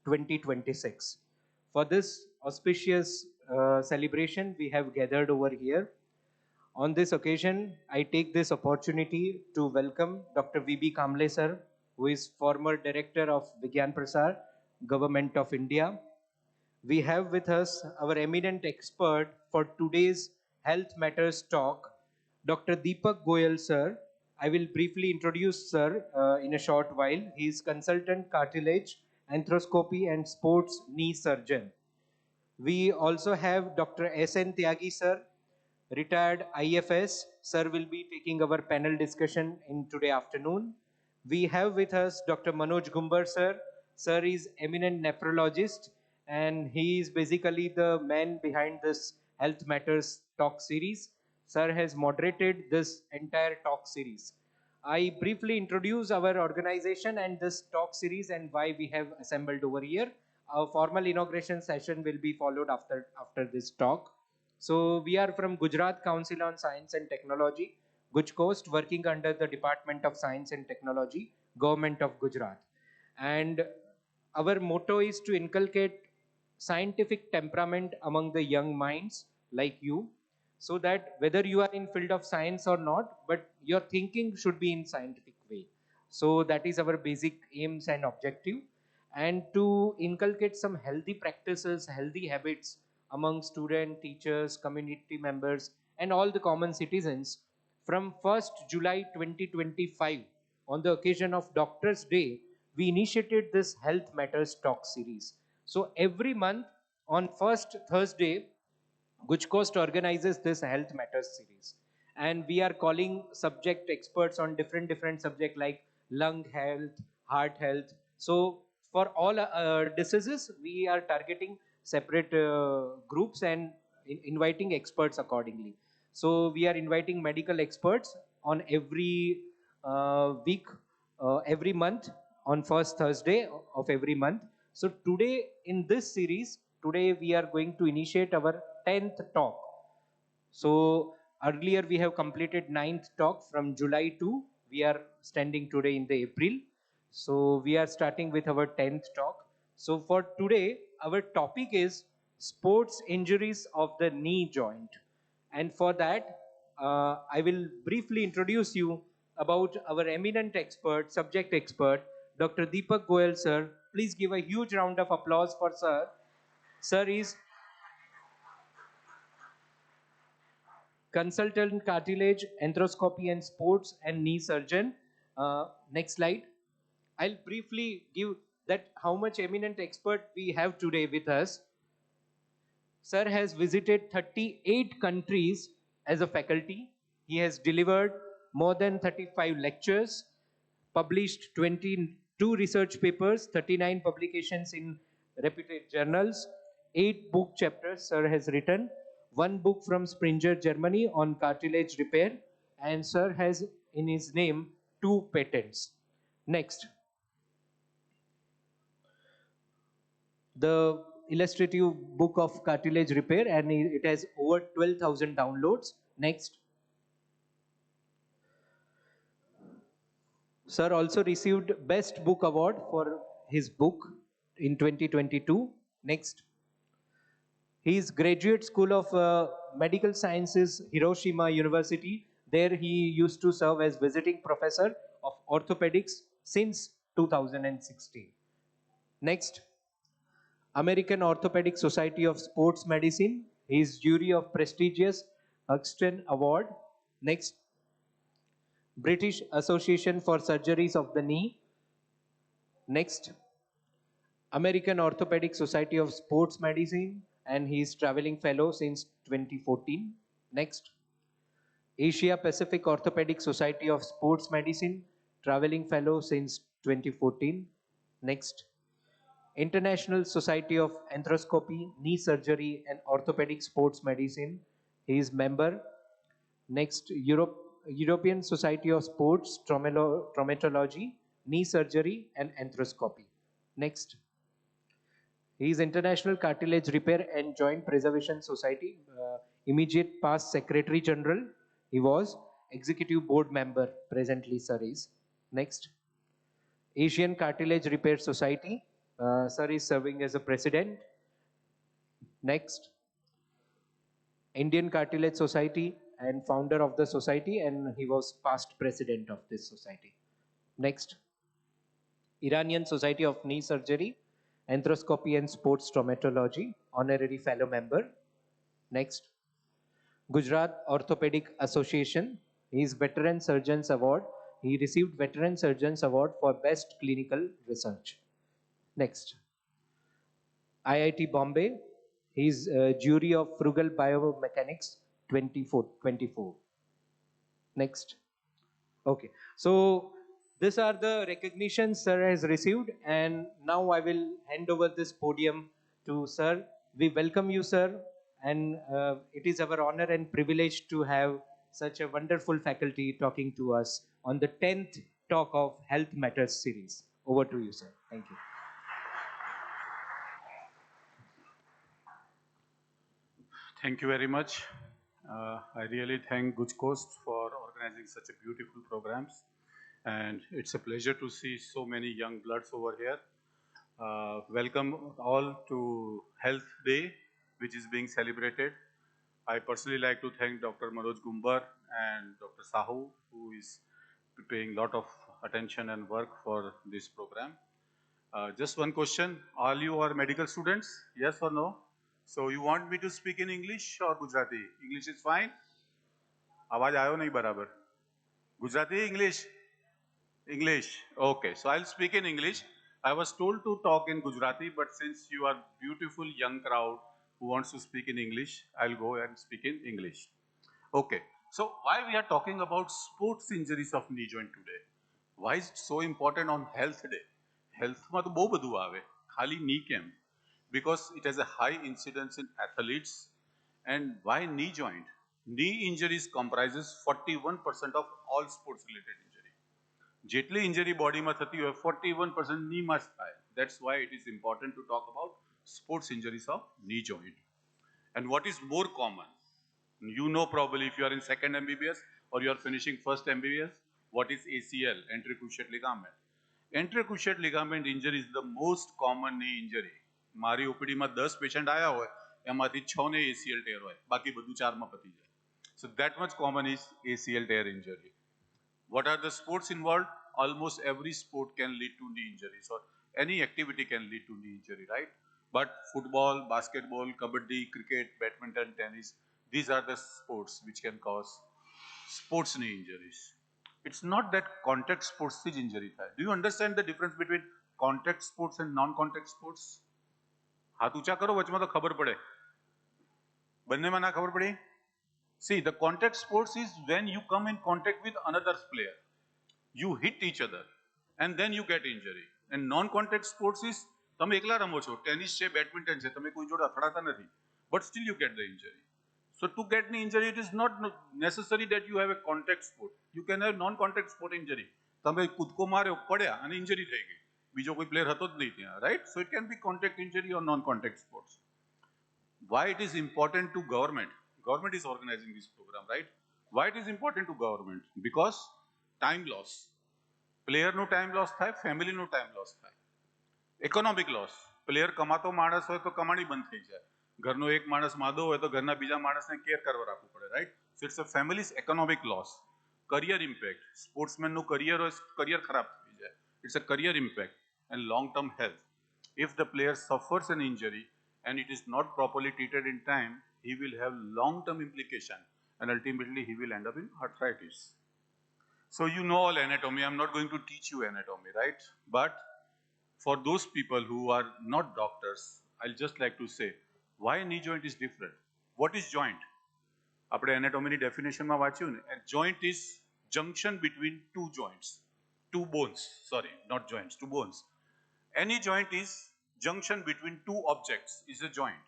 2026. For this auspicious celebration, we have gathered over here. On this occasion, I take this opportunity to welcome Dr. V.B. Kamble sir, who is former director of Vigyan Prasar, Government of India. We have with us our eminent expert for today's Health Matters talk, Dr. Deepak Goyal sir. I will briefly introduce sir in a short while. He is consultant cartilage, arthroscopy and sports knee surgeon. We also have Dr. S.N. Tyagi sir, retired IFS. Sir will be taking our panel discussion in today afternoon. We have with us Dr. Manoj Gumbar sir. Sir is eminent nephrologist and he is basically the man behind this Health Matters talk series. Sir has moderated this entire talk series. I briefly introduce our organization and this talk series and why we have assembled over here. Our formal inauguration session will be followed after this talk. So we are from Gujarat Council on Science and Technology, GUJCOST, working under the Department of Science and Technology, Government of Gujarat. And our motto is to inculcate scientific temperament among the young minds like you, so that whether you are in field of science or not, but your thinking should be in scientific way. So that is our basic aims and objective, and to inculcate some healthy practices, healthy habits among students, teachers, community members, and all the common citizens. From 1st July 2025, on the occasion of Doctors' Day, we initiated this Health Matters talk series. So every month on first Thursday, GUJCOST organizes this Health Matters series. And we are calling subject experts on different subjects like lung health, heart health. So for all diseases, we are targeting separate groups and inviting experts accordingly. So we are inviting medical experts on every week, every month, on first Thursday of every month. So today in this series, today we are going to initiate our 10th talk. So earlier we have completed 9th talk from July to we are standing today in the April. So we are starting with our 10th talk. So for today, our topic is sports injuries of the knee joint. And for that, I will briefly introduce you about our eminent expert, subject expert, Dr. Deepak Goyal sir. Please give a huge round of applause for sir. Sir is consultant cartilage, arthroscopy and sports and knee surgeon. Next slide. I'll briefly give that how much eminent expert we have today with us. Sir has visited 38 countries as a faculty. He has delivered more than 35 lectures, published 22 research papers, 39 publications in reputed journals, 8 book chapters sir has written, 1 book from Springer, Germany on cartilage repair, and sir has in his name 2 patents. Next. The illustrative book of cartilage repair, and it has over 12,000 downloads. Next. Sir also received Best Book Award for his book in 2022. Next. He is Graduate School of Medical Sciences, Hiroshima University. There he used to serve as visiting professor of orthopedics since 2016. Next. American Orthopedic Society of Sports Medicine. He is jury of prestigious Huxton Award. Next. British Association for Surgeries of the Knee. Next. American Orthopedic Society of Sports Medicine, and he is traveling fellow since 2014. Next. Asia Pacific Orthopedic Society of Sports Medicine, traveling fellow since 2014. Next. International Society of Arthroscopy, Knee Surgery and Orthopedic Sports Medicine. He is member. Next, European Society of Sports Traumatology, Knee Surgery and Arthroscopy. Next. He is International Cartilage Repair and Joint Preservation Society, immediate past Secretary General. He was Executive Board Member, presently sir is. Next. Asian Cartilage Repair Society. Sir is serving as a president. Next, Indian Cartilage Society and founder of the society, and he was past president of this society. Next, Iranian Society of Knee Surgery, Arthroscopy and Sports Traumatology, honorary fellow member. Next, Gujarat Orthopedic Association, he is Veteran Surgeons Award. He received Veteran Surgeons Award for Best Clinical Research. Next, IIT Bombay, he is jury of Frugal Biomechanics 24. Next. Okay. So these are the recognitions sir has received, and now I will hand over this podium to sir. We welcome you, sir, and it is our honor and privilege to have such a wonderful faculty talking to us on the 10th Talk of Health Matters series. Over to you, sir. Thank you. Thank you very much. I really thank GUJCOST for organizing such a beautiful programs, and it's a pleasure to see so many young bloods over here. Welcome all to Health Day, which is being celebrated. I personally like to thank Dr. Manoj Gumbar and Dr. Sahu, who is paying a lot of attention and work for this program. Just one question, all you are medical students, yes or no? So you want me to speak in English or Gujarati? English is fine? आवाज आयो नहीं बराबर. Gujarati, English? English. Okay, so I'll speak in English. I was told to talk in Gujarati, but since you are beautiful young crowd who wants to speak in English, I'll go and speak in English. Okay, so why we are talking about sports injuries of knee joint today? Why is it so important on Health Day? Health માં તો બહુ બધું આવે, ખાલી knee કેમ? Because it has a high incidence in athletes. And why knee joint? Knee injuries comprises 41% of all sports related injury. જેટલી injury body માં થતી હોય 41% knee માં જ થાય. That's why it is important to talk about sports injuries of knee joint. And what is more common? You know probably if you are in second MBBS or you are finishing first MBBS, what is ACL, anterior cruciate ligament? Anterior cruciate ligament injury is the most common knee injury. મારી OPD માં 10 patient આયા હોય એમાંથી 6 ને ACL tear હોય, બાકી બધું 4 માં પતી જાય. So that much common is ACL tear injury. What are the sports involved? Almost every sport can lead to knee injuries, or any activity can lead to knee injury, right? But football, basketball, kabaddi, cricket, badminton, tennis, these are the sports which can cause sports knee injuries. It's not that contact sports is injury. Do you understand the difference between contact sports and non-contact sports? हाथ ऊंचा करो, वचમાં તો ખબર પડે. બંનેમાં ના ખબર પડી? See, the contact sports is when you come in contact with another player. You hit each other and then you get injury. And non-contact sports is તમે એકલા રમો છો, ટેનિસ છે, બેડમિન્ટન છે, તમે કોઈ જોડે અથડાતા નથી, but still you get the injury. So to get the injury, it is not necessary that you have a contact sport. You can have non-contact sport injury. તમે કૂદકો માર્યો, પડ્યા અને injury થઈ ગઈ. બીજો કોઈ player હતો જ નહીં ત્યાં, right? So it can be contact injury or non-contact sports. Why it is important to government? Government is organizing this program, right? Why it is important to government? Because time loss. Player no time loss થાય, family no time loss થાય. Economic loss. Player કમાતો માણસ હોય તો કમાણી બંધ થઈ જાય. ઘરનો એક માણસ માદો હોય તો ઘરના બીજા માણસને કેર કરવા રાખવું પડે, right? So it's a family's economic loss. Career impact. Sportsman નું career હોય, career ખરાબ થઈ જાય. It's a career impact and long-term health. If the player suffers an injury and it is not properly treated in time, he will have long-term implication and ultimately he will end up in arthritis. So you know all anatomy. I'm not going to teach you anatomy, right? But for those people who are not doctors, I'll just like to say why knee joint is different. What is joint? આપણે anatomy definition માં વાંચ્યું ને, a joint is junction between two joints, two bones, sorry, not joints, two bones. Any joint is junction between two objects is a joint,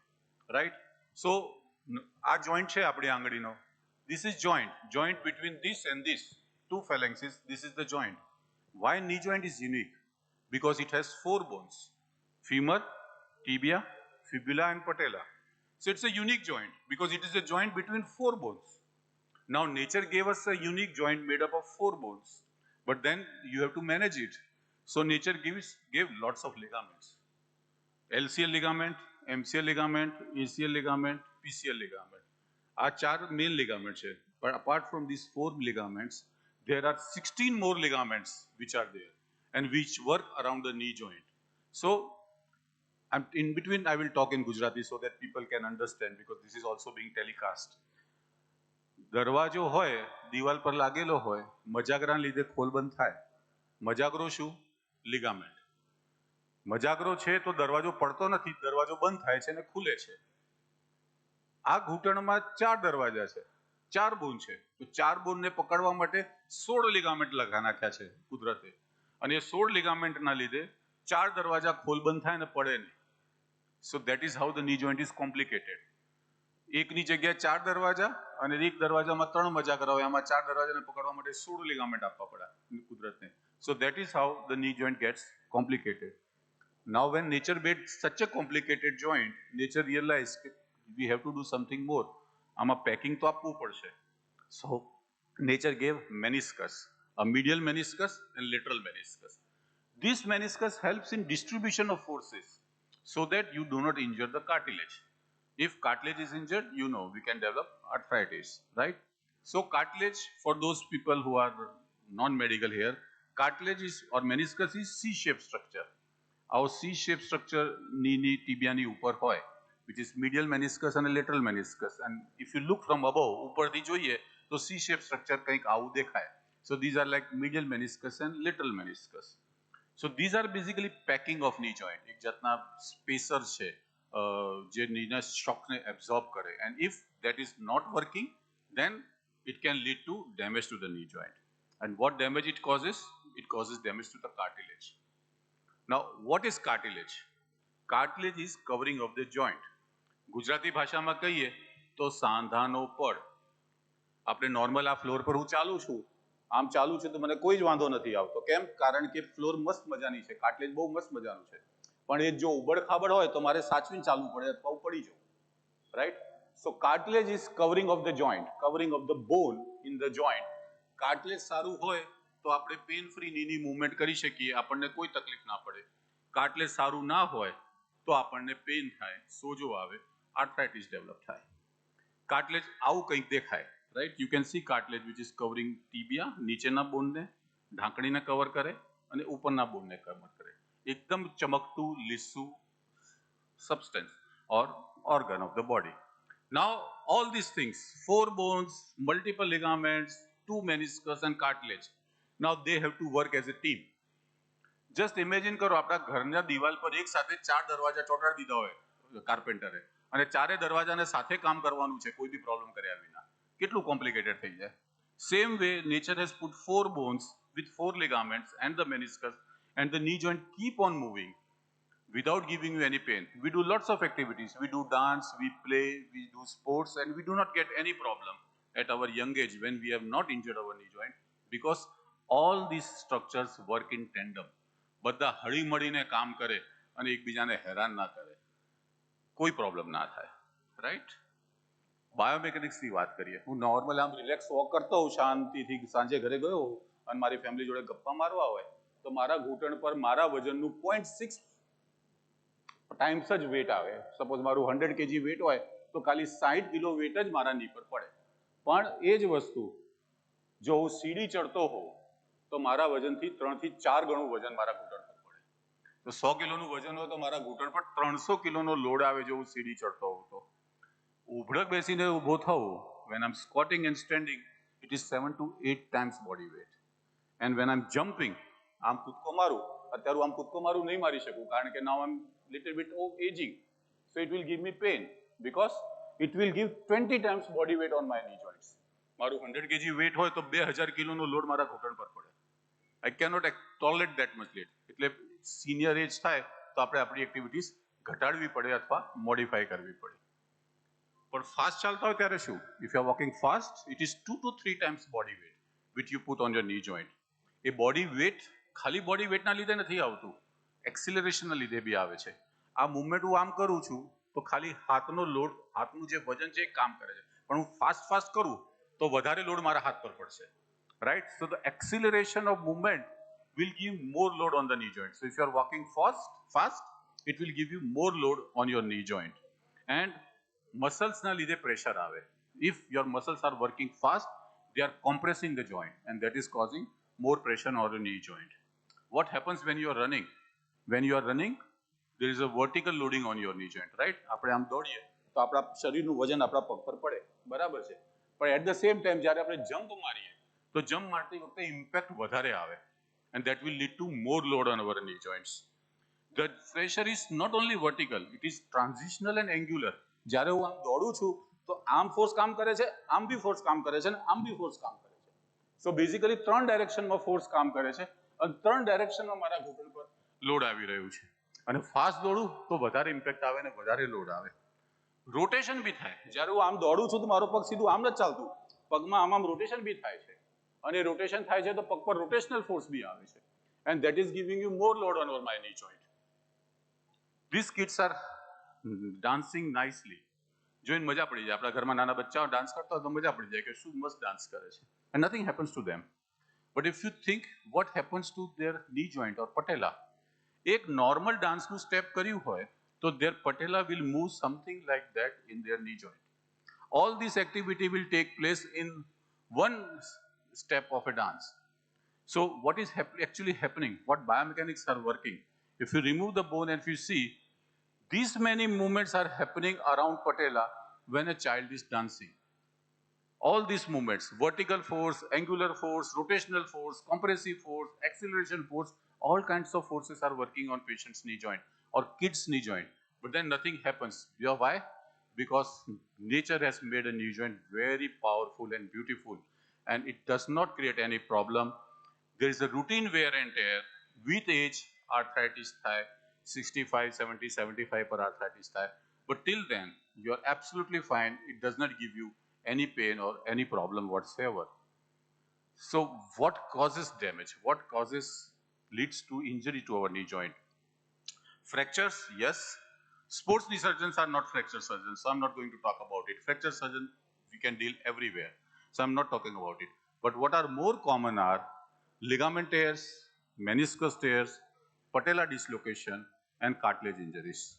right? So આ joint છે આપણી આંગળીનો, this is joint between this and this, two phalanxes, this is the joint. Why knee joint is unique? Because it has four bones, femur, tibia, fibula and patella. So it's a unique joint because it is a joint between four bones. Now nature gave us a unique joint made up of four bones, but then you have to manage it. So nature gave lots of ligaments. LCL ligament, MCL ligament, ACL ligament, PCL ligament. આ ચાર main ligaments છે. But apart from these 4 ligaments, there are 16 more ligaments which are there and which work around the knee joint. So in between I will talk in Gujarati so that people can understand because this is also being telecast. દરવાજો હોય દિવાલ પર લાગેલો હોય મજાગરાના લીધે ખોલબંધ થાય. મજાગરો શું? Ligament. મજાગરો છે તો દરવાજો પડતો નથી, દરવાજો બંધ થાય છે અને ખુલે છે. આ ઘૂંટણમાં 4 દરવાજા છે, 4 બોન છે, તો 4 બોનને પકડવા માટે 16 લિગામેન્ટ લગા નાખ્યા છે કુદરતે, અને એ 16 લિગામેન્ટના લીધે 4 દરવાજા ખોલબંધ થાય અને પડે નહીં. સો that is how the knee joint is complicated. એકની જગ્યાએ 4 દરવાજા અને એક દરવાજામાં 3 મજાગરા હોય, આમાં 4 દરવાજાને પકડવા માટે 16 લિગામેન્ટ આપવા પડે કુદરતને. So that is how the knee joint gets complicated. Now when nature made such a complicated joint, nature realized we have to do something more. આમાં packing તો આપવું પડશે. So nature gave meniscus, a medial meniscus and lateral meniscus. This meniscus helps in distribution of forces so that you do not injure the cartilage. If cartilage is injured, you know we can develop arthritis, right? So cartilage, for those people who are non-medical here, cartilage is or meniscus is C-shaped structure. Our C-shaped structure knee tibiani ઉપર હોય, which is medial meniscus and lateral meniscus. And if you look from above, ઉપરથી જોઈએ તો C-shaped structure કંઈક આવું દેખાય. So these are like medial meniscus and lateral meniscus. So these are basically packing of knee joint. એક જાતના spacer છે જે knee shock ને absorb કરે. And if that is not working, then it can lead to damage to the knee joint. And what damage it causes? It causes damage to the cartilage. Now, what is cartilage? Cartilage is covering of the joint. Gujarati ભાષામાં કહીએ તો સાંધાનો પડ. આપણે normal આ floor પર હું ચાલું છું, આમ ચાલુ છે તો મને કોઈ જ વાંધો નથી આવતો. કેમ? કારણ કે ફ્લોર મસ્ત મજાની છે, કાર્ટિલેજ બહુ મસ્ત મજાનું છે. પણ એ જો ઉબડ ખાબડ હોય તો મારે સાચવીને ચાલવું પડે અથવા હું પડી જાઉં. Right? So cartilage is covering of the joint, covering of the bone in the joint. Cartilage સારું હોય તો આપણે પેન ફ્રી નીની મૂવમેન્ટ કરી શકીએ, આપણને કોઈ તકલીફ ના પડે. કાર્ટિલેજ સારું ના હોય તો આપણને પેન થાય, સોજો આવે, આર્થરાઇટિસ ડેવલપ થાય. કાર્ટિલેજ આવું કંઈક દેખાય, right? You can see cartilage which is covering tibia, નીચેના બોનને ઢાંકણીને કવર કરે અને ઉપરના બોનને કવર કરે. એકદમ ચમકતું લીસું substance or organ of the body. Now all these things, 4 bones, multiple ligaments, 2 meniscus and cartilage, now they have to work as a team. Just imagine કરો આપણા ઘરના દિવાલ પર એક સાથે 4 દરવાજા ચોટાડી દીધા હોય કાર્પેન્ટરે અને ચારે દરવાજાને સાથે કામ કરવાનું છે કોઈ બી પ્રોબ્લેમ કર્યા વિના. કેટલું કોમ્પ્લિકેટેડ થઈ જાય. Same way nature has put 4 bones with 4 ligaments and the meniscus and the knee joint keep on moving without giving you any pain. We do lots of activities. We do dance, we play, we do sports, and we do not get any problem at our young age when we have not injured our knee joint because all these structures work in tandem. બધા હળી મળીને કામ કરે અને એકબીજાને હેરાન ના કરે, કોઈ પ્રોબ્લેમ ના થાય. રાઈટ? બાયોમેકેનિક્સની વાત કરીએ. હું નોર્મલ આમ રિલેક્સ વોક કરતો હોઉં શાંતિથી, સાંજે ઘરે ગયો અને મારી ફેમિલી જોડે ગપ્પા મારવા હોય તો મારા ઘૂંટણ પર મારા વજનનું 0.6 ટાઈમ્સ જ વેટ આવે. સપોઝ મારું 100 kg વેટ હોય તો ખાલી 60 કિલો વેટ જ મારા ની પર પડે. પણ એ જ વસ્તુ જો હું સીડી ચડતો હોઉં તો મારા વજનથી 3 થી 4 ગણું વજન મારા ઘૂંટણ પર પડે. તો 100 કિલોનું વજન હોય તો મારા ઘૂંટણ પર 300 કિલોનો લોડ આવે જો હું સીડી ચડતો હોઉં તો. ઉભડક બેસીને ઊભો થવું, when I'm squatting and standing, it is 7 to 8 times body weight. And when I'm jumping, આમ કૂદકો મારું, અત્યારે આમ કૂદકો મારું નહીં મારી શકું કારણ કે now I'm little bit of aging, so it will give me pain because it will give 20 times body weight on my knee joints. મારું 100 kg weight હોય તો 2000 કિલોનો લોડ મારા ઘૂંટણ પર પડે. I cannot tolerate that much weight. એટલે senior એજ થાય તો આપણે આપણી એક્ટિવિટીઝ ઘટાડવી પડે અથવા મોડિફાઈ કરવી પડે. પણ ફાસ્ટ ચાલતા હોય ત્યારે શું? If you are walking fast, it is 2 to 3 times body weight which you put on your knee joint. A body weight ખાલી બોડી વેટના લીધે નથી આવતું, એક્સિલરેશનના લીધે બી આવે છે. આ મુવમેન્ટ હું આમ કરું છું તો ખાલી હાથનો લોડ, હાથનું જે વજન છે એ કામ કરે છે, પણ હું ફાસ્ટ કરું તો વધારે લોડ મારા હાથ પર પડશે. Right? So the acceleration of movement will give more load on the knee joint. So if you are walking fast, it will give you more load on your knee joint. And muscles na lidhe pressure aave. If your muscles are working fast, they are compressing the joint, and that is causing more pressure on the knee joint. What happens when you are running? When you are running, there is a vertical loading on your knee joint, right? આપણે આમ દોડીએ તો આપણા શરીરનું વજન આપણા પગ પર પડે, બરાબર છે? પણ એટ ધ સેમ ટાઈમ જ્યારે આપણે જમ્પ મારીએ તો જમ્પ મારતી વખતે ઇમ્પેક્ટ વધારે આવે, and that will lead to more load on our knee joints. The pressure is not only vertical, it is transitional and angular. જ્યારે હું આમ દોડું છું તો આમ ફોર્સ કામ કરે છે, આમ બી ફોર્સ કામ કરે છે અને આમ બી ફોર્સ કામ કરે છે. સો બેઝિકલી ત્રણ ડાયરેક્શનમાં ફોર્સ કામ કરે છે અને ત્રણ ડાયરેક્શનમાં મારા ઘૂંટણ પર લોડ આવી રહ્યું છે. અને ફાસ્ટ દોડું તો વધારે ઇમ્પેક્ટ આવે અને વધારે લોડ આવે. રોટેશન બી થાય. જ્યારે હું આમ દોડું છું તો મારો પગ સીધું આમ નથી ચાલતું, પગમાં આમ રોટેશન બી થાય છે, અને રોટેશન થાય છે તો પગ પર રોટેશનલ ફોર્સ બી આવે છે, and that is giving you more load on your knee joint. These kids are dancing nicely. જોઈને મજા પડી જાય. આપણા ઘરમાં નાના બચ્ચાઓ ડાન્સ કરતા હોય તો મજા પડી જાય કે શું મસ્ત ડાન્સ કરે છે, and nothing happens to them. But if you think what happens to their knee joint or patella, એક નોર્મલ ડાન્સનું સ્ટેપ કર્યું હોય તો their patella will move something like that in their knee joint. All this activity will take place in one step of a dance. So what is actually happening, what biomechanics are working, if you remove the bone and if you see, these many movements are happening around patella when a child is dancing. All these movements, vertical force, angular force, rotational force, compressive force, acceleration force, all kinds of forces are working on patient's knee joint or kid's knee joint. But then nothing happens. You know why? Because nature has made a knee joint very powerful and beautiful, and it does not create any problem. There is a routine wear and tear. With age, arthritis થાય, 65, 70, 75 per arthritis થાય. But till then, you are absolutely fine. It does not give you any pain or any problem whatsoever. So what causes damage? What leads to injury to our knee joint? Fractures, yes. Sports knee surgeons are not fracture surgeons, so I'm not going to talk about it. Fracture surgeon, we can deal everywhere, so I'm not talking about it. But what are more common are ligament tears, meniscus tears, patella dislocation, and cartilage injuries.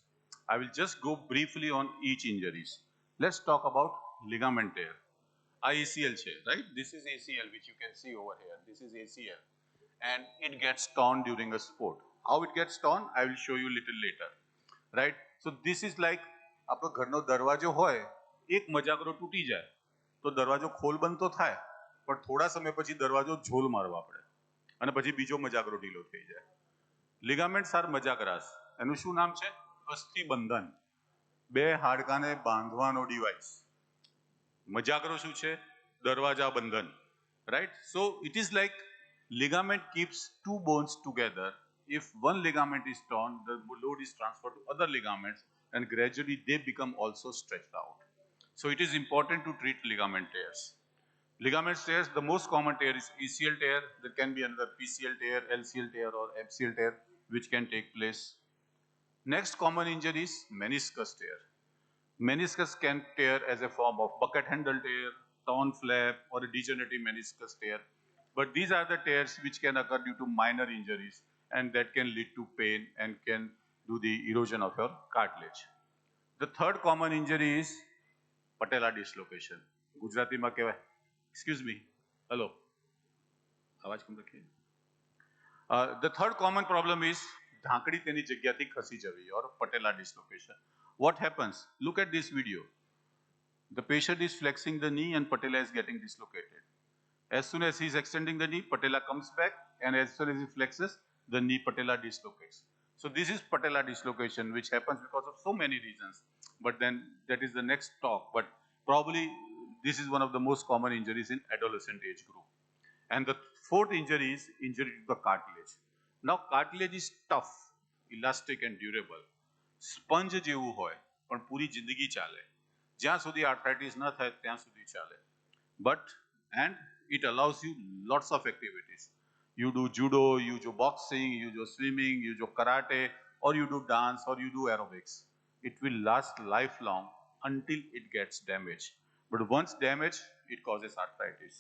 I will just go briefly on each injuries. Let's talk about ligament tear. ACL છે, right? This is ACL, which you can see over here. This is ACL, and it gets torn during a sport. How it gets torn, I will show you little later, right? So this is like આપણો ઘરનો દરવાજો હોય, એક મજાગરો તૂટી જાય તો દરવાજો ખોલ બંધ તો થાય, પણ થોડા સમય પછી દરવાજો ઝોલ મારવા પડે અને પછી બીજો મજાગરો ઢીલો થઈ જાય. Ligaments R મજાગરાસ. એનું શું નામ છે? અસ્થિ બંધન. બે હાડકાને બાંધવાનો ડિવાઇસ. મજાગરો શું છે? દરવાજા બંધન, right? So it is like ligament keeps two bones together. If one ligament is torn, the load is transferred to other ligaments, and gradually they become also stretched out. So it is important to treat ligament tears. Ligament tears, the most common tear is ACL tear. There can be another PCL tear, LCL tear, or MCL tear, which can take place. Next common injury is meniscus tear. Meniscus can tear as a form of bucket handle tear, torn flap, or a degenerative meniscus tear. But these are the tears which can occur due to minor injuries, and that can lead to pain and can do the erosion of your cartilage. The third common injury is patella dislocation. ગુજરાતીમાં કહેવાય, excuse me, hello, આવાજ કેમ રાખીએ? The third common problem is ઢાંકડી તેની જગ્યાથી ખસી જવી, or patella dislocation. What happens? Look at this video. The patient is flexing the knee and patella is getting dislocated. As soon as he is extending the knee, patella comes back, and as soon as he flexes, the knee patella dislocates. So this is patella dislocation, which happens because of so many reasons. But then that is the next talk. But probably this is one of the most common injuries in adolescent age group. And the fourth injury is injury to the cartilage. Now cartilage is tough, elastic and durable. Sponge જેવું હોય પણ પૂરી જિંદગી ચાલે. જ્યાં સુધી arthritis ન થાય ત્યાં સુધી ચાલે. But and it allows you lots of activities. You do judo, you do boxing, you do swimming, you do karate, or you do dance, or you do aerobics. It will last lifelong until it gets damaged. But once damaged, it causes arthritis.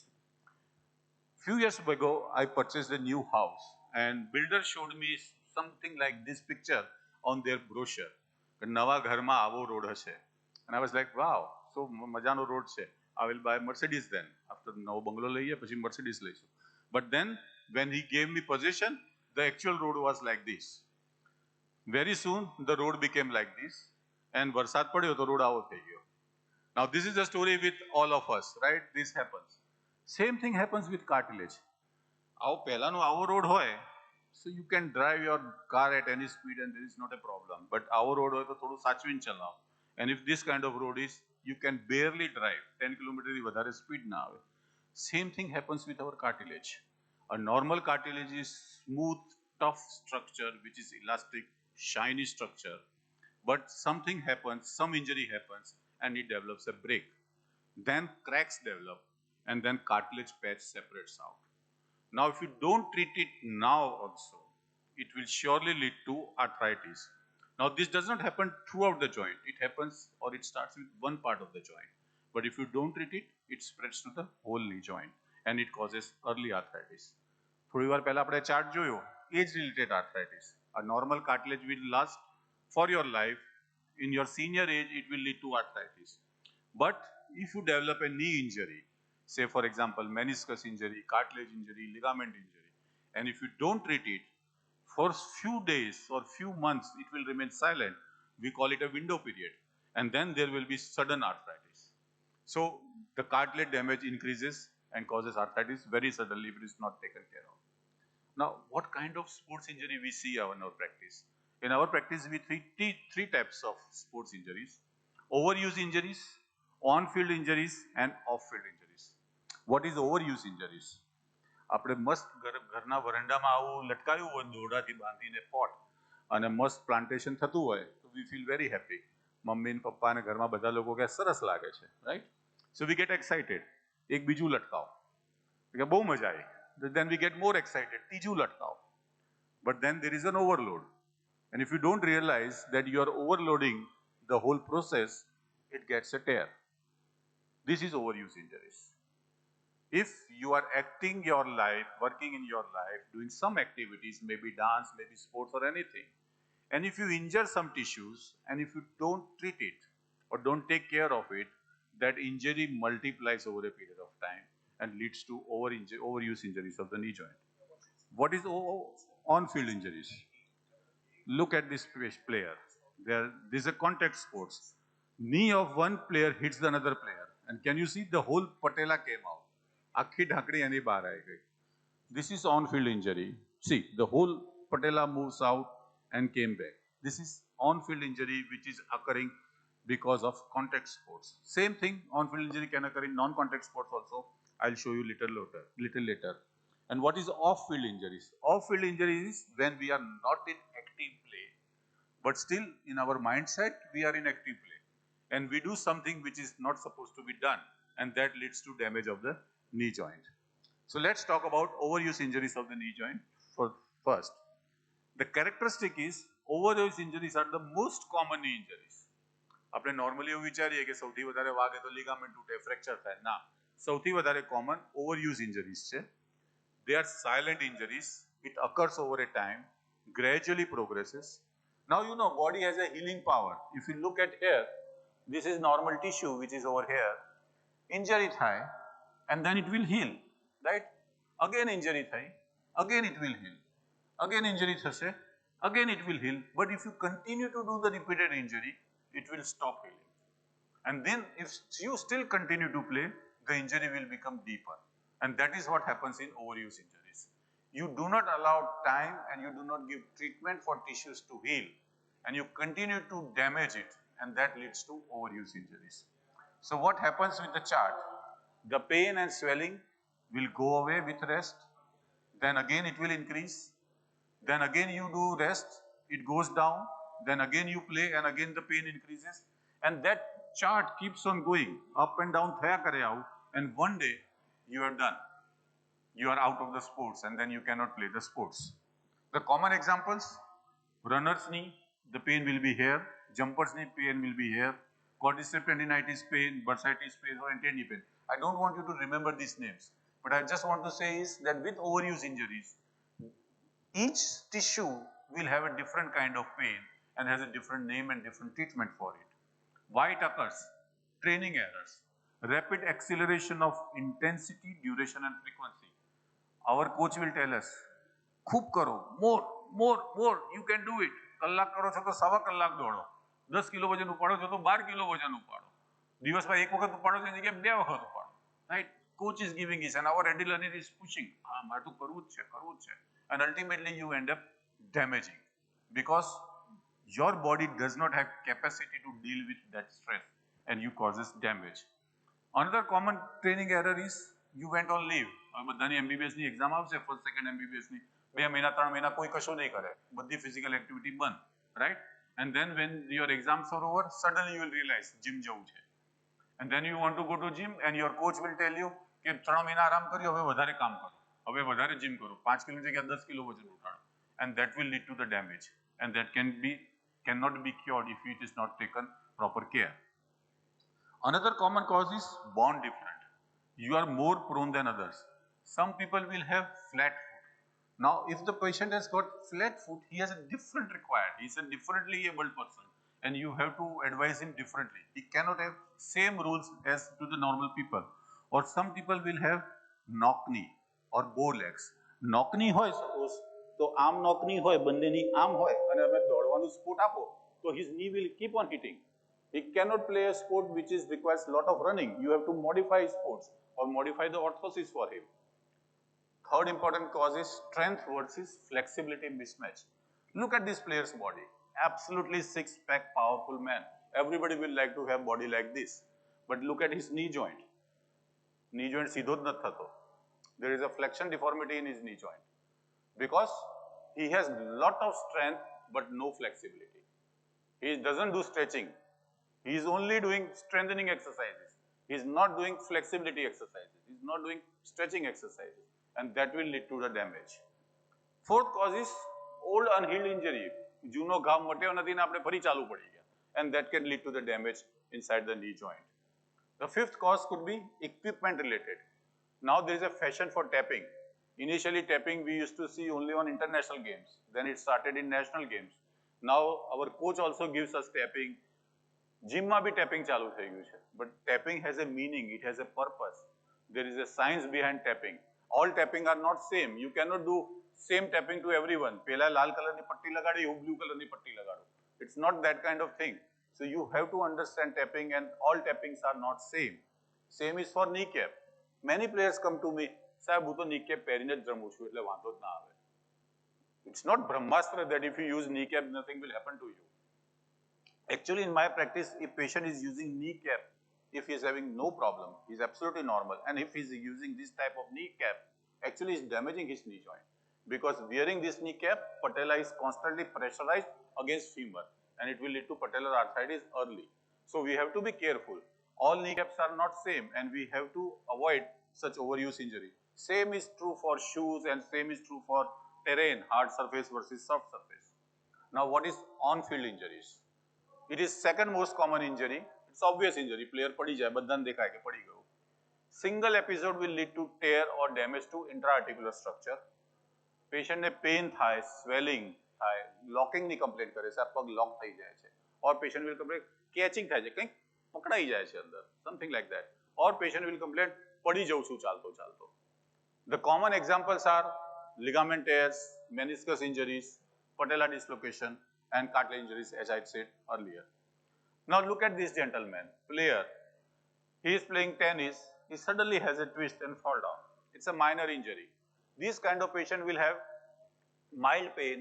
Few years ago, I purchased a new house, and builder showed me something like this picture on their brochure. નવા ઘરમાં આવો road હશે. And I was like, wow, so મજાનો road છે. I will buy Mercedes then. After નવો બંગલો લઈએ પછી Mercedes લઈશું. But then when he gave me possession, the actual road was like this. Very soon the road became like this, and વરસાદ પડ્યો તો road આવો થઈ ગયો. Now this is the story with all of us, right? This happens. Same thing happens with cartilage. આવો પહેલાનો આવો road હોય, so you can drive your car at any speed and there is not a problem. But આવો road હોય તો થોડું સાચવીને ચલાવો. And if this kind of road is, you can barely drive 10 km થી વધારે speed ના આવે. Same thing happens with our cartilage. A normal cartilage is smooth, tough structure which is elastic, shiny structure. But something happens, some injury happens, and it develops a break. Then cracks develop, and then cartilage patch separates out. Now, if you don't treat it now also, it will surely lead to arthritis. Now, this does not happen throughout the joint. It happens or it starts with one part of the joint. But if you don't treat it, it spreads to the whole knee joint and it causes early arthritis. થોડી વાર પહેલા આપણે chart જોયો, age related arthritis. A normal cartilage will last for your life. In your senior age, it will lead to arthritis. But if you develop a knee injury, say for example meniscus injury, cartilage injury, ligament injury, and if you don't treat it, for few days or few months it will remain silent. We call it a window period, and then there will be sudden arthritis. So the cartilage damage increases and causes arthritis very suddenly if it is not taken care of. Now, what kind of sports injury we see in our practice? In our practice, we treat three types of sports injuries: overuse injuries, on-field injuries, and off-field injuries. What is overuse injuries? આપણે મસ્ત ઘરના વરંડામાં આવું લટકાયું હોય દોરડાથી બાંધીને pot અને મસ્ત plantation થતું હોય તો વી ફીલ વેરી હેપી. મમ્મી ને પપ્પા ને ઘરમાં બધા લોકો કે સરસ લાગે છે, right? So we get excited. એક બીજું લટકાવો કે બહુ મજા આવી. Then we get more excited. ત્રીજું લટકાવો. But then there is an overload. And if you don't realize that you are overloading the whole process, it gets a tear. This is overuse injuries. If you are acting your life, working in your life, doing some activities, maybe dance, maybe sports or anything, and if you injure some tissues and if you don't treat it or don't take care of it, that injury multiplies over a period of time and leads to overuse injuries of the knee joint. What is on-field injuries? Look at this player. This is a contact sports. Knee of one player hits another player, and can you see the whole patella came out? આખી ઢાંકણી એની બહાર આવી ગઈ. This is on-field injury. See, the whole patella moves out and came back. This is on-field injury which is occurring because of contact sports. Same thing, on-field injury can occur in non-contact sports also. I'll show you little later. And what is off-field injuries? Off-field injuries is when we are not in active play, but still in our mindset we are in active play, and we do something which is not supposed to be done, and that leads to damage of the knee joint. So let's talk about overuse injuries of the knee joint first. The characteristic is overuse injuries are the most common knee injuries. આપણે normally એવું વિચારીએ કે સૌથી વધારે વાગે તો ligament તૂટે, fracture થાય. ના, સૌથી વધારે common overuse injuries છે. They are silent injuries. It occurs over a time, gradually progresses. Now you know body has a healing power. If you look at here, this is normal tissue which is over here. Injury થાય and then it will heal, right? Again injury થાય, again it will heal. Again injury થશે, again it will heal. But if you continue to do the repeated injury, it will stop healing. And then if you still continue to play, the injury will become deeper. And that is what happens in overuse injuries. You do not allow time and you do not give treatment for tissues to heal, and you continue to damage it, and that leads to overuse injuries. So what happens with the chart? The pain and swelling will go away with rest, then again it will increase, then again you do rest, it goes down, then again you play and again the pain increases, and that chart keeps on going up and down thaya kare aau, and one day you are done. You are out of the sports and then you cannot play the sports. The common examples: runner's knee, the pain will be here; jumper's knee, pain will be here; quadriceps tendinitis pain, bursitis pain, or anterior pain. I don't want you to remember these names, but I just want to say is that with overuse injuries, each tissue will have a different kind of pain, and has a different name and different treatment for it. Why it occurs? Training errors. Rapid acceleration of intensity, duration and frequency. Our coach will tell us, खूब करो, more, you can do it. કલાક કરો છો તો સવા કલાક દોડો. 10 kilo વજન ઉપાડો છો તો 12 કિલો વજન ઉપાડો. દિવસમાં એક વખત ઉપાડો છો એની જગ્યાએ 2 વખત ઉપાડો. Right? Coach is giving this and our ready learner is pushing. મારે તો કરવું જ છે. And ultimately you end up damaging because your body does not have capacity to deal with that stress and you causes damage. Another common training error is you went on leave. બધાની MBBS ની exam આવશે, first second MBBS ની 2 મહિના 3 મહિના કોઈ કશું નહીં કરે, બધી ફિઝિકલ એક્ટિવિટી બંધ, right? And then when your exams are over, suddenly you will realize gym જવું છે. And then you want to go to gym and your coach will tell you કે 3 મહિના આરામ કર્યો, હવે વધારે કામ કરો, હવે વધારે જીમ કરો, 5 કિલો જગ્યાએ 10 કિલો વજન ઉઠાડો. And that will lead to the damage and that cannot be cured if it is not taken proper care. Another common cause is bone defect. You are more prone than others. Some people will have flat foot. Now, if the patient has got flat foot, he has a different required. He is a differently abled person and you have to advise him differently. He cannot have same rules as to the normal people. Or some people will have knock knee or bow legs. Knock knee હોય suppose, તો આમ knock knee હોય, બંનેની આમ હોય અને અમે દોડવાનું સ્પોર્ટ આપો, તો his knee will keep on hitting. He cannot play a sport which requires a lot of running. You have to modify sports or modify the orthosis for him. Third important cause is strength versus flexibility mismatch. Look at this player's body. Absolutely six-pack powerful man. Everybody will like to have body like this. But look at his knee joint. Knee joint સીધો જ નથી થતો. There is a flexion deformity in his knee joint because he has lot of strength but no flexibility. He doesn't do stretching. He is only doing strengthening exercises. He is not doing flexibility exercises. He is not doing stretching exercises and that will lead to the damage. Fourth cause is old unhealed injury. જૂનો ઘાવ મટ્યો નથી ને આપણે ફરી ચાલુ પડી ગયા and that can lead to the damage inside the knee joint. The fifth cause could be equipment related. Now there is a fashion for tapping. Initially tapping we used to see only on international games. Then it started in national games. Now our coach also gives us tapping. Gym માં બી tapping ચાલુ થઈ ગયું છે. But tapping has a meaning, it has a purpose. There is a science behind tapping. All tapping are not same. You cannot do same tapping to everyone. પેલા લાલ કલરની પટ્ટી લગાડી, હું બ્લુ કલરની પટ્ટી લગાડું. It's not that kind of thing. So you have to understand tapping and all tappings are not same. Same is for kneecap. Many players come to me, સાહેબ હું તો kneecap પહેરીને જ રમું છું એટલે વાંધો જ ના આવે. It's not brahmastra that if you use kneecap nothing will happen to you. Actually in my practice if patient is using kneecap, if he is having no problem, he is absolutely normal, and if he is using this type of kneecap, actually is damaging his knee joint because wearing this kneecap, patella is constantly pressurized against femur and it will lead to patellar arthritis early. So we have to be careful. All kneecaps are not same and we have to avoid such overuse injury. Same is true for shoes and same is true for terrain, hard surface versus soft surface. Now what is on-field injuries? It is second most common injury. It's obvious injury. Player પડી જાય, બધાને દેખાય કે પડી ગયો. Single episode will lead to tear or damage to intra-articular structure. Patient ને pain થાય, swelling થાય, locking ની complaint કરે છે, પગ lock થઈ જાય છે. Or patient will complain catching થાય છે, કંઈક પકડાઈ જાય છે અંદર, something like that. Or patient will complain પડી જઉં છું ચાલતો. The common examples are ligament tears, meniscus injuries, patella dislocation and cartilage injuries as I said earlier. Now look at this gentleman, player. He is playing tennis, he suddenly has a twist and fall down. It's a minor injury. This kind of patient will have mild pain.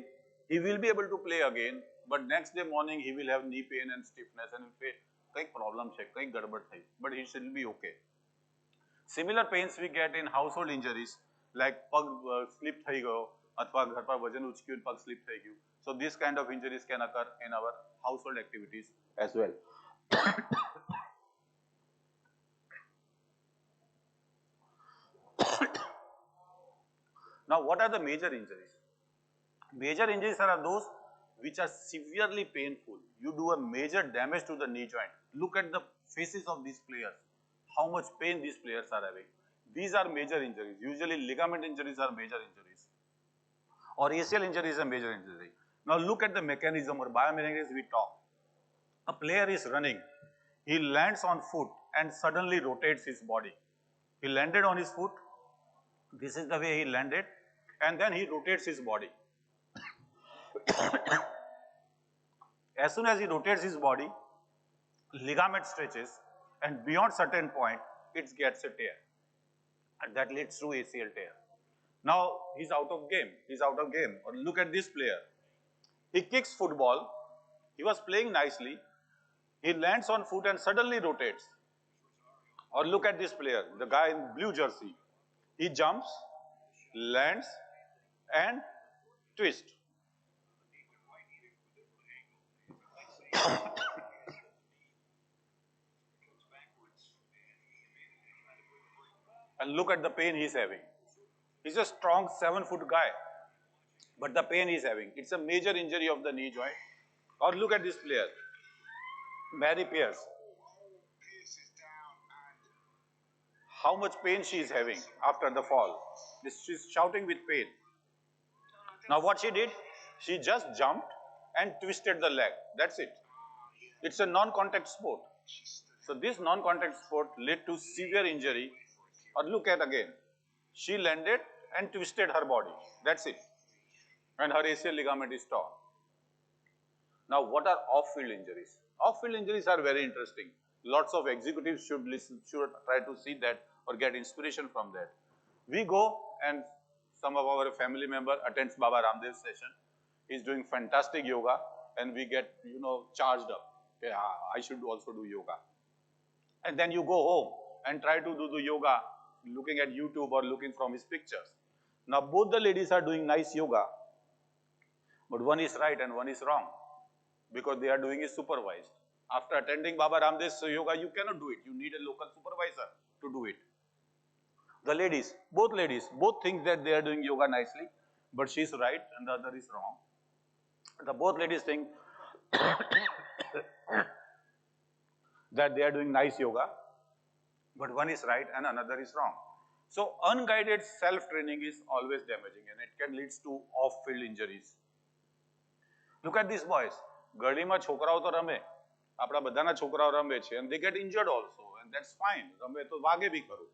He will be able to play again, but next day morning he will have knee pain and stiffness and will say, કંઈક problem છે, કંઈક ગડબડ થઈ, but he should be okay. Similar pains we get in household injuries like પગ slip થઈ ગયો અથવા ઘર પર વજન ઉચક્યું પગ slip થઈ ગયું. So this kind of injuries can occur in our household activities as well. Now what are the major injuries? Major injuries are those which are severely painful. You do a major damage to the knee joint. Look at the faces of these players. How much pain these players are having. These are major injuries. Usually ligament injuries are major injuries. Or ACL injury is a major injury. Now look at the mechanism or biomechanics we talk. A player is running. He lands on foot and suddenly rotates his body. He landed on his foot. This is the way he landed. And then he rotates his body. As soon as he rotates his body, ligament stretches, and beyond certain point, it gets a tear. And that leads to ACL tear. Now he's out of game. He's out of game. Or look at this player. He kicks football. He was playing nicely. He lands on foot and suddenly rotates. Or look at this player, the guy in blue jersey. He jumps, lands, and twists. And look at the pain he's having. He's a strong 7-foot guy, but the pain he's having. It's a major injury of the knee joint. Or look at this player, Mary Pierce. How much pain she is having after the fall. She's shouting with pain. Now what she did, she just jumped and twisted the leg. That's it. It's a non-contact sport. So this non-contact sport led to severe injury. Or look at again. She landed and twisted her body. That's it. And her ACL ligament is torn. Now what are off-field injuries? Off-field injuries are very interesting. Lots of executives should try to see that or get inspiration from that. We go and some of our family member attends Baba Ramdev's session. He's doing fantastic yoga and we get, charged up. Okay, I should also do yoga. And then you go home and try to do the yoga looking at YouTube or looking from his pictures. Now both the ladies are doing nice yoga, but one is right and one is wrong because they are doing it supervised. After attending Baba Ramdev's yoga, you cannot do it. You need a local supervisor to do it. The ladies, both think that they are doing yoga nicely, but she is right and the other is wrong. The both ladies think that they are doing nice yoga, but one is right and another is wrong. So unguided self-training is always damaging and it can lead to off-field injuries. Look at these boys. ગળીમાં છોકરાઓ તો રમે, આપણા બધાના છોકરાઓ રમે છે, and they get injured also, and that's fine. રમે તો વાગે બી ખરું.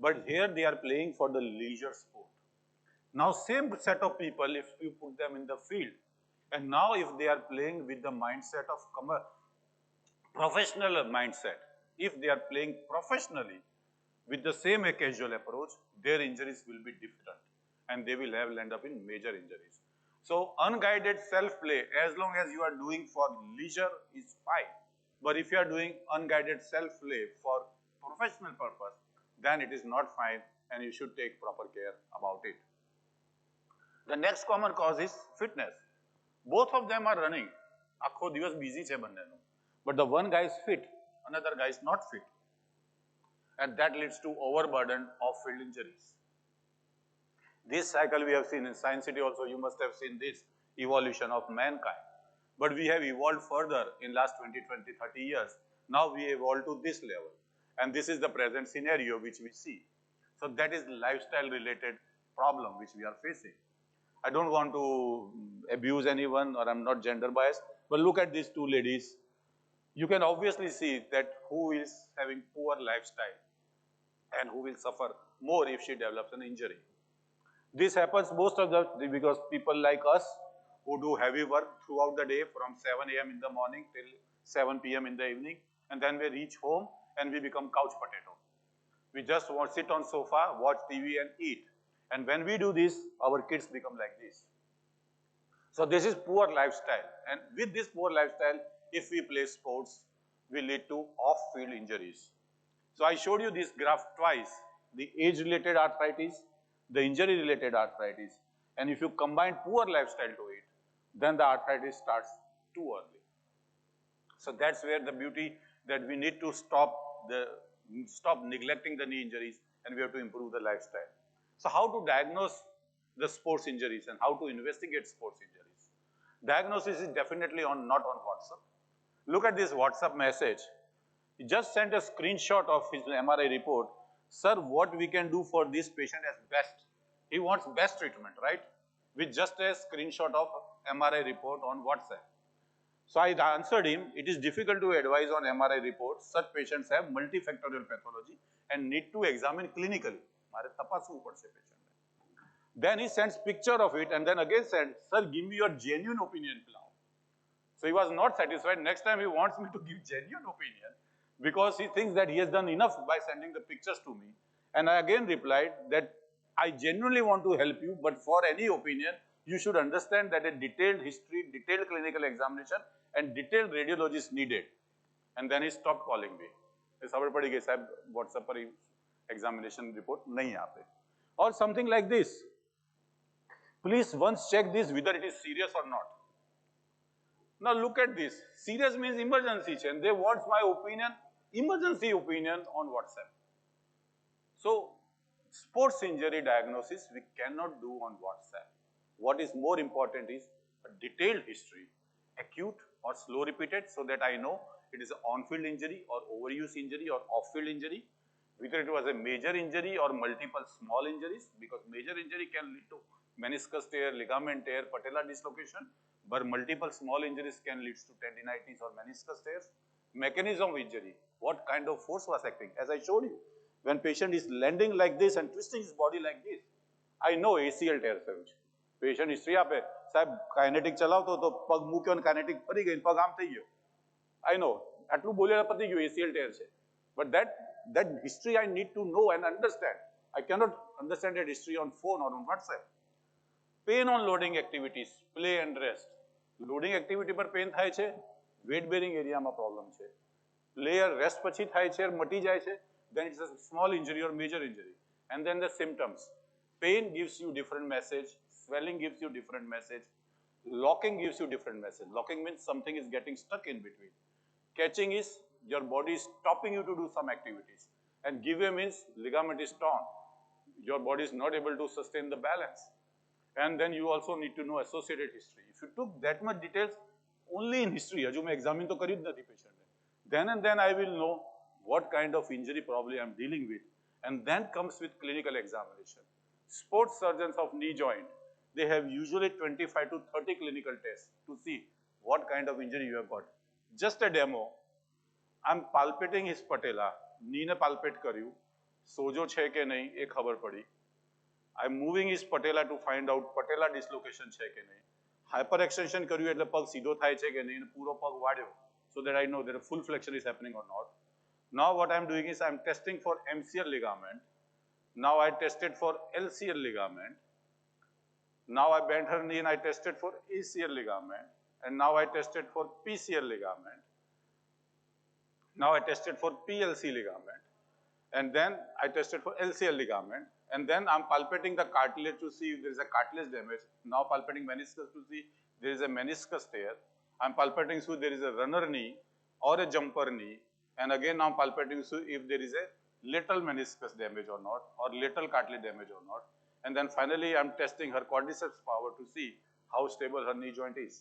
But here they are playing for the leisure sport. Now same set of people, if you put them in the field, and now if they are playing with the mindset of professional mindset, if they are playing professionally with the same casual approach, their injuries will be different and they will end up in major injuries. So unguided self-play, as long as you are doing for leisure, is fine. But if you are doing unguided self-play for professional purpose, then it is not fine and you should take proper care about it. The next common cause is fitness. Both of them are running. આખો દિવસ busy છે બંનેનું. But the one guy is fit, another guy is not fit. And that leads to overburden of field injuries. This cycle we have seen in Science City also, you must have seen this evolution of mankind. But we have evolved further in last 20, 20, 30 years. Now we evolved to this level. And this is the present scenario which we see. So that is lifestyle related problem which we are facing. I don't want to abuse anyone or I'm not gender biased, but look at these two ladies. You can obviously see that who is having poor lifestyle and who will suffer more if she develops an injury. This happens most of the because people like us who do heavy work throughout the day from 7 a.m. in the morning till 7 p.m. in the evening, and then we reach home and we become couch potato. We just want to sit on sofa, watch TV and eat. And when we do this, our kids become like this. So this is poor lifestyle. And with this poor lifestyle, if we play sports, we lead to off-field injuries. So I showed you this graph twice, the age-related arthritis, the injury-related arthritis. And if you combine poor lifestyle to it, then the arthritis starts too early. So that's where the beauty that we need to stop neglecting the knee injuries and we have to improve the lifestyle. So how to diagnose the sports injuries and how to investigate sports injuries? Diagnosis is definitely not on WhatsApp. Look at this WhatsApp message. He just sent a screenshot of his MRI report. Sir, what we can do for this patient as best? He wants best treatment, right? With just a screenshot of MRI report on WhatsApp. So I answered him, it is difficult to advise on MRI reports. Such patients have multifactorial pathology and need to examine clinically. Then he sends picture of it and then again said, sir, give me your genuine opinion now. So he was not satisfied. Next time he wants me to give genuine opinion because he thinks that he has done enough by sending the pictures to me. And I again replied that I genuinely want to help you, but for any opinion, you should understand that a detailed history, detailed clinical examination and detailed radiology is needed. And then he stopped calling me. WhatsApp पर examination report नहीं आते. Or something like this. Please once check this whether it is serious or not. Now look at this. Serious means emergency, and they want my opinion, emergency opinion on WhatsApp. So sports injury diagnosis we cannot do on WhatsApp. What is more important is a detailed history, acute or slow repeated, so that I know it is an on-field injury or overuse injury or off-field injury, whether it was a major injury or multiple small injuries, because major injury can lead to meniscus tear, ligament tear, patella dislocation, but multiple small injuries can lead to tendinitis or meniscus tears. Mechanism of injury, what kind of force was acting? As I showed you, when patient is landing like this and twisting his body like this, I know ACL tear થયું છે. Patient history આપે, સાહેબ kinetic ચલાવતો તો પગ મૂક્યો અને kinetic ફરી ગઈ, પગ આમ થઈ ગયો. I know, આટલું બોલ્યા પતી ગયું, ACL tear છે. But that history I need to know and understand. I cannot understand that history on phone or on WhatsApp. Pain on loading activities, play and rest. Loading activity પર pain થાય છે, weight bearing એરિયામાં problem છે. Layer rest પછી થાય છે, મટી જાય છે, then it's a small injury or major injury. And then the symptoms. Pain gives you different message, swelling gives you different message, locking gives you different message. Locking means something is getting stuck in between. Catching is your body is stopping you to do some activities. And give way means ligament is torn. Your body is not able to sustain the balance. And then you also need to know associated history. If you took that much details only in history, હજુ મેં examine તો કર્યું જ નથી patient ને. Then and then I will know what kind of injury probably I'm dealing with. And then comes with clinical examination. Sports surgeons of knee joint, they have usually 25 to 30 clinical tests to see what kind of injury you have got. Just a demo, I'm palpating his patella, knee ને palpate કર્યું, સોજો છે કે નહીં એ ખબર પડી. I'm moving his patella to find out patella dislocation છે કે નહીં. Hyperextension કર્યું એટલે પગ સીધો થાય છે કે નહીં, પૂરો પગ વાળ્યો, so that I know that a full flexion is happening or not. Now what I'm doing is I'm testing for MCL ligament. Now I tested for LCL ligament. Now I bent her knee and I tested for ACL ligament. And now I tested for PCL ligament. Now I tested for PLC ligament. And then I tested for LCL ligament. And then I'm palpating the cartilage to see if there is a cartilage damage. Now palpating meniscus to see if there is a meniscus tear. I'm palpating so there is a runner knee or a jumper knee. And again now I'm palpating so if there is a lateral meniscus damage or not, or lateral cartilage damage or not. And then finally I'm testing her quadriceps power to see how stable her knee joint is.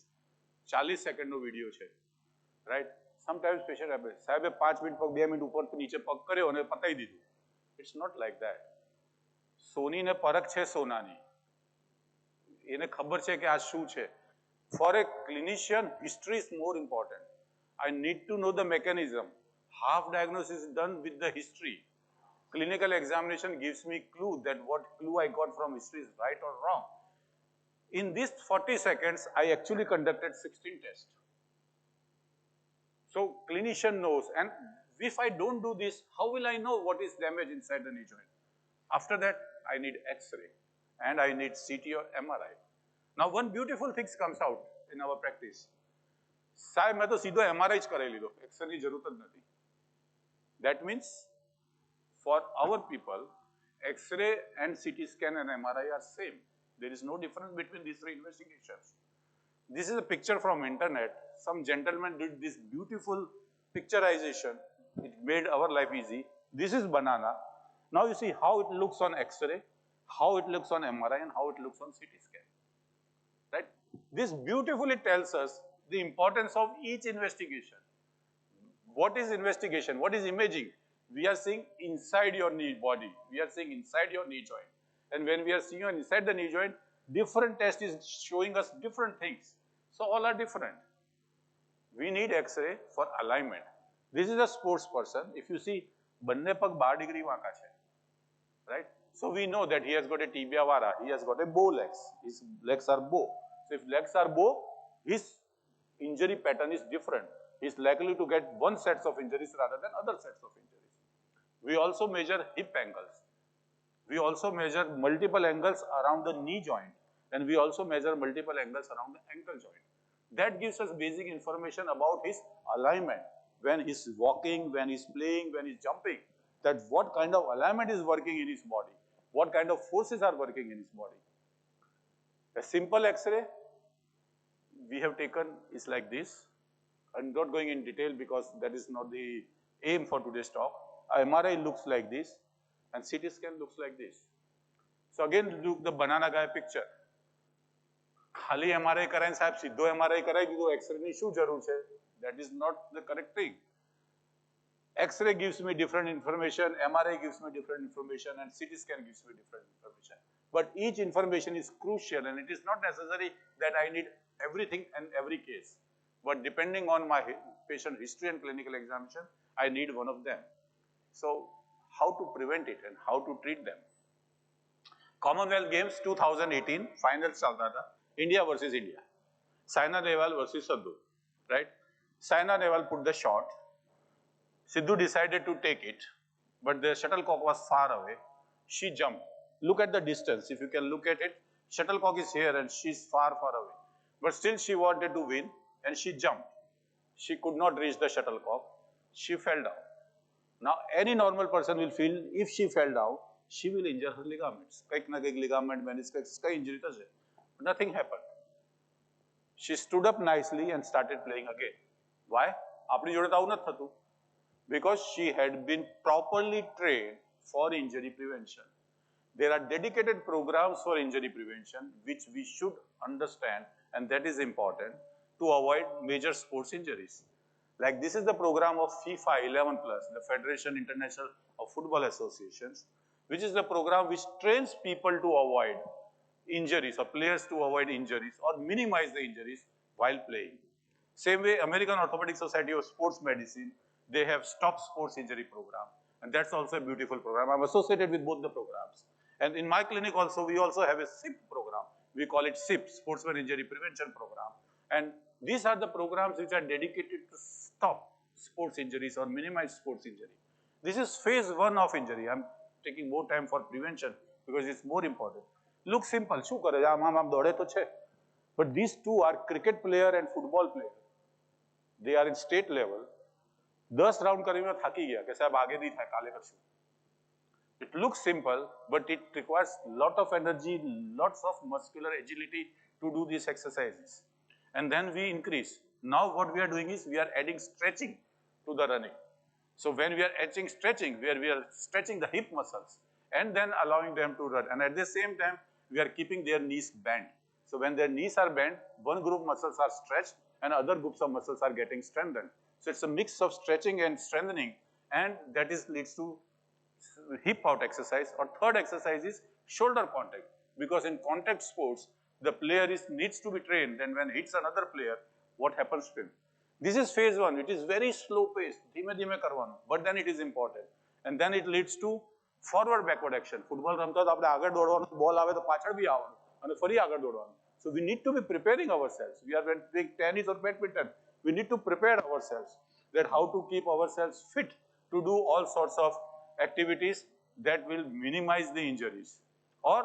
40 second નો video છે, right? Sometimes patient આપે સાહેબે 5 minute પગ 2 minute ઉપર નીચે પગ કર્યો અને પતાઈ દીધું. It's not like that. સોનીને પરખ છે સોનાની, એને ખબર છે કે આ શું છે. For a clinician, history is more important. I need to know the mechanism. Half diagnosis is done with the history. Clinical examination gives me clue that what clue I got from history is right or wrong. In these 40 seconds, I actually conducted 16 tests. So clinician knows, and if I don't do this, how will I know what is damage inside the knee joint? After that, I need X-ray and I need CT or MRI. Now one beautiful thing comes out in our practice. સાહેબ મેં તો સીધો MRI જ કરાવી લીધો, X-ray ની જરૂરત જ નથી. That means for our people, X-ray and CT scan and MRI are same. There is no difference between these three investigations. This is a picture from internet. Some gentleman did this beautiful picturization. It made our life easy. This is banana. Now you see how it looks on X-ray, how it looks on MRI, and how it looks on CT scan. Right? This beautifully tells us the importance of each investigation. What is investigation? What is imaging? We are seeing inside your knee body. We are seeing inside your knee joint. And when we are seeing inside the knee joint, Different test is showing us different things. So all are different. We need X-ray for alignment. This is a sports person. If you see, બંને પગ 12 degree વાંકા છે, right? So we know that he has got a tibia vara, he has got a bow legs, his legs are bow. So if legs are bow, his injury pattern is different. He is likely to get one set of injuries rather than other sets of injuries. We also measure hip angles. We also measure multiple angles around the knee joint, and we also measure multiple angles around the ankle joint. That gives us basic information about his alignment. When he's walking, when he's playing, when he's jumping, that what kind of alignment is working in his body, what kind of forces are working in his body. A simple X-ray we have taken is like this. I'm not going in detail because that is not the aim for today's talk. A MRI looks like this and CT scan looks like this. So again, look the banana guy picture. ખાલી MRI કરાઈને સાહેબ સીધો MRI કરાવી દીધો, X-ray ની શું જરૂર છે? That is not the correct thing. X-ray gives me different information, MRI gives me different information, and CT scan gives me different information. But each information is crucial, and it is not necessary that I need everything and every case. But depending on my patient history and clinical examination, I need one of them. So how to prevent it and how to treat them? Commonwealth Games 2018 finals चलता था, India versus India, Saina Nehwal versus Sidhu, right? Saina Nehwal put the shot. Sidhu decided to take it, but the shuttlecock was far away. She jumped. Look at the distance. If you can look at it, shuttlecock is here and she's far, far away. But still she wanted to win and she jumped. She could not reach the shuttlecock. She fell down. Now, any normal person will feel if she fell down, she will injure her ligaments. Kaik na kaik ligament, meniscus, kaik injury thase. But nothing happened. She stood up nicely and started playing again. Why? Apni jode tavu nath thatu. Because she had been properly trained for injury prevention. There are dedicated programs for injury prevention which we should understand, and that is important to avoid major sports injuries. Like this is the program of FIFA 11+, the Federation International of Football Associations, which is the program which trains people to avoid injuries or players to avoid injuries or minimize the injuries while playing. Same way, American Orthopedic Society of Sports Medicine, they have Stop Sports Injury program, and that's also a beautiful program. I'm associated with both the programs. And in my clinic also, we also have a SIP program. We call it SIP, Sportsman Injury Prevention Program. And these are the programs which are dedicated to stop sports injuries or minimize sports injury. This is phase 1 of injury. I'm taking more time for prevention because it's more important. Look simple, શું કરે આમ દોડે તો છે. But these two are cricket player and football player. They are in state level. 10 round કરીને થાકી ગયા કે સાહેબ આગે નહીં થાય, કાલે કરશું. It looks simple, but it requires lot of energy, lots of muscular agility to do these exercises. And then we increase. Now what we are doing is we are adding stretching to the running. So when we are adding stretching, where we are stretching the hip muscles and then allowing them to run. And at the same time, we are keeping their knees bent. So when their knees are bent, one group muscles are stretched and other groups of muscles are getting strengthened. So it's a mix of stretching and strengthening, and that is leads to hip out exercise. Or third exercise is shoulder contact, because in contact sports, the player needs to be trained, and when hits another player, what happens to him? This is phase 1. It is very slow pace, ધીમે ધીમે કરવાનું, but then it is important. And then it leads to forward backward action. Football રમતા તો આપણે આગળ દોડવાનું, ball આવે તો પાછળ બી આવવાનું અને ફરી આગળ દોડવાનું. So we need to be preparing ourselves. We are playing tennis or badminton. We need to prepare ourselves that how to keep ourselves fit to do all sorts of activities that will minimize the injuries. Or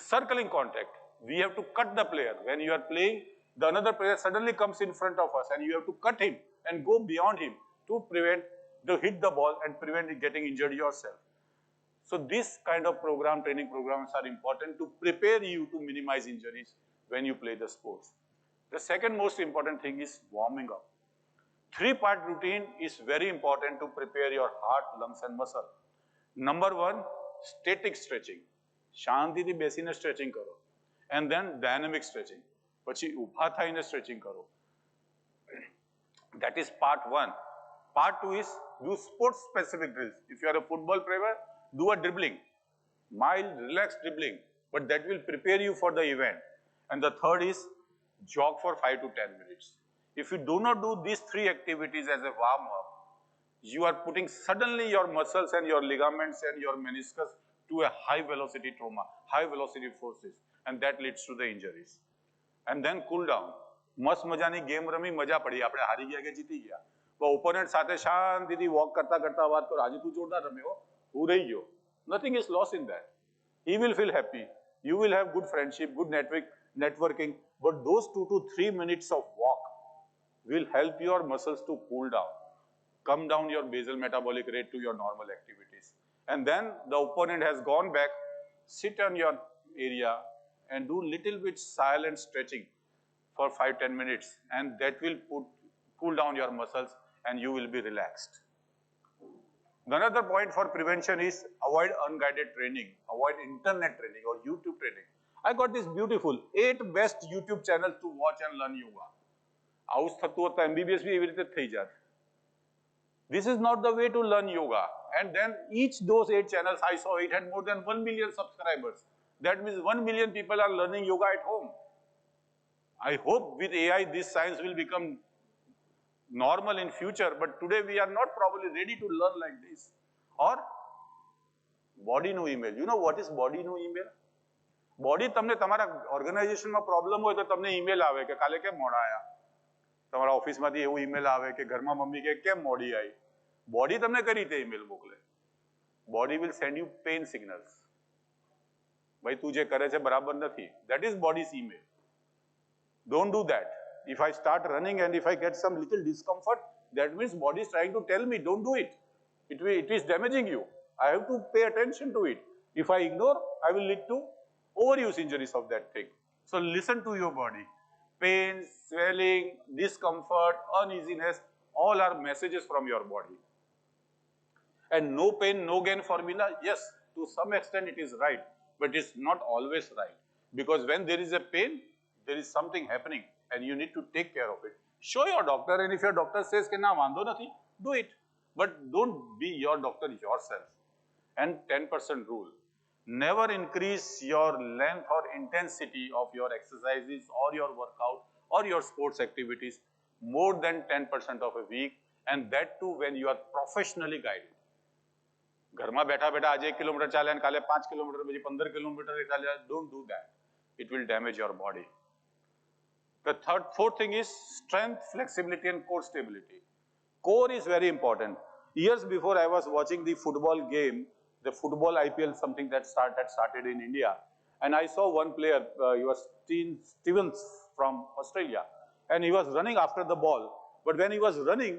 circling contact. We have to cut the player. When you are playing, the another player suddenly comes in front of us and you have to cut him and go beyond him to prevent, to hit the ball and prevent getting injured yourself. So this kind of program, training programs are important to prepare you to minimize injuries when you play the sports. The second most important thing is warming up. 3-part routine is very important to prepare your heart, lungs and muscle. Number 1, static stretching. શાંતિથી બેસીને stretching કરો. And then dynamic stretching. પછી ઊભા થઈને stretching કરો. That is part 1. Part 2 is do sports specific drills. If you are a football player, do a dribbling. Mild, relaxed dribbling. but that will prepare you for the event. And the third is jog for 5 to 10 minutes. If you do not do these 3 activities as a warm-up, you are putting suddenly your muscles and your ligaments and your meniscus to a high velocity trauma, high velocity forces, and that leads to the injuries. And then cool down. મસ્ત મજાની game રમી મજા પડી આપણે હારી ગયા કે જીતી ગયા તો ઓપોનન્ટ સાથે શાંતિથી વોક કરતા કરતા વાત કરો આજે તું જોરદાર રમ્યો હું રહી ગયો nothing is lost in that. He will feel happy, you will have good friendship, good networking, but those 2 to 3 minutes of walk will help your muscles to cool down, come down your basal metabolic rate to your normal activities. And then the opponent has gone back, sit on your area and do little bit silent stretching for 5-10 minutes, and that will cool down your muscles and you will be relaxed. Another point for prevention is avoid unguided training, avoid internet training or YouTube training. I got this beautiful 8 best YouTube channels to watch and learn yoga. આવું જ થતું હતું MBBS બી એવી રીતે જ થઈ જાત. This is not the way to learn yoga. And then each those 8 channels I saw, it had more than 1 million subscribers. That means 1 million people are learning yoga at home. I hope with AI this science will become normal in future, but today we are not probably ready to learn like this. Or body no email. You know what is body no email? Body તમને તમારા ઓર્ગેનાઇઝેશનમાં problem હોય તો તમને email આવે કે કાલે કેમ મોડા આયા તમારા ઓફિસમાંથી એવું ઈમેલ આવે કે ઘરમાં મમ્મી કે કેમ મોડી આવી બોડી તમને કઈ રીતે ઈમેલ મોકલે body will send you pain signals ભાઈ તું જે કરે છે બરાબર નથી that is body's email. Don't do that. If I start running and if I get some little discomfort, that means body is trying to tell me don't do it. It is damaging you. I have to pay attention to it. If I ignore, I will lead to overuse injuries of that thing. So listen to your body. Pain, swelling, discomfort, uneasiness, all are messages from your body. And no pain, no gain formula, yes, to some extent it is right, but it's not always right. Because when there is a pain, there is something happening and you need to take care of it. Show your doctor, and if your doctor says ke na vando nathi, do it. But don't be your doctor yourself. And 10% rule. Never increase your length or intensity of your exercises or your workout or your sports activities more than 10% of a week, and that too when you are professionally guided. ઘરમાં બેઠા બેઠા આજે 1 kilometre ચાલે અને કાલે 5 kilometre પછી 15 kilometre ચાલે, don't do that. It will damage your body. The fourth thing is strength, flexibility and core stability. Core is very important. Years before I was watching the football game, the football IPL, something that had started in India, and I saw one player, he was Stevens from Australia, and he was running after the ball, but when he was running,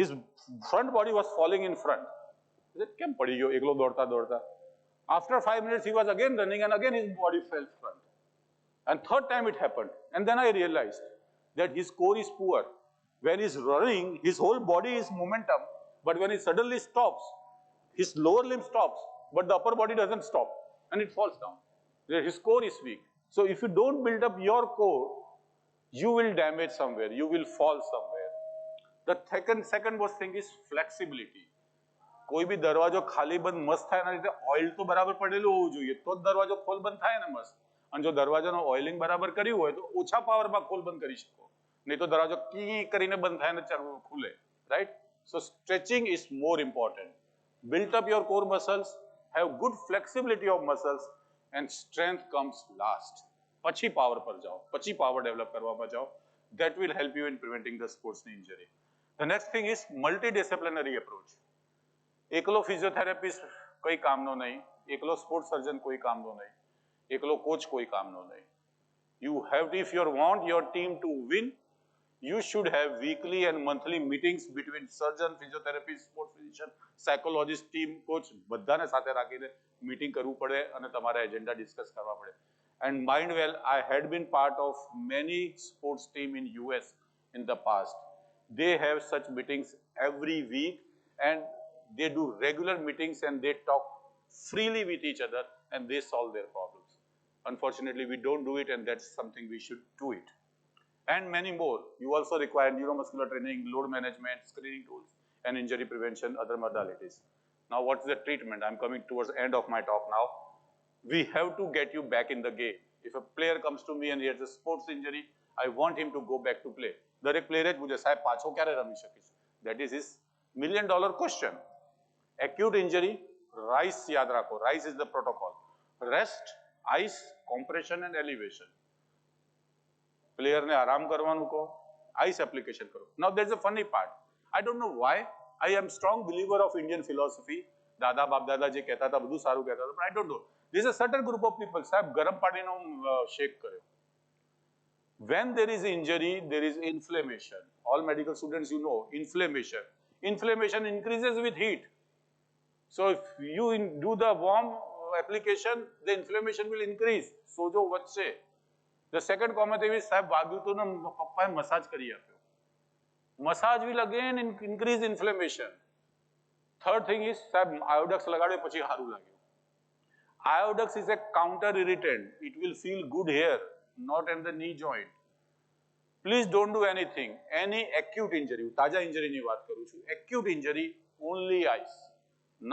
his front body was falling in front. He said, "Kem padi gyo eklo dorta dorta." After 5 minutes, he was again running and again his body fell front. And third time it happened. And then I realized that his core is poor. When he's running, his whole body is momentum, but when he suddenly stops, his lower limb stops, but the upper body doesn't stop, and it falls down. His core is weak. So if you don't build up your core, you will damage somewhere, you will fall somewhere. The second most thing is flexibility. કોઈ બી દરવાજો ખાલી બંધ મસ્ત થાય એના રીતે oil તો બરાબર પડેલું હોવું જોઈએ તો જ દરવાજો ખોલ બંધ થાય ને મસ્ત. અને જો દરવાજાનો ઓઇલિંગ બરાબર કર્યું હોય તો ઓછા પાવરમાં ખોલ બંધ કરી શકો, નહીં તો દરવાજો કી કરીને બંધ થાય ને ખુલે, right? So stretching is more important. Build up your core muscles, have good flexibility of muscles, and strength comes last. પછી પાવર પર જાઓ, પછી પાવર ડેવલપ કરવામાં જાઓ. That will help you in preventing the sports injury. The next thing is multidisciplinary approach. એકલો physiotherapist કોઈ કામનો નહીં, એકલો સ્પોર્ટ્સ સર્જન કોઈ કામનો નહીં, એકલો કોચ કોઈ કામનો નહીં. You have to, if you want your team to win, you should have weekly and monthly meetings between surgeon, physiotherapist, sports physician, psychologist, team coach, બધાને સાથે રાખીને meeting કરવું પડે અને તમારા એજન્ડા ડિસ્કસ કરવા પડે. And mind well, I had been part of many sports team in US in the past. They have such meetings every week and they do regular meetings and they talk freely with each other and they solve their problems. Unfortunately, we don't do it, and that's something we should do it. And many more. You also require neuromuscular training, load management, screening tools, and injury prevention, other modalities. Now, what's the treatment? I'm coming towards the end of my talk now. We have to get you back in the game. If a player comes to me and he has a sports injury, I want him to go back to play. દરેક player જ પૂછે સાહેબ પાછો ક્યારે રમી શકીશ? That is his $1 million question. Acute injury, RICE યાદ રાખો. RICE is the protocol. Rest, ice, compression and elevation. Player ને આરામ કરવાનું કહો, ice application કરો. Now there's a funny part. I don't know why. I am strong believer of Indian philosophy. દાદા બાપ દાદા જે કહેતા હતા બધું સારું કહેતા હતા, but I don't know. There's a certain group of people, સાહેબ ગરમ પાણીનો શેક કર્યો. When there is injury, there is inflammation. All medical students, you know, inflammation. Inflammation increases with heat. So if you do the warm application, the inflammation will increase. સોજો વધશે. The second common thing is, સાહેબ વાગ્યું તો ને પપ્પાએ massage કરી આપ્યો. Massage will again increase inflammation. Third thing is, સાહેબ iodux લગાડ્યો પછી સારું લાગ્યું. Iodux is a counter irritant. It will feel good here, not in the knee joint. Please don't do anything. Any acute injury, તાજા injury ની વાત કરું છું. Acute injury, only ice,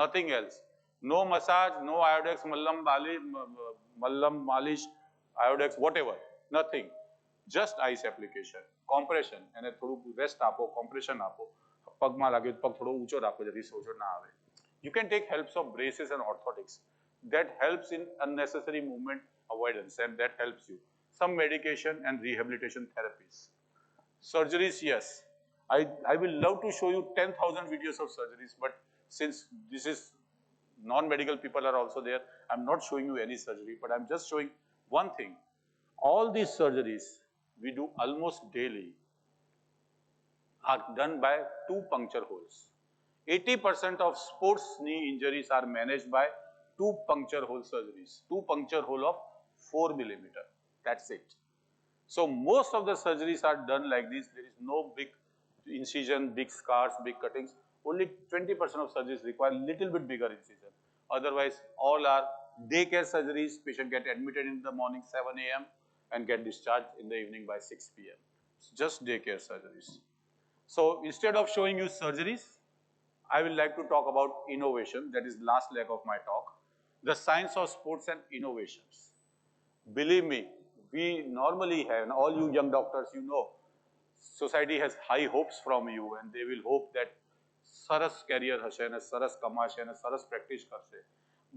nothing else. No massage, no iodux, mallam, malish, iodux, whatever, nothing. Just ice application, compression, અને થોડું rest આપો, compression આપો. પગમાં લાગ્યો પગ થોડો ઊંચો રાખો જેથી સોજો ના આવે. You can take helps of braces and orthotics. That helps in unnecessary movement avoidance and that helps you. Some medication and rehabilitation therapies. Surgeries, yes. I will love to show you 10,000 videos of surgeries, but since this is non-medical people are also there, I'm not showing you any surgery, but I'm just showing one thing. All these surgeries we do almost daily are done by 2 puncture holes. 80% of sports knee injuries are managed by 2 puncture hole surgeries. 2 puncture hole of 4 millimeter. That's it. So most of the surgeries are done like this. There is no big incision, big scars, big cuttings. Only 20% of surgeries require little bit bigger incision. Otherwise, all are daycare surgeries. Patient get admitted in the morning 7 a.m. and get discharged in the evening by 6 p.m. It's just daycare surgeries. So instead of showing you surgeries, I will like to talk about innovation. That is last leg of my talk. The science of sports and innovations. Believe me, we normally have, and all you young doctors, you know, society has high hopes from you and they will hope that સરસ career હશે અને સરસ કમાશે અને સરસ practice કરશે.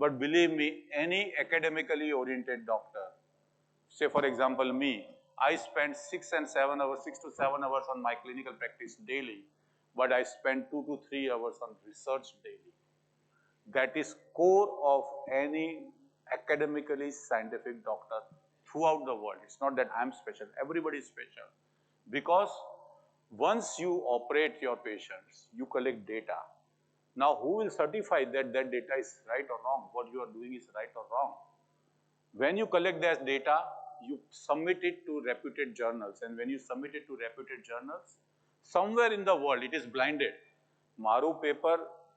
But believe me, any academically oriented doctor, say for example me, I spend 6 to 7 hours on my clinical practice daily, but I spend 2 to 3 hours on research daily. That is core of any academically scientific doctor throughout the world. It's not that I'm special, everybody is special. Because once you operate your patients, you collect data. Now who will certify that that data is right or wrong, what you are doing is right or wrong? When you collect that data, you submit it to reputed journals, and when you submit it to reputed journals, somewhere in the world it is blinded. મારું paper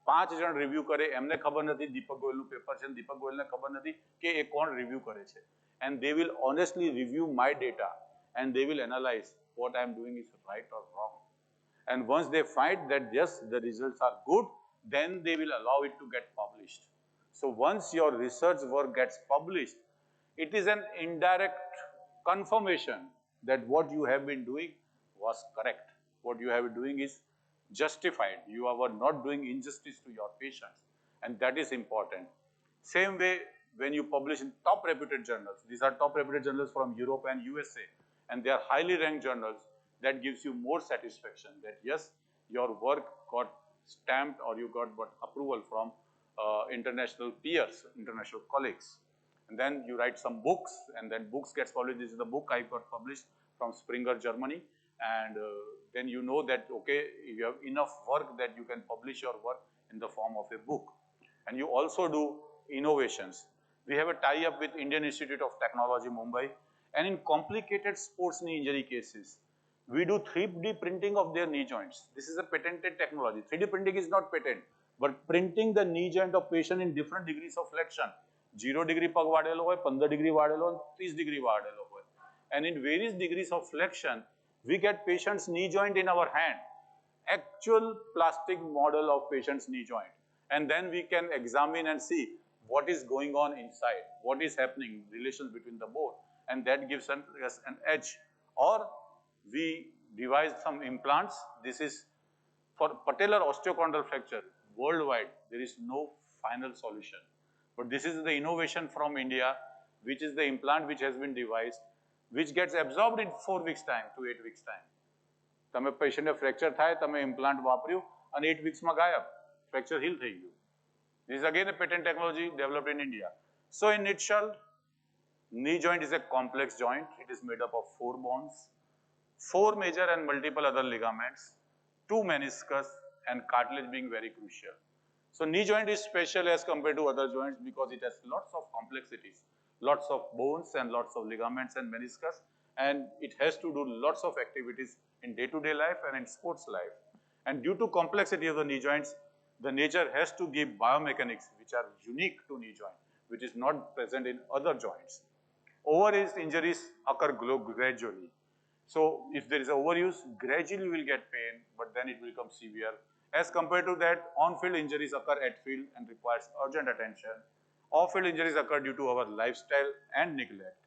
5 જણ review કરે, એમને ખબર નથી દીપક ગોયલનું paper છે, દીપક ગોયલને ખબર નથી કે એ કોણ રિવ્યુ કરે છે. And they will honestly review my data and they will analyze what I am doing is right or wrong. And once they find that yes, the results are good, then they will allow it to get published. So once your research work gets published, it is an indirect confirmation that what you have been doing was correct. What you have been doing is justified. You are not doing injustice to your patients, and that is important. Same way, when you publish in top reputed journals, these are top reputed journals from Europe and USA, and they are highly ranked journals, that gives you more satisfaction that yes, your work got stamped or you got approval from international peers, international colleagues. And then you write some books, and then books gets published. This is the book I got published from Springer, Germany. And then you know that, okay, you have enough work that you can publish your work in the form of a book. And you also do innovations. We have a tie-up with Indian Institute of Technology, Mumbai. And in complicated sports knee injury cases, we do 3D printing of their knee joints. This is a patented technology. 3D printing is not patent, but printing the knee joint of patient in different degrees of flexion. 0 degree પગ વાળેલો હોય, 15 degree વાળેલો, 30 degree વાળેલો હોય. And in various degrees of flexion, we get patient's knee joint in our hand. Actual plastic model of patient's knee joint. And then we can examine and see what is going on inside, what is happening, relations between the bone, and that gives us an edge. Or we devise some implants. This is for patellar osteochondral fracture. Worldwide, there is no final solution. But this is the innovation from India, which is the implant which has been devised, which gets absorbed in 4 weeks time to 8 weeks time. તમે પેશન્ટને fracture થાય, તમે implant વાપર્યું અને 8 વીક્સમાં ગાયબ, fracture heel થઈ ગયું. This is again a patent technology developed in India. So in nutshell, knee joint is a complex joint. It is made up of 4 bones, 4 major and multiple other ligaments, 2 meniscus, and cartilage being very crucial. So knee joint is special as compared to other joints because it has lots of complexities, lots of bones and lots of ligaments and meniscus, and it has to do lots of activities in day-to-day life and in sports life. And due to complexity of the knee joints, the nature has to give biomechanics which are unique to knee joint, which is not present in other joints. Overuse injuries occur gradually. So if there is overuse, gradually you will get pain, but then it will become severe. As compared to that, on-field injuries occur at field and requires urgent attention. Off-field injuries occur due to our lifestyle and neglect.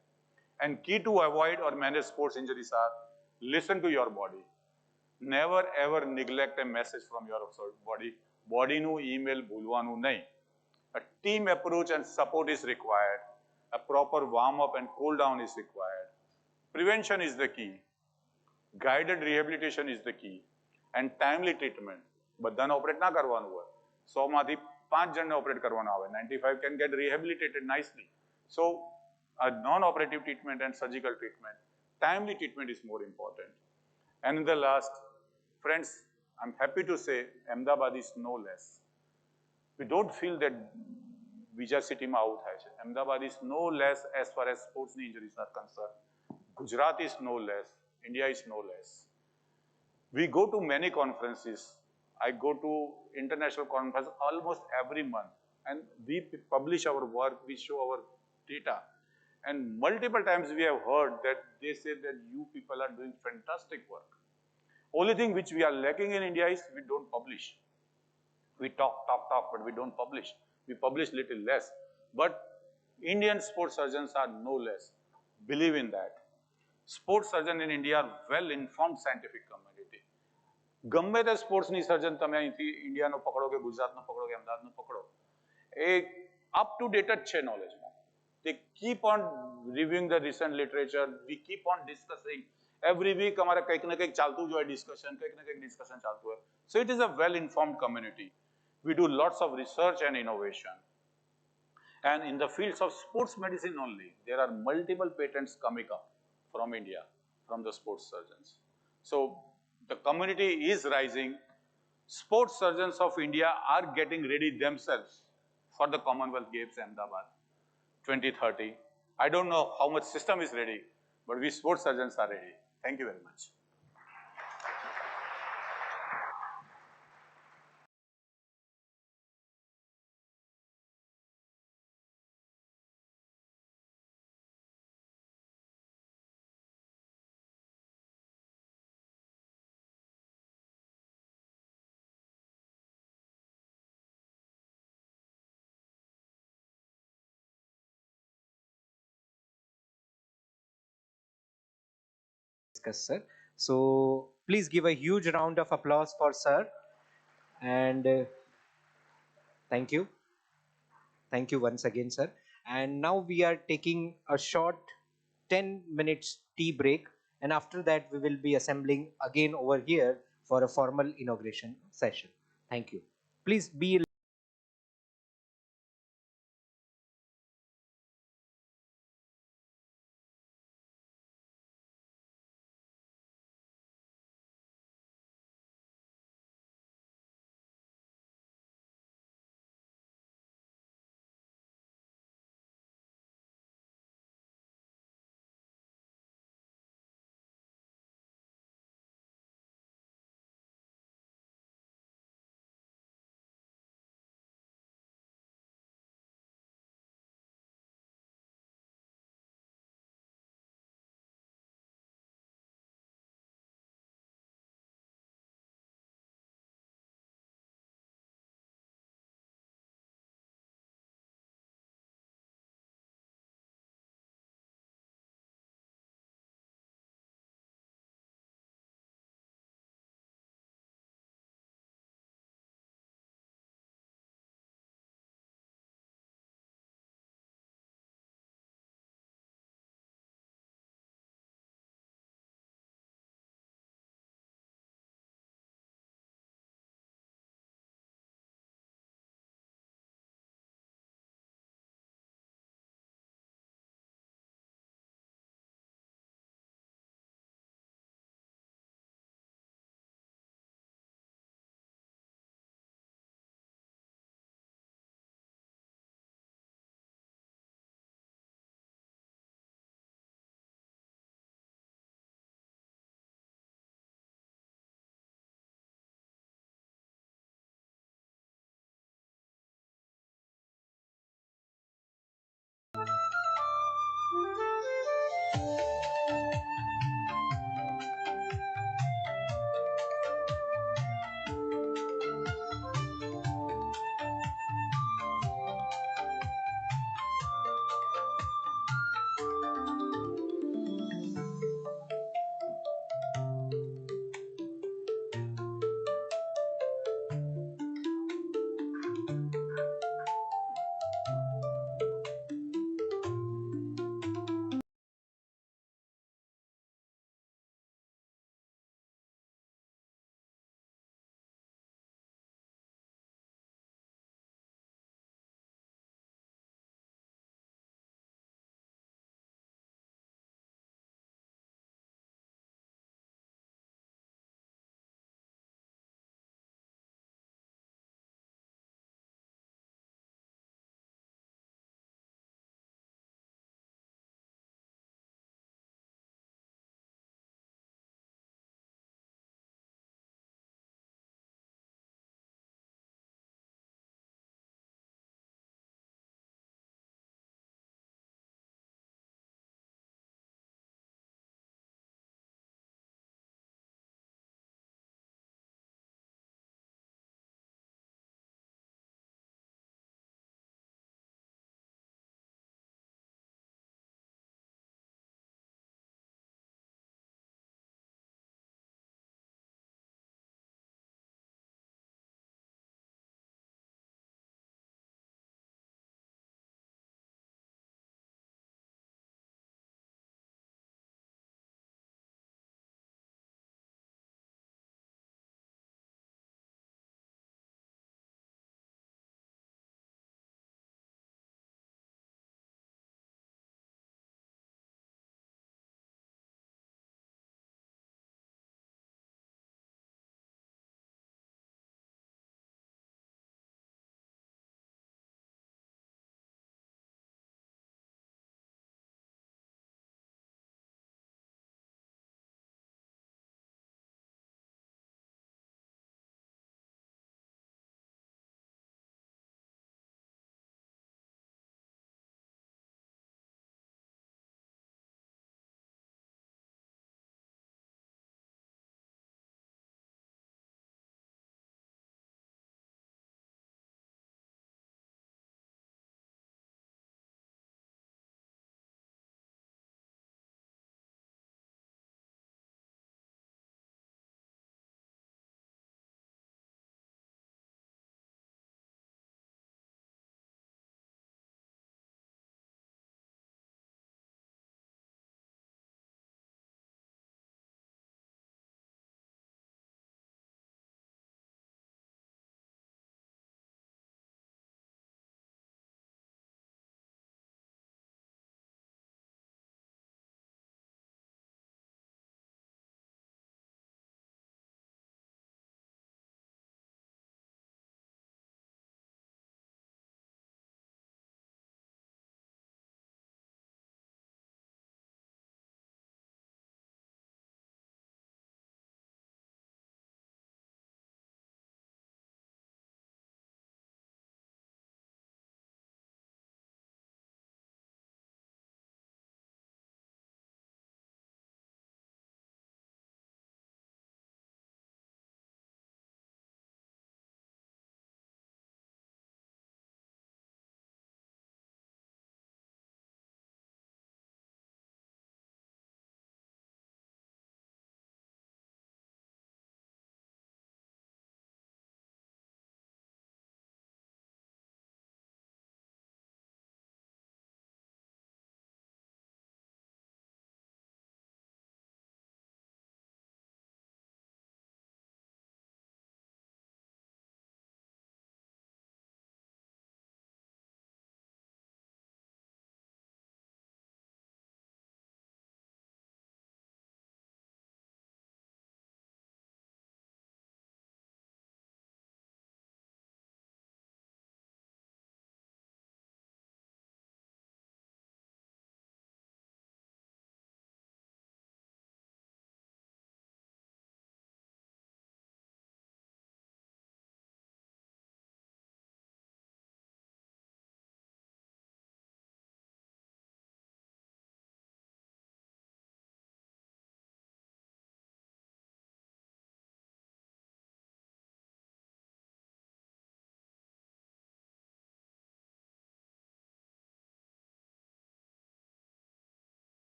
And key to avoid or manage sports injuries are, listen to your body. Never ever neglect a message from your body. Body nu email bhulwanu nahi. A team approach and support is required. A proper warm-up and cool-down is required. Prevention is the key. Guided rehabilitation is the key. And timely treatment. બધાને operate ના કરવાનું હોય. 100 માંથી 5 જણને operate કરવાનો આવે. 95 can get rehabilitated nicely. So a non-operative treatment and surgical treatment, timely treatment is more important. And in the last, friends, I'm happy to say Ahmedabad is no less. We don't feel that બીજા સિટીમાં આવું થાય છે. Ahmedabad is no less as far as sports injuries are concerned. Gujarat is no less. India is no less. We go to many conferences. I go to international conferences almost every month, and we publish our work, we show our data. And multiple times we have heard that they say that you people are doing fantastic work. Only thing which we are lacking in India is we don't publish. We talk, but we don't publish. We publish little less. But Indian sports surgeons are no less. Believe in that. Sports surgeons in India are well-informed scientific community. ગમે તે સ્પોર્ટ્સની સર્જન તમે અહીંથી ઇન્ડિયાનો પકડો કે ગુજરાતનો પકડો કે અમદાવાદનો પકડો, એ અપ ટુ ડેટ જ છે નોલેજમાં. They keep on reviewing the recent literature. We keep on discussing. Every week અમારે કંઈક ને કંઈક ચાલતું જ હોય ડિસ્કશન, કંઈક ને કંઈક ડિસ્કશન ચાલતું હોય. So it is a well-informed community. We do lots of research and innovation. And in the fields of sports medicine only, there are multiple patents coming up from India, from the sports surgeons. So the community is rising. Sports surgeons of India are getting ready themselves for the Commonwealth Games Ahmedabad 2030. I don't know how much system is ready, but we sports surgeons are ready. Thank you very much. Sir. So please give a huge round of applause for sir. And thank you. Thank you once again, sir. And now we are taking a short 10 minutes tea break. And after that, we will be assembling again over here for a formal inauguration session. Thank you. Please be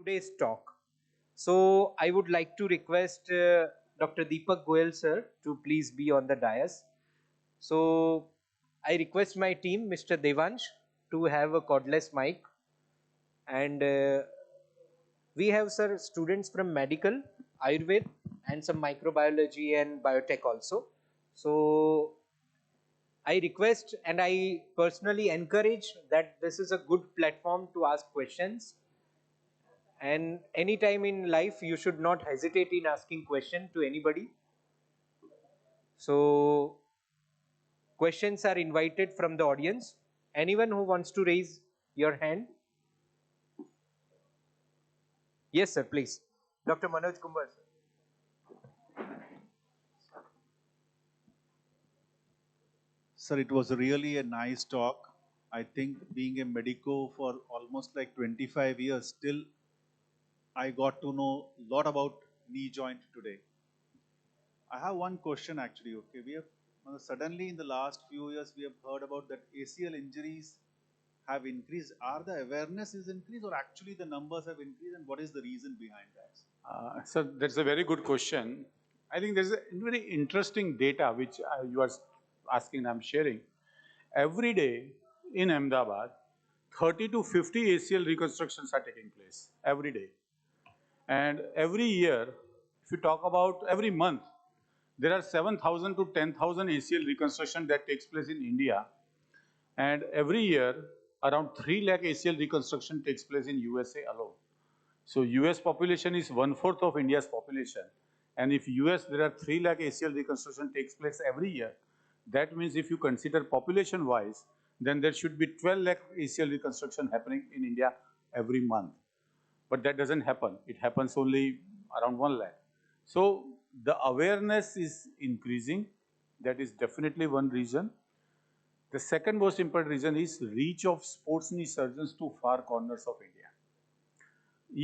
today's talk. So I would like to request Dr. Deepak Goyal sir to please be on the dais. So I request my team, Mr. Devansh, to have a cordless mic, and we have sir students from medical, Ayurved, and some microbiology and biotech also. So I request and I personally encourage that this is a good platform to ask questions, and anytime in life you should not hesitate in asking question to anybody. So questions are invited from the audience. Anyone who wants to raise your hand? Yes sir, please. Dr. Manoj Gumbar sir. Sir, it was really a nice talk. I think being a medico for almost like 25 years, still I got to know a lot about knee joint today. I have one question actually. Okay, we have suddenly in the last few years we have heard about that ACL injuries have increased. Are the awareness is increased or actually the numbers have increased, and what is the reason behind that? So that's a very good question. I think there's a very interesting data which you are asking, I'm sharing. Every day in Ahmedabad, 30 to 50 ACL reconstructions are taking place every day. And every year, if you talk about every month, there are 7,000 to 10,000 ACL reconstruction that takes place in India. And every year, around 3 lakh ACL reconstruction takes place in USA alone. So US population is 1/4 of India's population. And if US, there are 3 lakh ACL reconstruction takes place every year, that means if you consider population wise, then there should be 12 lakh ACL reconstruction happening in India every month. But that doesn't happen. It happens only around 1 lakh. So the awareness is increasing. That is definitely one reason. The second most important reason is reach of sports knee surgeons to far corners of India.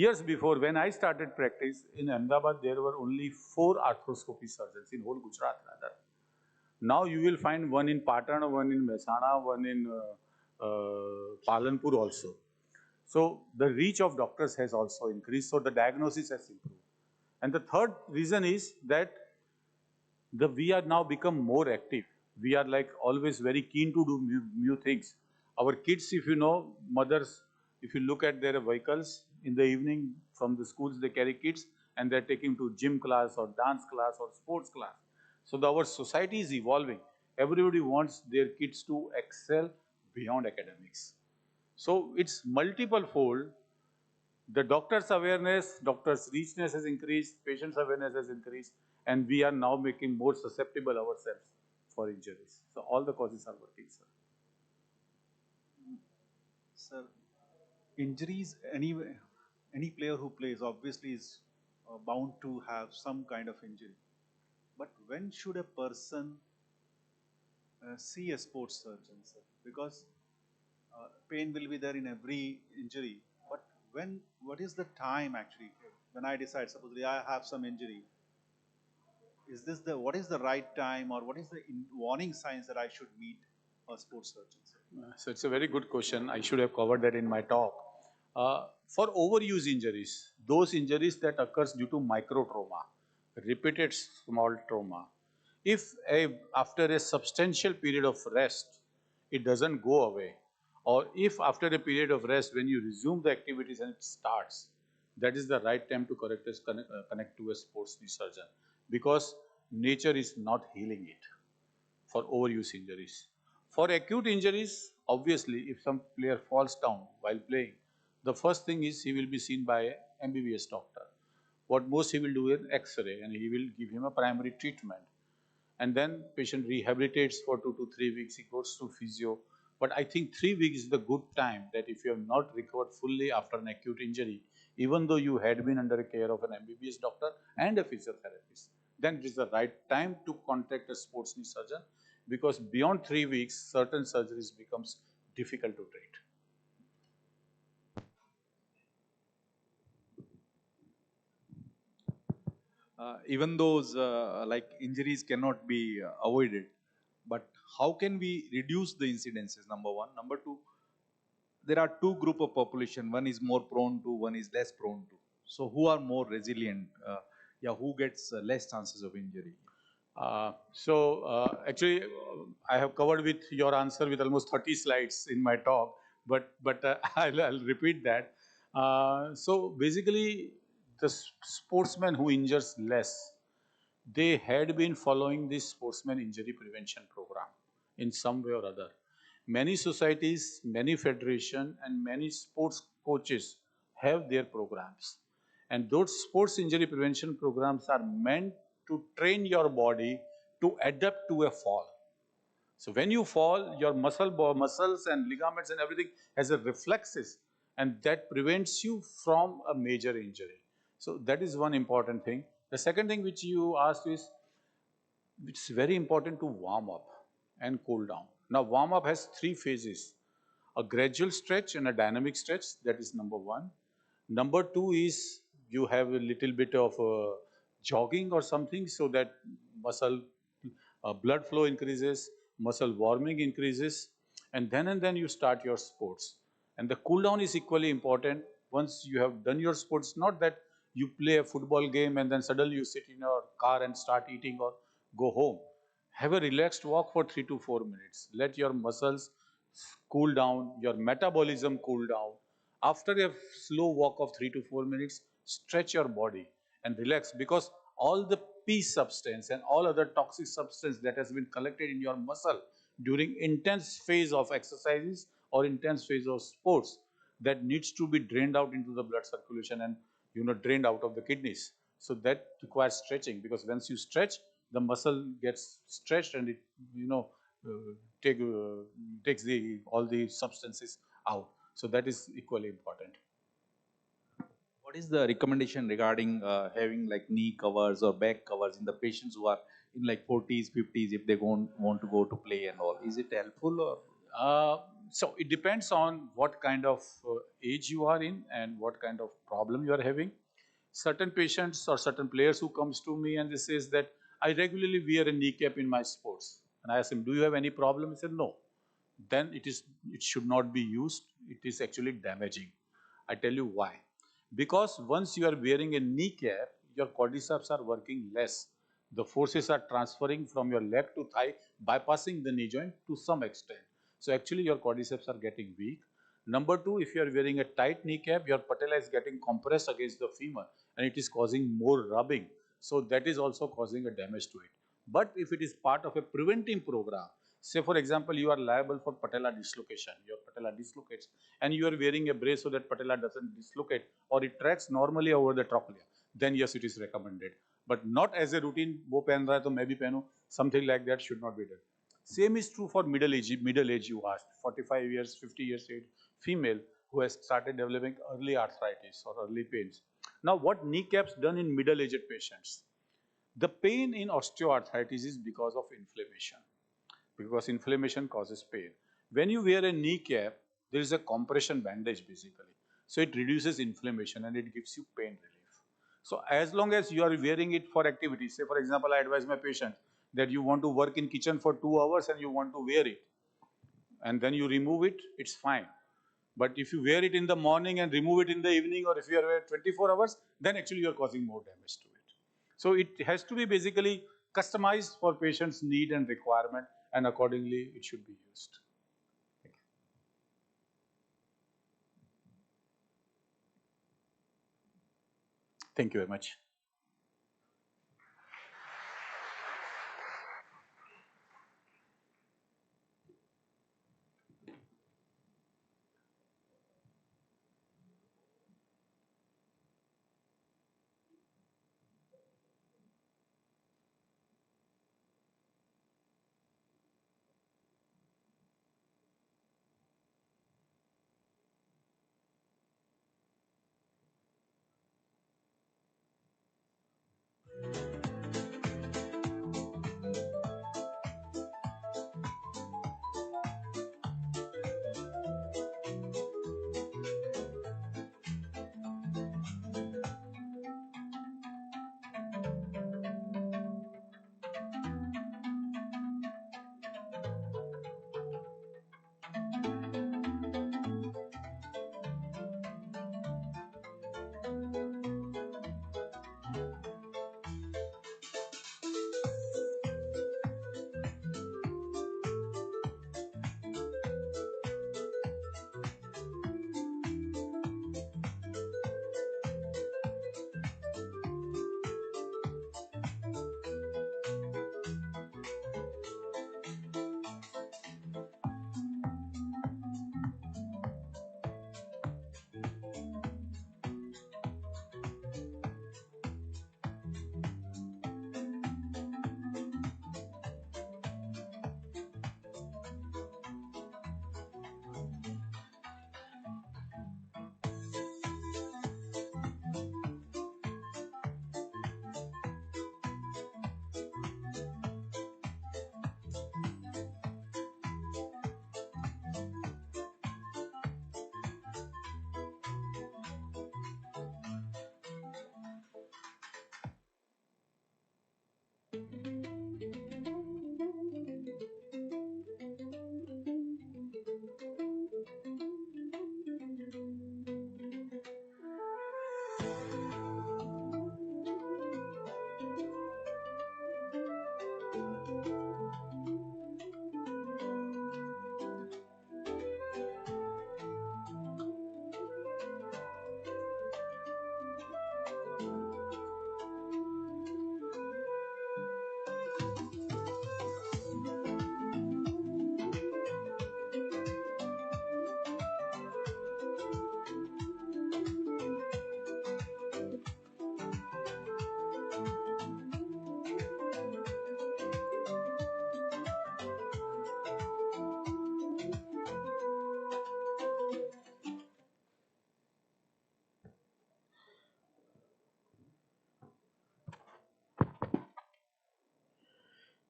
Years before, when I started practice in Ahmedabad, there were only 4 arthroscopy surgeons in whole Gujarat rather. Now you will find one in Patan, one in Mehsana, one in Palanpur also. So the reach of doctors has also increased, so the diagnosis has improved. And the third reason is that we are now become more active. We are like always very keen to do new things. Our kids, if you know, mothers, if you look at their vehicles in the evening from the schools, they carry kids and they're taking to gym class or dance class or sports class. So our society is evolving. Everybody wants their kids to excel beyond academics. So it's multiple fold. The doctor's awareness, doctor's reachness has increased, patient's awareness has increased, and we are now making more susceptible ourselves for injuries. So all the causes are working, sir. Sir, injuries, any player who plays obviously is bound to have some kind of injury. But when should a person see a sports surgeon, sir? Because pain will be there in every injury. But what is the time actually when I decide, supposedly I have some injury, what is the right time or what is the warning signs that I should meet a sports surgeon, sir? So it's a very good question. I should have covered that in my talk. For overuse injuries, those injuries that occurs due to micro trauma, repeated small trauma, if after a substantial period of rest, it doesn't go away, or if after a period of rest, when you resume the activities and it starts, that is the right time to connect to a sports knee surgeon, because nature is not healing it for overuse injuries. For acute injuries, obviously, if some player falls down while playing, the first thing is he will be seen by a MBBS doctor. What most he will do is X-ray and he will give him a primary treatment. And then patient rehabilitates for 2 to 3 weeks, he goes to physio. But I think 3 weeks is the good time that if you have not recovered fully after an acute injury, even though you had been under the care of an MBBS doctor and a physiotherapist, then it is the right time to contact a sports knee surgeon, because beyond 3 weeks, certain surgeries becomes difficult to treat. Even those like injuries cannot be avoided, but how can we reduce the incidences? Number one. Number two, there are two group of population. One is more prone to, one is less prone to. So who are more resilient? Who gets less chances of injury? Actually, I have covered with your answer with almost 30 slides in my talk, but I'll repeat that. So basically, the sportsman who injures less, they had been following this sportsman injury prevention program in some way or other. Many societies, many federation, and many sports coaches have their programs. And those sports injury prevention programs are meant to train your body to adapt to a fall. So when you fall, your muscles and ligaments and everything has a reflexes, and that prevents you from a major injury. So that is one important thing. The second thing which you asked is, it's very important to warm up and cool down. Now warm up has three phases: a gradual stretch and a dynamic stretch. That is number one. Number two is you have a little bit of jogging or something, so that muscle blood flow increases, muscle warming increases, and then you start your sports. And the cool down is equally important. Once you have done your sports, not that you play a football game and then suddenly you sit in your car and start eating or go home. Have a relaxed walk for 3 to 4 minutes. Let your muscles cool down, your metabolism cool down. After a slow walk of 3 to 4 minutes, stretch your body and relax, because all the P substance and all other toxic substance that has been collected in your muscle during intense phase of exercises or intense phase of sports, that needs to be drained out into the blood circulation and drained out of the kidneys. So that requires stretching, because once you stretch, the muscle gets stretched and it uh, takes all the substances out. So that is equally important. What is the recommendation regarding having like knee covers or back covers in the patients who are in like 40s, 50s, if they want to go to play and all? Is it helpful or? So it depends on what kind of age you are in and what kind of problem you are having. Certain patients or certain players who comes to me and they says that I regularly wear a kneecap in my sports. And I ask him, do you have any problem? He said, no. Then it should not be used. It is actually damaging. I tell you why. Because once you are wearing a kneecap, your quadriceps are working less. The forces are transferring from your leg to thigh, bypassing the knee joint to some extent. So actually your quadriceps are getting weak. Number two, if you are wearing a tight kneecap, your patella is getting compressed against the femur and it is causing more rubbing. So that is also causing a damage to it. But if it is part of a preventing program, say for example, you are liable for patella dislocation, your patella dislocates, and you are wearing a brace so that patella doesn't dislocate or it tracks normally over the trochlea, then yes, it is recommended. But not as a routine, wo pehen raha hai to main bhi pehnu, something like that should not be done. Same is true for middle age you asked, 45 years, 50 years age female who has started developing early arthritis or early pains. Now what kneecaps done in middle-aged patients? The pain in osteoarthritis is because of inflammation, because inflammation causes pain. When you wear a kneecap, there is a compression bandage basically. So it reduces inflammation and it gives you pain relief. So as long as you are wearing it for activity, say for example, I advise my patient that you want to work in kitchen for 2 hours and you want to wear it, and then you remove it, it's fine. But if you wear it in the morning and remove it in the evening, or if you are wearing 24 hours, then actually you are causing more damage to it. So it has to be basically customized for patient's need and requirement, and accordingly it should be used. Thank you very much.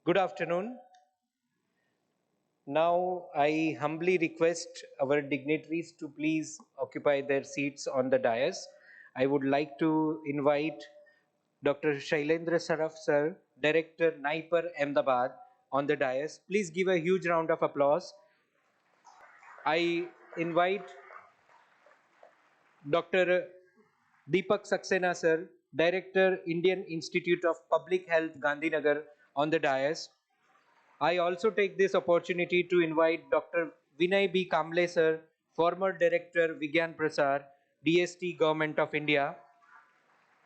Good afternoon. Now, I humbly request our dignitaries to please occupy their seats on the dais. I would like to invite Dr. Shailendra Saraf sir, Director Naipar Ahmedabad on the dais. Please give a huge round of applause. I invite Dr. Deepak Sakayasar sir, Director Indian Institute of Public Health Gandhinagar on the dais. I also take this opportunity to invite Dr. Vinay B. Kamble sir, former Director Vigyan Prasar, DST Government of India.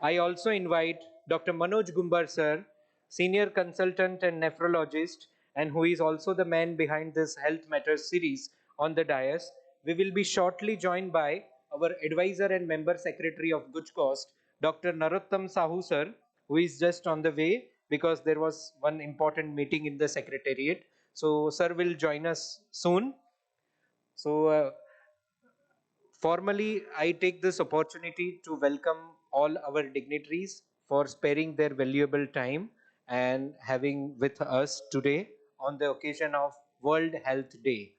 I also invite Dr. Manoj Gumbar sir, Senior Consultant and Nephrologist, and who is also the man behind this Health Matters series on the dais. We will be shortly joined by our advisor and member secretary of GUJCOST, Dr. Narottam Sahu sir, who is just on the way because there was one important meeting in the secretariat. So sir will join us soon. So formally, I take this opportunity to welcome all our dignitaries for sparing their valuable time and having with us today on the occasion of World Health Day.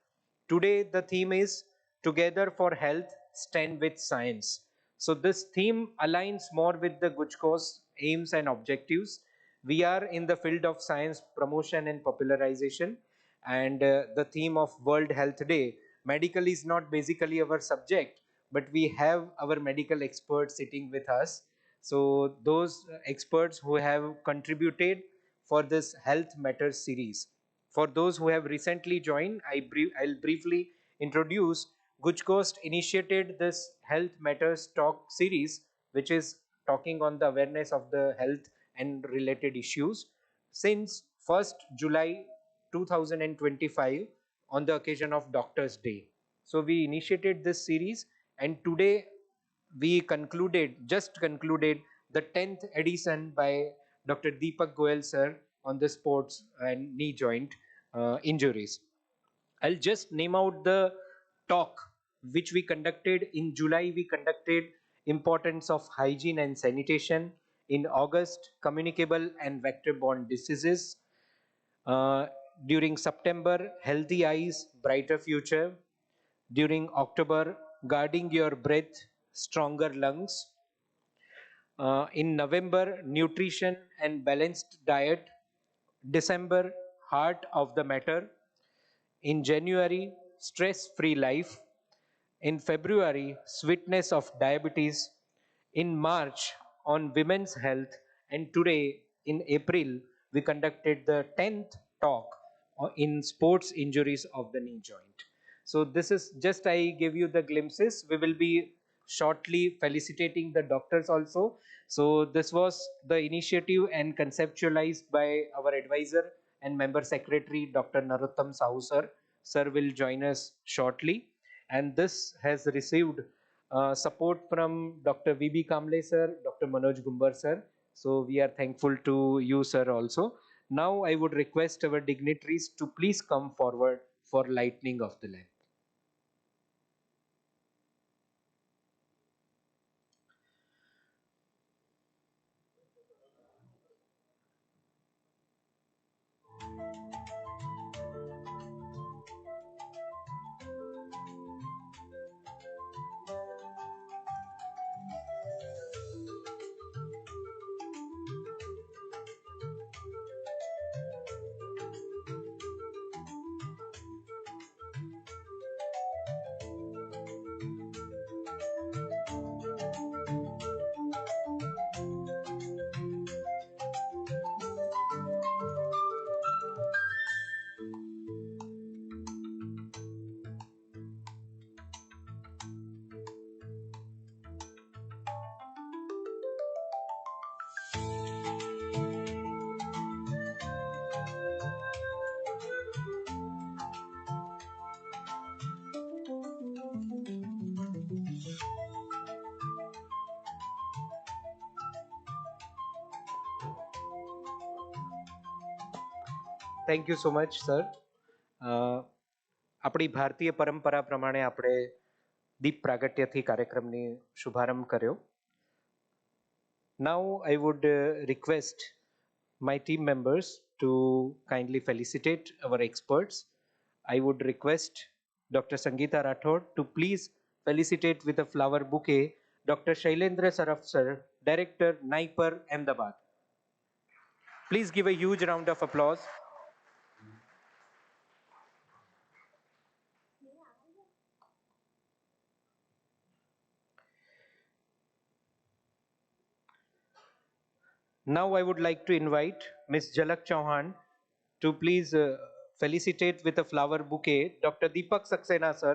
Today, the theme is Together for Health, Stand with Science. So, this theme aligns more with the GUJCO's aims and objectives. We are in the field of science promotion and popularization, and the theme of World Health Day. Medical is not basically our subject, but we have our medical experts sitting with us. So, those experts who have contributed for this Health Matters series. For those who have recently joined, I'll briefly introduce. GUJCOST initiated this Health Matters talk series, which is talking on the awareness of the health and related issues since 1st July 2025 on the occasion of Doctors Day. So we initiated this series, and today we just concluded the 10th edition by Dr. Deepak Goyal sir on the sports and knee joint injuries. I'll just name out the talk which we conducted in July. We conducted importance of hygiene and sanitation. In August, communicable and vector-borne diseases. Uh, During September, healthy eyes, brighter future. During October, guarding your breath, stronger lungs. In November, nutrition and balanced diet. December, heart of the matter. In January, stress-free life. In February, sweetness of diabetes. In March, on women's health. And today, in April, we conducted the 10th talk in sports injuries of the knee joint. So this is just, I give you the glimpses. We will be shortly felicitating the doctors also. So this was the initiative and conceptualized by our advisor and member secretary, Dr. Narottam Sahu sir. Sir will join us shortly. And this has received support from Dr. VB Kamble sir, Dr. Manoj Gumbar sir. So we are thankful to you, sir, also. Now I would request our dignitaries to please come forward for lightning of the lamp. Thank you so much sir. આપણી ભારતીય પરંપરા પ્રમાણે આપણે દીપ પ્રાગટ્યથી કાર્યક્રમની શુભારંભ કર્યો. Now I would request my team members to kindly felicitate our experts. I would request Dr. Sangeeta Rathod to please felicitate with a flower bouquet Dr. Shailendra Saraf sir, Director, Naipar, Ahmedabad. Please give a huge round of applause. Now I would like to invite Ms. Jalak Chauhan to please felicitate with a flower bouquet Dr. Deepak Saksena sir,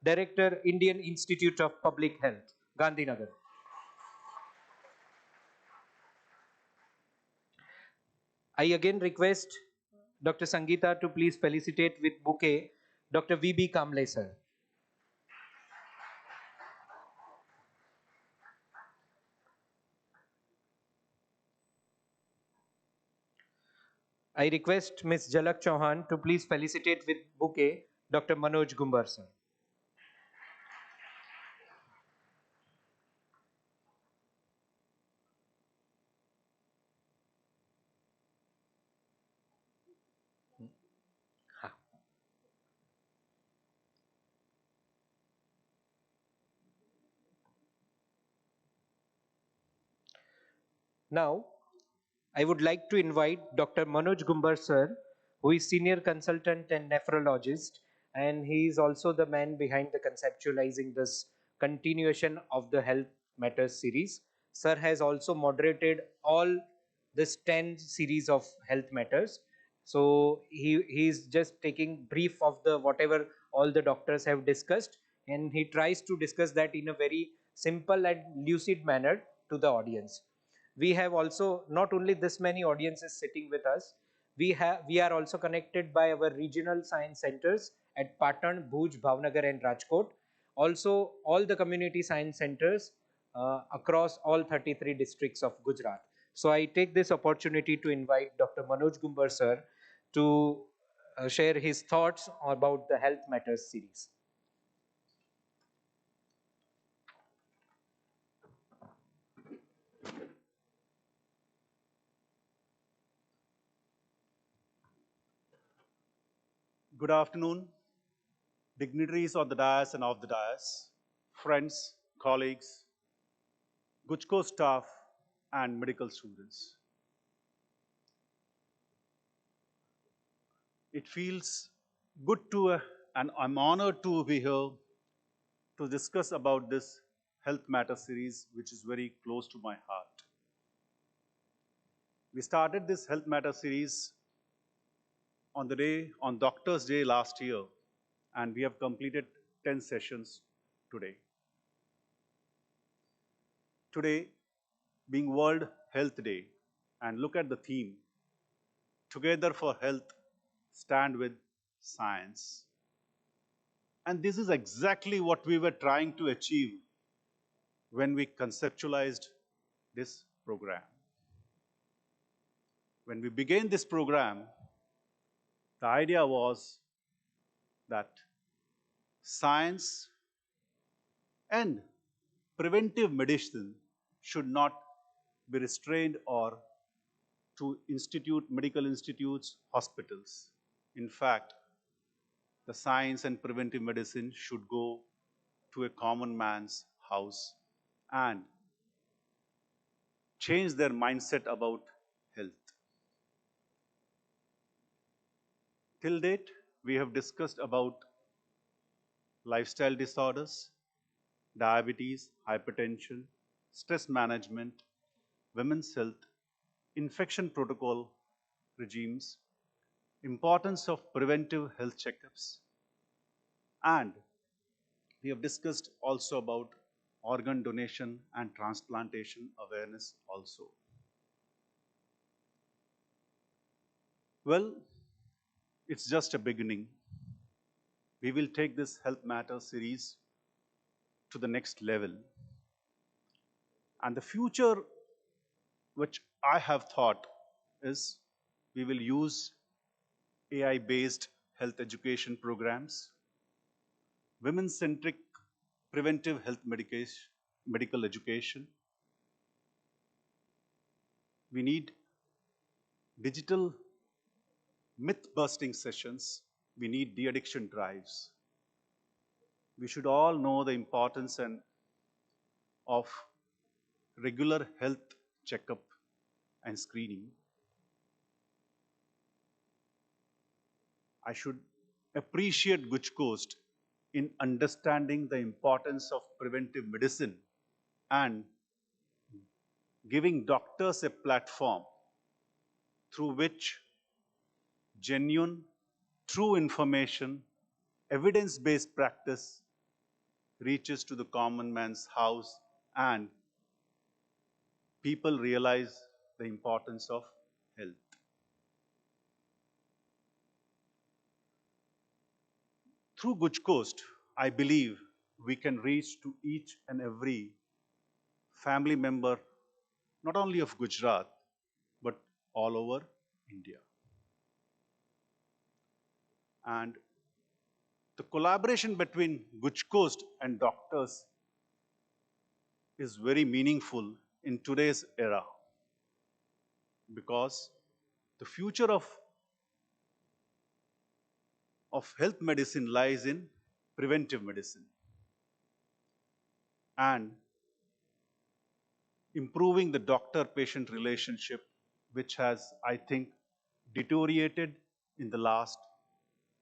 Director, Indian Institute of Public Health, Gandhinagar. I again request Dr. Sangeeta to please felicitate with bouquet Dr. V.B. Kamble sir. I request Ms. Jalak Chauhan to please felicitate with bouquet Dr. Manoj Gumbar sir. Now, I would like to invite Dr. Manoj Gumbar sir, who is senior consultant and nephrologist, and he is also the man behind the conceptualizing this continuation of the Health Matters series. Sir has also moderated all this 10 series of Health Matters. So he is just taking brief of the whatever all the doctors have discussed, and he tries to discuss that in a very simple and lucid manner to the audience. We have also not only this many audiences sitting with us, we are also connected by our regional science centers at Patan, Bhuj, Bhavnagar and Rajkot. Also all the community science centers across all 33 districts of Gujarat. So I take this opportunity to invite Dr. Manoj Gumbar sir to share his thoughts about the Health Matters series. Good afternoon, dignitaries on the dais and off the dais, friends, colleagues, GUJCO staff, and medical students. It feels good to, and I'm honored to be here to discuss about this Health Matter series, which is very close to my heart. We started this Health Matter series on Doctor's Day last year, and we have completed 10 sessions today. Today, being World Health Day, and look at the theme, Together for Health, Stand with Science. And this is exactly what we were trying to achieve when we conceptualized this program. When we began this program, the idea was that science and preventive medicine should not be restrained or to medical institutes, hospitals. In fact, the science and preventive medicine should go to a common man's house and change their mindset about health. Till date, we have discussed about lifestyle disorders, diabetes, hypertension, stress management, women's health, infection protocol regimes, importance of preventive health checkups, and we have discussed also about organ donation and transplantation awareness also. Well, it's just a beginning. We will take this Health Matters series to the next level. And the future which I have thought is we will use AI-based health education programs, women-centric preventive health medical education. We need digital myth-busting sessions. We need de-addiction drives. We should all know the importance of regular health checkup and screening. I should appreciate GUJCOST in understanding the importance of preventive medicine and giving doctors a platform through which genuine, true information, evidence-based practice reaches to the common man's house and people realize the importance of health. Through GUJCOST, I believe we can reach to each and every family member, not only of Gujarat, but all over India. And the collaboration between GUJCOST and doctors is very meaningful in today's era because the future of health medicine lies in preventive medicine and improving the doctor-patient relationship, which has, I think, deteriorated in the last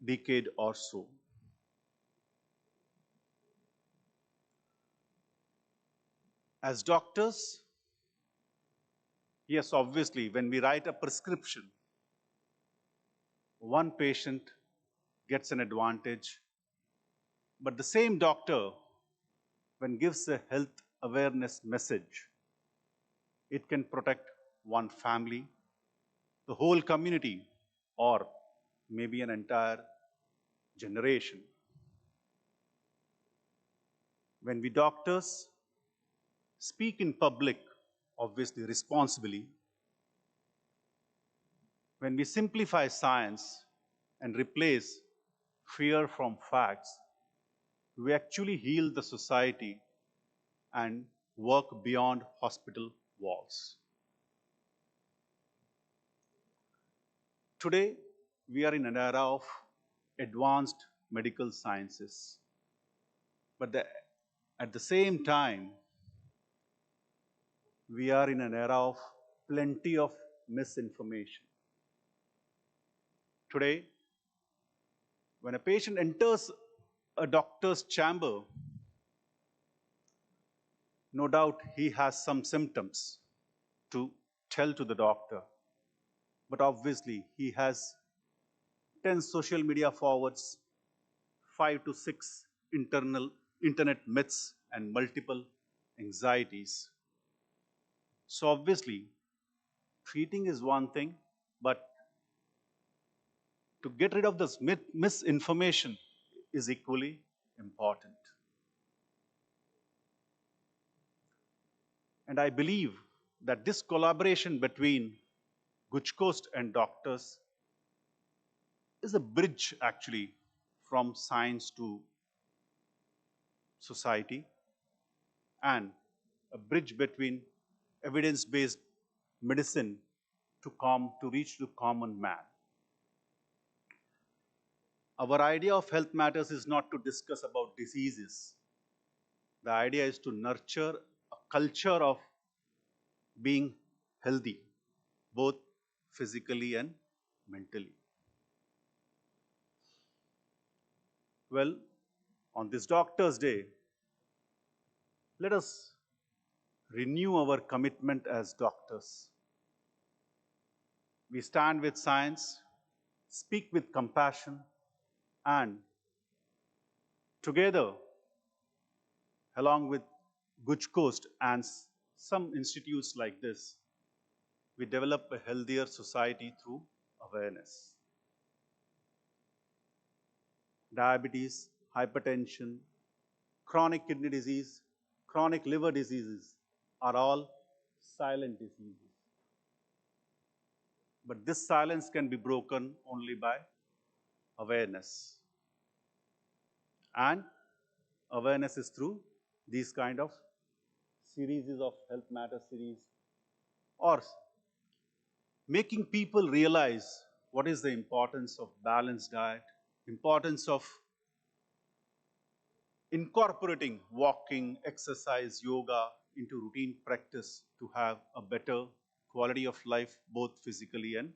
decade or so. As doctors, yes, obviously, when we write a prescription, one patient gets an advantage, but the same doctor, when gives a health awareness message, it can protect one family, the whole community, or maybe an entire generation. When we doctors speak in public, obviously responsibly, when we simplify science and replace fear from facts, we actually heal the society and work beyond hospital walls. Today, we are in an era of advanced medical sciences. But at the same time, we are in an era of plenty of misinformation. Today, when a patient enters a doctor's chamber, no doubt he has some symptoms to tell to the doctor. But obviously, he has 10 social media forwards, 5 to 6 internet myths, and multiple anxieties. So obviously, treating is one thing, but to get rid of this misinformation is equally important. And I believe that this collaboration between GUJCOST and doctors is a bridge actually from science to society and a bridge between evidence-based medicine to reach the common man. Our idea of health matters is not to discuss about diseases. The idea is to nurture a culture of being healthy, both physically and mentally. Well, on this Doctor's Day, let us renew our commitment as doctors. We stand with science, speak with compassion, and together, along with GUJCOST and some institutes like this, we develop a healthier society through awareness. Diabetes, hypertension, chronic kidney disease, chronic liver diseases are all silent diseases. But this silence can be broken only by awareness. And awareness is through these kind of series of health matter series, or making people realize what is the importance of balanced diet, importance of incorporating walking, exercise, yoga into routine practice to have a better quality of life, both physically and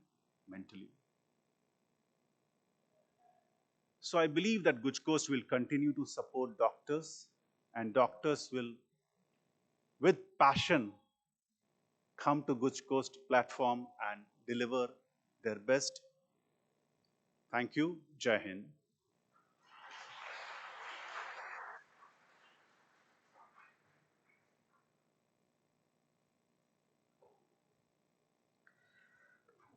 mentally. So I believe that GUJCOST will continue to support doctors, and doctors will, with passion, come to GUJCOST platform and deliver their best. Thank you. Jai Hind.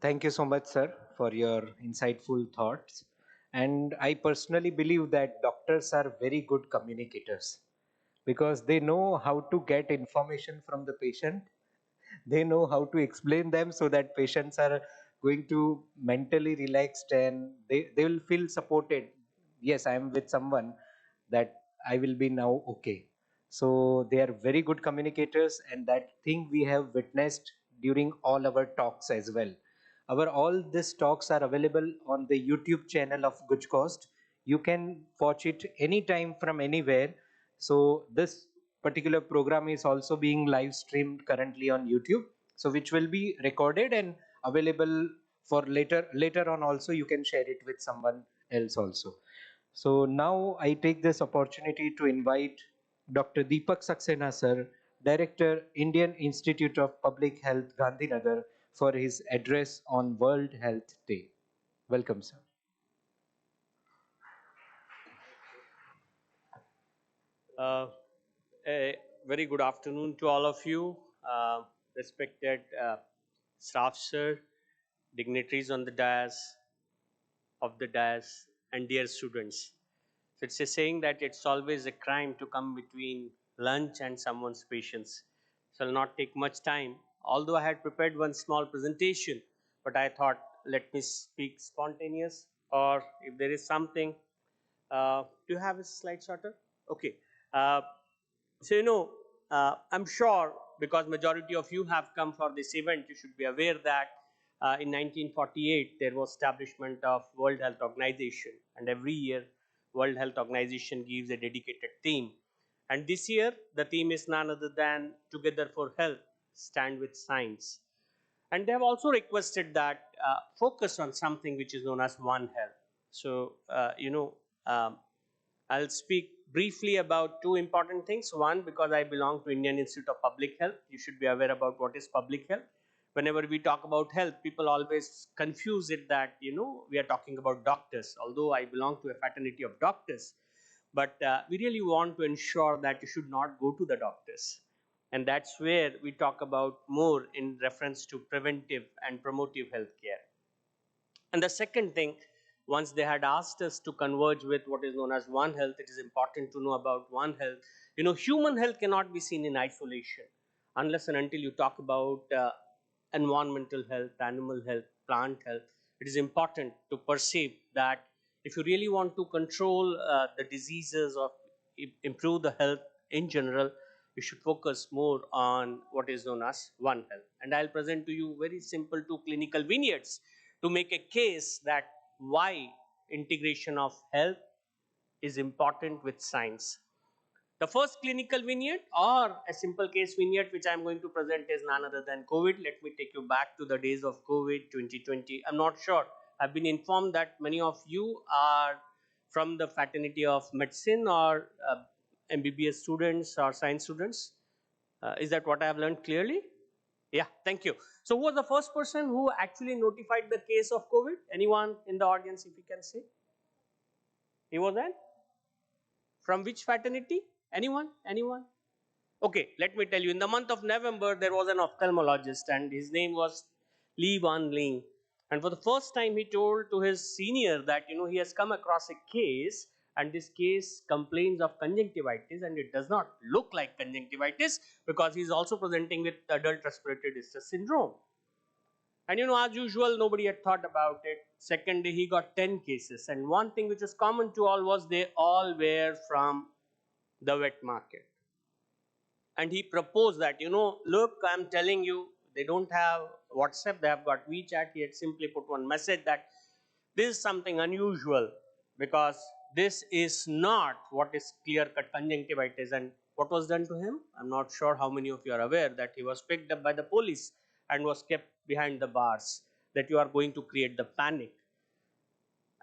Thank you so much, sir, for your insightful thoughts. And I personally believe that doctors are very good communicators because they know how to get information from the patient. They know how to explain them so that patients are going to mentally relaxed and they will feel supported. Yes, I am with someone that I will be now okay. So they are very good communicators, and that thing we have witnessed during all our talks as well. Our all these talks are available on the YouTube channel of GUJCOST. You can watch it anytime from anywhere. So this particular program is also being live streamed currently on YouTube. So which will be recorded and available for later on also. You can share it with someone else also. So now I take this opportunity to invite Dr. Deepak Saxena sir, Director, Indian Institute of Public Health, Gandhinagar, for his address on World Health Day. Welcome, sir. A very good afternoon to all of you, respected staff, sir, dignitaries on the dais, and dear students. So it's a saying that it's always a crime to come between lunch and someone's patience. So I'll not take much time, although I had prepared one small presentation, but I thought let me speak spontaneous, or if there is something, do you have a slide shorter? Okay. Uh, so, I'm sure because majority of you have come for this event, you should be aware that in 1948, there was establishment of World Health Organization. And every year, World Health Organization gives a dedicated theme. And this year, the theme is none other than Together for Health, Stand with Science. And they have also requested that focus on something which is known as One Health. So, I'll speak briefly about two important things. One, because I belong to Indian Institute of Public Health, you should be aware about what is public health. Whenever we talk about health, people always confuse it that, we are talking about doctors, although I belong to a fraternity of doctors. But we really want to ensure that you should not go to the doctors. And that's where we talk about more in reference to preventive and promotive healthcare. And the second thing, once they had asked us to converge with what is known as One Health, it is important to know about One Health. Human health cannot be seen in isolation unless and until you talk about environmental health, animal health, plant health. It is important to perceive that if you really want to control the diseases or improve the health in general, you should focus more on what is known as One Health. And I'll present to you very simple two clinical vignettes to make a case that why integration of health is important with science. The first clinical vignette or a simple case vignette which I'm going to present is none other than COVID. Let me take you back to the days of COVID 2020. I'm not sure. I've been informed that many of you are from the fraternity of medicine or MBBS students or science students. Is that what I have learned clearly? Yeah, thank you. So who was the first person who actually notified the case of COVID? Anyone in the audience, if you can say? He was an? From which fraternity? Anyone? Anyone? Okay, let me tell you. In the month of November, there was an ophthalmologist and his name was Li Wan Ling. And for the first time, he told to his senior that, he has come across a case and this case complains of conjunctivitis and it does not look like conjunctivitis because he is also presenting with adult respiratory distress syndrome. And as usual, nobody had thought about it. Second day, he got 10 cases. And one thing which was common to all was they all were from the wet market. And he proposed that, look, I'm telling you, they don't have WhatsApp, they have got WeChat. He had simply put one message that this is something unusual because this is not what is clear-cut conjunctivitis. And what was done to him? I'm not sure how many of you are aware that he was picked up by the police and was kept behind the bars, that you are going to create the panic.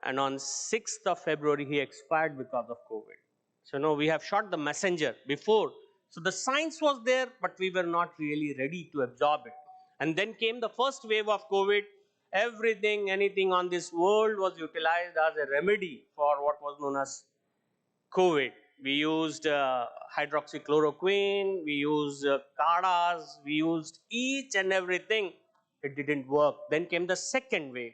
And on 6th of February, he expired because of COVID. So no, we have shot the messenger before. So the science was there, but we were not really ready to absorb it. And then came the first wave of COVID. Everything, anything on this world was utilized as a remedy for what was known as COVID. We used hydroxychloroquine, we used CARAs, we used each and everything. It didn't work. Then came the second wave.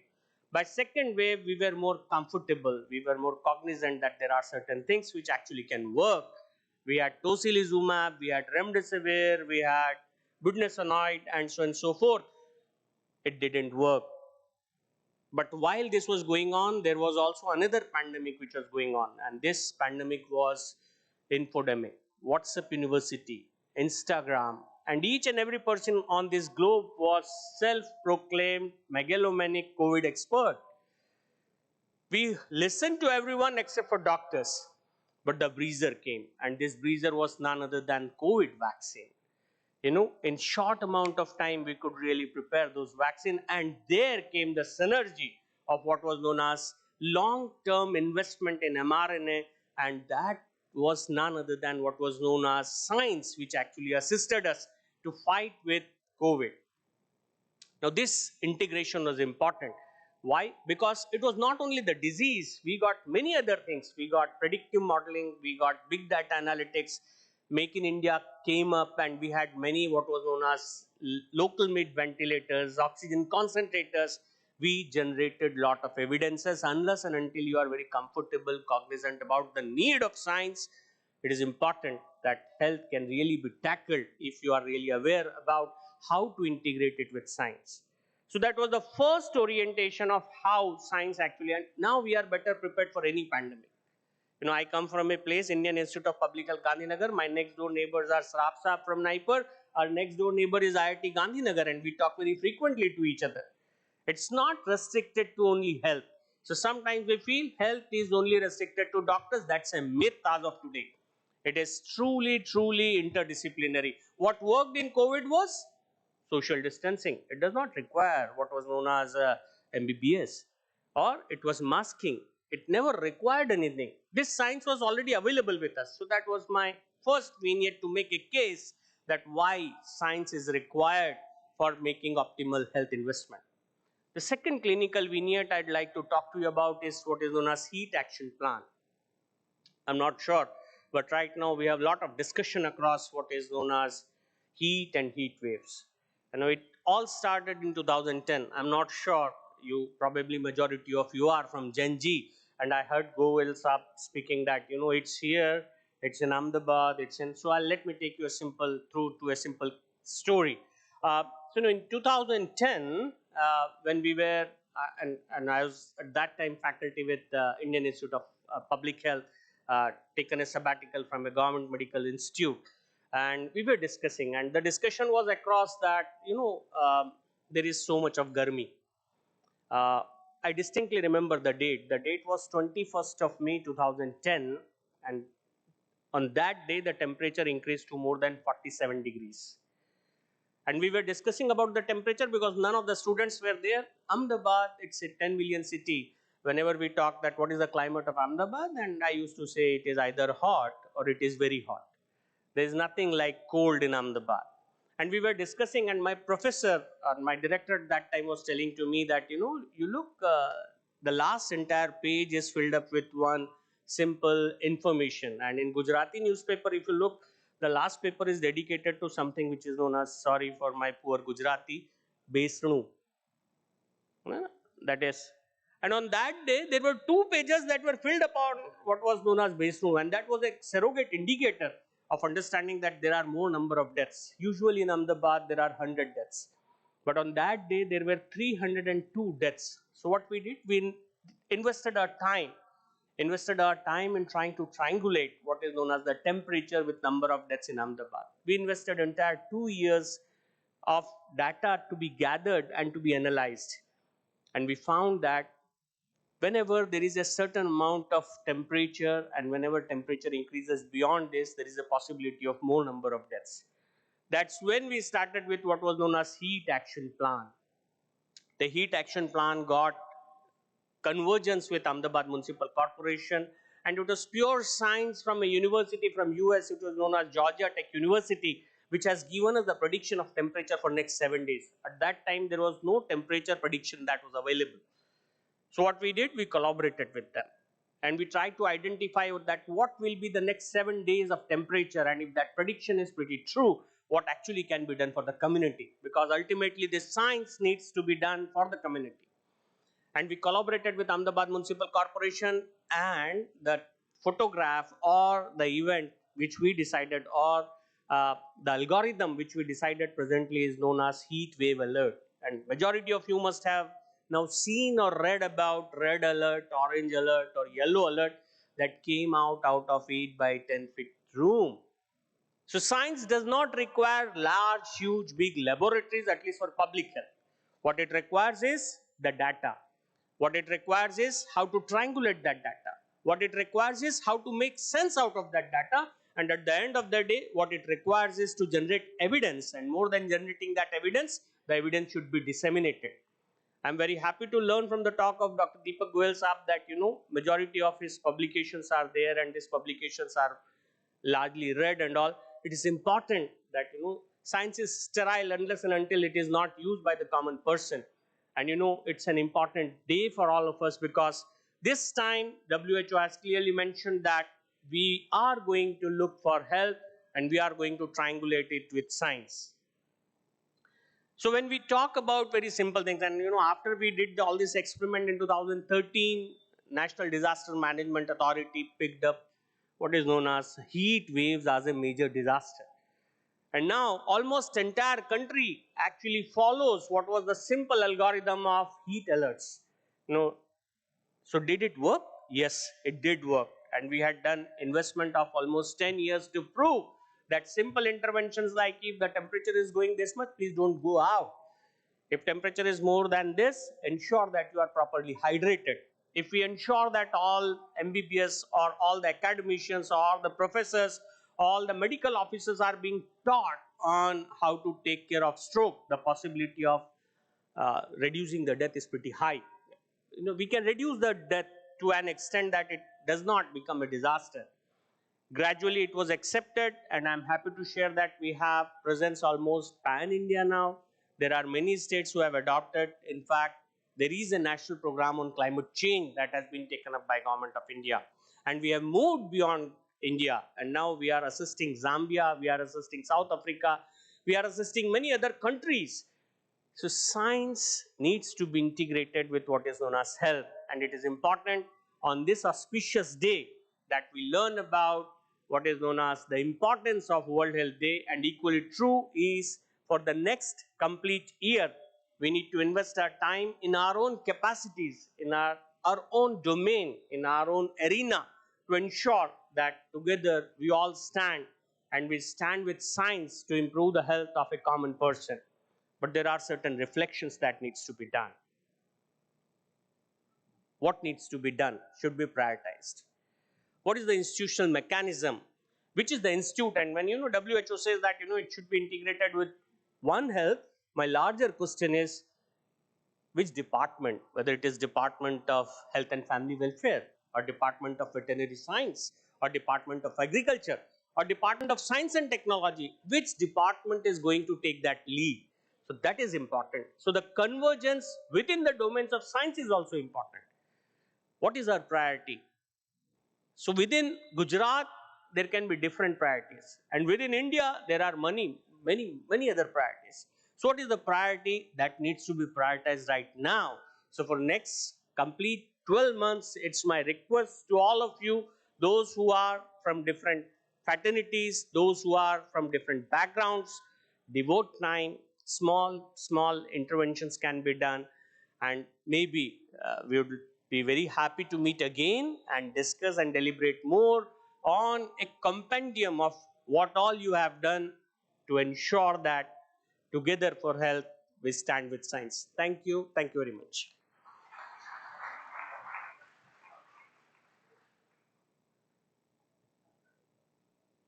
By second wave, we were more comfortable. We were more cognizant that there are certain things which actually can work. We had tocilizumab, we had remdesivir, we had budesonide, and so on and so forth. It didn't work. But while this was going on, there was also another pandemic which was going on. And this pandemic was infodemic, WhatsApp University, Instagram. And each and every person on this globe was self-proclaimed megalomaniac COVID expert. We listened to everyone except for doctors. But the breezer came. And this breezer was none other than COVID vaccine. In short amount of time, we could really prepare those vaccines. And there came the synergy of what was known as long-term investment in mRNA. And that was none other than what was known as science, which actually assisted us to fight with COVID. Now, this integration was important. Why? Because it was not only the disease, we got many other things. We got predictive modeling, we got big data analytics. Make in India came up, and we had many what was known as local made ventilators, oxygen concentrators. We generated lot of evidences. Unless and until you are very comfortable, cognizant about the need of science, it is important that health can really be tackled if you are really aware about how to integrate it with science. So that was the first orientation of how science actually, and now we are better prepared for any pandemic. I come from a place, Indian Institute of Public Health, Gandhinagar. My next door neighbors are Sraf Saab from Naipur. Our next door neighbor is IIT Gandhinagar, and we talk very frequently to each other. It's not restricted to only health. So sometimes we feel health is only restricted to doctors. That's a myth as of today. It is truly, truly interdisciplinary. What worked in COVID was social distancing. It does not require what was known as MBBS, or it was masking. It never required anything. This science was already available with us. So that was my first vignette to make a case that why science is required for making optimal health investment. The second clinical vignette I'd like to talk to you about is what is known as heat action plan. I'm not sure, but right now we have a lot of discussion across what is known as heat and heat waves. It all started in 2010. I'm not sure, you probably majority of you are from Gen Z, and I heard Goyal Saab speaking that, it's here, it's in Ahmedabad, so let me take you through to a simple story. In 2010, when we were, and I was at that time faculty with Indian Institute of Public Health, taken a sabbatical from a government medical institute, and we were discussing, and the discussion was across that, there is so much of garmi. I distinctly remember the date. The date was 21st of May 2010, and on that day the temperature increased to more than 47 degrees. And we were discussing about the temperature because none of the students were there. Ahmedabad, it's a 10 million city. Whenever we talk that what is the climate of Ahmedabad, and I used to say it is either hot or it is very hot. There is nothing like cold in Ahmedabad. And we were discussing, and my professor, my director at that time was telling to me that, you look, the last entire page is filled up with one simple information. And in Gujarati newspaper, if you look, the last paper is dedicated to something which is known as, sorry for my poor Gujarati, Besnu. That is, and on that day, there were 2 pages that were filled upon what was known as Besnu, and that was a surrogate indicator of understanding that there are more number of deaths. Usually in Ahmedabad, there are 100 deaths. But on that day, there were 302 deaths. So what we did, we invested our time in trying to triangulate what is known as the temperature with number of deaths in Ahmedabad. We invested entire 2 years of data to be gathered and to be analyzed. And we found that whenever there is a certain amount of temperature and whenever temperature increases beyond this, there is a possibility of more number of deaths. That's when we started with what was known as heat action plan. The heat action plan got convergence with Ahmedabad Municipal Corporation, and it was pure science from a university from US. It was known as Georgia Tech University, which has given us the prediction of temperature for next 7 days. At that time, there was no temperature prediction that was available. So what we did, we collaborated with them and we tried to identify that what will be the next 7 days of temperature, and if that prediction is pretty true, what actually can be done for the community, because ultimately this science needs to be done for the community. And we collaborated with Ahmedabad Municipal Corporation, and the photograph or the event which we decided, or the algorithm which we decided presently, is known as heat wave alert. And majority of you must have now seen or read about red alert, orange alert, or yellow alert that came out of 8 by 10 feet room. So science does not require large, huge, big laboratories, at least for public health. What it requires is the data. What it requires is how to triangulate that data. What it requires is how to make sense out of that data. And at the end of the day, what it requires is to generate evidence. And more than generating that evidence, the evidence should be disseminated. I'm very happy to learn from the talk of Dr. Deepak Goyal Saab that, majority of his publications are there, and these publications are largely read and all. It is important that, science is sterile unless and until it is not used by the common person. And, it's an important day for all of us, because this time WHO has clearly mentioned that we are going to look for help and we are going to triangulate it with science. So when we talk about very simple things, and after we did all this experiment in 2013, National Disaster Management Authority picked up what is known as heat waves as a major disaster. And now almost entire country actually follows what was the simple algorithm of heat alerts. So did it work? Yes, it did work. And we had done investment of almost 10 years to prove that simple interventions like, if the temperature is going this much, please don't go out. If temperature is more than this, ensure that you are properly hydrated. If we ensure that all MBBS or all the academicians or the professors, all the medical officers are being taught on how to take care of stroke, the possibility of reducing the death is pretty high. We can reduce the death to an extent that it does not become a disaster. Gradually it was accepted, and I'm happy to share that we have presence almost pan-India now. There are many states who have adopted. In fact, there is a national program on climate change that has been taken up by Government of India. And we have moved beyond India, and now we are assisting Zambia, we are assisting South Africa, we are assisting many other countries. So science needs to be integrated with what is known as health, and it is important on this auspicious day that we learn about what is known as the importance of World Health Day. And equally true is, for the next complete year, we need to invest our time in our own capacities, in our own domain, in our own arena, to ensure that together we all stand, and we stand with science to improve the health of a common person. But there are certain reflections that needs to be done. What needs to be done should be prioritized. What is the institutional mechanism? Which is the institute? And when WHO says that it should be integrated with One Health, my larger question is, which department? Whether it is Department of Health and Family Welfare, or Department of Veterinary Science, or Department of Agriculture, or Department of Science and Technology, which department is going to take that lead? So that is important. So the convergence within the domains of science is also important. What is our priority? So within Gujarat, there can be different priorities. And within India, there are many other priorities. So what is the priority that needs to be prioritized right now? So for next complete 12 months, it's my request to all of you, those who are from different fraternities, those who are from different backgrounds, devote time, small interventions can be done, and maybe we would be very happy to meet again and discuss and deliberate more on a compendium of what all you have done to ensure that together for health we stand with science. Thank you very much.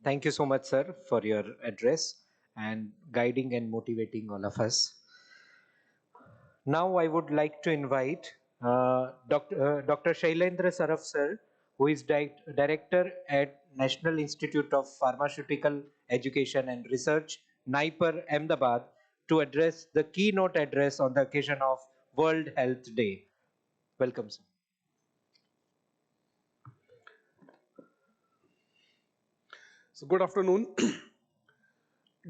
Thank you so much, sir, for your address and guiding and motivating all of us. Now I would like to invite Dr. Shailendra Saraf, sir, who is Director at National Institute of Pharmaceutical Education and Research, NIPER, Ahmedabad, to address the keynote address on the occasion of World Health Day. Welcome, sir. So good afternoon,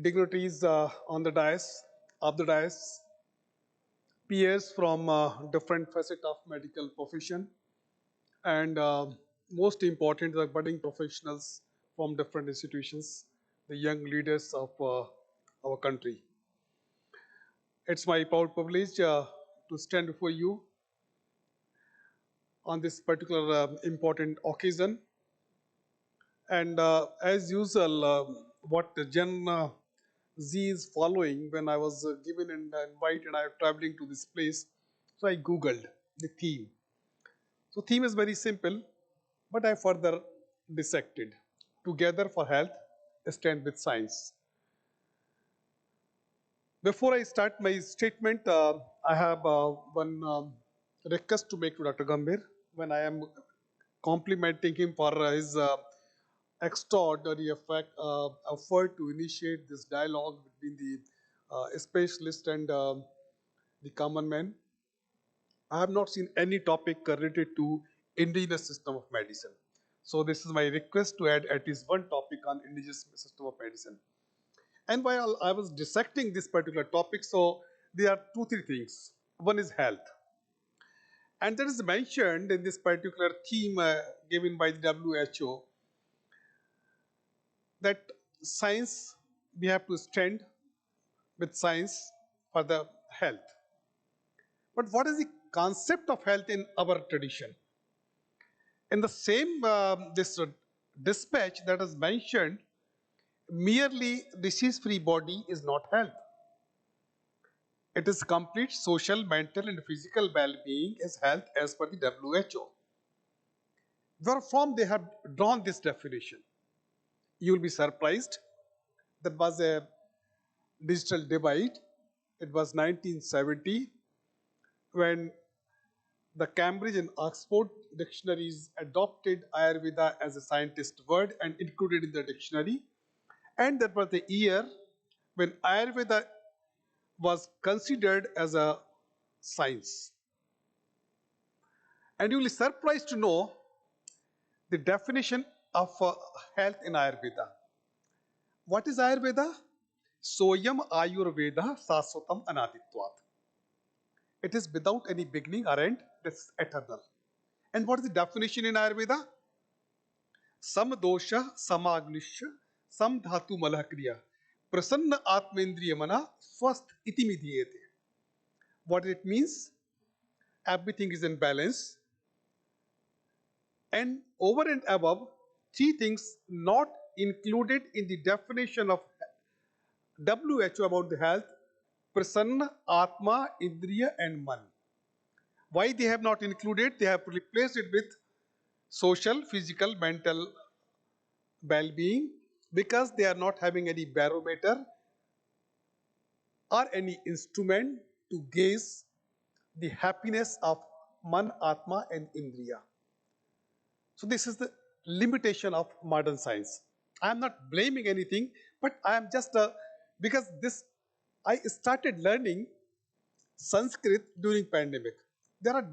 dignitaries on the dais, peers from different facets of medical profession, and most important, the budding professionals from different institutions, the young leaders of our country. It's my proud privilege to stand before you on this particular important occasion. And as usual, what Gen Z is following, when I was given an invite and I am traveling to this place, so I Googled the theme. So theme is very simple, but I further dissected. Together for health, stand with science. Before I start my statement, I have one request to make to Dr. Gambhir. When I am complimenting him for his extraordinary effort to initiate this dialogue between the specialist and the common man, I have not seen any topic related to indigenous system of medicine. So this is my request to add at least one topic on indigenous system of medicine. And while I was dissecting this particular topic, so there are 2-3 things. One is health. And that is mentioned in this particular theme given by the WHO, that science, we have to stand with science for the health. But what is the concept of health in our tradition? In the same this dispatch that is mentioned, merely disease-free body is not health. It is complete social, mental, and physical well-being is health as per the WHO. Wherefrom they have drawn this definition. You will be surprised. There was a digital divide. It was 1970 when the Cambridge and Oxford dictionaries adopted Ayurveda as a scientist word and included in the dictionary. And that was the year when Ayurveda was considered as a science. And you will be surprised to know the definition of health in Ayurveda. What is Ayurveda? Soyam Ayurveda Saswatam Anaditvat. It is without any beginning or end, that's eternal. And what is the definition in Ayurveda? Samdosha Samagnisha Samdhatu Malakriya Prasanna Atmendriya Mana Swast Iti Midhyete. What it means? Everything is in balance. And over and above, 3 things not included in the definition of WHO about the health: Prasanna, Atma, Indriya, and Man. Why they have not included? They have replaced it with social, physical, mental well-being, because they are not having any barometer or any instrument to gauge the happiness of Man, Atma, and Indriya. So this is the limitation of modern science. I am not blaming anything, but I am just because I started learning Sanskrit during pandemic. There are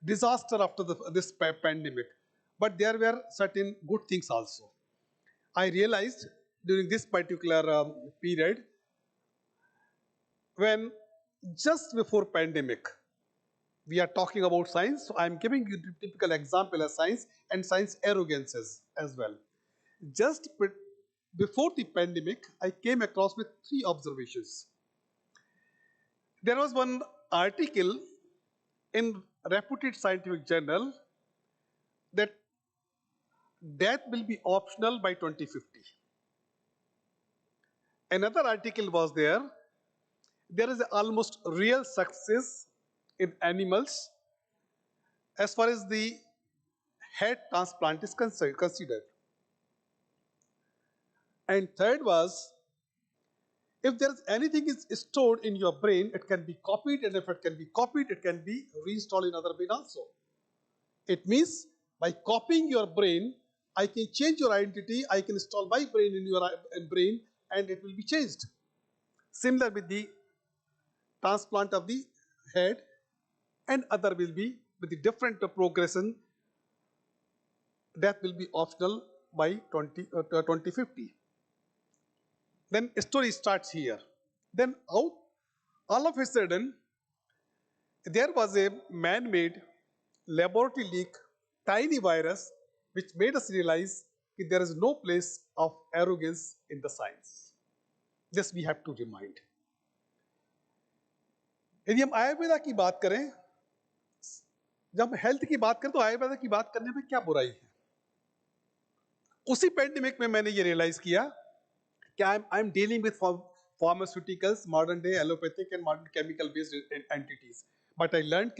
disaster after this pandemic, but there were certain good things also. I realized during this particular period, when just before pandemic, we are talking about science. So I am giving you the typical example of science and science arrogances as well. Just before the pandemic, I came across with 3 observations. There was one article in reputed scientific journal that death will be optional by 2050. Another article was there. There is almost real success in animals as far as the head transplant is considered. And third was, if there is anything is stored in your brain, it can be copied, and if it can be copied, it can be reinstalled in other brain also. It means by copying your brain, I can change your identity, I can install my brain in your brain, and it will be changed. Similar with the transplant of the head, and other will be with the different progression. That will be optional by 2050. Then story starts here. Then out, all of a sudden, there was a man-made laboratory leak, tiny virus, which made us realize that there is no place of arrogance in the science. This we have to remind. यदि हम आयुर्वेदा की बात करें, जब हम health की बात करें तो आयुर्वेदा की बात करने में क्या बुराई है? उसी पेंडेमिक में मैंने ये रियलाइज किया कि I am dealing with pharmaceuticals, modern day allopathic and modern chemical based entities. But I learned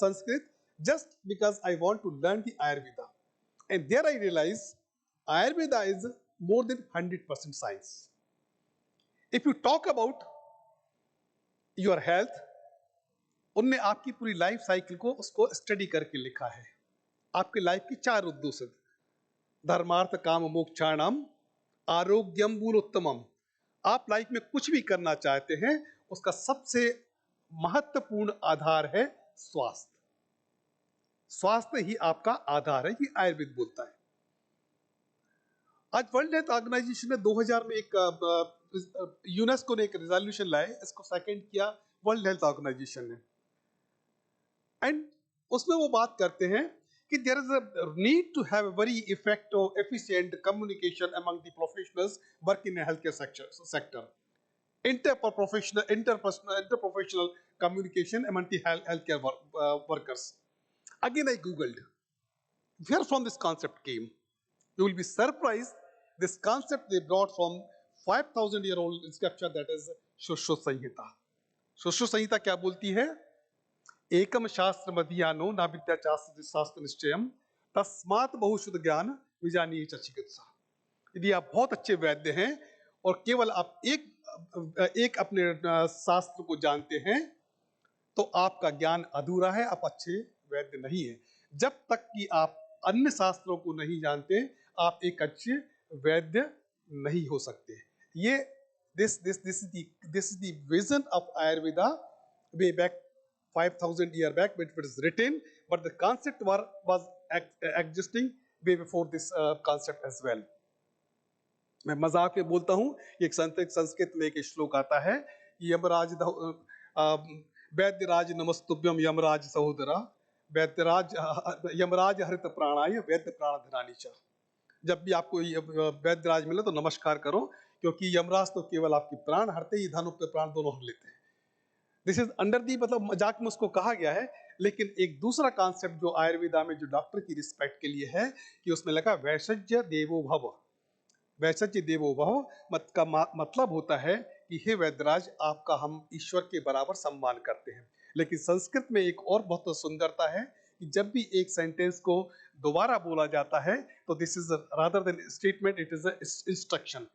Sanskrit just because I want to learn the Ayurveda. And there I realized Ayurveda is more than 100% science. If you talk about your health, उनने आपकी पूरी life cycle को उसको study करके लिखा है. आपके life की 4 उद्देश्य, धर्मार्थ काम मोक्षाणाम आरोग्यम मूलोत्तमम. आप लाइफ में कुछ भी करना चाहते हैं, उसका सबसे महत्वपूर्ण आधार है स्वास्थ्य. स्वास्थ्य ही आपका आधार है, ये आयुर्वेद बोलता है. आज वर्ल्ड हेल्थ ऑर्गेनाइजेशन ने 2000 में एक यूनेस्को ने एक रिजोल्यूशन लाए, इसको सेकंड किया वर्ल्ड हेल्थ ऑर्गेनाइजेशन ने. एंड उसमें वो बात करते हैं कि there is a need to have a very effective, efficient communication among the professionals working in the healthcare sector. Interprofessional communication among the healthcare workers. Again, I googled where from this concept came. You will be surprised. This concept they brought from 5,000-year-old scripture, that is Shushu Samhita. Shushu Samhita क्या बोलती है? एकम शास्त्र मधियानो ना विद्या शास्त्र निश्चयम तस्मात् बहुशुद्ध ज्ञान विजानीय च चिकित्सा. यदि आप बहुत अच्छे वैद्य हैं और केवल आप एक अपने शास्त्र को जानते हैं, तो आपका ज्ञान अधूरा है, आप अच्छे वैद्य नहीं हैं. जब तक कि आप अन्य शास्त्रों को नहीं जानते, आप एक अच्छे वैद्य नहीं हो सकते. ये this is the vision of Ayurveda way back 5,000 years back, when it was written, but the concept was existing way before this concept as well. मैं मजाक में बोलता हूँ, एक संस्कृत में एक श्लोक आता है, यमराज वैद्यराज नमस्तुभ्यम यमराज सहोदरा यमराज हरित प्राणाय वैद्य प्राणधनानि च. जब भी आपको वैद्यराज मिले तो नमस्कार करो, क्योंकि यमराज तो केवल आपकी प्राण हरते ही, धन पे प्राण दोनों हर लेते हैं. दिस इज अंडर दी, मतलब मजाक में उसको कहा गया है. लेकिन एक दूसरा कॉन्सेप्ट जो आयुर्वेदा में जो डॉक्टर की रिस्पेक्ट के लिए है, कि उसमें लगा वैषज्य देवो भव. वैषज्य देवो भव का मतलब होता है कि हे वैद्यराज, आपका हम ईश्वर के बराबर सम्मान करते हैं. लेकिन संस्कृत में एक और बहुत सुंदरता है कि जब भी एक सेंटेंस को दोबारा बोला जाता है, तो this is rather than statement, it is a instruction.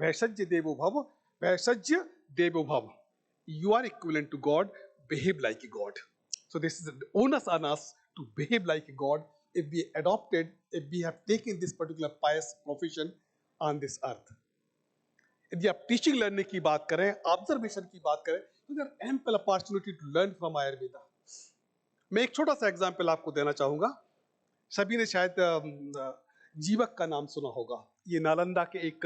वैषज्य देवो भव, वैषज्य देवो भव. You are equivalent to God, behave like a God. So this is the onus on us to behave like a God if we have taken this particular pious profession on this earth. यदि आप teaching learning की बात करें, observation की बात करें, तो there are ample opportunity to learn from Ayurveda. मैं एक छोटा सा एग्जाम्पल आपको देना चाहूँगा. सभी ने शायद जीवक का नाम सुना होगा. ये नालंदा के एक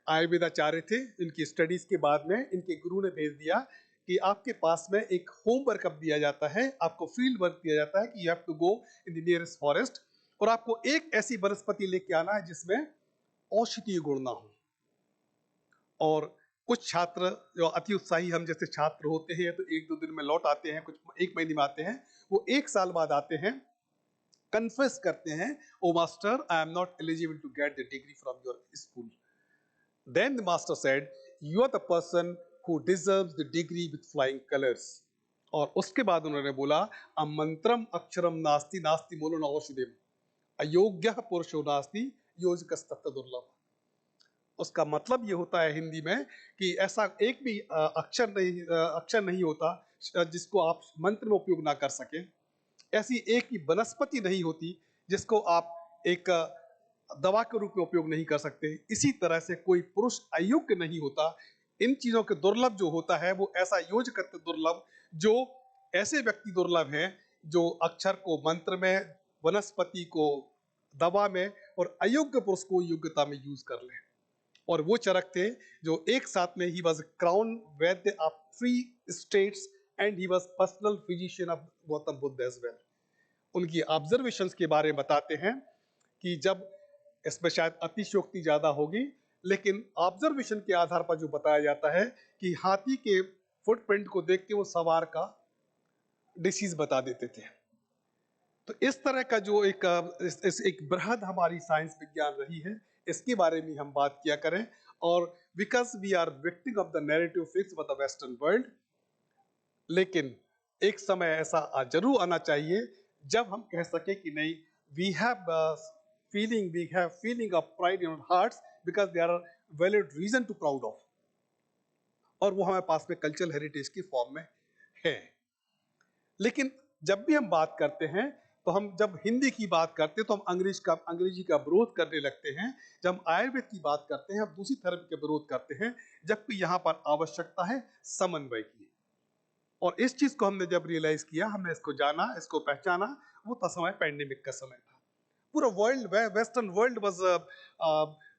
आयुर्वेदाचार्य थे. इनकी स्टडीज के बाद में इनके गुरु ने भेज दिया कि आपके पास में एक होमवर्क अब दिया जाता है, आपको फील्ड वर्क दिया जाता है कि you have to go in the nearest forest, और आपको एक ऐसी वनस्पति लेके आना है जिसमें औषधीय गुण ना हो. और कुछ छात्र जो अति उत्साही हम जैसे छात्र होते हैं तो 1-2 दिन में लौट आते हैं, कुछ 1 महीने में आते हैं, वो 1 साल बाद आते हैं, कन्फेस करते हैं, O master I am not eligible to get the degree from your school. Then the master said, you are the person who deserves the degree with flying colors. और उसके बाद उन्होंने बोला, अमंत्रम अक्षरम नास्ति नास्ति मूलो नवोषिदेम अयोग्य पुरुषो नास्ति योजकस्तत्त दुर्लभ. उसका मतलब ये होता है हिंदी में कि ऐसा एक भी अक्षर नहीं होता जिसको आप मंत्र में उपयोग ना कर सके. ऐसी एक ही वनस्पति नहीं होती जिसको आप एक दवा के रूप में उपयोग नहीं कर सकते. इसी तरह से कोई पुरुष अयोग्य नहीं होता. इन चीजों के दुर्लभ जो होता है वो ऐसा योजकत्व दुर्लभ, जो ऐसे व्यक्ति दुर्लभ हैं जो अक्षर को मंत्र में, वनस्पति को दवा में और अयोग्य पुरुष को योग्यता में यूज कर लें. और वो चरक थे जो एक साथ में ही was crown vaidya of 3 states and he was personal physician of Gautam Buddha as well. उनकी ऑब्जर्वेशंस के बारे में बताते हैं कि जब, इसमें शायद अतिशयोक्ति ज्यादा होगी, लेकिन ऑब्जर्वेशन के आधार पर जो बताया जाता है कि हाथी के फुटप्रिंट को देख के वो सवार का डिसीज बता देते थे. तो इस तरह का जो एक बृहद हमारी साइंस विज्ञान रही है, इसके बारे में हम बात किया करें. और because we are victim of the narrative fix by the western world, लेकिन एक समय ऐसा जरूर आना चाहिए जब हम कह सके कि नहीं, we have feeling of pride in our hearts because there are valid reason to proud of. और वो हमारे पास में कल्चरल हेरिटेज की फॉर्म में है. लेकिन जब भी हम बात करते हैं तो हम जब हिंदी की बात करते हैं तो हम अंग्रेजी का विरोध करने लगते हैं. जब हम आयुर्वेद की बात करते हैं हम दूसरी थेरेपी का विरोध करते हैं, जबकि यहाँ पर आवश्यकता है समन्वय की. और इस चीज को हमने जब रियलाइज किया, हमने इसको जाना, इसको पहचाना, वो था समय पैंडेमिक का समय था. पूरा world, western world was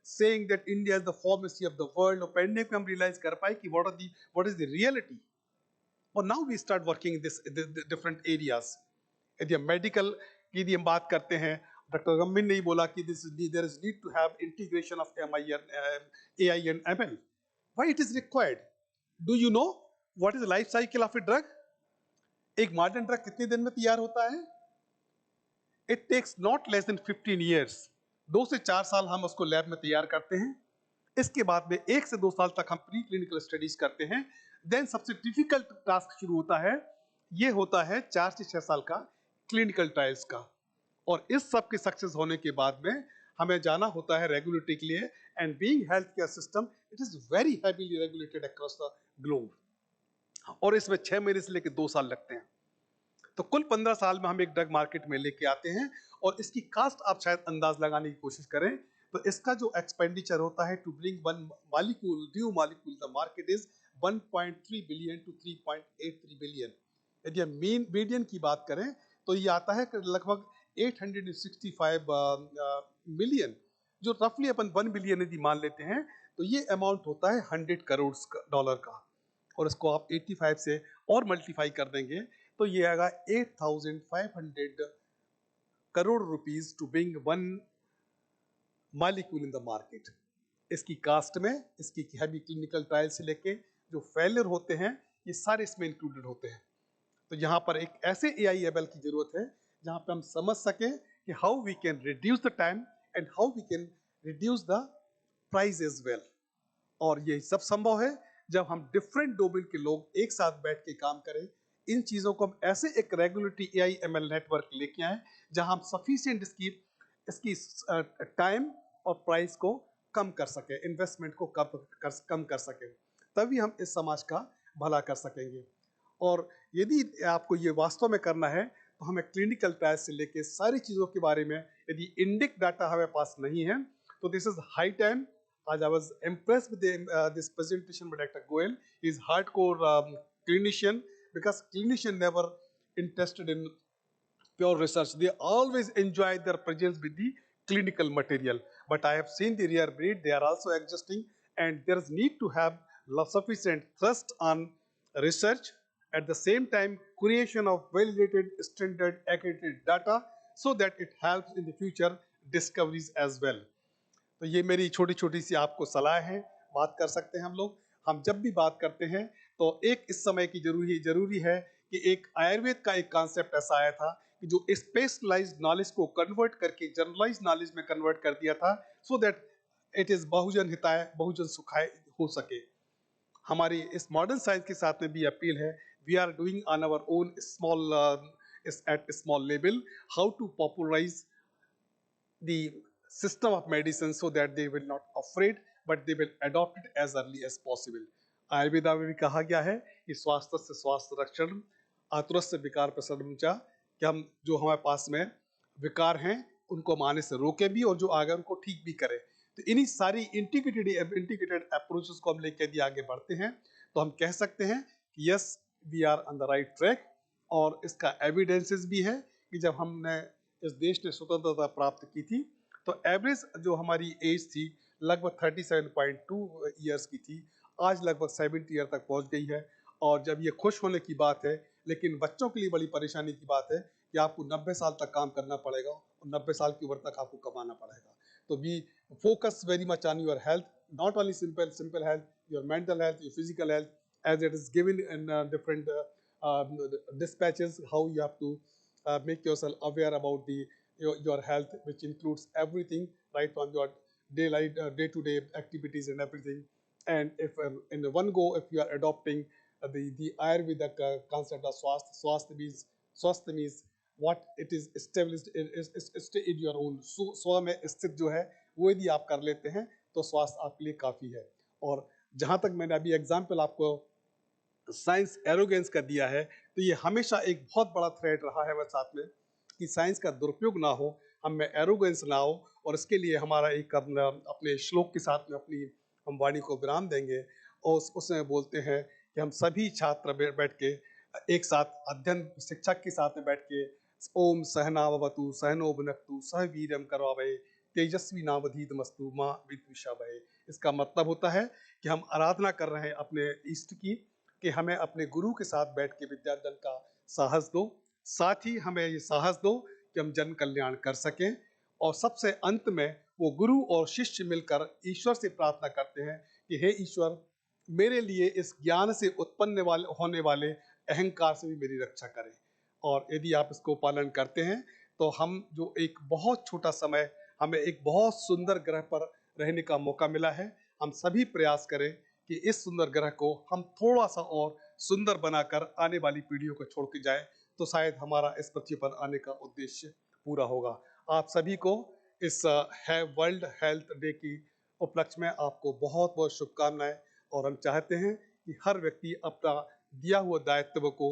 saying that India is the pharmacy of the world. और पैंडेमिक में हम रियलाइज कर पाए कि what is the reality. और now we start working in this different areas. यदि हम मेडिकल की यदि हम बात करते हैं, डॉक्टर गंभीर ने ही बोला कि there is need to have integration of AI and ML. Why it is required? Do you know what is the life cycle of a drug? एक मॉडर्न ड्रग कितने दिन में तैयार होता है? It takes not less than 15 years. 2 से 4 साल हम उसको लैब में तैयार करते हैं. इसके बाद में 1 से 2 साल तक हम प्री क्लिनिकल स्टडीज करते हैं. देन सबसे डिफिकल्ट टास्क शुरू होता है, ये होता है 4 से 6 साल का क्लिनिकल ट्रायल्स का. और इस सब के सक्सेस होने के बाद में हमें जाना होता है रेगुलेटरी के लिए. And being health care system, it is very heavily regulated across the globe. और इसमें 6 महीने से लेकर 2 साल लगते हैं. तो कुल 15 साल में हम एक ड्रग मार्केट में लेके आते हैं. और इसकी कास्ट आप शायद अंदाज लगाने की कोशिश करें तो इसका जो एक्सपेंडिचर होता है to bring new molecule the market is 1.3 billion to 3.83 billion. यदि हम मीडियन की बात करें तो ये आता है लगभग 865 मिलियन, जो रफली अपन 1 बिलियन यदि मान लेते हैं तो ये अमाउंट होता है 100 करोड़ डॉलर का. और इसको आप 85 से और मल्टीप्लाई कर देंगे तो ये आएगा 8,500 crore rupees to bring 1 molecule in the market. इसकी कास्ट में इसकी हैवी क्लिनिकल ट्रायल से लेके जो फेलियर होते हैं ये सारे इसमें इंक्लूडेड होते हैं. तो यहाँ पर एक ऐसे AI/ML की जरूरत है जहाँ पे हम समझ सकें कि how we can reduce the time and how we can reduce the price as well. और ये सब संभव है जब हम डिफरेंट डोमेन के लोग एक साथ बैठ के काम करें. इन चीजों को हम ऐसे एक रेगुलेटरी AI/ML नेटवर्क लेके आए जहां हम सफिशिएंट इसकी टाइम और प्राइस को कम कर सके, इन्वेस्टमेंट को कम कर सके, तभी हम इस समाज का भला कर सकेंगे. और यदि आपको ये वास्तव में करना है तो हमें क्लिनिकल ट्रायल से लेके सारी चीज़ों के बारे में यदि इंडिक डाटा हमारे पास नहीं है तो दिस इज हाई टाइम. आज I was impressed with this presentation by Dr. Goyal. He is hardcore clinician because clinician never interested in pure research. They always enjoy their presence with the clinical material. But I have seen the rare breed, they are also existing, and there is need to have sufficient thrust on research. At the same time, creation of validated, standard, accredited data so that it helps in the future discoveries as well. तो ये मेरी छोटी छोटी सी आपको सलाह है, बात कर सकते हैं हम लोग. हम जब भी बात करते हैं तो एक इस समय की जरूरी है कि एक आयुर्वेद का एक कॉन्सेप्ट ऐसा आया था कि जो स्पेशलाइज्ड नॉलेज को कन्वर्ट करके जनरलाइज्ड नॉलेज में कन्वर्ट कर दिया था, सो दैट इट इज बहुजन हिताय बहुजन सुखाय हो सके। हमारी इस मॉडर्न साइंस के साथ में भी अपील है, we are doing on our own small at small level how to popularise the system of medicine so that they will not afraid but they will adopt it as early as possible। Ayurveda में भी कहा गया है कि स्वास्थ्य से स्वास्थ्य रक्षण आतुरस्य विकार प्रसन्नम च, कि हम जो हमारे पास में विकार हैं उनको माने से रोके भी और जो आगे उनको ठीक भी करें। तो इन्हीं सारी इंटीग्रेटेड अप्रोचेस को हम लेकर यदि आगे बढ़ते हैं तो हम कह सकते हैं कि yes we are on the right track. और इसका एविडेंसेस भी है कि जब हमने इस देश ने स्वतंत्रता प्राप्त की थी तो एवरेज जो हमारी एज थी लगभग 37.2 ईयर्स की थी, आज लगभग 70 ईयर तक पहुंच गई है। और जब ये खुश होने की बात है, लेकिन बच्चों के लिए बड़ी परेशानी की बात है कि आपको 90 साल तक काम करना पड़ेगा और 90 साल की उम्र तक आपको कमाना पड़ेगा। तो we focus very much on your health, not only simple health, your mental health, your physical health, as it is given in different dispatches, how you have to make yourself aware about your health, which includes everything right from your day-to-day activities and everything. And if in one go, if you are adopting the Ayurvedic concept of swasth means what it is established in your own स्व में स्थित जो है वो यदि आप कर लेते हैं तो स्वास्थ्य आपके लिए काफी है। और जहां तक मैंने अभी एग्जाम्पल आपको साइंस एरोगेंस का दिया है, तो ये हमेशा एक बहुत बड़ा थ्रेट रहा है हमारे साथ में कि साइंस का दुरुपयोग ना हो, हम में एरोगेंस ना हो। और इसके लिए हमारा एक अपने श्लोक के साथ में अपनी हम वाणी को विराम देंगे और उसमें बोलते हैं कि हम सभी छात्र बैठ के एक साथ अध्ययन शिक्षक के साथ में बैठ के ओम सहनावतु सहनो भुनक्तु सह वीर्यम करवावहै तेजस्वी नावधीतमस्तु मां विद्विषावहै। इसका मतलब होता है कि हम आराधना कर रहे हैं अपने इष्ट की कि हमें अपने गुरु के साथ बैठ के विद्यार्जन का साहस दो, साथ ही हमें ये साहस दो कि हम जन कल्याण कर सकें। और सबसे अंत में वो गुरु और शिष्य मिलकर ईश्वर से प्रार्थना करते हैं कि हे ईश्वर, मेरे लिए इस ज्ञान से उत्पन्न होने वाले अहंकार से भी मेरी रक्षा करें। और यदि आप इसको पालन करते हैं तो हम जो एक बहुत छोटा समय हमें एक बहुत सुंदर ग्रह पर रहने का मौका मिला है, हम सभी प्रयास करें कि इस सुंदर ग्रह को हम थोड़ा सा और सुंदर बनाकर आने वाली पीढ़ियों को छोड़ के जाए तो शायद हमारा इस पृथ्वी पर आने का उद्देश्य पूरा होगा। आप सभी को इस वर्ल्ड हेल्थ डे की उपलक्ष्य में आपको बहुत बहुत शुभकामनाएं। और हम चाहते हैं कि हर व्यक्ति अपना दिया हुआ दायित्व को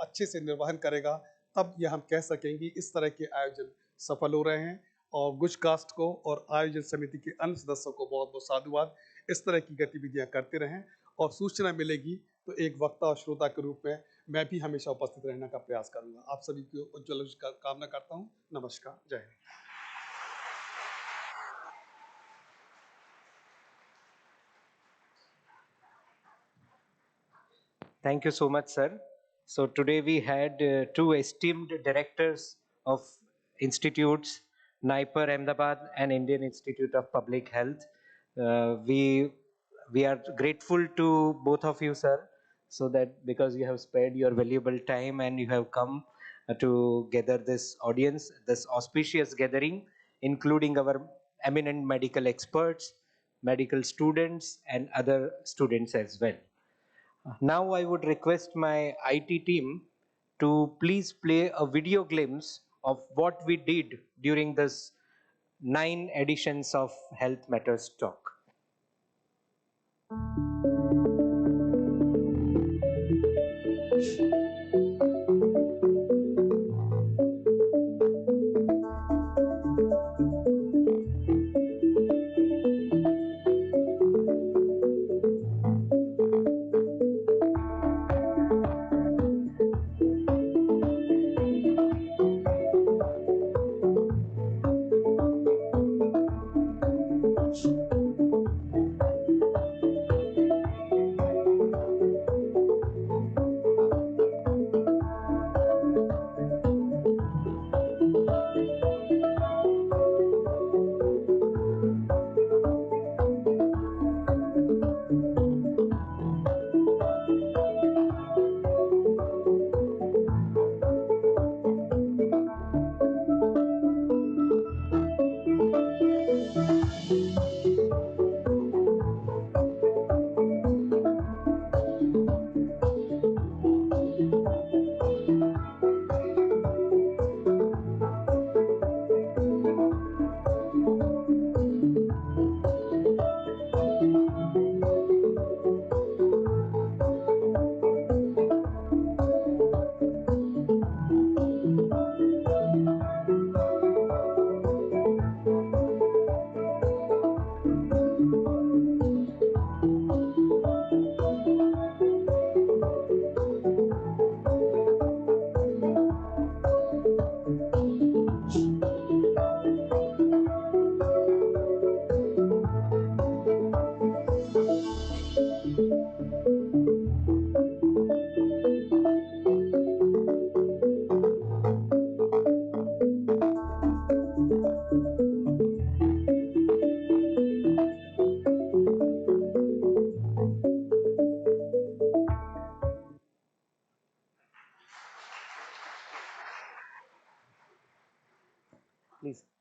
अच्छे से निर्वहन करेगा, तब यह हम कह सकेंगे इस तरह के आयोजन सफल हो रहे हैं। और गुजकास्ट को और आयोजन समिति के अन्य सदस्यों को बहुत बहुत साधुवाद। इस तरह की गतिविधियां करते रहें और सूचना मिलेगी तो एक वक्ता और श्रोता के रूप में मैं भी हमेशा उपस्थित रहने का प्रयास करूंगा। आप सभी की उज्ज्वल भविष्य का कामना करता हूं। नमस्कार, जय Hind. Thank you so much, sir. So today we had two esteemed directors of institutes, NIPER Ahmedabad and Indian Institute of Public Health. We are grateful to both of you, sir, so that because you have spared your valuable time and you have come to gather this audience, this auspicious gathering, including our eminent medical experts, medical students, and other students as well. Now I would request my IT team to please play a video glimpse of what we did during this 9 editions of Health Matters Talk.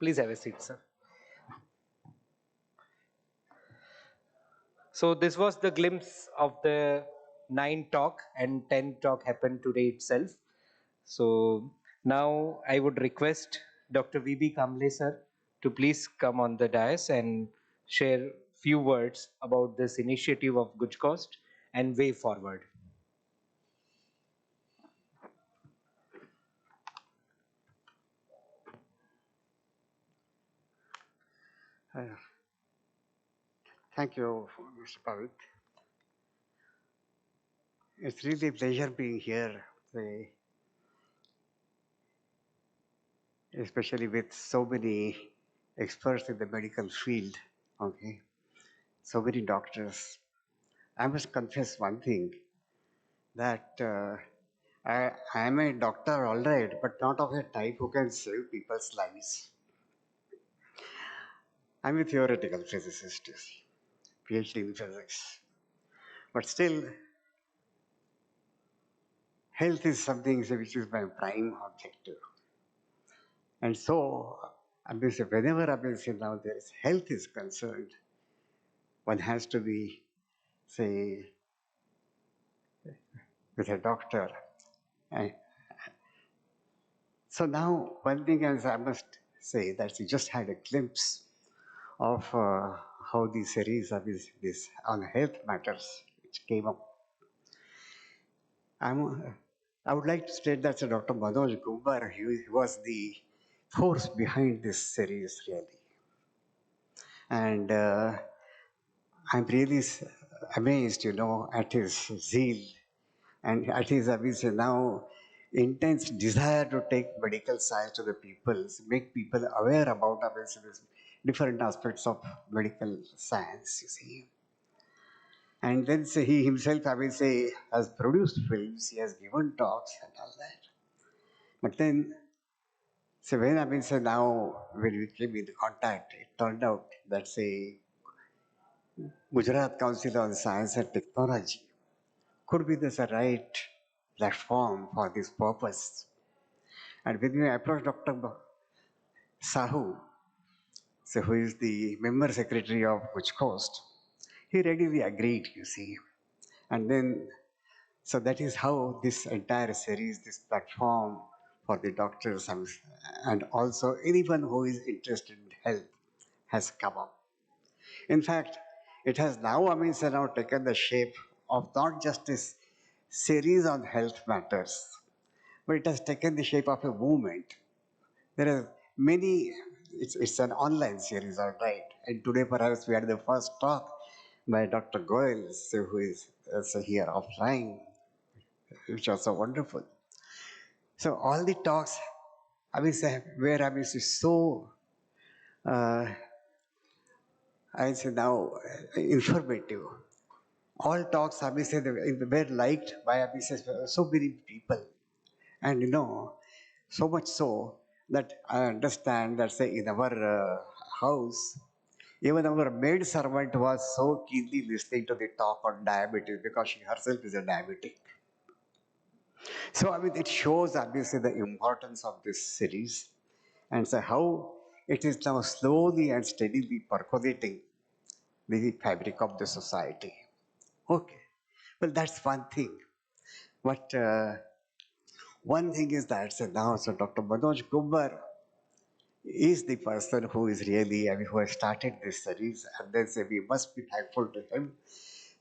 Please have a seat, sir. So this was the glimpse of the 9 talk, and 10 talk happened today itself. So now I would request Dr. VB Kamble sir to please come on the dais and share few words about this initiative of GUJCOST and way forward. Thank you, Mr. Pavit. It's really a pleasure being here, especially with so many experts in the medical field. Okay, so many doctors. I must confess one thing that I am a doctor, all right, but not of a type who can save people's lives. I'm a theoretical physicist, you see, PhD in physics, but still, health is something which is my prime objective. And so, whenever now there is health is concerned, one has to be, say, with a doctor. And so now, one thing is I must say that we just had a glimpse of how the series of this on health matters which came up. I would like to state that Dr. Manoj Gumbar, he was the force behind this series, really. And I'm really amazed, at his zeal and at his now intense desire to take medical science to the people, make people aware about these different aspects of medical science, you see. And then he himself, has produced films, he has given talks and all that. But then, when now when we came into contact, it turned out that Gujarat Council on Science and Technology could be the right platform for this purpose. And when we approached Dr. Sahu, who is the member secretary of GUJCOST, he readily agreed, you see. And then, so that is how this entire series, this platform for the doctors and also anyone who is interested in health has come up. In fact, it has now, now taken the shape of not just this series on health matters, but it has taken the shape of a movement. There are many, it's an online series, all right. And today perhaps we had the first talk by Dr. Goyal, who is here offline, which was so wonderful. So all the talks, were so, now informative. All talks, were liked by so many people. And so much so that I understand that in our house, even our maid servant was so keenly listening to the talk on diabetes because she herself is a diabetic. So it shows the importance of this series and how it is now slowly and steadily percolating the fabric of the society. Okay, well that's one thing. But one thing is that now Dr. Manoj Gumbar is the person who is really, who has started this series, and then we must be thankful to him,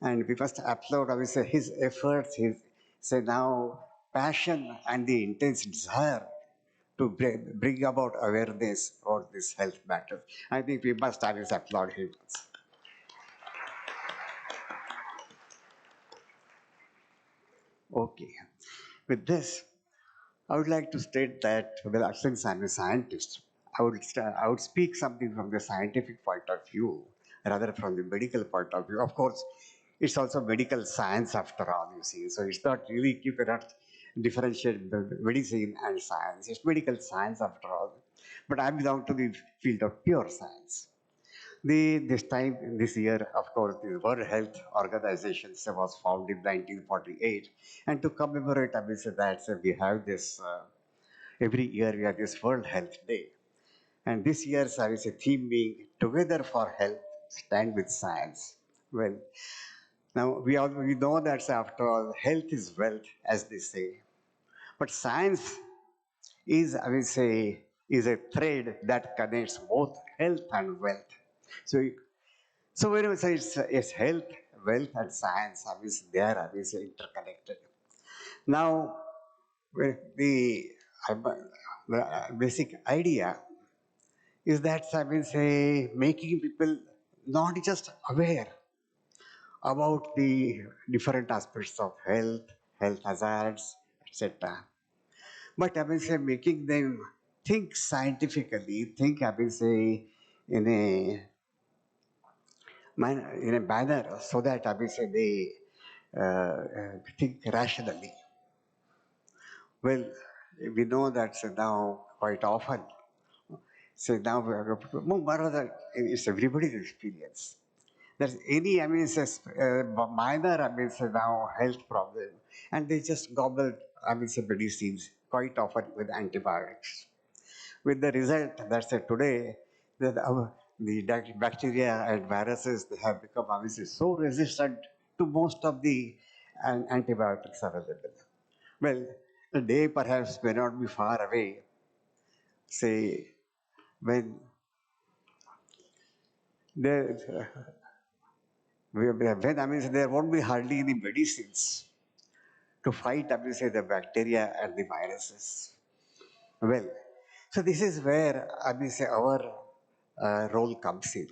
and we must applaud, his efforts, his now passion and the intense desire to bring about awareness about this health matter. I think we must applaud him. Okay, with this, I would like to state that, well, since I'm a scientist, I would speak something from the scientific point of view rather from the medical point of view. Of course, it's also medical science after all, you see. So it's not really, you cannot differentiate medicine and science. It's medical science after all. But I belong to the field of pure science. This year, of course, the World Health Organization was founded in 1948. And to commemorate, that we have this, every year we have this World Health Day. And this year's service theme being Together for Health, Stand with Science. Well, now we know that after all, health is wealth, as they say. But science is, I will say, is a thread that connects both health and wealth. So, so when we say it's health, wealth, and science, obviously they are obviously interconnected. Now, the, the basic idea is that I will say making people not just aware about the different aspects of health, health hazards, etc. But I will say making them think scientifically, think I will say in a manner so that I will say they think rationally. Well, we know that now quite often. So now, moreover, it's everybody's experience. There's any, I mean, it's a minor, I mean, say now health problem, and they just gobble, I mean, say medicines quite often with antibiotics. With the result that say today, that the bacteria and viruses they have become obviously so resistant to most of the antibiotics available. Well, the day perhaps may not be far away, say, when there, when I mean, there won't be hardly any medicines to fight, I mean, say, the bacteria and the viruses. Well, so this is where, I mean, say, our role comes in.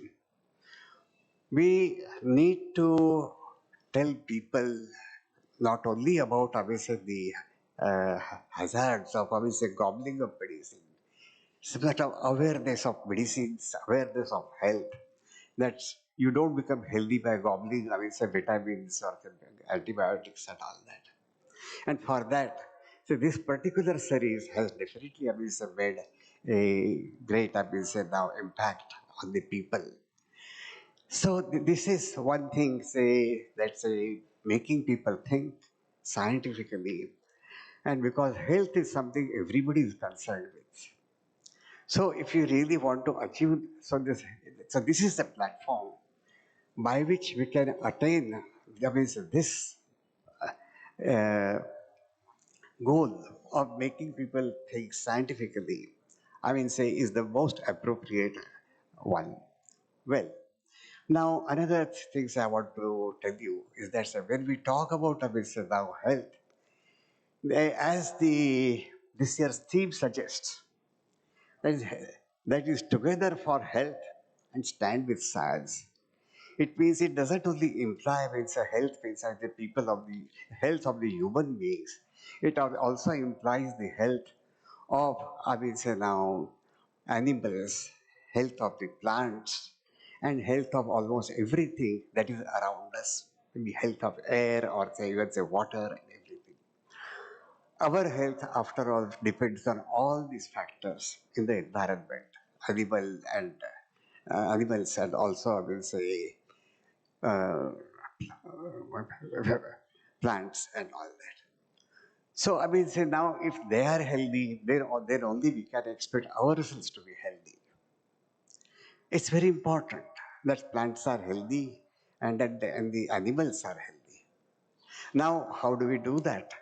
We need to tell people not only about, obviously, the hazards of, obviously, gobbling of medicine, but of awareness of medicines, awareness of health, that you don't become healthy by gobbling, I mean, say, vitamins or antibiotics and all that. And for that, so this particular series has definitely, I mean, say, made a great, I mean, say, now impact on the people. So this is one thing, say, that's making people think scientifically, and because health is something everybody is concerned with. So if you really want to achieve, so this is the platform by which we can attain, I mean, this uh, goal of making people think scientifically. I mean, say, is the most appropriate one. Well, now, another things I want to tell you is that when we talk about now health, as the this year's theme suggests, that is, that is together for health and stand with science. It means it doesn't only imply means a health means the people of the health of the human beings. It also implies the health of I mean say now animals, health of the plants, and health of almost everything that is around us. Maybe health of air or say even say water and everything. Our health, after all, depends on all these factors in the environment, animal and animals, and also I will say uh, plants and all that. So I mean, say now if they are healthy, then only we can expect ourselves to be healthy. It's very important that plants are healthy and the animals are healthy. Now, how do we do that?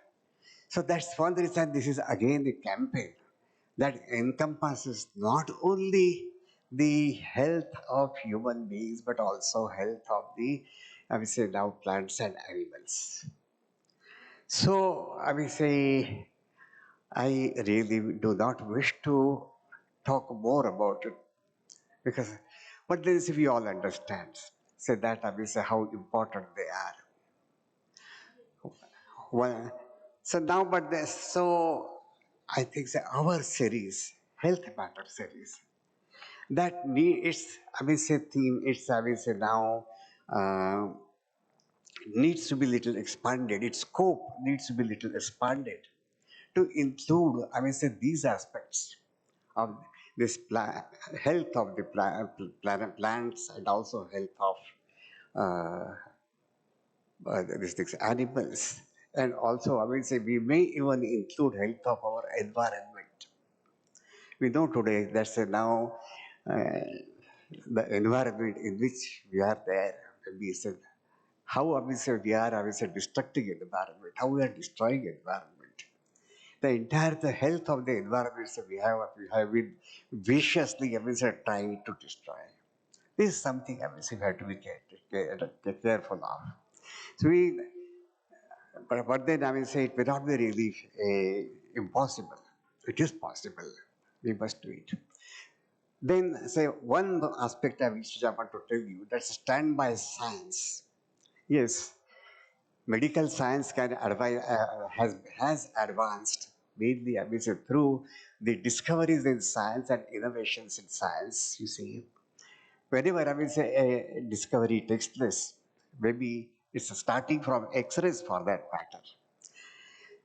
So that's one reason this is again a campaign that encompasses not only the health of human beings but also health of the, I would say now, plants and animals. So I will say I really do not wish to talk more about it because, but this we all understand. Say that I will say how important they are. Well, so now, but this, so I think say our series, Health Matter series, that it's I will say theme. It's I will say now. Uh, needs to be little expanded. Its scope needs to be little expanded to include, I mean, say these aspects of this health of the plants and also health of these things, animals. And also, I mean, say we may even include health of our environment. We know today that's now uh, the environment in which we are there. We said how obviously we are obviously destructing environment, how we are destroying environment. The entire the health of the environment so we have been viciously obviously trying to destroy. This is something obviously we have to be careful of. So we, but then I will say it may not be really impossible. It is possible. We must do it. Then say one aspect I wish I want to tell you that's stand by science. Yes, medical science has advanced mainly I mean, say, through the discoveries in science and innovations in science. You see, whenever I mean say a discovery takes place, maybe it's starting from X-rays for that matter.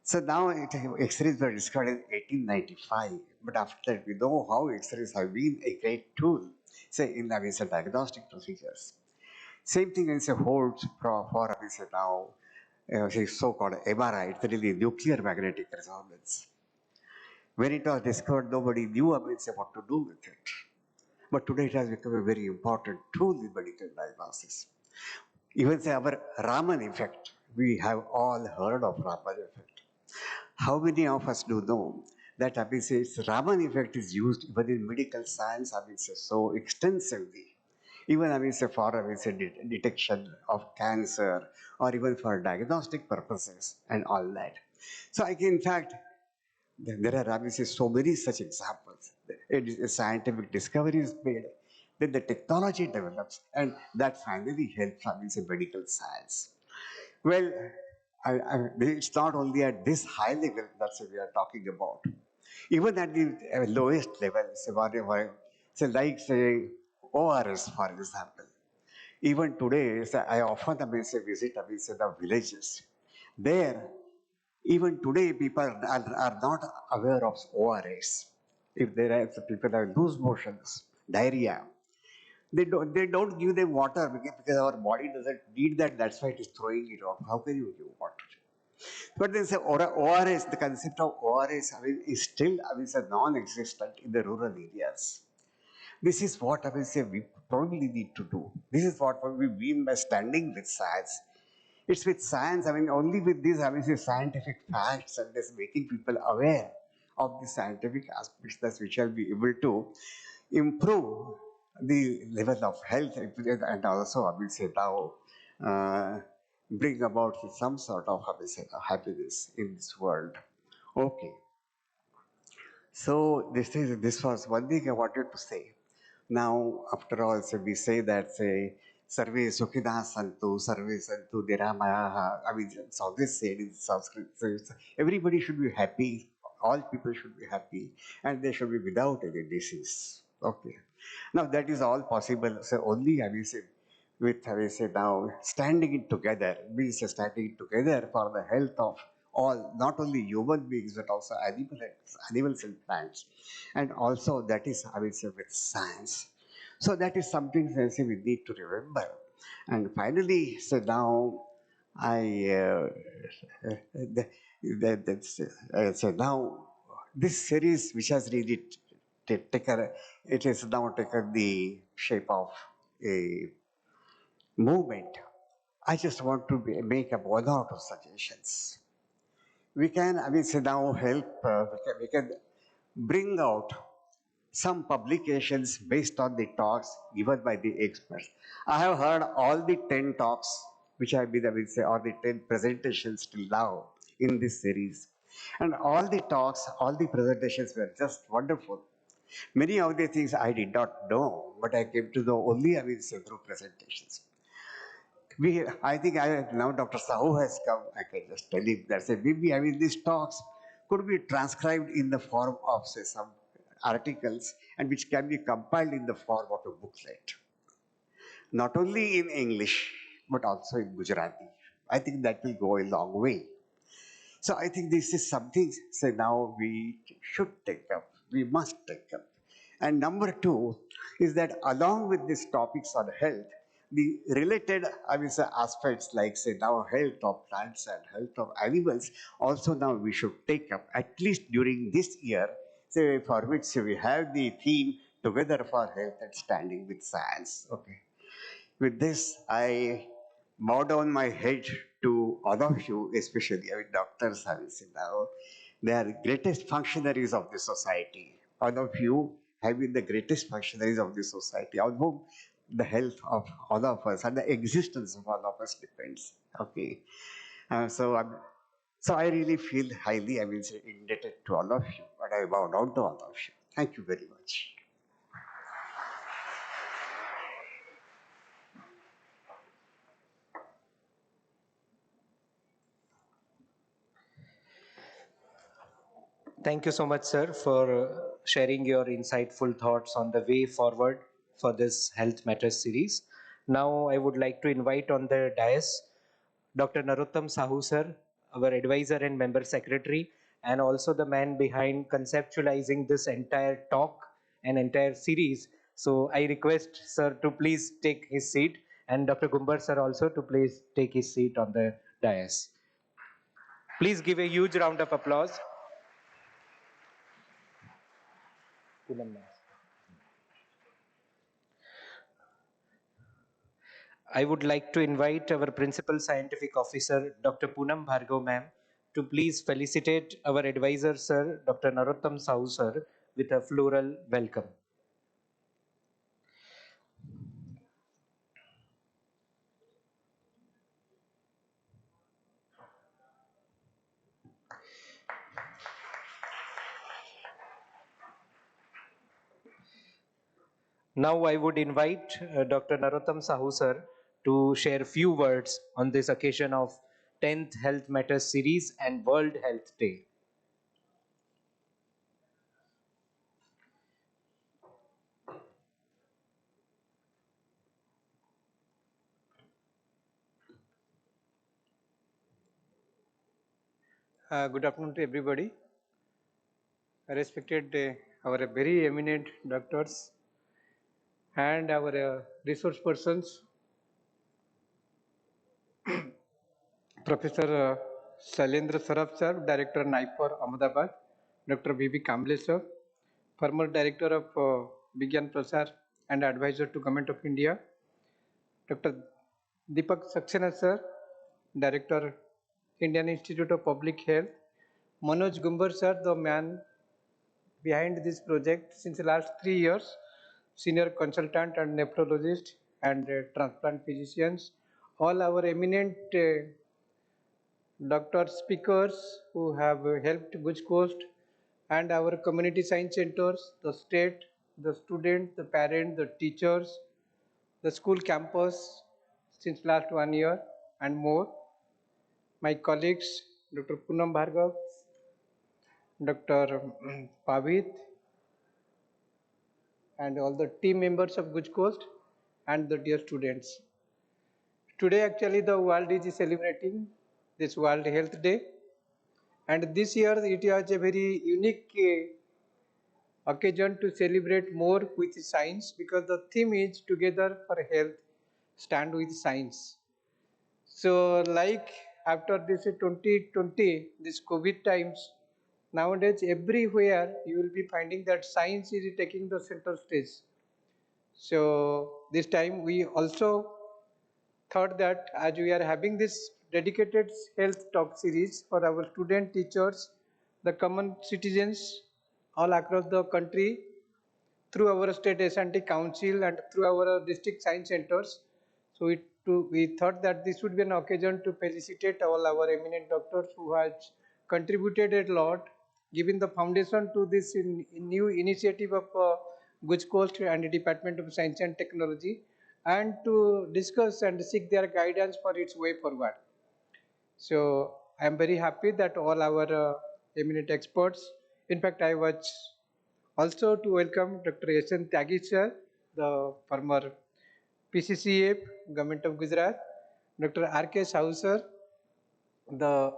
So now X-rays were discovered in 1895, but after that we know how X-rays have been a great tool, say in I mean, say, diagnostic procedures. Same thing is holds for I mean, say, now so-called MRI, it's really nuclear magnetic resonance. When it was discovered, nobody knew I mean, say, what to do with it. But today it has become a very important tool in medical diagnosis. Even say our Raman effect, we have all heard of Raman effect. How many of us do know that I mean, say, Raman effect is used even in medical science I mean, say, so extensively? Even I mean, say, for I mean, say, detection of cancer or even for diagnostic purposes and all that. So I can, in fact, there are obviously so many such examples. A scientific discovery is made, then the technology develops, and that finally helps I mean, say, medical science. Well, it's not only at this high level that's what we are talking about. Even at the lowest level, say whatever, say like say ORS for example. Even today, say, I often I mean, say, visit I mean, say, the villages. There, even today, people are not aware of ORS. If there are if people have loose motions, diarrhea, they don't give them water because our body doesn't need that. That's why it is throwing it off. How can you give water? But then say ORS, the concept of ORS, I mean, is still I mean, say, non-existent in the rural areas. This is what I will say we probably need to do. This is what we mean by standing with science. It's with science, I mean, only with these, I mean, say, scientific facts and this making people aware of the scientific aspects that we shall be able to improve the level of health and also, I will say, now bring about some sort of, I will say, happiness in this world. Okay. So this was one thing I wanted to say. Now, after all, so we say that say Sarve Sukhina Santu, Sarve Santu Niramaya. I mean, it's always said in Sanskrit. So everybody should be happy. All people should be happy, and they should be without any disease. Okay. Now that is all possible. So only I will say with I will say now standing it together means standing together for the health of all, not only human beings but also animals and plants, and also that is I will say with science. So that is something that we need to remember. And finally, so now I so now this series which has really taken it has now taken the shape of a movement. I just want to make up one or two suggestions. We can, I mean, say now help, we can bring out some publications based on the talks given by the experts. I have heard all the 10 talks which have been, I will say, or the 10 presentations till now in this series. And all the talks, all the presentations were just wonderful. Many of the things I did not know, but I came to know only, I will say, through presentations. I think now Dr. Sahu has come. I can just tell him that say maybe I mean these talks could be transcribed in the form of say some articles and which can be compiled in the form of a booklet, not only in English but also in Gujarati. I think that will go a long way. So I think this is something say now we should take up. We must take up. And number two is that along with these topics on health, the related I will say aspects like say now health of plants and health of animals also now we should take up at least during this year so for which we have the theme Together for Health and Standing with Science. Okay. With this, I bow down my head to all of you, especially doctors, having said now. They are greatest functionaries of the society. All of you have been the greatest functionaries of the society, on whom the health of all of us and the existence of all of us depends. Okay. So I really feel highly, indebted to all of you, and I bow down to all of you. Thank you very much. Thank you so much, sir, for sharing your insightful thoughts on the way forward for this Health Matters series. Now, I would like to invite on the dais Dr. Narottam Sahu, sir, our advisor and member secretary, and also the man behind conceptualizing this entire talk and entire series. So, I request sir to please take his seat, and Dr. Gumbar, sir, also to please take his seat on the dais. Please give a huge round of applause. I would like to invite our Principal Scientific Officer, Dr. Poonam Bhargav ma'am, to please felicitate our advisor, sir, Dr. Narottam Sahu, sir, with a floral welcome. Now I would invite Dr. Narottam Sahu, sir, to share few words on this occasion of 10th Health Matters series and World Health Day. Good afternoon to everybody. Respected our very eminent doctors and our resource persons, Professor Shailendra Saraf sir, Director NIPER Ahmedabad, Dr. B.B. Kamble sir, former Director of Vigyan Prasar and Advisor to Government of India, Dr. Deepak Sakayasar sir, Director Indian Institute of Public Health, Manoj Gumbar sir, the man behind this project since the last 3 years, senior consultant and nephrologist and transplant physicians, all our eminent doctor speakers who have helped Guj Coast and our community science centers, the state, the student, the parent, the teachers, the school campus since last 1 year and more. My colleagues, Dr. Poonam Bhargav, Dr. Pavit, and all the team members of Guj Coast and the dear students. Today actually the world is celebrating this World Health Day, and this year it was a very unique occasion to celebrate more with science, because the theme is Together for Health, Stand with Science. So like after this 2020, this COVID times, nowadays everywhere you will be finding that science is taking the center stage. So this time we also thought that as we are having this dedicated health talk series for our student teachers, the common citizens all across the country, through our state S&T council and through our district science centers. So we thought that this would be an occasion to felicitate all our eminent doctors who has contributed a lot, giving the foundation to this new initiative of Guj Coast and the Department of Science and Technology, and to discuss and seek their guidance for its way forward. So I am very happy that all our eminent experts, in fact I was also to welcome Dr. S.N. Tyagi sir, the former PCCF, Government of Gujarat, Dr. R.K. Sahu sir, the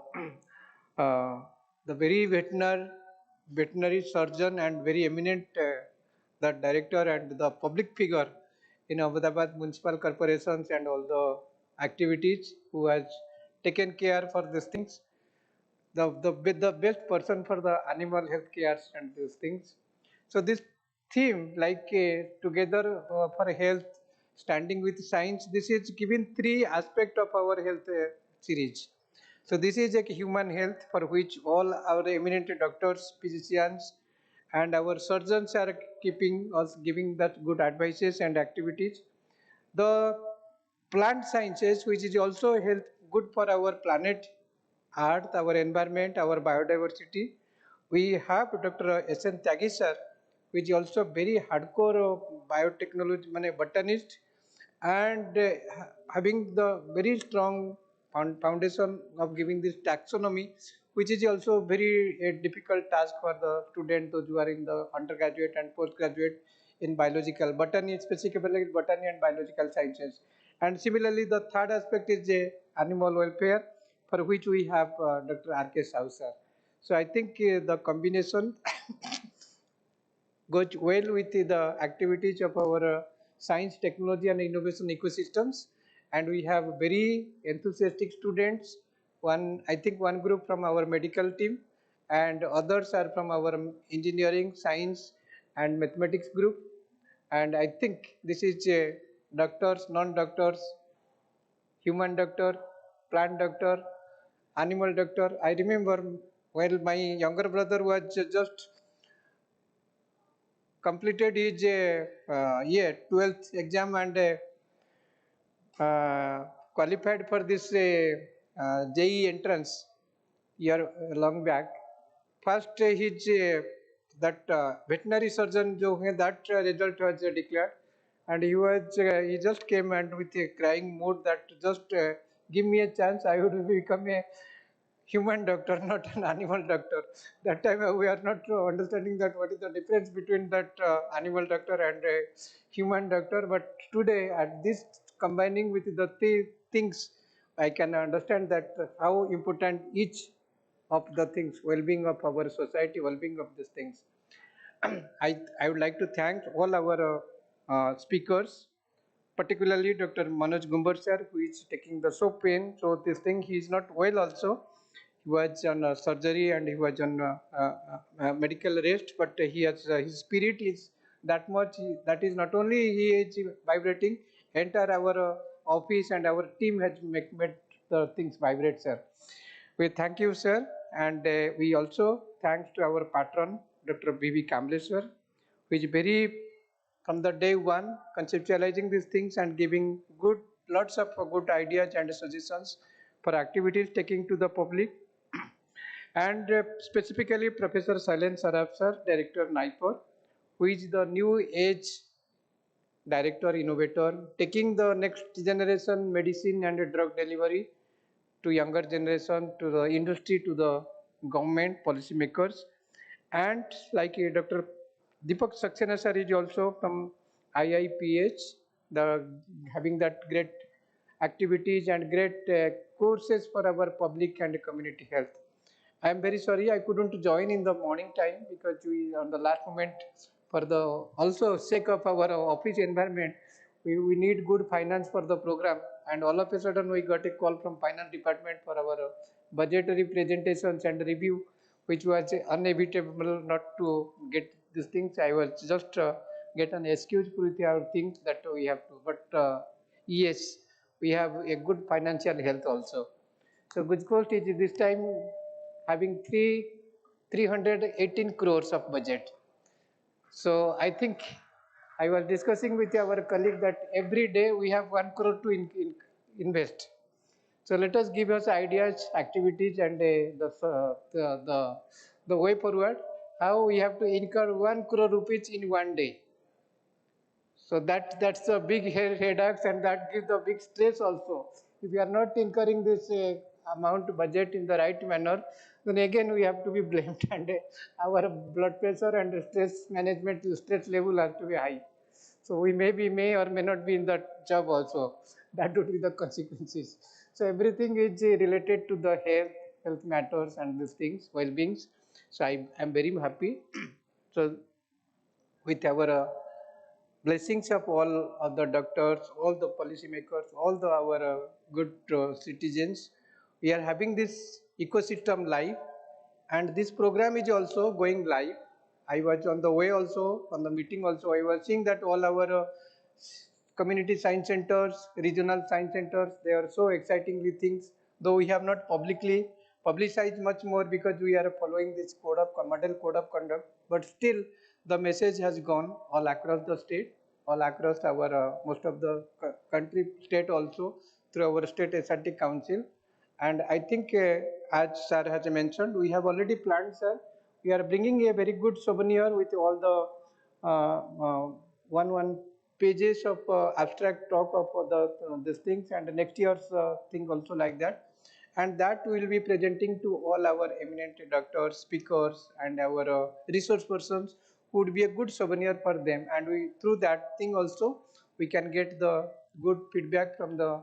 uh, the very veterinary surgeon and very eminent the director and the public figure in Ahmedabad municipal corporations and all the activities, who has taken care for these things. the best person for the animal health care and these things. So this theme, like together for health, standing with science, this is given three aspects of our health series. So this is a human health for which all our eminent doctors, physicians, and our surgeons are keeping us giving that good advices and activities. The plant sciences, which is also health good for our planet, earth, our environment, our biodiversity. We have Dr. S.N. Tyagi sir, which is also very hardcore biotechnology, botanist, and having the very strong foundation of giving this taxonomy, which is also very difficult task for the student, those who are in the undergraduate and postgraduate in biological botany, specifically botany and biological sciences. And similarly, the third aspect is animal welfare, for which we have Dr. R.K. Sahu sir. So I think the combination goes well with the activities of our science, technology, and innovation ecosystems. And we have very enthusiastic students. I think one group from our medical team, and others are from our engineering, science, and mathematics group. And I think this is doctors, non-doctors, human doctor, plant doctor, animal doctor. I remember while my younger brother was just completed his 12th exam and qualified for this JE entrance year long back. First his that veterinary surgeon that result was declared, and he just came and with a crying mood that just give me a chance, I would become a human doctor, not an animal doctor. That time we are not understanding that what is the difference between that animal doctor and a human doctor. But today, at this combining with the three things, I can understand that how important each of the things, well-being of our society, well-being of these things. I would like to thank all our speakers, particularly Dr. Manoj Gumbar sir, who is taking the so pain. So this thing, he is not well also. He was on surgery and he was on medical rest, but he has his spirit is that much. That is not only he is vibrating, entire our office and our team has made the things vibrate, sir. We thank you, sir, and we also thanks to our patron, Dr. B.V. Kamble sir, who is very from the day one conceptualizing these things and giving good lots of good ideas and suggestions for activities taking to the public. And specifically Professor Sailen Saraf sir, Director NIPOR, who is the new age director, innovator, taking the next generation medicine and drug delivery to younger generation, to the industry, to the government, policymakers. And like Dr. Deepak Sakayasar is also from IIPH, having that great activities and great courses for our public and community health. I am very sorry I couldn't join in the morning time because we on the last moment for the also sake of our office environment, we need good finance for the program, and all of a sudden we got a call from finance department for our budgetary presentations and review, which was inevitable not to get these things. I was just get an excuse with our things that we have to, but yes, we have a good financial health also. So GUJCOST is this time having 318 crores of budget. So I think I was discussing with our colleague that every day we have 1 crore to invest. So let us give us ideas, activities, and the way forward. How we have to incur 1 crore rupees in one day. So that's a big headache, and that gives a big stress also. If we are not incurring this amount budget in the right manner, then again we have to be blamed, and our blood pressure and stress management, stress level has to be high. So we may or may not be in that job also. That would be the consequences. So everything is related to the health matters and these things, well-beings. So I am very happy. So with our blessings of all of the doctors, all the policymakers, all our good citizens, we are having this ecosystem live, and this program is also going live. I was on the way also, on the meeting also, I was seeing that all our community science centers, regional science centers, they are so excitingly things, though we have not publicly publicized much more because we are following this model code of conduct, but still the message has gone all across the state, all across our most of the country, state also, through our state SRT council. And I think as sir has mentioned, we have already planned, sir, we are bringing a very good souvenir with all the one pages of abstract talk of these things, and next year's thing also like that, and that we will be presenting to all our eminent doctors, speakers, and our resource persons, who would be a good souvenir for them, and we through that thing also we can get the good feedback from the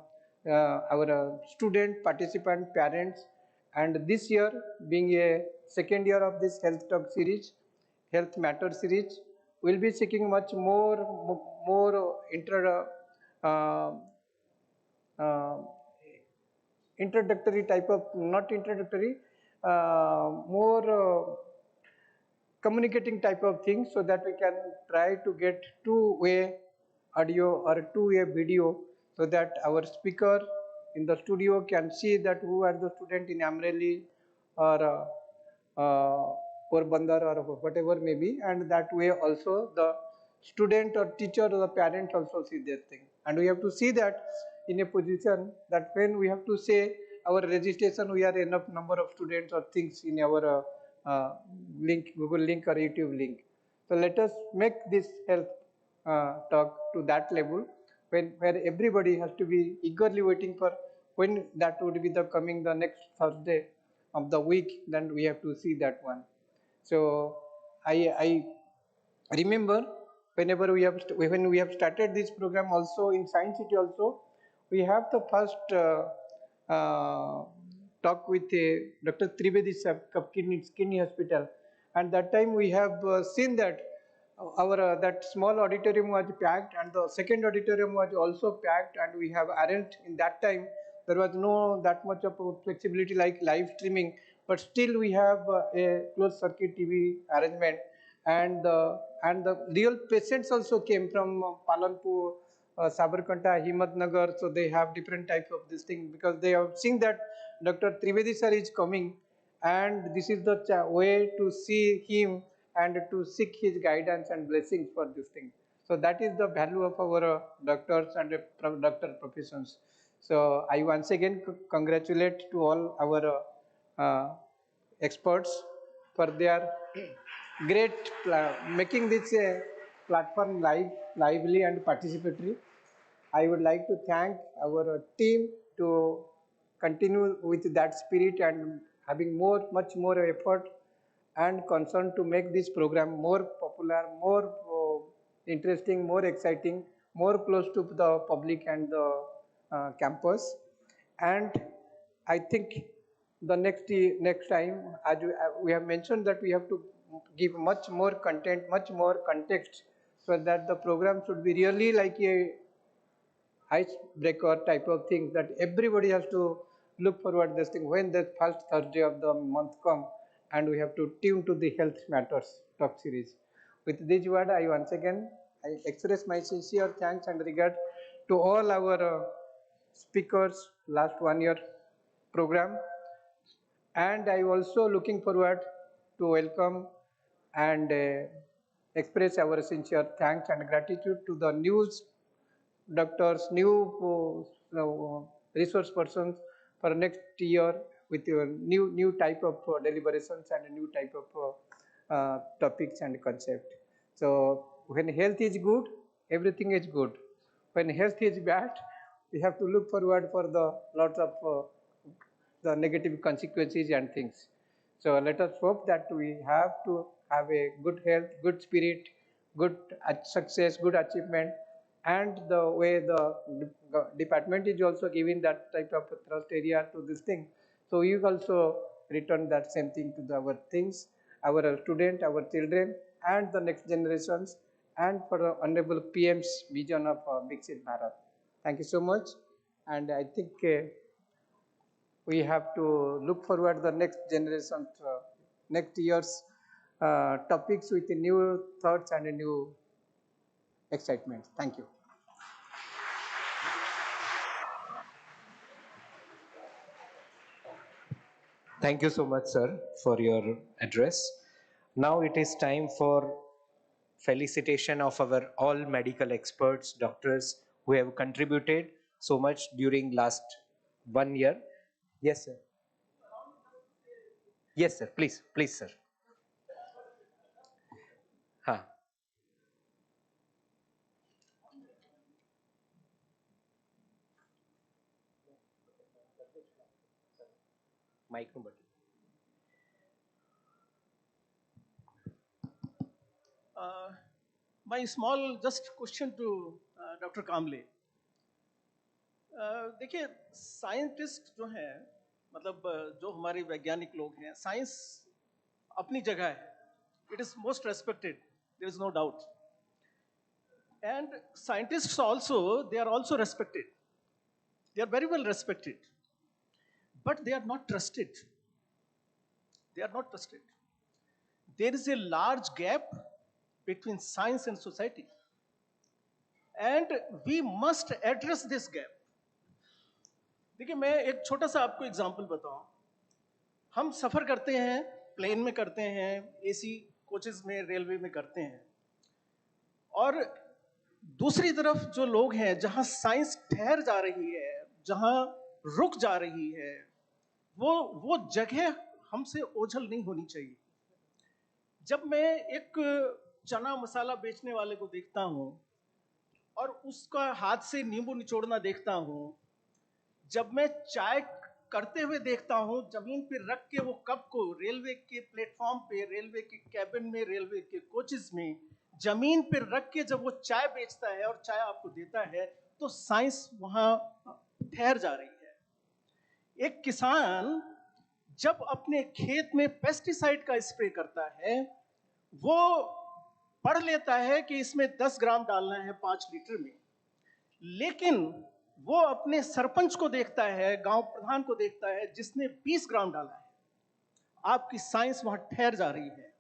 our student, participant, parents. And this year being a second year of this health talk series, health matter series, we'll be seeking much more uh, uh, introductory type of, not introductory, more communicating type of things, so that we can try to get two-way audio or two-way video, so that our speaker in the studio can see that who are the student in Amreli or Porbandar or whatever may be, and that way also the student or teacher or the parent also see their thing. And we have to see that in a position that when we have to say our registration, we are enough number of students or things in our link, Google link or YouTube link. So let us make this health talk to that level, where everybody has to be eagerly waiting for when that would be the coming the next Thursday of the week, then we have to see that one. So I remember whenever when we have started this program also in Science City also, we have the first talk with Dr. Trivedi sir, Kidney Hospital, and that time we have seen that our that small auditorium was packed, and the second auditorium was also packed, and we have arranged in that time. There was no that much of flexibility like live streaming, but still we have a closed circuit TV arrangement, and the real patients also came from Palanpur, Sabarkanta, Himatnagar, so they have different types of this thing, because they have seen that Dr. Trivedi sir is coming, and this is the way to see him and to seek his guidance and blessings for this thing. So that is the value of our doctors and doctor professions. So I once again congratulate to all our experts for their great making this platform lively and participatory. I would like to thank our team to continue with that spirit and having much more effort and concern to make this program more popular, more interesting, more exciting, more close to the public and the campus. And I think the next time, as we have mentioned, that we have to give much more content, much more context, so that the program should be really like a icebreaker type of thing, that everybody has to look forward this thing when the first Thursday of the month come, and we have to tune to the health matters talk series. With this word, I once again I express my sincere thanks and regard to all our speakers last 1 year program, and I also looking forward to welcome and express our sincere thanks and gratitude to the news doctors, new resource persons for next year with your new type of deliberations and a new type of topics and concept. So when health is good, everything is good. When health is bad, we have to look forward for the lots of the negative consequences and things. So let us hope that we have to have a good health, good spirit, good success, good achievement, and the way the department is also giving that type of thrust area to this thing. So we also return that same thing to our things, our students, our children, and the next generations, and for the Honorable PM's vision of Viksit Bharat. Thank you so much, and I think we have to look forward the next generation, next year's topics with new thoughts and new excitement. Thank you. Thank you so much, sir, for your address. Now it is time for felicitation of our all medical experts, doctors who have contributed so much during last 1 year. Yes, sir. Yes, sir. Please, please, sir. हाँ. Mic નું button. My small just question to Dr. Kamble. देखिए scientist जो हैं मतलब जो हमारे वैज्ञानिक लोग हैं साइंस अपनी जगह है it is most respected there is no doubt and scientists also they are also respected they are very well respected but they are not trusted they are not trusted. There is a large gap between science and society. And we must address this gap. देखिए मैं एक छोटा सा आपको example बताऊं हम सफ़र करते हैं प्लेन में करते हैं एसी कोचेस में रेलवे में करते हैं और दूसरी तरफ जो लोग हैं जहां साइंस ठहर जा रही है जहां रुक जा रही है वो जगह हमसे ओझल नहीं होनी चाहिए जब मैं एक चना मसाला बेचने वाले को देखता हूं और उसका हाथ से नींबू निचोड़ना देखता हूं जब मैं चाय करते हुए देखता हूं जमीन पे रख के वो कप को रेलवे के प्लेटफॉर्म पे रेलवे के कैबिन में रेलवे के कोचेस में जमीन पे रख के जब वो चाय बेचता है और चाय आपको देता है तो साइंस वहां ठहर जा रही है एक किसान जब अपने खेत में पेस्टिसाइड का स्प्रे करता है वो पढ़ लेता है कि इसमें 10 ग्राम डालना है 5 लीटर में लेकिन वो अपने सरपंच को देखता है गांव प्रधान को देखता है जिसने 20 ग्राम डाला है आपकी साइंस वहां ठहर जा रही है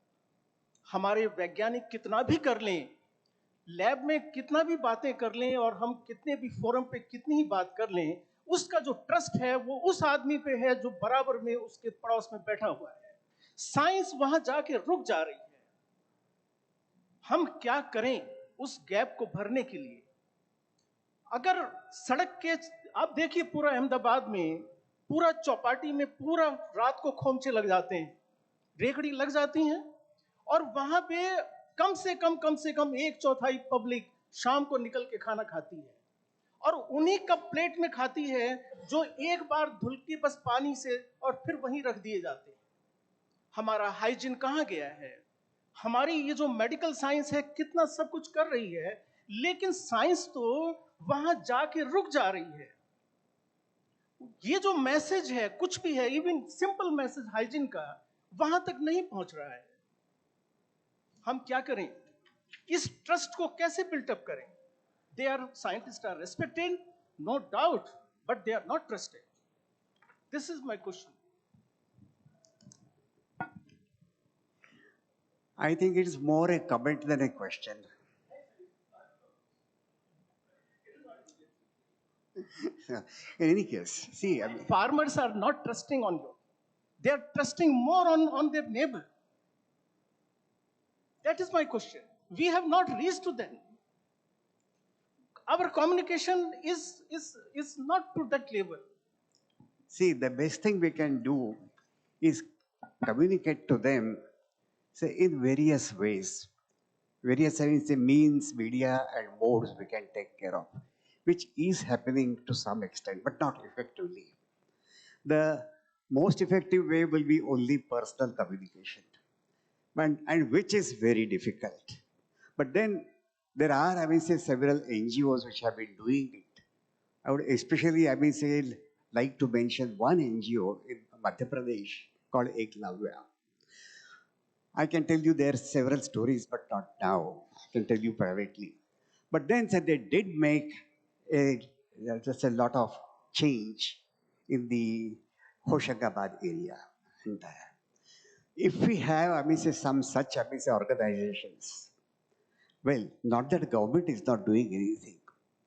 हमारे वैज्ञानिक कितना भी कर लें लैब में कितना भी बातें कर लें और हम कितने भी फोरम पे कितनी ही बात कर लें उसका जो ट्रस्ट है वो उस आदमी पे है जो बराबर में उसके पड़ोस में बैठा हुआ है साइंस वहां जाके रुक जा रही है हम क्या करें उस गैप को भरने के लिए अगर सड़क के आप देखिए पूरा अहमदाबाद में पूरा चौपाटी में पूरा रात को खोमचे लग जाते हैं रेकड़ी लग जाती हैं और वहां पे कम से कम 1/4 पब्लिक शाम को निकल के खाना खाती है और उन्हीं का प्लेट में खाती है जो एक बार धुल के बस पानी से और फिर वहीं रख दिए जाते हैं हमारा हाइजीन कहाँ गया है हमारी ये जो मेडिकल साइंस है कितना सब कुछ कर रही है लेकिन साइंस तो वहां जाके रुक जा रही है ये जो मैसेज है कुछ भी है इवन सिंपल मैसेज हाइजीन का वहां तक नहीं पहुंच रहा है हम क्या करें इस ट्रस्ट को कैसे बिल्टअप करें they are scientists are respected no doubt but they are not trusted this is my question I think it is more a comment than a question. In any case, see, I mean, farmers are not trusting on you they are trusting more on their neighbor that is my question we have not reached to them our communication is not to that level see, the best thing we can do is communicate to them, say, in various ways. Various means, media, and modes we can take care of, which is happening to some extent, but not effectively. The most effective way will be only personal communication, and which is very difficult. But then there are, I mean, say, several NGOs which have been doing it. I would especially, I mean, say, like to mention one NGO in Madhya Pradesh called Eklavya. I can tell you there are several stories, but not now. I can tell you privately. But then said they did make just a lot of change in the Hoshangabad area. Entire. If we have, I mean, say, some such, I mean, say, organizations, well, not that the government is not doing anything.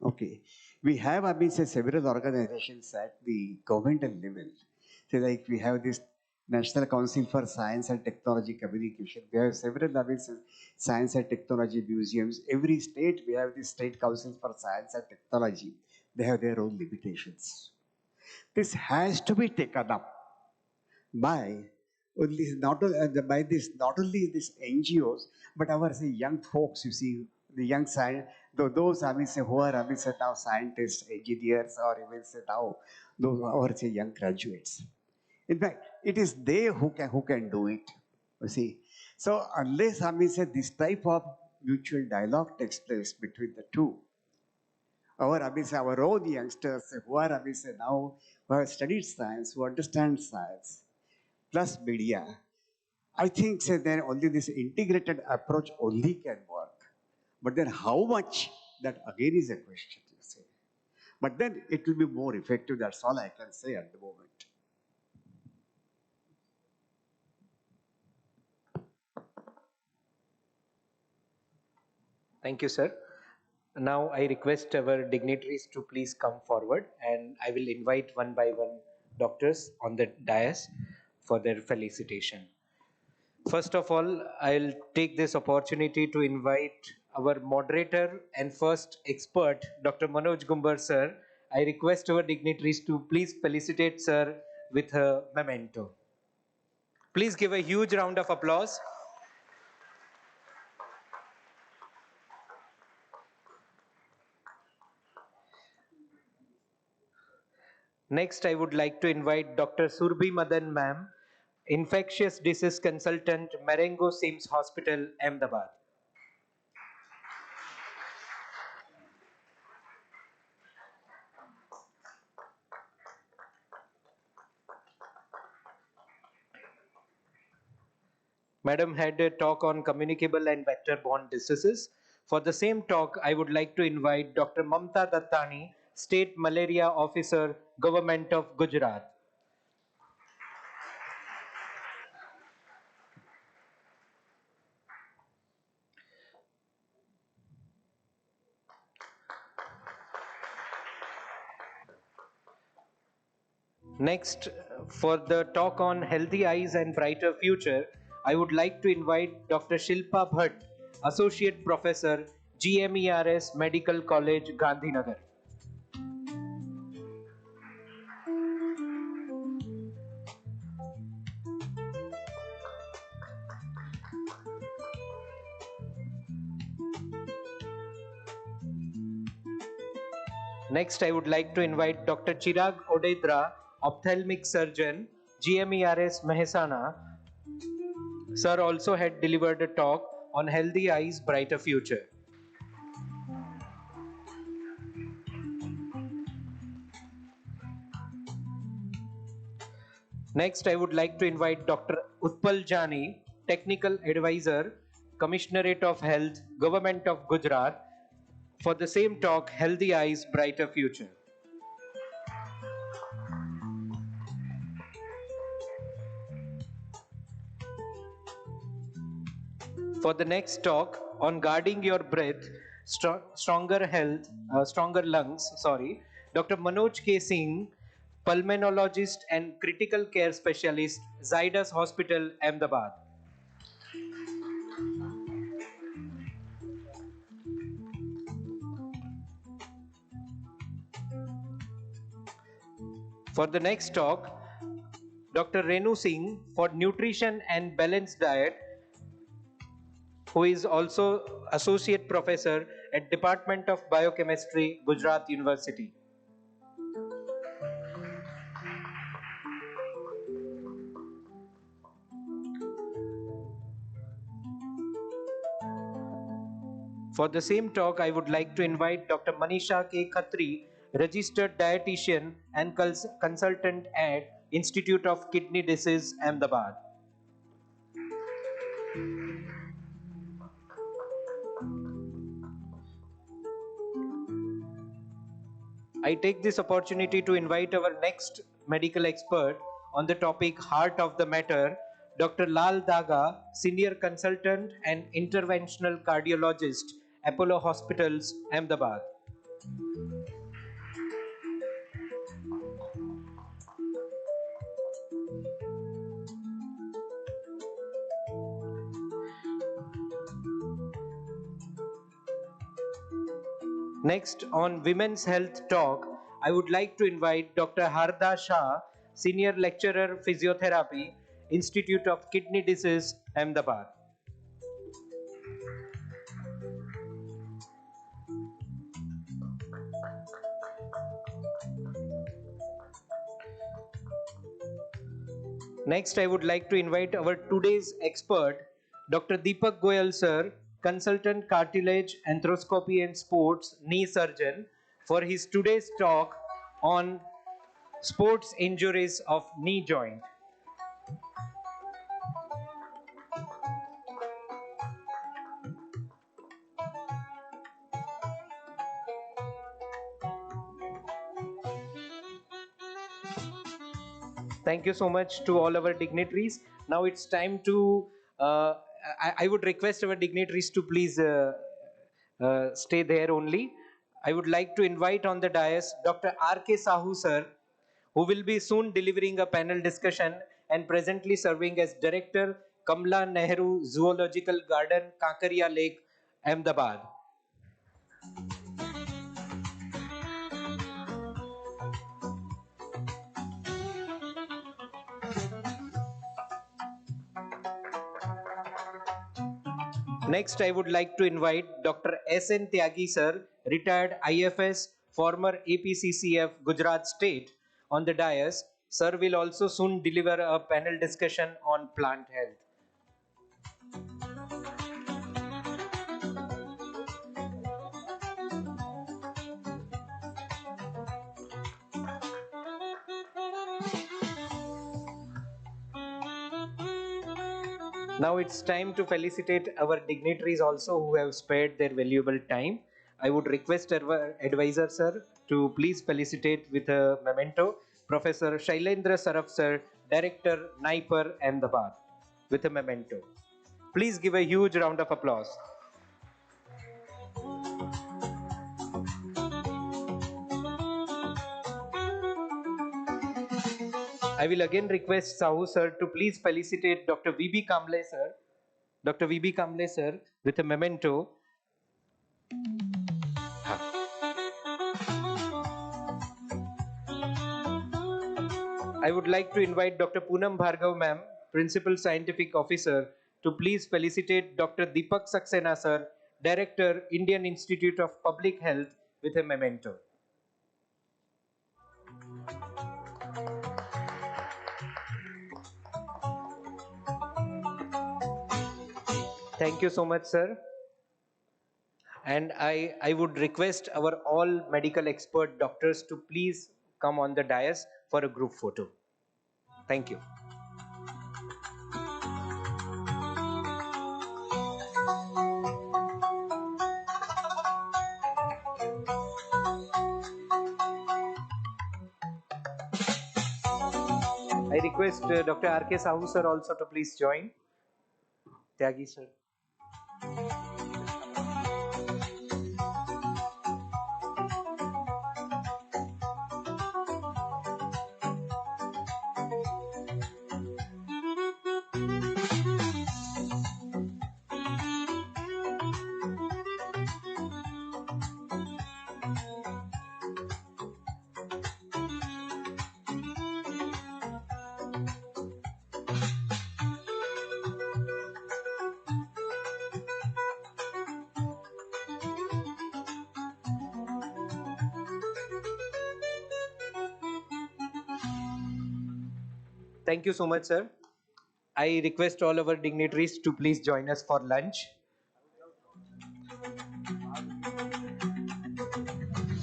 Okay. We have, I mean, say, several organizations at the governmental level. Say, like, we have this National Council for Science and Technology Communication. We have several, I mean, say, science and technology museums. Every state, we have the State Council for Science and Technology. They have their own limitations. This has to be taken up by only not only these NGOs, but our say young folks. You see, the young science, those I mean say who are I mean say now scientists, engineers, or even say now those our say young graduates. In fact, it is they who can do it. You see, so unless I mean say this type of mutual dialogue takes place between the two, I mean say our own youngsters who are I mean say now who have studied science, who understand science, plus media, I think say then only this integrated approach only can work. But then how much, that again is a question, you say. But then it will be more effective. That's all I can say at the moment. Thank you, sir. Now I request our dignitaries to please come forward, and I will invite one by one doctors on the dais for their felicitation. First of all, I'll take this opportunity to invite our moderator and first expert, Dr. Manoj Gumbar, sir. I request our dignitaries to please felicitate sir with a memento. Please give a huge round of applause. Next, I would like to invite Dr. Surbhi Madan ma'am, infectious disease consultant, Marengo Sims Hospital, Ahmedabad. Madam had a talk on communicable and vector-borne diseases. For the same talk, I would like to invite Dr. Mamta Dattani, State Malaria Officer, Government of Gujarat. Next, for the talk on healthy eyes and brighter future, I would like to invite Dr. Shilpa Bhatt, Associate Professor, GMERS Medical College, Gandhinagar. Next, I would like to invite Dr. Chirag Odedra, Ophthalmic Surgeon, GMERS Mehsana. Sir also had delivered a talk on healthy eyes, brighter future. Next, I would like to invite Dr. Utpal Jani, Technical Advisor, Commissionerate of Health, Government of Gujarat, for the same talk, Healthy Eyes, Brighter Future. For the next talk on guarding your breath, stronger lungs, Dr. Manoj K. Singh, pulmonologist and critical care specialist, Zydus Hospital, Ahmedabad. For the next talk, Dr. Renu Singh for nutrition and balanced diet, who is also Associate Professor at Department of Biochemistry, Gujarat University. For the same talk, I would like to invite Dr. Manisha K. Khatri, registered dietitian and consultant at Institute of Kidney Disease, Ahmedabad. I take this opportunity to invite our next medical expert on the topic Heart of the Matter, Dr. Lal Daga, Senior Consultant and Interventional Cardiologist, Apollo Hospitals, Ahmedabad. Next, on Women's Health Talk, I would like to invite Dr. Harda Shah, Senior Lecturer Physiotherapy, Institute of Kidney Disease, Ahmedabad. Next, I would like to invite our today's expert, Dr. Deepak Goyal sir, Consultant Cartilage, Arthroscopy and Sports Knee Surgeon, for his today's talk on sports injuries of knee joint. Thank you so much to all our dignitaries. Now it's time to, I would request our dignitaries to please stay there only. I would like to invite on the dais Dr. R.K. Sahu sir, who will be soon delivering a panel discussion and presently serving as Director, Kamla Nehru Zoological Garden, Kakaria Lake, Ahmedabad. Next, I would like to invite Dr. S.N. Tyagi sir, retired IFS, former APCCF, Gujarat State, on the dais. Sir will also soon deliver a panel discussion on plant health. Now it's time to felicitate our dignitaries also who have spared their valuable time. I would request our advisor sir to please felicitate with a memento Professor Shailendra Saraf sir, Director, NIPER, Ahmedabad, with a memento. Please give a huge round of applause. I will again request Sahu sir to please felicitate Dr. V.B. Kamble sir, Dr. V.B. Kamble sir, with a memento. I would like to invite Dr. Poonam Bhargav ma'am, Principal Scientific Officer, to please felicitate Dr. Deepak Sakayasar, Director, Indian Institute of Public Health, with a memento. Thank you so much, sir. And I would request our all medical expert doctors to please come on the dais for a group photo. Thank you. I request Dr. R.K. Sahu sir also to please join. Tyagi sir. Thank you so much, sir. I request all our dignitaries to please join us for lunch.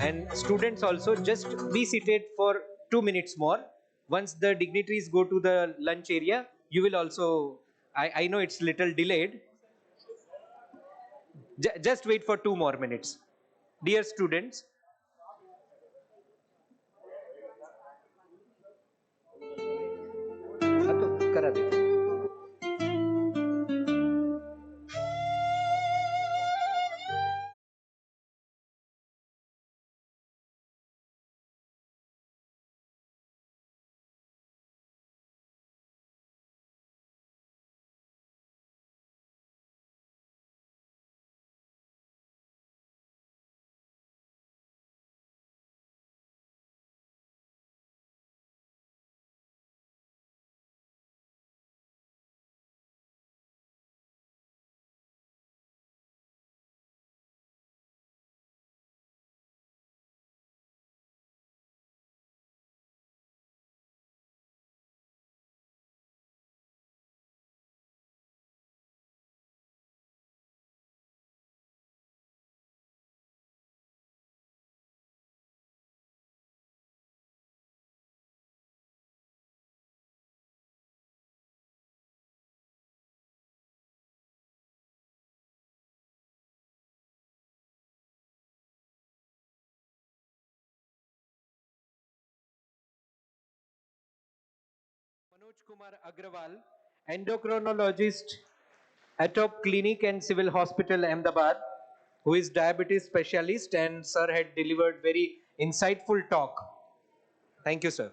And students also, just be seated for 2 minutes more. Once the dignitaries go to the lunch area, you will also, I know it's little delayed. Just wait for 2 more minutes. Dear students, Manoj Kumar Agrawal, endocrinologist at Top Clinic and Civil Hospital, Ahmedabad, who is diabetes specialist, and sir had delivered very insightful talk. Thank you, sir.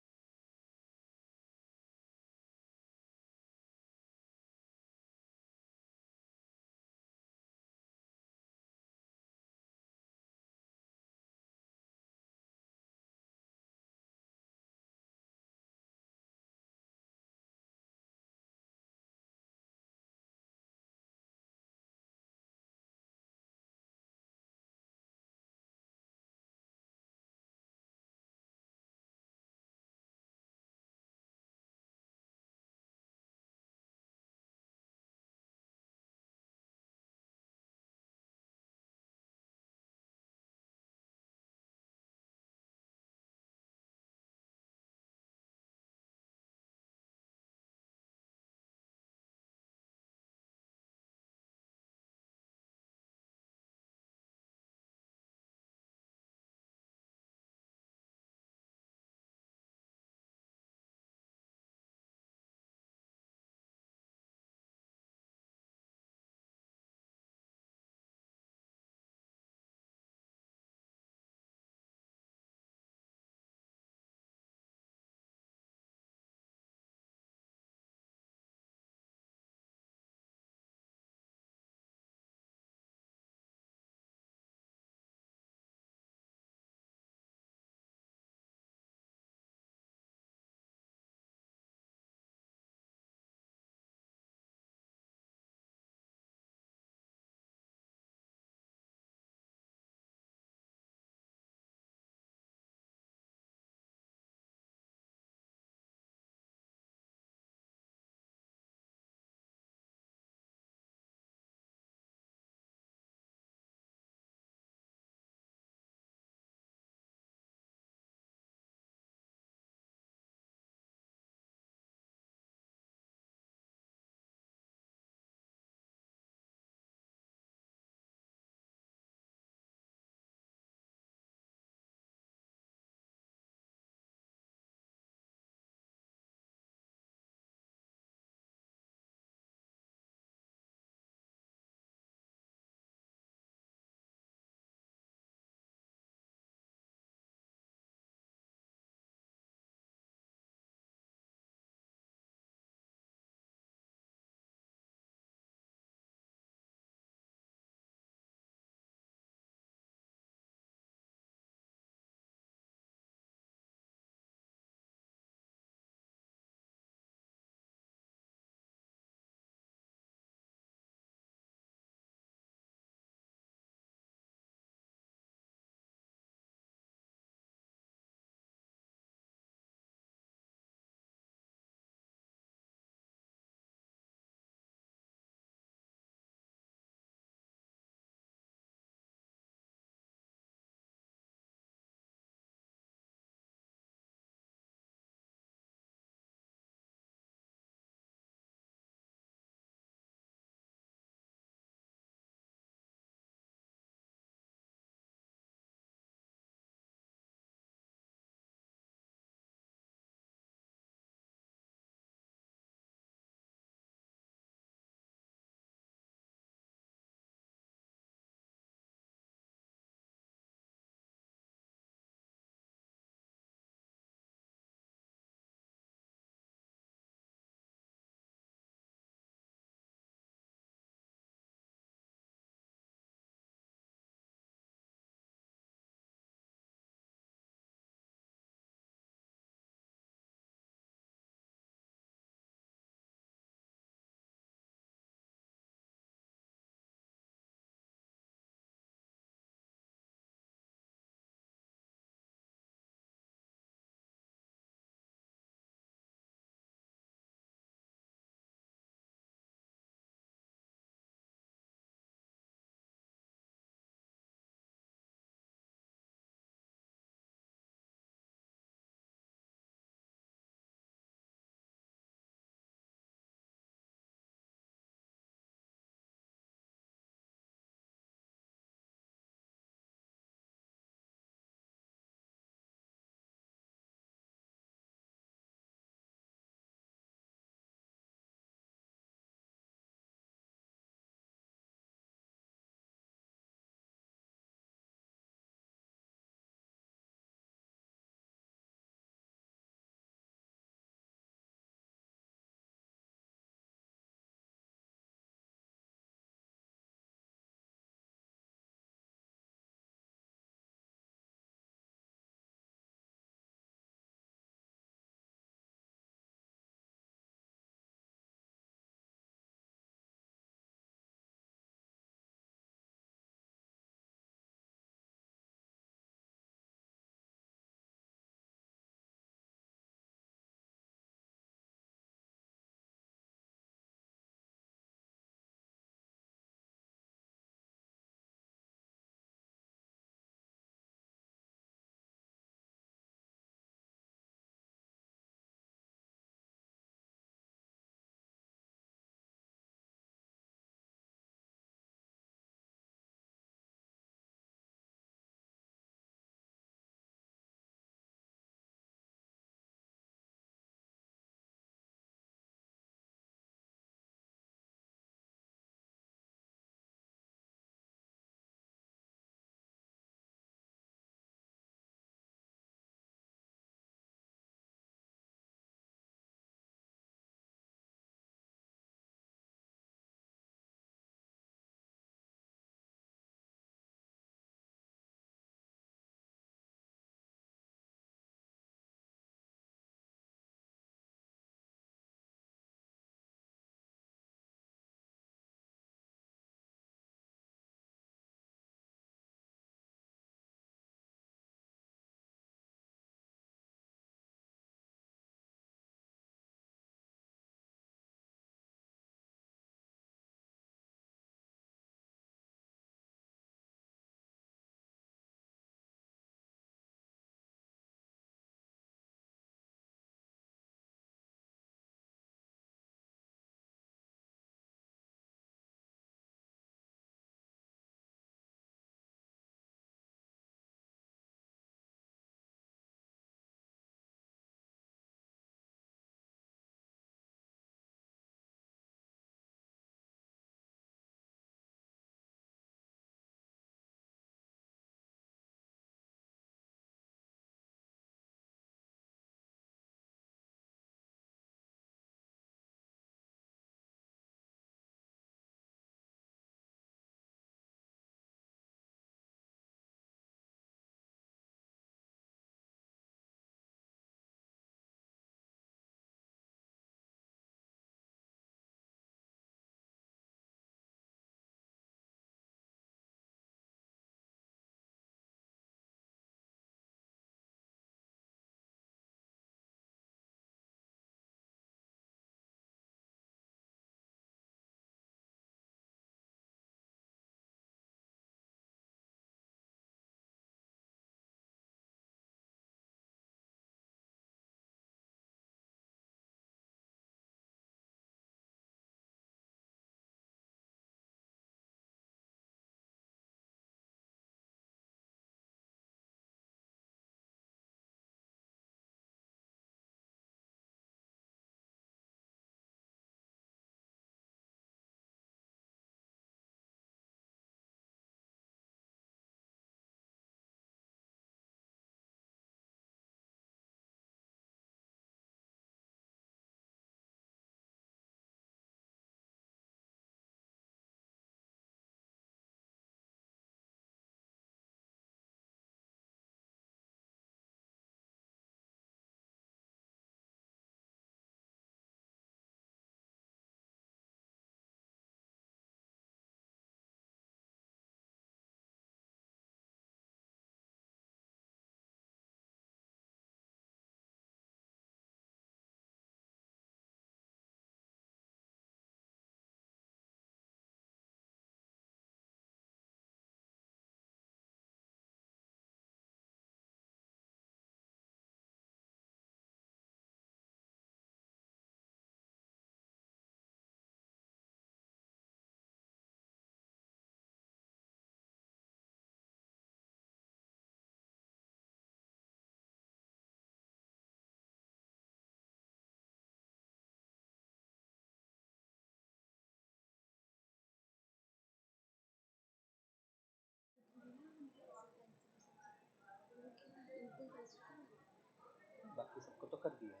बाकी सबको तो कर दिया है।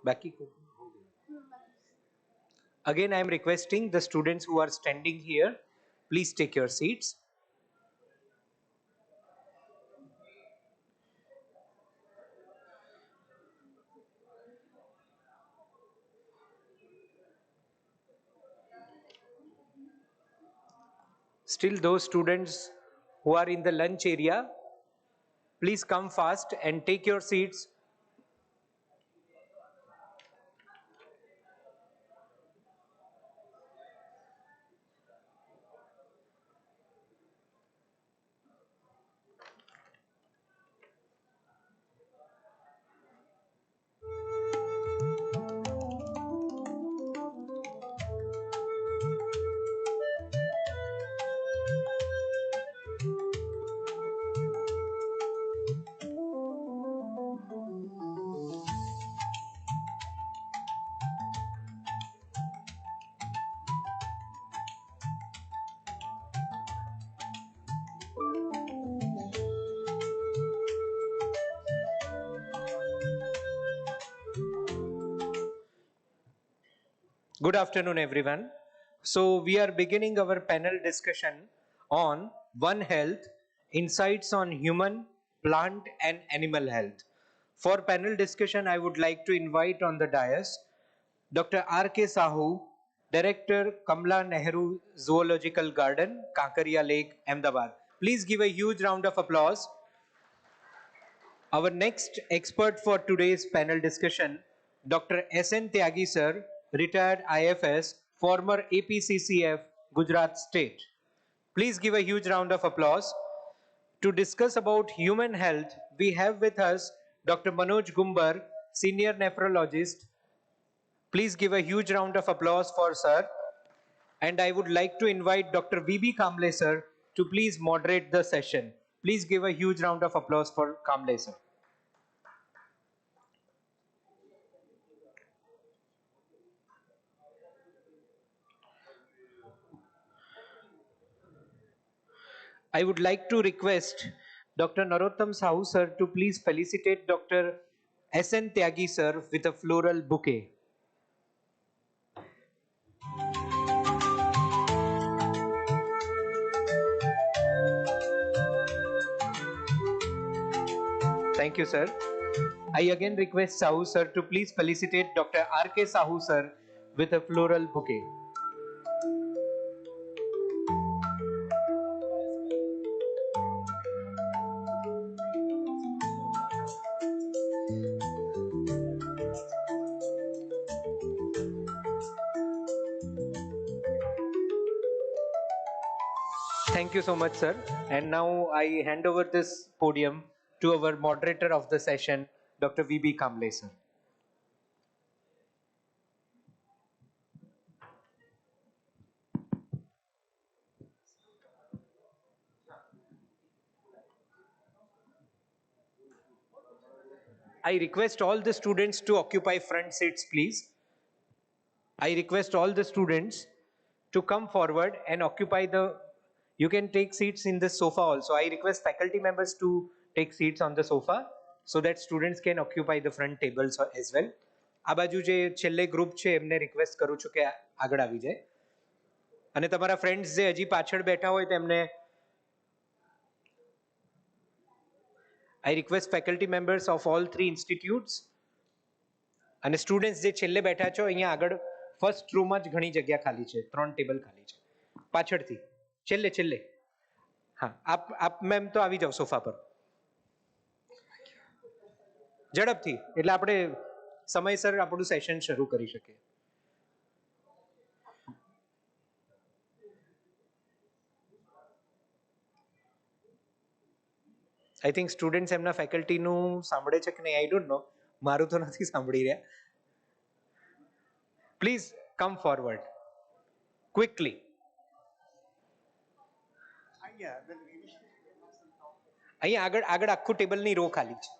बाकी को again I am requesting the students who are standing here, please take your seats. Still those students who are in the lunch area, please come fast and take your seats. Good afternoon, everyone. So we are beginning our panel discussion on One Health, Insights on Human, Plant and Animal Health. For panel discussion, I would like to invite on the dais Dr. R.K. Sahu, Director, Kamla Nehru Zoological Garden, Kankaria Lake, Ahmedabad. Please give a huge round of applause. Our next expert for today's panel discussion, Dr. S.N. Tyagi sir, retired IFS, former APCCF, Gujarat State. Please give a huge round of applause. To discuss about human health, we have with us Dr. Manoj Gumbar, senior nephrologist. Please give a huge round of applause for sir. And I would like to invite Dr. V.B. Kamble sir to please moderate the session. Please give a huge round of applause for Kamble sir. I would like to request Dr. Narottam Sahu sir to please felicitate Dr. S.N. Tyagi sir with a floral bouquet. Thank you, sir. I again request Sahu sir to please felicitate Dr. R.K. Sahu sir with a floral bouquet. Thank you so much, sir. And now I hand over this podium to our moderator of the session, Dr. V.B. Kamble, sir. I request all the students to occupy front seats, please. I request all the students to come forward and occupy the, you can take seats in the sofa also. I request faculty members to take seats on the sofa so that students can occupy the front tables as well. આ બાજુ જે છેલ્લે group છે એમને request કરું છું કે આગળ આવી જાય અને તમારા ફ્રેન્ડ્સ જે હજી પાછળ બેઠા હોય તેમને I request faculty members of all three institutes અને સ્ટુડન્ટ્સ જે છેલ્લે બેઠા છો અહીંયા આગળ ફર્સ્ટ રૂમમાં જ ઘણી જગ્યા ખાલી છે, 3 ટેબલ ખાલી છે પાછળથી છેલ્લે છેલ્લે. હા, આપ મેમ તો આવી જાઓ સોફા પર ઝડપથી એટલે આપણે સમયસર આપણું સેશન શરૂ કરી શકીએ. આઈ થિંક સ્ટુડન્ટ્સ એમના ફેકલ્ટીનું સાંભળે છે કે નહીં, આઈ ડોન્ટ નો, મારું તો નથી સાંભળી રહ્યા. Please come forward quickly. અહીંયા આગળ આગળ આખું ટેબલની રો ખાલી છે.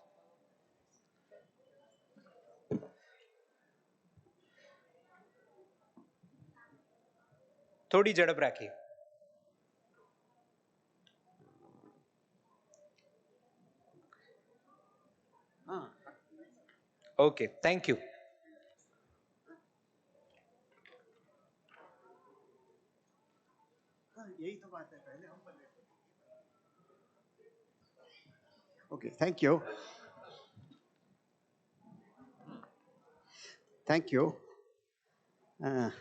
थोड़ी झड़प राखी. Okay, thank you. Okay, thank you. Thank you. Uh,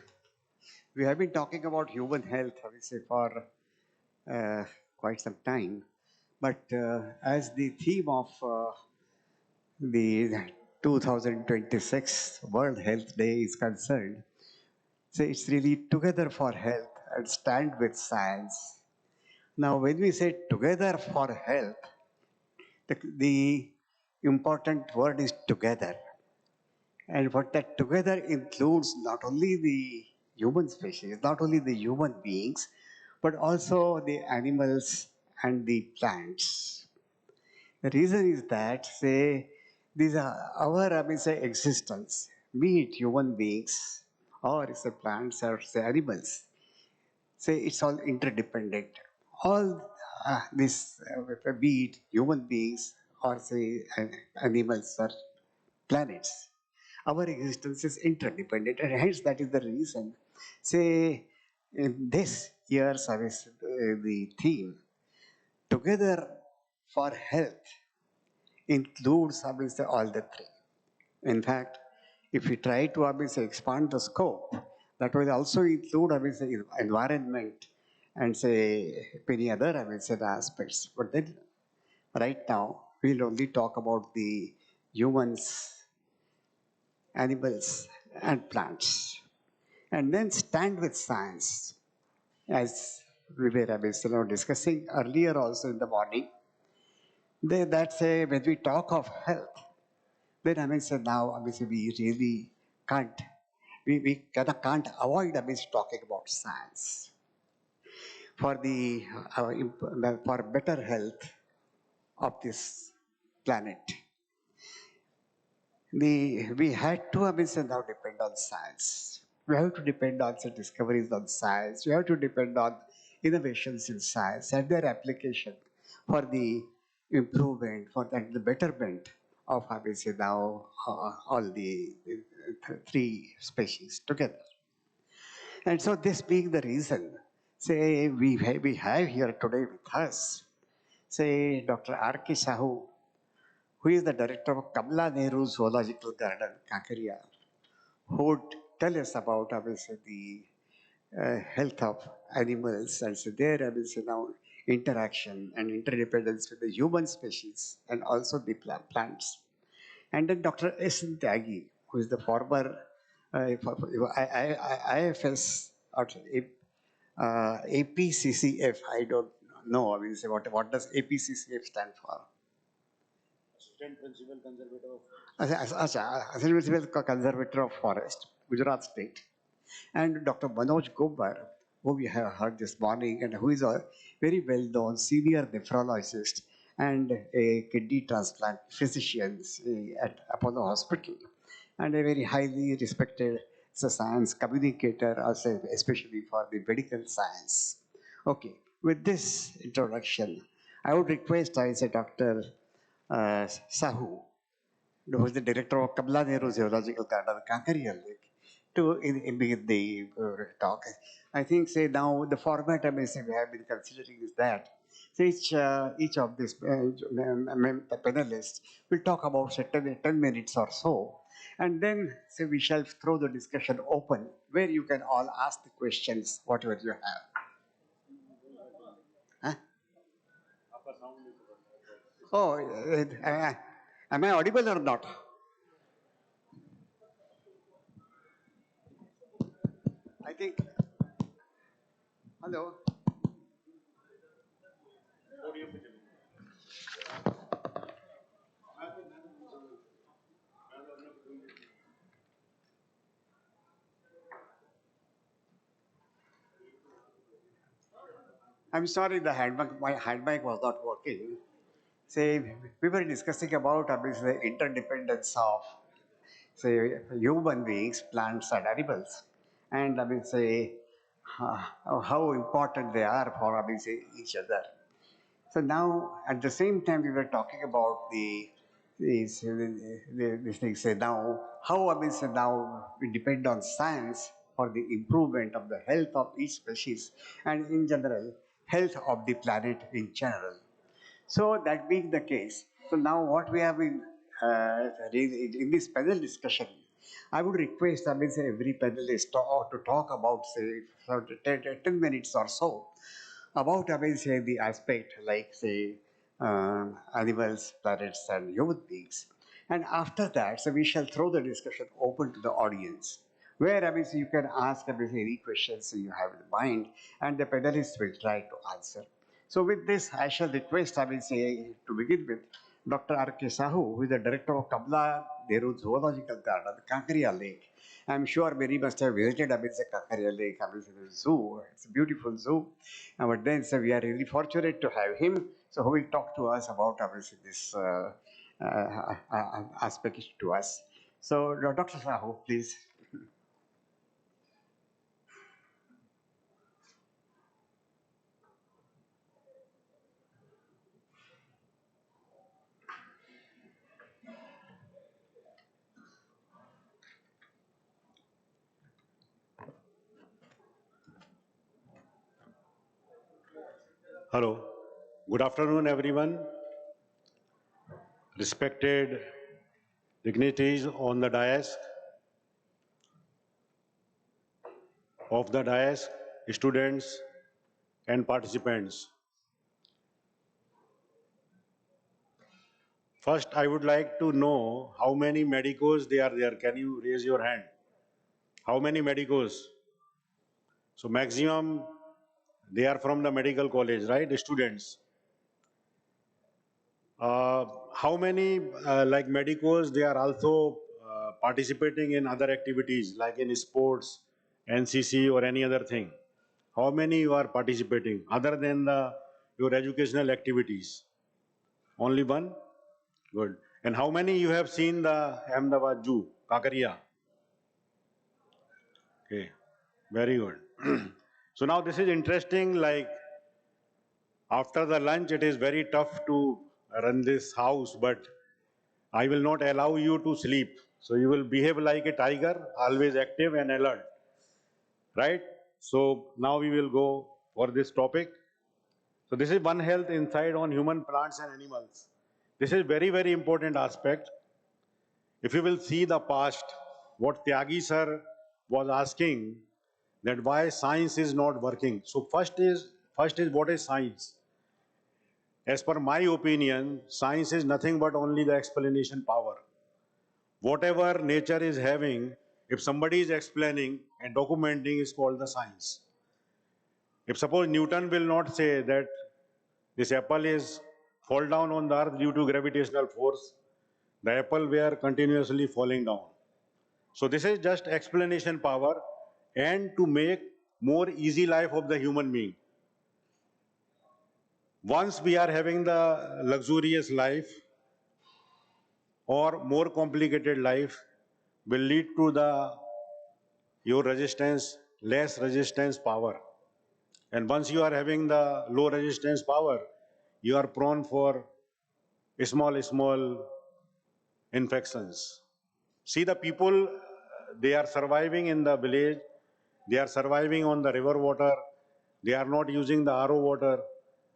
we have been talking about human health, obviously, for quite some time. But as the theme of the 2026 World Health Day is concerned, so it's really together for health and stand with science. Now, when we say together for health, the important word is together. And what that together includes not only the human species, not only the human beings, but also the animals and the plants. The reason is that, say, these are our, say, existence, be it human beings or say plants or say animals, say it's all interdependent. All this, be it human beings or say animals or planets, our existence is interdependent, and hence that is the reason. Say, in this year's the theme, together for health, includes obviously all the three. In fact, if we try to obviously expand the scope, that will also include obviously environment and say many other obviously aspects. But then right now we'll only talk about the humans, animals, and plants, and then stand with science, as we were obviously discussing earlier also in the morning. That's a when we talk of health, then say now obviously we really can't we can't avoid talking about science for the for better health of this planet. We had to now depend on science. We have to depend on the discoveries on science. We have to depend on innovations in science and their application for the improvement, for the betterment of obviously now all the three species together. And so this being the reason, say we have here today with us, say Dr. R.K. Sahu, who is the director of Kamala Nehru Zoological Garden, Kakaria, who would tell us about obviously the health of animals and so their obviously now interaction and interdependence with the human species and also the plants. And then Dr. S. Tyagi, who is the former IFS or APCCF. I don't know. I mean, say what does APCCF stand for? Assistant Principal Conservator of Forest, Gujarat State. And Dr. Manoj Gumbar, who we have heard this morning, and who is a very well-known senior nephrologist and a kidney transplant physician at Apollo Hospital, and a very highly respected science communicator, also especially for the medical science. Okay, with this introduction, I would request, I say, Dr. Sahu, who is the director of Kamala Nehru Zoological Garden, Kankaria Lake, to in the talk. I think, say now the format I may say we have been considering is that so each of these panelists will talk about say 10 minutes or so, and then say we shall throw the discussion open where you can all ask the questions whatever you have. Huh? Oh, am I audible or not? I think. Hello. I'm sorry, my hand mic was not working. Say, we were discussing about obviously the interdependence of, say, human beings, plants, and animals. And I mean, say, how important they are for each other. So now, at the same time, we were talking about these things. Say now, how now we depend on science for the improvement of the health of each species and, in general, health of the planet in general. So that being the case, so now what we have in this panel discussion, I would request, say every panelist to talk about, say, for 10 minutes or so about, say, the aspect like, say, animals, planets, and human beings. And after that, so we shall throw the discussion open to the audience, where, you can ask, any questions you have in mind, and the panelists will try to answer. So with this, I shall request, say, to begin with, Dr. R.K. Sahu, who is the director of Kamla Nehru Zoological Garden, Kankaria Lake. I'm sure many must have visited, the Kankaria Lake, the zoo. It's a beautiful zoo. But then, so we are really fortunate to have him. So who will talk to us about, this aspect to us. So, Dr. Sahu, please. Hello. Good afternoon, everyone. Respected dignitaries on the dais, students, and participants. First, I would like to know how many medicos they are there. Can you raise your hand? How many medicos? So maximum, they are from the medical college, right? The students. How many like medicos, they are also participating in other activities like in sports, NCC or any other thing? How many you are participating other than your educational activities? Only one? Good. And how many you have seen the Ahmedabad Zoo, Kakaria? Okay, very good. So now this is interesting, like after the lunch, it is very tough to run this house, but I will not allow you to sleep. So you will behave like a tiger, always active and alert, right? So now we will go for this topic. So this is One Health Insight on human, plants and animals. This is very, very important aspect. If you will see the past, what Tyagi sir was asking, that why science is not working. So first is what is science? As per my opinion, science is nothing but only the explanation power. Whatever nature is having, if somebody is explaining and documenting, is called the science. If suppose Newton will not say that this apple is fall down on the earth due to gravitational force, the apple were continuously falling down. So this is just explanation power and to make more easy life of the human being. Once we are having the luxurious life or more complicated life will lead to your resistance, less resistance power. And once you are having the low resistance power, you are prone for small infections. See the people, they are surviving in the village, they are surviving on the river water, they are not using the RO water.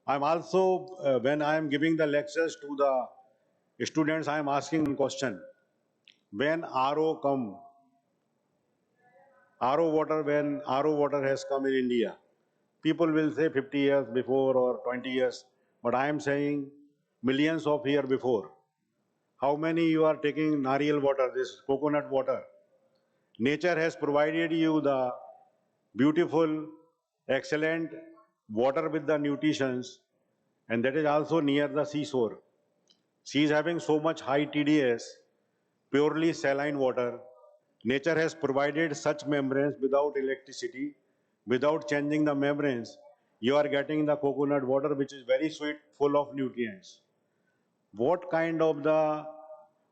I'm also, when I am giving the lectures to the students, I am asking one question. When RO come, when RO water has come in India, people will say 50 years before or 20 years, but I am saying millions of years before. How many you are taking nariyal water, this coconut water? Nature has provided you the beautiful, excellent water with the nutritions, and that is also near the seashore. She is having so much high TDS, purely saline water. Nature has provided such membranes without electricity, without changing the membranes. You are getting the coconut water which is very sweet, full of nutrients. What kind of the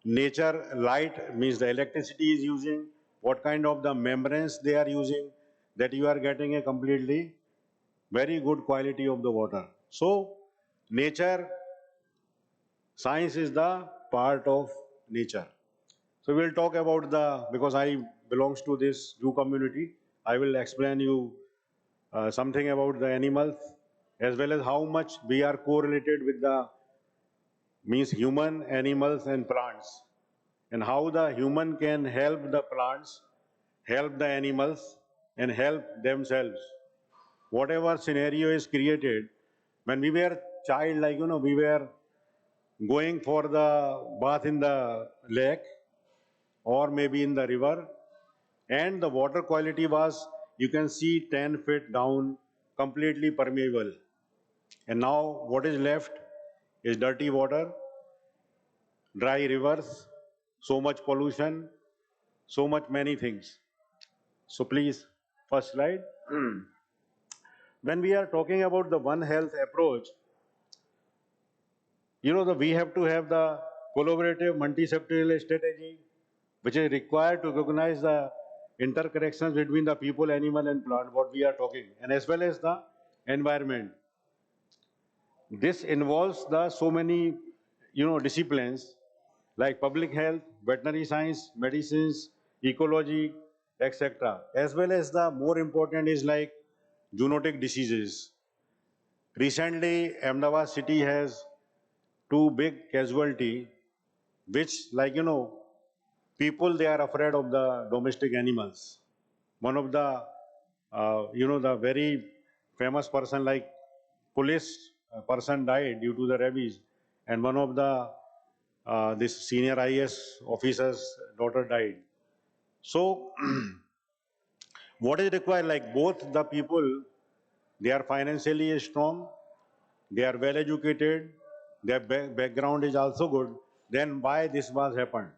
nature light means the electricity is using, what kind of the membranes they are using, that you are getting a completely very good quality of the water. So nature, science is the part of nature. So we'll talk about because I belongs to this zoo community, I will explain you something about the animals as well as how much we are correlated with the means human, animals and plants, and how the human can help the plants, help the animals and help themselves. Whatever scenario is created, when we were child, like, we were going for the bath in the lake or maybe in the river, and the water quality was, you can see 10 feet down, completely permeable. And now what is left is dirty water, dry rivers, so much pollution, so much many things. So please, first slide. When we are talking about the One Health approach, we have to have the collaborative multi-sectorial strategy, which is required to recognize the interconnections between the people, animal and plant, what we are talking, and as well as the environment. This involves the so many, disciplines like public health, veterinary science, medicines, ecology, etc. As well as the more important is like zoonotic diseases. Recently, Ahmedabad city has two big casualty, which, like, people, they are afraid of the domestic animals. One of the, the very famous person, like police person died due to the rabies, and one of the this senior IS officer's daughter died. So what is required, like both the people, they are financially strong, they are well educated, their background is also good, then why this was happened?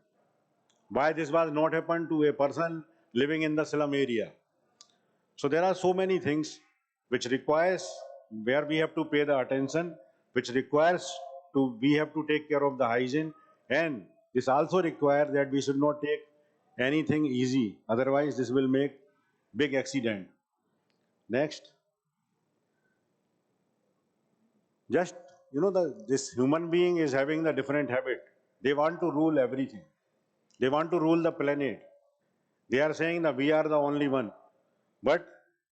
Why this was not happened to a person living in the slum area? So there are so many things which requires, where we have to pay the attention, which requires we have to take care of the hygiene, and this also requires that we should not take anything easy, otherwise this will make big accident. Next. Just, this human being is having the different habit. They want to rule everything. They want to rule the planet. They are saying that we are the only one. But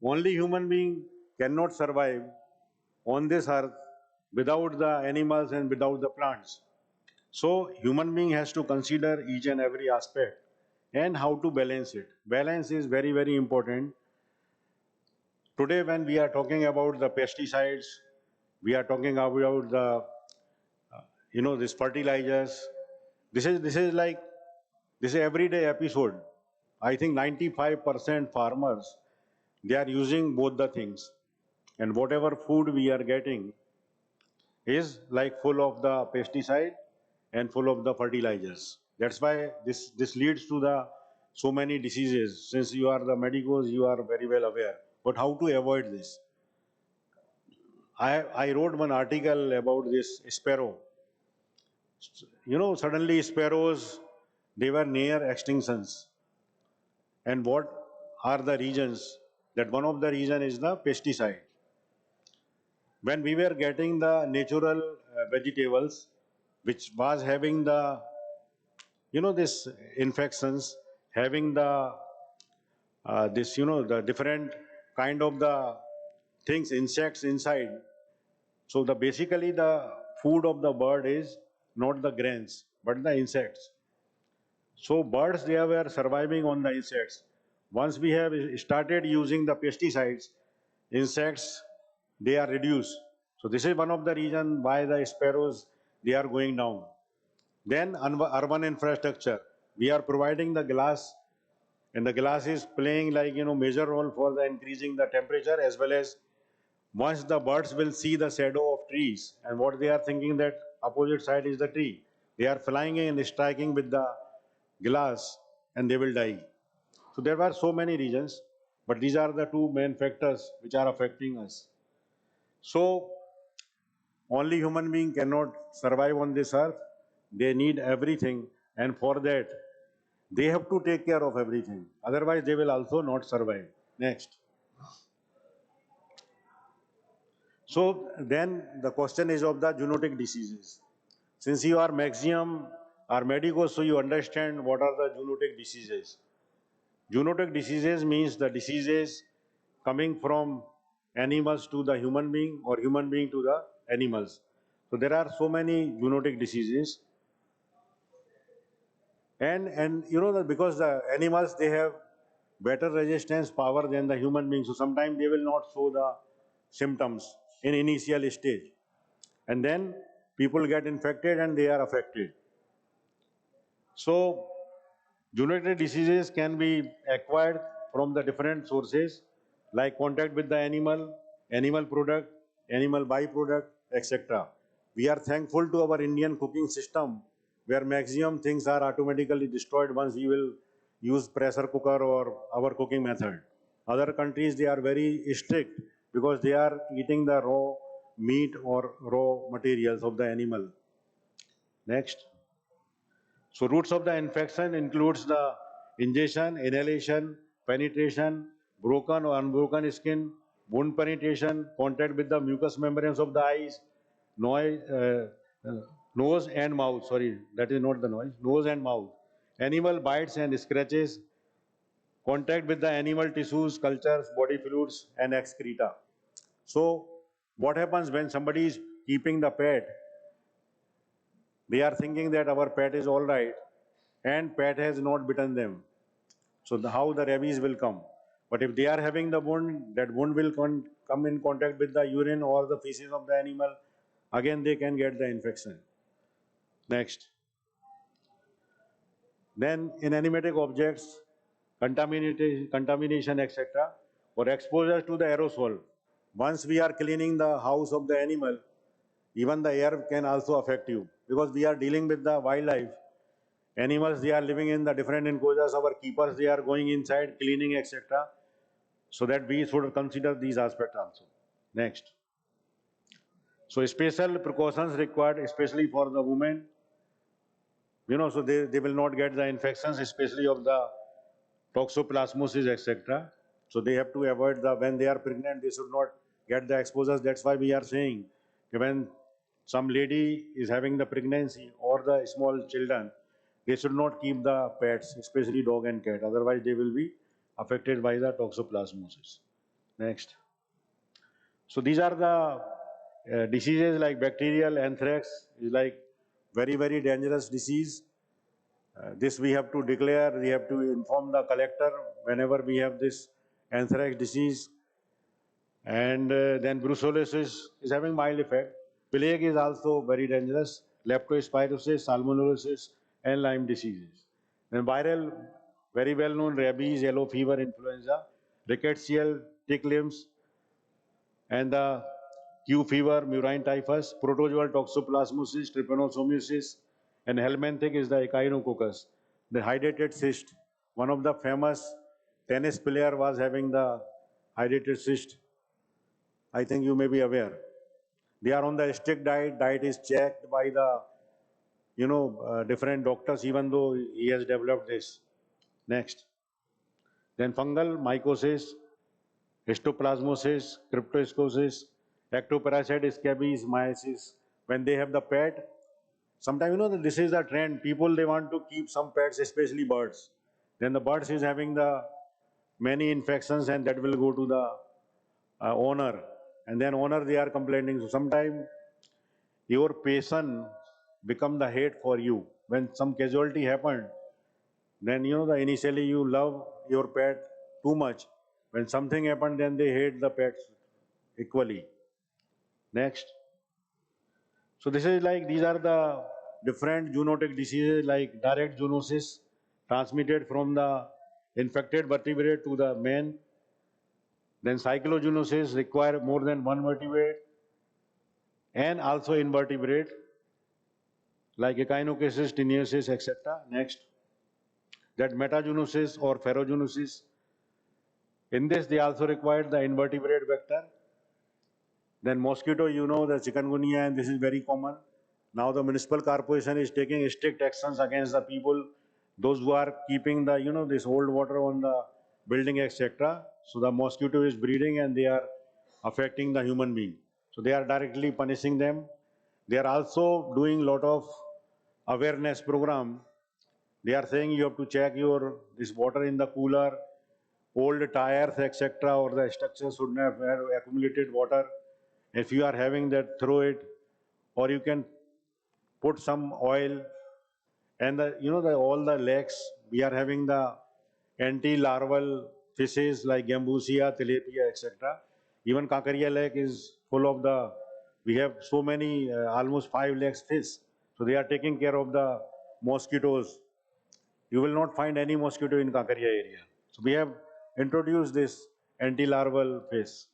only human being cannot survive on this earth without the animals and without the plants. So human being has to consider each and every aspect and how to balance it. Balance is very, very important. Today when we are talking about the pesticides, we are talking about the, this fertilizers. This is like, this is everyday episode. I think 95% farmers, they are using both the things. And whatever food we are getting is like full of the pesticide and full of the fertilizers. That's why this leads to the so many diseases. Since you are the medicos, you are very well aware. But how to avoid this? I wrote one article about this sparrow. Suddenly sparrows, they were near extinctions. And what are the reasons? That one of the reason is the pesticide. When we were getting the natural vegetables, which was having the, this infections, having the, this, the different kind of the things, insects inside. So basically the food of the bird is not the grains, but the insects. So birds, they were surviving on the insects. Once we have started using the pesticides, insects, they are reduced. So this is one of the reasons why the sparrows, they are going down. Then urban infrastructure. We are providing the glass, and the glass is playing like, major role for the increasing the temperature, as well as once the birds will see the shadow of trees, and what they are thinking that opposite side is the tree. They are flying and striking with the glass and they will die. So there were so many reasons, but these are the two main factors which are affecting us. So only human being cannot survive on this earth. They need everything, and for that they have to take care of everything. Otherwise they will also not survive. Next. So then the question is of the zoonotic diseases. Since you are maximum or medico, so you understand what are the zoonotic diseases. Zoonotic diseases means the diseases coming from animals to the human being or human being to the animals. So there are so many zoonotic diseases. And you know that because the animals, they have better resistance power than the human beings. So sometimes they will not show the symptoms in initial stage. And then people get infected and they are affected. So zoonotic diseases can be acquired from the different sources like contact with the animal, animal product, animal byproduct, etc. We are thankful to our Indian cooking system where maximum things are automatically destroyed once we will use pressure cooker or our cooking method. Other countries, they are very strict because they are eating the raw meat or raw materials of the animal. Next. So routes of the infection includes the ingestion, inhalation, penetration, broken or unbroken skin, wound penetration, contact with the mucous membranes of the eyes, noise, nose and mouth. Sorry, that is not the noise. Nose and mouth. Animal bites and scratches, contact with the animal tissues, cultures, body fluids, and excreta. So, what happens when somebody is keeping the pet? They are thinking that our pet is all right, and pet has not bitten them. So how the rabies will come? But if they are having the wound, that wound will come in contact with the urine or the feces of the animal. Again, they can get the infection. Next. Then inanimatic objects, contamination, etc. or exposure to the aerosol. Once we are cleaning the house of the animal, even the air can also affect you because we are dealing with the wildlife. Animals, they are living in the different enclosures. Our keepers, they are going inside, cleaning, etc. So that we should consider these aspects also. Next. So special precautions required, especially for the women. You know, so they will not get the infections, especially of the toxoplasmosis, etc. So they have to avoid the, when they are pregnant, they should not get the exposures. That's why we are saying when some lady is having the pregnancy or the small children, they should not keep the pets, especially dog and cat. Otherwise, they will be affected by the toxoplasmosis. Next. So these are the diseases like bacterial anthrax is like very, very dangerous disease. This we have to declare, we have to inform the collector whenever we have this anthrax disease. And then brucellosis is having mild effect. Plague is also very dangerous. Leptospirosis, salmonellosis, and Lyme diseases. Then viral, very well known rabies, yellow fever, influenza, rickettsial, tick limbs, and the Q fever, murine typhus, protozoal toxoplasmosis, trypanosomiasis, and helminthic is the echinococcus, the hydrated cyst. One of the famous tennis player was having the hydrated cyst. I think you may be aware. They are on the strict diet. Diet is checked by the, different doctors, even though he has developed this. Next. Then fungal mycosis, histoplasmosis, cryptoicosis, ectoparasite, scabies, myiasis. When they have the pet, sometimes this is the trend. People, they want to keep some pets, especially birds. Then the birds is having the many infections, and that will go to the owner. And then owner, they are complaining. So sometimes your patient become the hate for you. When some casualty happened, then the initially you love your pet too much. When something happened, then they hate the pets equally. Next. So this is like, these are the different zoonotic diseases like direct zoonosis transmitted from the infected vertebrate to the man. Then cyclozoonosis require more than one vertebrate and also invertebrate like echinococcus, tinnitus, etc. Next. That metazoonosis or ferrozoonosis. In this, they also require the invertebrate vector. Then mosquito, the chikungunya, and this is very common. Now the municipal corporation is taking strict actions against the people, those who are keeping the, this old water on the building, etc. So the mosquito is breeding and they are affecting the human being. So they are directly punishing them. They are also doing a lot of awareness program. They are saying you have to check your this water in the cooler, old tires, etc., or the structure should not have accumulated water. If you are having that, throw it, or you can put some oil. And all the lakes, we are having the anti-larval fishes like gambusia, tilapia, etc. Even Kakaria Lake is full of we have so many, almost 5 lakhs fish. So they are taking care of the mosquitoes. You will not find any mosquito in Kakaria area. So we have introduced this anti-larval fish.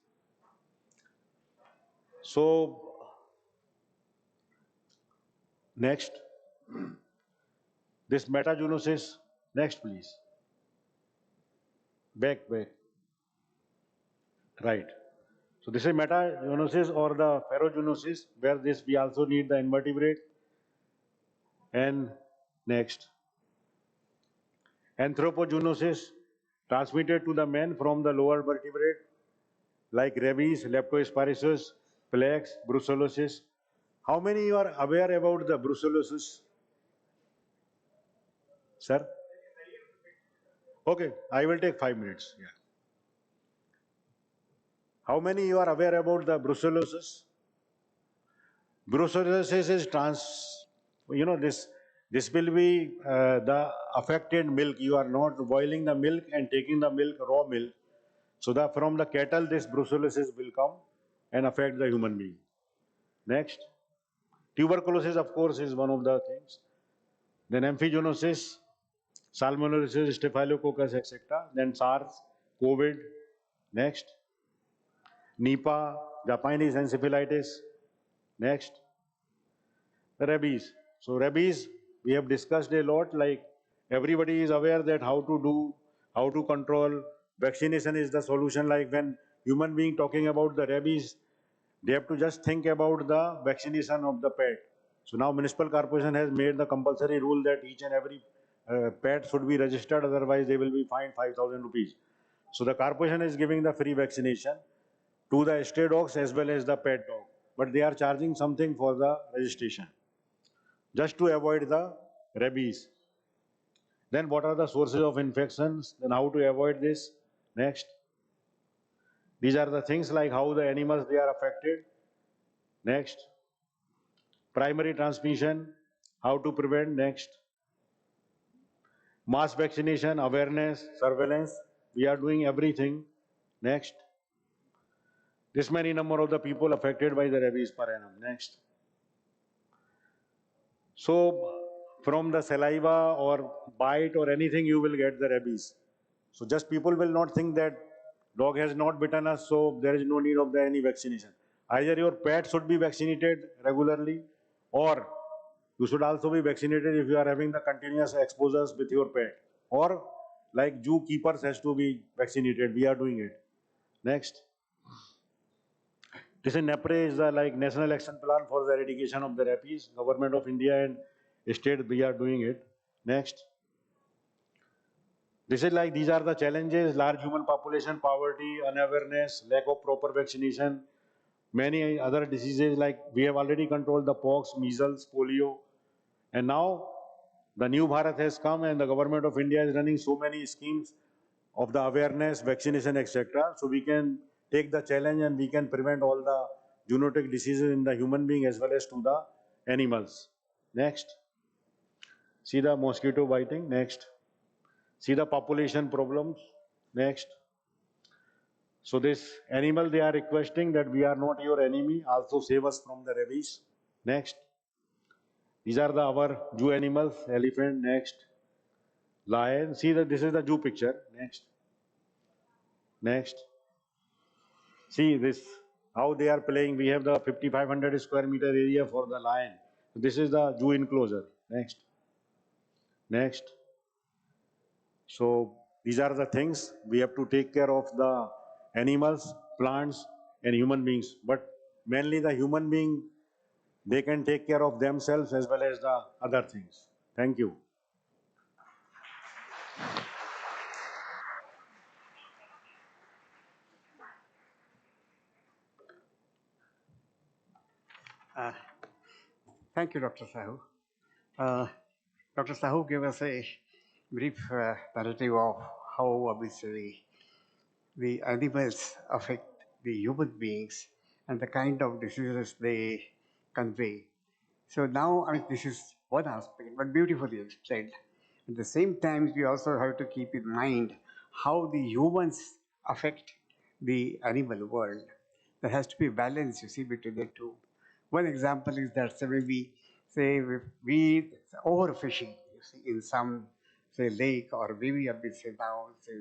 So next, this metagenosis. Next, please. Back. Right. So this is metagenosis or the ferrogenosis, where this we also need the invertebrate. And next, anthropogenosis, transmitted to the man from the lower vertebrate, like rabies, leptospirosis, plague, brucellosis. How many you are aware about the brucellosis, sir? Okay, I will take 5 minutes. Yeah. How many you are aware about the brucellosis? Brucellosis is this will be the affected milk. You are not boiling the milk and taking the milk, raw milk. So from the cattle, this brucellosis will come and affect the human being. Next, tuberculosis, of course, is one of the things. Then amphigonosis, salmonellosis, staphylococcus, etc. Then SARS, COVID. Next, Nipah, Japanese encephalitis. Next, rabies. So rabies, we have discussed a lot, like everybody is aware that how to control. Vaccination is the solution. Like when human being talking about the rabies, they have to just think about the vaccination of the pet. So now municipal corporation has made the compulsory rule that each and every pet should be registered, otherwise they will be fined 5,000 rupees. So the corporation is giving the free vaccination to the stray dogs as well as the pet dog. But they are charging something for the registration, just to avoid the rabies. Then what are the sources of infections? Then how to avoid this? Next. These are the things like how the animals they are affected. Next. Primary transmission, how to prevent. Next. Mass vaccination, awareness, surveillance. We are doing everything. Next. This many number of the people affected by the rabies per annum. Next. So from the saliva or bite or anything, you will get the rabies. So just people will not think that dog has not bitten us, so there is no need of any vaccination. Either your pet should be vaccinated regularly, or you should also be vaccinated if you are having the continuous exposures with your pet. Or like zoo keepers has to be vaccinated. We are doing it. Next. This is NAPRE is the National Action Plan for the Eradication of the Rabies. Government of India and state, we are doing it. Next. This is these are the challenges: large human population, poverty, unawareness, lack of proper vaccination, many other diseases like we have already controlled the pox, measles, polio, and now the new Bharat has come and the government of India is running so many schemes of the awareness, vaccination, etc. So we can take the challenge and we can prevent all the zoonotic diseases in the human being as well as to the animals. Next. See the mosquito biting. Next. See the population problems. Next. So this animal, they are requesting that we are not your enemy, also save us from the rabies. Next. These are our zoo animals, elephant. Next. Lion. See that this is the zoo picture. Next. Next. See this, how they are playing. We have the 5,500 square meter area for the lion. This is the zoo enclosure. Next. Next. So these are the things we have to take care of the animals, plants, and human beings. But mainly the human being, they can take care of themselves as well as the other things. Thank you. Uh, Thank you, Dr. Sahu. Dr. Sahu gave us a brief narrative of how obviously the animals affect the human beings and the kind of diseases they convey. So now, I mean, this is one aspect, but beautifully explained. At the same time, we also have to keep in mind how the humans affect the animal world. There has to be balance, you see, between the two. One example is that, say, maybe, say, we overfishing, you see, in some, say, lake, or maybe a bit, say, now, say,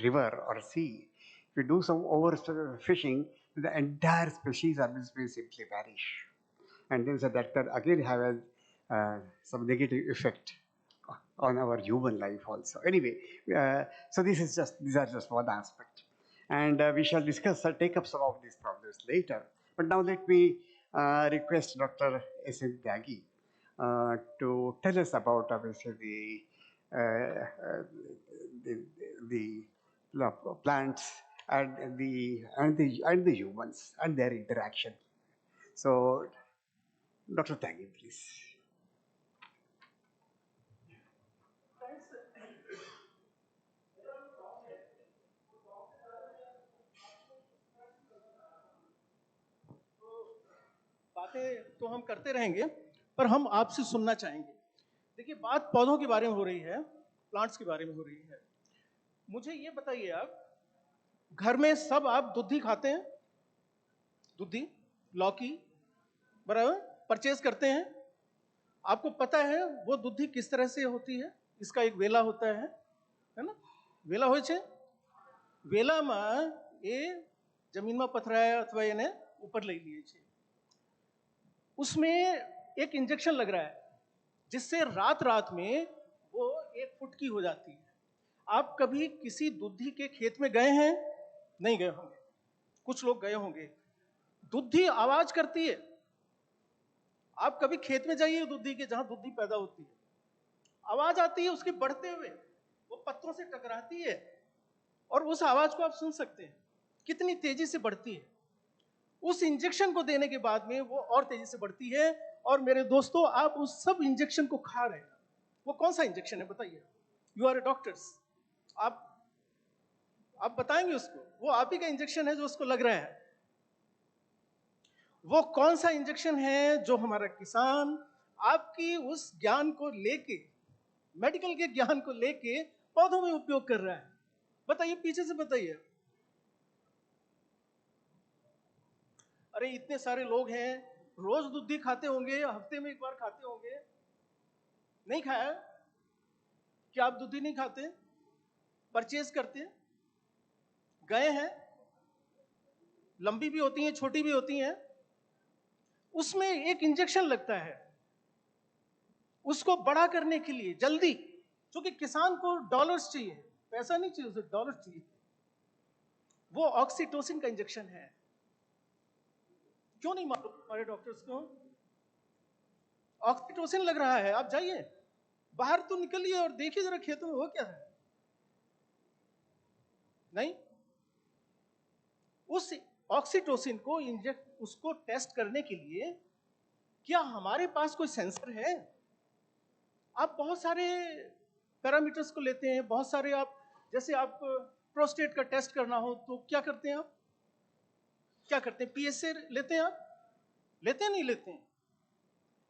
river or sea. If you do some overfishing, the entire species will simply vanish. And then so that can again have some negative effect on our human life also. Anyway, so these are just one aspect, and we shall discuss take up some of these problems later. But now let me request Dr. S.N. Tyagi to tell us about obviously the, the plants and the humans and their interaction. So, Dr. Tyagi, please. बातें तो हम करते रहेंगे, पर हम आपसे सुनना चाहेंगे। देखिए, बात पौधों के बारे में हो रही है, प्लांट्स के बारे में हो रही है। मुझे ये बताइए, आप घर में सब आप दुधी खाते हैं? दुधी, लौकी, बराबर परचेज करते हैं। आपको पता है वो दुधी किस तरह से होती है? इसका एक वेला होता है ना? वेला હોય છે? વેલામાં એ જમીનમાં પથરાયા अथवा એને ऊपर લઈ લીએ છે। उसमें एक इंजेक्शन लग रहा है जिससे रात रात में वो 1 फुट की हो जाती है। आप कभी किसी दुधी के खेत में गए हैं? नहीं गए होंगे, कुछ लोग गए होंगे। दुधी आवाज करती है। आप कभी खेत में जाइए दुधी के, जहां दुधी पैदा होती है, आवाज आती है उसके बढ़ते हुए, वो पत्तों से टकराती है और उस आवाज को आप सुन सकते हैं, कितनी तेजी से बढ़ती है। उस इंजेक्शन को देने के बाद में वो और तेजी से बढ़ती है। और मेरे दोस्तों, आप उस सब इंजेक्शन को खा रहे हैं। वो कौन सा इंजेक्शन है बताइए? यू आर ए डॉक्टर्स, आप बताएंगे उसको। वो आप ही का इंजेक्शन है जो उसको लग रहा है। वो कौन सा इंजेक्शन है जो हमारा किसान आपकी उस ज्ञान को लेके, मेडिकल के ज्ञान को लेके पौधों में उपयोग कर रहा है? बताइए, पीछे से बताइए। अरे इतने सारे लोग हैं, रोज दूधी खाते होंगे, हफ्ते में 1 बार खाते होंगे। नहीं खाया? क्या आप दूधी नहीं खाते? परचेज करते हैं? गए हैं? लंबी भी होती हैं, छोटी भी होती हैं। उसमें एक इंजेक्शन लगता है उसको बड़ा करने के लिए, जल्दी, क्योंकि किसान को डॉलर्स चाहिए, पैसा नहीं चाहिए उसे, डॉलर चाहिए। वो ऑक्सीटोसिन का इंजेक्शन है। क्यों नहीं मालूम हमारे डॉक्टर्स को? ऑक्सीटोसिन लग रहा है। आप जाइए बाहर तो निकलिए और देखिए जरा खेतों में वो क्या है। नहीं, उस ऑक्सीटोसिन को इंजेक्ट, उसको टेस्ट करने के लिए क्या हमारे पास कोई सेंसर है? आप बहुत सारे पैरामीटर्स को लेते हैं, बहुत सारे। आप जैसे आप प्रोस्टेट का टेस्ट करना हो तो क्या करते हैं? आप क्या करते हैं? पीएसए लेते हैं? आप लेते हैं? नहीं लेते हैं?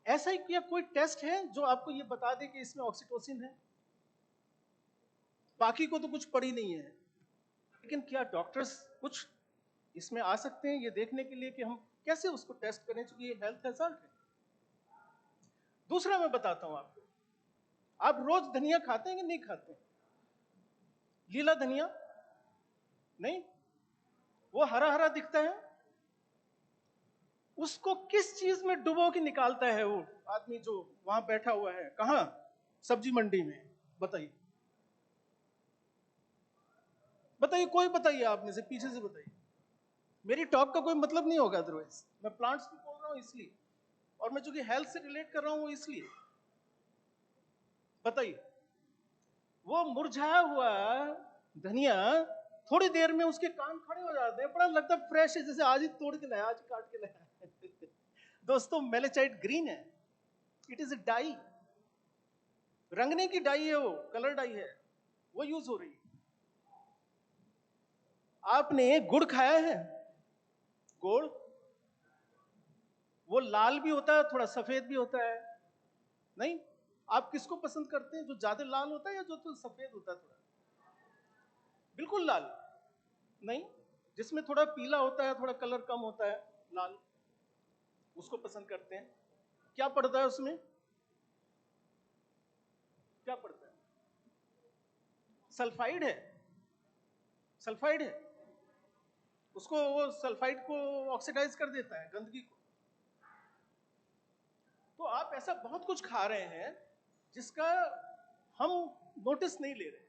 ऐसा ही क्या कोई टेस्ट है जो आपको ये बता दे कि इसमें ऑक्सीटोसिन है? बाकी को तो कुछ पड़ी नहीं है, लेकिन क्या डॉक्टर्स कुछ इसमें आ सकते हैं ये देखने के लिए कि हम कैसे उसको टेस्ट करें, क्योंकि ये हेल्थ हैजर्ड है। दूसरा मैं बताता हूं आपको, आप रोज धनिया खाते हैं कि नहीं खाते? लीला धनिया नहीं, वो हरा हरा दिखता है। उसको किस चीज में डुबो के निकालता है वो आदमी जो वहां बैठा हुआ है? कहां? सब्जी मंडी में। बताइए बताइए, कोई बताइए, आप में से पीछे से बताइए। मेरी टॉक का कोई मतलब नहीं होगा अदरवाइज। मैं प्लांट्स की बोल रहा हूं इसलिए, और मैं चूंकि हेल्थ से रिलेट कर रहा हूं इसलिए। बताइए, वो मुरझाया हुआ धनिया थोड़ी देर में उसके कान खड़े हो जाते हैं, बड़ा लगता है फ्रेश है, जैसे आज ही तोड़ के लाया, आज काट के लाया। दोस्तों मेलेचाइट ग्रीन है, इट इज ए डाई, रंगने की डाई है, वो कलर डाई है, वो यूज हो रही है। आपने गुड़ खाया है? गुड़ वो लाल भी होता है, थोड़ा सफेद भी होता है, नहीं? आप किसको पसंद करते हैं, जो ज्यादा लाल होता है या जो तो सफेद होता है? थोड़ा बिल्कुल लाल नहीं, जिसमें थोड़ा पीला होता है, थोड़ा कलर कम होता है, लाल, उसको पसंद करते हैं। क्या पड़ता है उसमें? क्या पड़ता है? सल्फाइड है, सल्फाइड है। उसको वो सल्फाइड को ऑक्सीडाइज कर देता है, गंदगी को। तो आप ऐसा बहुत कुछ खा रहे हैं जिसका हम नोटिस नहीं ले रहे।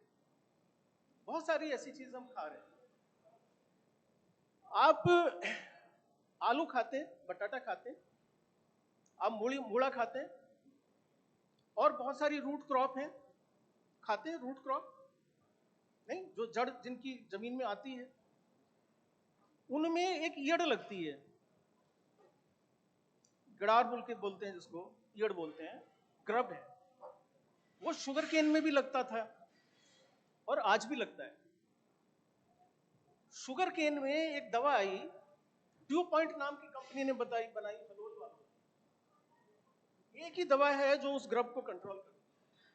बहुत सारी ऐसी चीज हम खा रहे हैं। आप आलू खाते हैं, बटाटा खाते हैं, आप मूला खाते हैं, और बहुत सारी रूट क्रॉप हैं, खाते हैं रूट क्रॉप, नहीं? जो जड़ जिनकी जमीन में आती है, उनमें एक ईयड़ लगती है, गड़ार बोलते हैं जिसको, ईयड़ बोलते हैं, ग्रब है। वो शुगर केन में भी लगता था और आज भी लगता है। शुगर केन में एक दवा आई, ड्यू पॉइंट नाम की कंपनी ने बनाई, हलोल वालों। एक ही दवा है जो उस ग्रब को कंट्रोल करती है,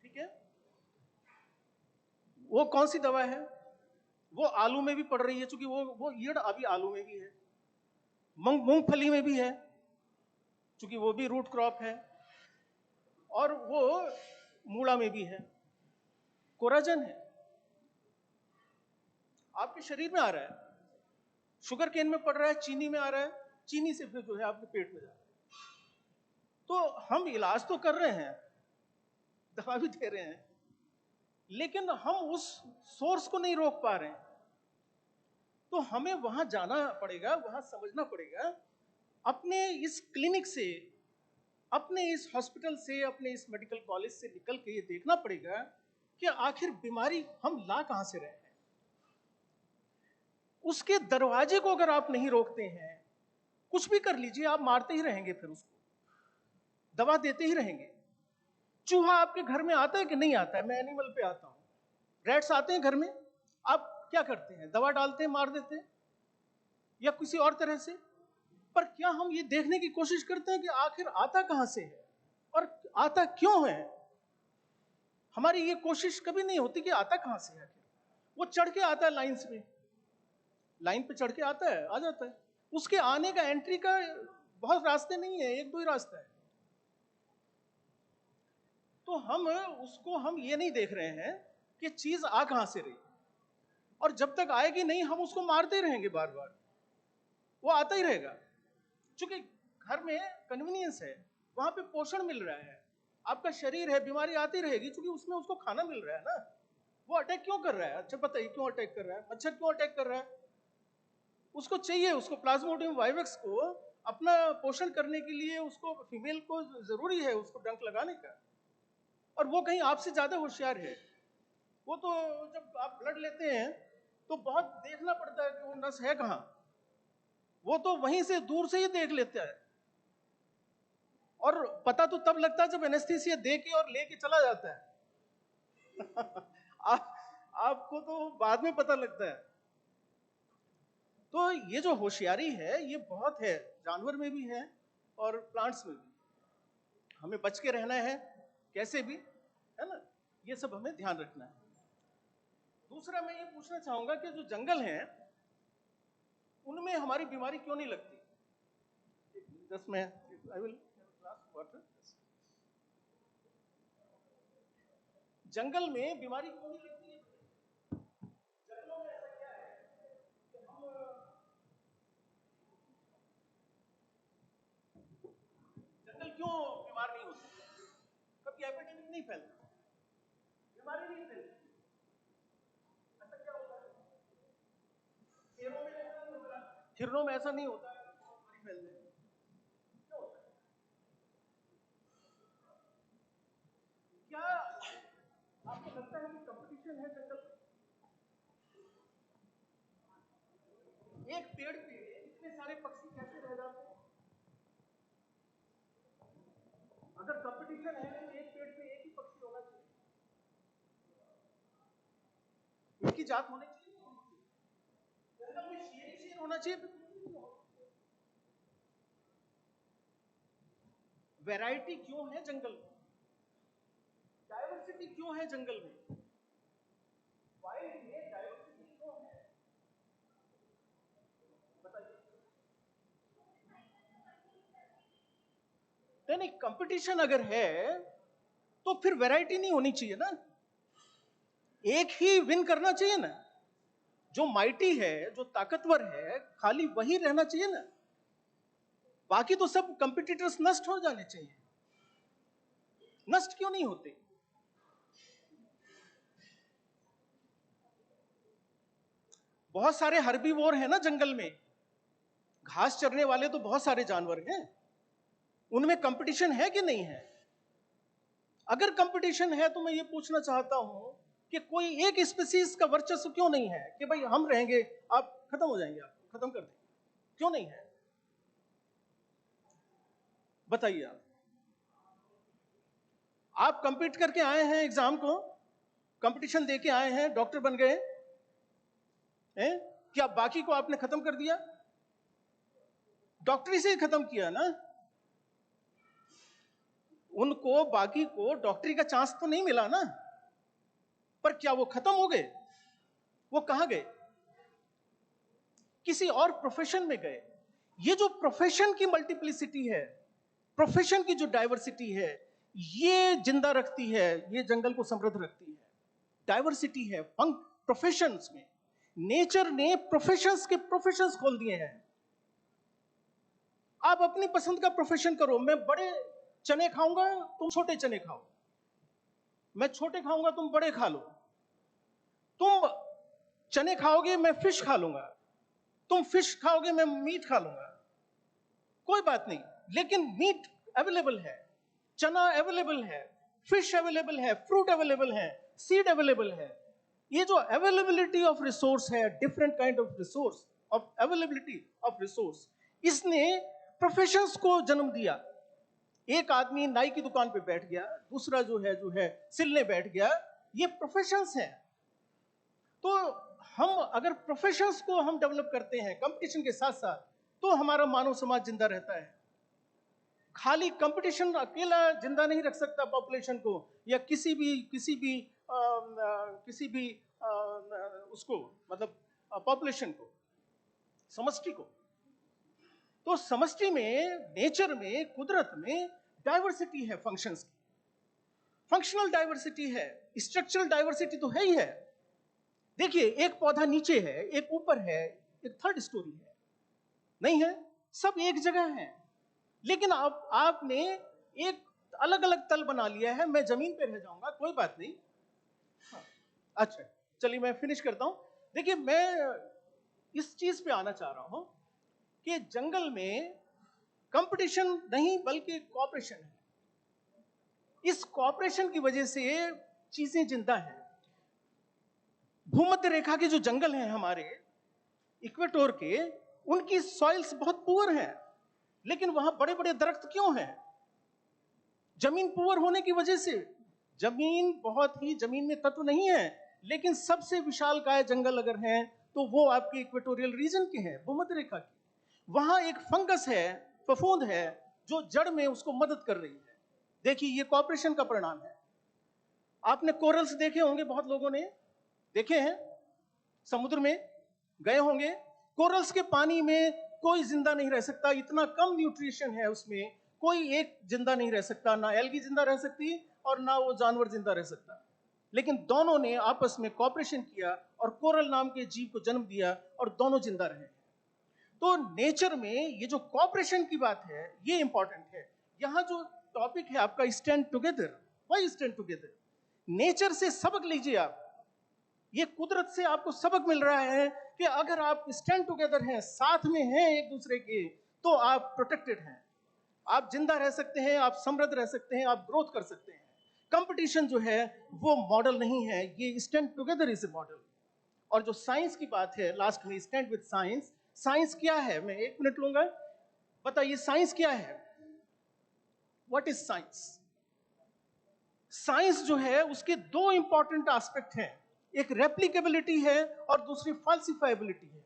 ठीक है? वो कौन सी दवा है? वो आलू में भी पड़ रही है, क्योंकि वो ईयड़ अभी आलू में भी है, मूंगफली में भी है, क्योंकि वो भी रूट क्रॉप है, और वो मूला में भी है। कोराजन है, आपके शरीर में आ रहा है, शुगर केन में पड़ रहा है, चीनी में आ रहा है, चीनी से फिर जो है आपके पेट में जा रहा है। तो हम इलाज तो कर रहे हैं, दवा भी दे रहे हैं, लेकिन हम उस सोर्स को नहीं रोक पा रहे हैं। तो हमें वहां जाना पड़ेगा, वहां समझना पड़ेगा, अपने इस क्लिनिक से, अपने इस हॉस्पिटल से, अपने इस मेडिकल कॉलेज से निकल के ये देखना पड़ेगा कि आखिर बीमारी हम ला कहां से रहे हैं। उसके दरवाजे को अगर आप नहीं रोकते हैं, कुछ भी कर लीजिए, आप मारते ही रहेंगे, फिर उसको दवा देते ही रहेंगे। चूहा आपके घर में आता है कि नहीं आता है? मैं एनिमल पे आता हूं। रैट्स आते हैं घर में, आप क्या करते हैं? दवा डालते हैं, मार देते हैं, या किसी और तरह से। पर क्या हम ये देखने की कोशिश करते हैं कि आखिर आता कहां से है और आता क्यों है? हमारी ये कोशिश कभी नहीं होती कि आता कहां से है। वो चढ़ के आता है लाइन्स में, लाइन पे चढ़ के आता है, आ जाता है। उसके आने का, एंट्री का बहुत रास्ते नहीं है, एक दो ही रास्ता है। तो हम ये नहीं देख रहे हैं कि चीज आ कहां से रही, और जब तक आएगी नहीं हम उसको मारते ही रहेंगे, बार बार वो आता ही रहेगा। क्योंकि घर में कन्वीनियंस है, वहां पे पोषण मिल रहा है, आपका शरीर है, बीमारी आती रहेगी क्योंकि उसमें उसको खाना मिल रहा है ना। वो अटैक क्यों कर रहा है? अच्छा बताइए, क्यों अटैक कर रहा है? मच्छर क्यों अटैक कर रहा है? उसको चाहिए, उसको प्लाज्मोडियम वाइवेक्स को अपना पोषण करने के लिए, उसको फीमेल को जरूरी है उसको डंक लगाने का, और वो कहीं आपसे ज्यादा होशियार है। वो तो जब आप ब्लड लेते हैं तो बहुत देखना पड़ता है कि वो नस है कहाँ, वो तो वहीं से दूर से ही देख लेता है, और पता तो तब लगता है जब एनेस्थीसिया दे के और लेके चला जाता है। आपको तो बाद में पता लगता है। तो ये जो होशियारी है ये बहुत है, जानवर में भी है और प्लांट्स में भी। हमें बच के रहना है कैसे भी, है ना? ये सब हमें ध्यान रखना है। दूसरा मैं ये पूछना चाहूंगा कि जो जंगल हैं उनमें हमारी बीमारी क्यों नहीं लगती? जस्ट मैं आई विल वाटर। जंगल में बीमारी क्यों नहीं लगती है? जंगलों में ऐसा क्या है कि हम जंगल क्यों बीमार नहीं होते? कभी एपिडेमिक नहीं फैलता, बीमारी नहीं फैलती, ऐसा क्या होता है? शेरों में ऐसा नहीं होता, हिरणों में ऐसा नहीं होता, बीमारी फैलती है, क्यों होता है? क्या आपको लगता है कि कंपटीशन है जंगल? एक पेड़ पे इतने सारे पक्षी कैसे रह जाते हैं? कंपटीशन है तो एक पेड़ पे एक ही पक्षी होना चाहिए, एक ही जात होनी चाहिए, जंगल में शेर ही शेर होना चाहिए। वैरायटी क्यों है जंगल में, डाइवर्सिटी क्यों है जंगल में, वाइल्ड में डाइवर्सिटी क्यों है, बताइए। नहीं, कंपटीशन अगर है तो फिर वैरायटी नहीं होनी चाहिए ना, एक ही विन करना चाहिए ना, जो माइटी है, जो ताकतवर है, खाली वही रहना चाहिए ना, बाकी तो सब कंपिटिटर्स नष्ट हो जाने चाहिए। नष्ट क्यों नहीं होते? बहुत सारे हर्बीवोर हैं ना जंगल में, घास चरने वाले तो बहुत सारे जानवर हैं, उनमें कंपटीशन है कि नहीं है? अगर कंपटीशन है तो मैं ये पूछना चाहता हूं कि कोई एक स्पीसीज का वर्चस्व क्यों नहीं है कि भाई हम रहेंगे, आप खत्म हो जाएंगे, आप खत्म कर देंगे, क्यों नहीं है? बताइए। आप कंपीट करके आए हैं एग्जाम को, कंपटीशन देके आए हैं, डॉक्टर बन गए हैं, क्या बाकी को आपने खत्म कर दिया? डॉक्टरी से ही खत्म किया ना, उनको बाकी को डॉक्टरी का चांस तो नहीं मिला ना, पर क्या वो खत्म हो गए? वो कहां गए? किसी और प्रोफेशन में गए। ये जो प्रोफेशन की मल्टीप्लिसिटी है, प्रोफेशन की जो डाइवर्सिटी है, ये जिंदा रखती है, ये जंगल को समृद्ध रखती है। डाइवर्सिटी है प्रोफेशंस में, नेचर ने प्रोफेशंस के प्रोफेशंस खोल दिए हैं। आप अपनी पसंद का प्रोफेशन करो, मैं बड़े चने खाऊंगा, तुम छोटे चने खाओ, मैं छोटे खाऊंगा, तुम बड़े खा लो, तुम चने खाओगे, मैं फिश खा लूंगा, तुम फिश खाओगे, मैं मीट खा लूंगा, कोई बात नहीं, लेकिन मीट अवेलेबल है, चना अवेलेबल है, फिश अवेलेबल है, फ्रूट अवेलेबल है, सीड अवेलेबल है। ये जो अवेलेबिलिटी ऑफ रिसोर्स है, different kind of resource, of availability of resource, इसने प्रोफेशंस को जन्म दिया। एक आदमी नाई की दुकान पे बैठ गया, दूसरा जो है सिलने बैठ गया, ये प्रोफेशंस हैं। तो हम अगर प्रोफेशंस को हम डेवलप करते हैं कंपटीशन के साथ साथ, तो हमारा मानव समाज जिंदा रहता है। खाली कंपटीशन अकेला जिंदा नहीं रख सकता पॉपुलेशन को, या किसी भी उसको, मतलब पॉपुलेशन को, समष्टि को। तो समष्टि में, नेचर में, कुदरत में डाइवर्सिटी है फंक्शंस की, फंक्शनल डाइवर्सिटी है, स्ट्रक्चरल डाइवर्सिटी तो है ही है। देखिए, एक पौधा नीचे है, एक ऊपर है, एक थर्ड स्टोरी है, नहीं है, सब एक जगह है, लेकिन आपने एक अलग अलग तल बना लिया है। मैं जमीन पे रह जाऊंगा, कोई बात नहीं। अच्छा, चलिए मैं फिनिश करता हूं। देखिए, मैं इस चीज पे आना चाह रहा हूं कि जंगल में कंपटीशन नहीं बल्कि कोऑपरेशन है। इस कोऑपरेशन की वजह से चीजें जिंदा हैं। भूमध्य रेखा के जो जंगल हैं हमारे इक्वेटोर के, उनकी सॉइल्स बहुत पुअर हैं, लेकिन वहां बड़े बड़े दरख्त क्यों हैं? जमीन पुअर होने की वजह से। जमीन में तत्व नहीं है, लेकिन सबसे विशालकाय जंगल अगर हैं तो वो आपके इक्वेटोरियल रीजन के हैं, भूमध्य रेखा के। वहां एक फंगस है, फफूंद है, जो जड़ में उसको मदद कर रही है। देखिए, ये कॉपरेशन का परिणाम है। आपने कोरल्स देखे होंगे, बहुत लोगों ने देखे हैं, समुद्र में गए होंगे। कोरल्स के पानी में कोई जिंदा नहीं रह सकता, इतना कम न्यूट्रिशन है उसमें, कोई एक जिंदा नहीं रह सकता, ना एल्गी जिंदा रह सकती और ना वो जानवर जिंदा रह सकता। लेकिन दोनों ने आपस में कॉपरेशन किया और कोरल नाम के जीव को जन्म दिया और दोनों जिंदा रहे। तो नेचर में ये जो कॉपरेशन की बात है, ये इंपॉर्टेंट है। यहां जो टॉपिक है आपका stand together, why stand together? Nature से सबक लीजिए आप। ये कुदरत से आपको सबक मिल रहा है कि अगर आप स्टैंड टुगेदर हैं, साथ में हैं एक दूसरे के, तो आप प्रोटेक्टेड हैं, आप जिंदा रह सकते हैं, आप समृद्ध रह सकते हैं, आप ग्रोथ कर सकते हैं। कंपटीशन जो है वो मॉडल नहीं है, ये stand together is a model. और जो साइंस की बात है, लास्ट में स्टैंड विद साइंस। साइंस क्या है? मैं 1 मिनट लूंगा, बताइए साइंस क्या है? What is science? साइंस जो है उसके दो इंपॉर्टेंट एस्पेक्ट हैं, एक रेप्लिकेबिलिटी है और दूसरी फाल्सिफाइबिलिटी है।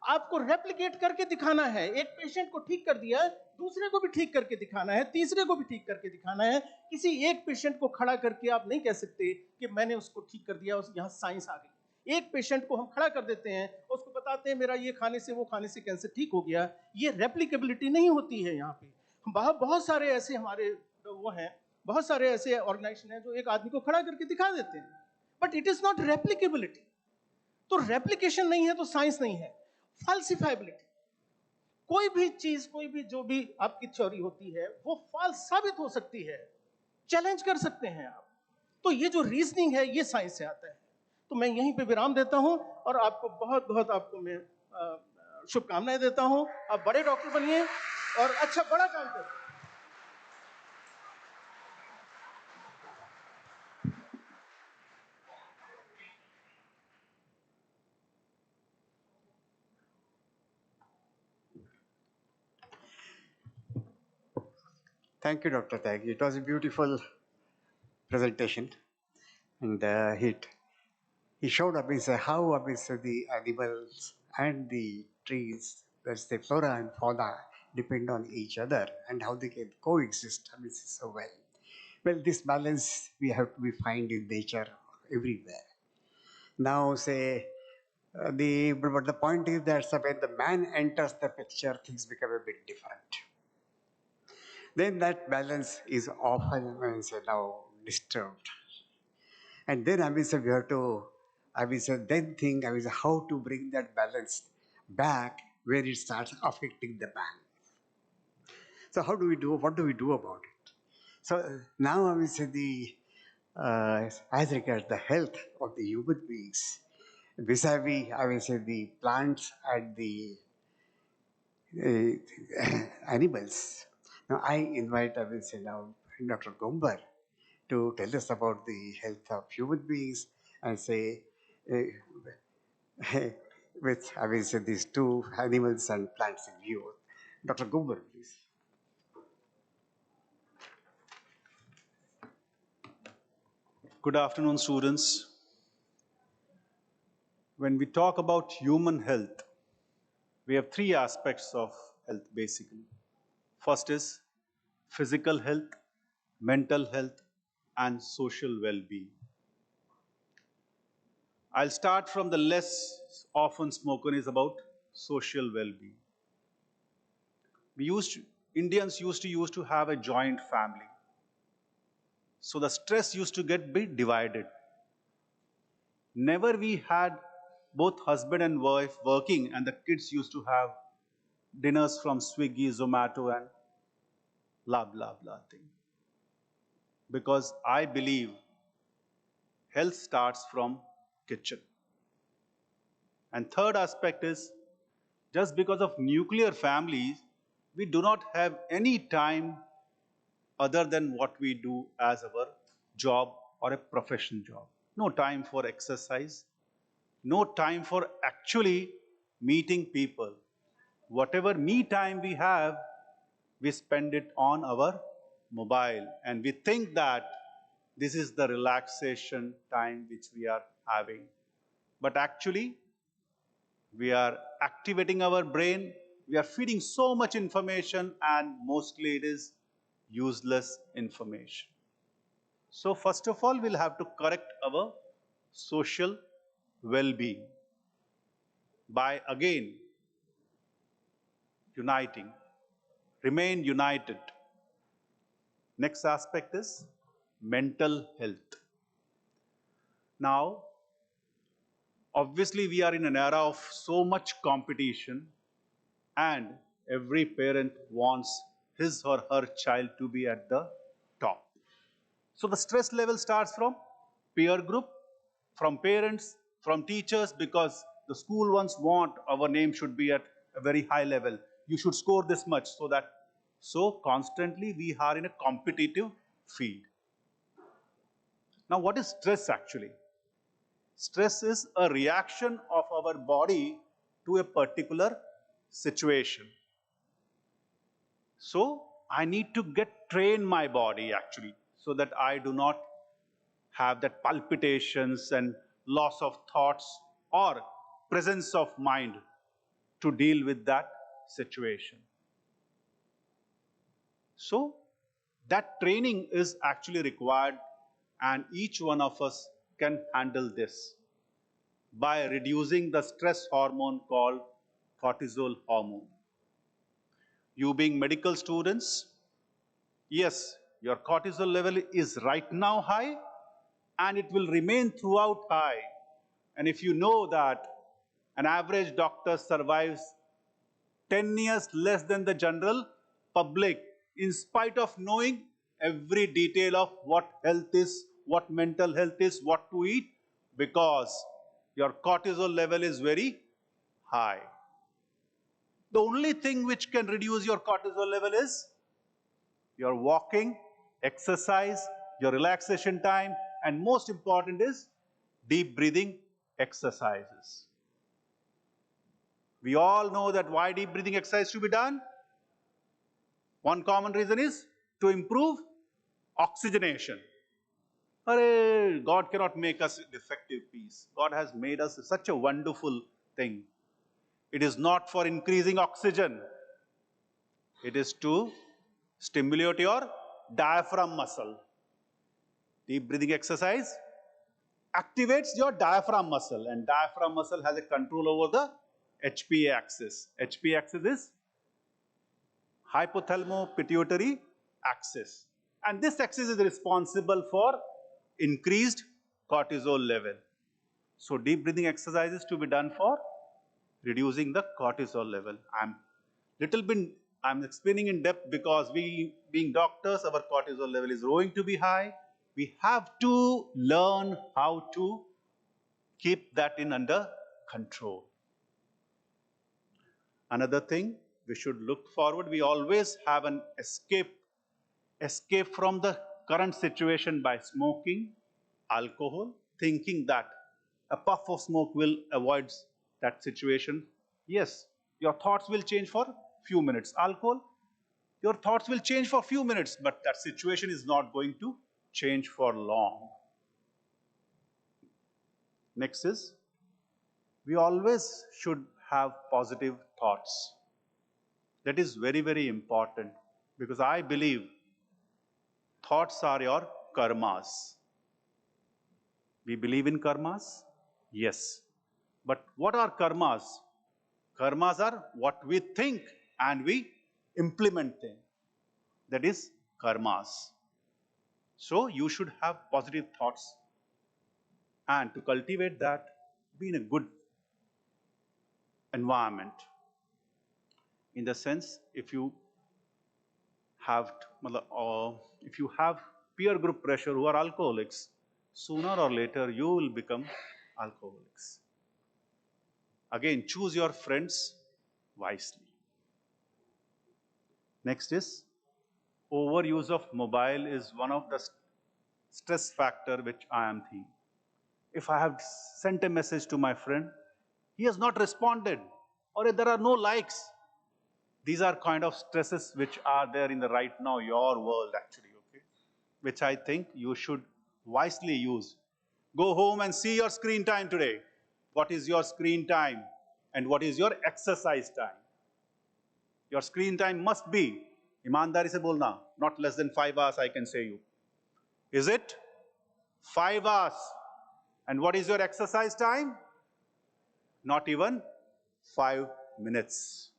आपको रेप्लिकेट करके दिखाना है, एक पेशेंट को ठीक कर दिया, दूसरे को भी ठीक करके दिखाना है, तीसरे को भी ठीक करके दिखाना है। किसी एक पेशेंट को खड़ा करके आप नहीं कह सकते कि मैंने उसको ठीक कर दिया, यहाँ साइंस आ गई। एक पेशेंट को हम खड़ा कर देते हैं, उसको बताते हैं मेरा ये खाने से वो खाने से कैंसर ठीक हो गया, ये रेप्लिकेबिलिटी नहीं होती है। यहाँ पे बहुत सारे ऐसे हमारे वो हैं, बहुत सारे ऐसे ऑर्गेनाइजेशन हैं जो एक आदमी को खड़ा करके दिखा देते हैं, but it is not replicability. तो रेप्लिकेशन नहीं है तो साइंस नहीं है। फाल्सिफाइबिलिटी, कोई भी चीज, कोई भी जो भी आपकी थ्योरी होती है वो फॉल्स साबित हो सकती है, चैलेंज कर सकते हैं आप। तो ये जो रीजनिंग है ये साइंस से आता है। तो मैं यहीं पे विराम देता हूं और आपको बहुत बहुत आपको मैं शुभकामनाएं देता हूं। आप बड़े डॉक्टर बनिए और अच्छा बड़ा काम करिए। Thank you, Dr. Tag. It was a beautiful presentation. And he showed up how the animals and the trees, that's the flora and fauna, depend on each other and how they can coexist so well. Well, this balance we find in nature everywhere. Now, but the point is that when the man enters the picture, things become a bit different. Then that balance is often now disturbed. And then we have to then think how to bring that balance back where it starts affecting the man. So how do we do? What do we do about it? So now as regards the health of the human beings, vis-a-vis the plants and the animals. Now I invite now Dr. Gumbar to tell us about the health of human beings and with these two animals and plants in view. Dr. Gumbar, please. Good afternoon, students. When we talk about human health, we have three aspects of health basically. First is physical health, mental health, and social well-being. I'll start from the less often spoken is about social well-being. Indians used to have a joint family. So the stress used to get bit divided. Never we had both husband and wife working and the kids used to have dinners from Swiggy, Zomato and blah, blah, blah thing. Because I believe health starts from kitchen. And third aspect is, just because of nuclear families, we do not have any time other than what we do as our job or a professional job. No time for exercise, no time for actually meeting people. Whatever me time we have, we spend it on our mobile and we think that this is the relaxation time which we are having. But actually, we are activating our brain, we are feeding so much information and mostly it is useless information. So first of all, we'll have to correct our social well-being by again uniting, remain united. Next aspect is mental health. Now, obviously we are in an era of so much competition and every parent wants his or her child to be at the top. So the stress level starts from peer group, from parents, from teachers, because the school ones want our name should be at a very high level. You should score this much so constantly we are in a competitive field. Now what is stress actually? Stress is a reaction of our body to a particular situation. So I need to train my body actually. so that I do not have that palpitations and loss of thoughts or presence of mind to deal with that situation. So that training is actually required, and each one of us can handle this by reducing the stress hormone called cortisol hormone. You being medical students, yes, your cortisol level is right now high and it will remain throughout high. And if you know that an average doctor survives 10 years less than the general public, in spite of knowing every detail of what health is, what mental health is, what to eat, because your cortisol level is very high. The only thing which can reduce your cortisol level is your walking, exercise, your relaxation time, and most important is deep breathing exercises. We all know that why deep breathing exercise should be done. One common reason is to improve oxygenation. God cannot make us defective piece. God has made us such a wonderful thing. It is not for increasing oxygen. It is to stimulate your diaphragm muscle. Deep breathing exercise activates your diaphragm muscle, and diaphragm muscle has a control over the HPA axis. HPA axis is hypothalamo-pituitary axis. And this axis is responsible for increased cortisol level. So deep breathing exercises to be done for reducing the cortisol level. I'm explaining in depth because we being doctors, our cortisol level is going to be high. We have to learn how to keep that under control. Another thing, we should look forward. We always have an escape from the current situation by smoking, alcohol, thinking that a puff of smoke will avoid that situation. Yes, your thoughts will change for few minutes. Alcohol, your thoughts will change for few minutes, but that situation is not going to change for long. Next is, we always should have positive thoughts. That is very, very important, because I believe thoughts are your karmas. We believe in karmas? Yes. But what are karmas? Karmas are what we think and we implement them. That is karmas. So you should have positive thoughts. And to cultivate that, be in a good environment. In the sense, if you have peer group pressure who are alcoholics, sooner or later you will become alcoholics. Again, choose your friends wisely. Next is, overuse of mobile is one of the stress factor which I am seeing. If I have sent a message to my friend, he has not responded, or there are no likes. These are kind of stresses which are there in the right now, your world actually, okay? Which I think you should wisely use. Go home and see your screen time today. What is your screen time? And what is your exercise time? Your screen time must be, ईमानदारी से बोलना, not less than 5 hours, I can say you. Is it? 5 hours. And what is your exercise time? Not even 5 minutes.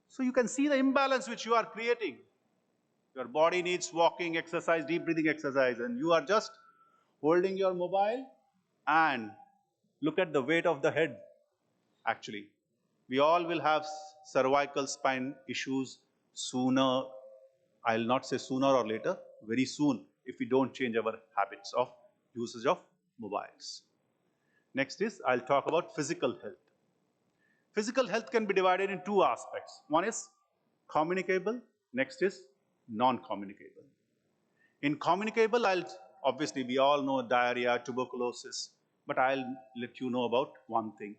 So you can see the imbalance which you are creating. Your body needs walking, exercise, deep breathing exercise, and you are just holding your mobile and look at the weight of the head, actually. We all will have cervical spine issues sooner, I'll not say sooner or later, very soon, if we don't change our habits of usage of mobiles. Next is, I'll talk about physical health. Physical health can be divided in 2 aspects. One is communicable, next is non-communicable. In communicable, obviously we all know diarrhea, tuberculosis, but I'll let you know about one thing.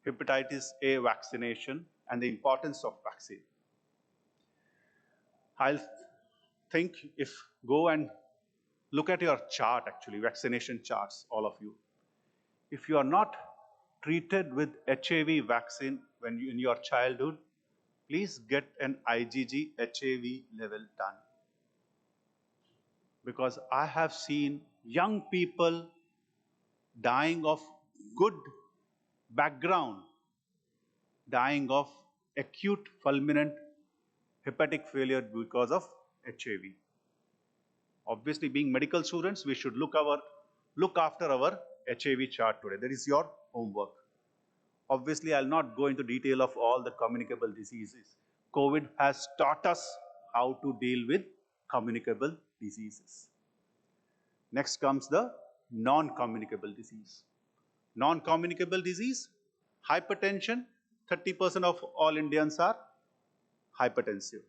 Hepatitis A vaccination and the importance of vaccine. I'll think if go and Look at your chart, actually, vaccination charts, all of you. If you are not treated with HAV vaccine when in your childhood, please get an IgG HAV level done. Because I have seen young people dying of good background, dying of acute fulminant hepatic failure because of HAV. Obviously, being medical students, we should look after our HAV chart today. That is your homework. Obviously, I'll not go into detail of all the communicable diseases. COVID has taught us how to deal with communicable diseases. Next comes the non-communicable disease. Non-communicable disease, hypertension, 30% of all Indians are hypertensive.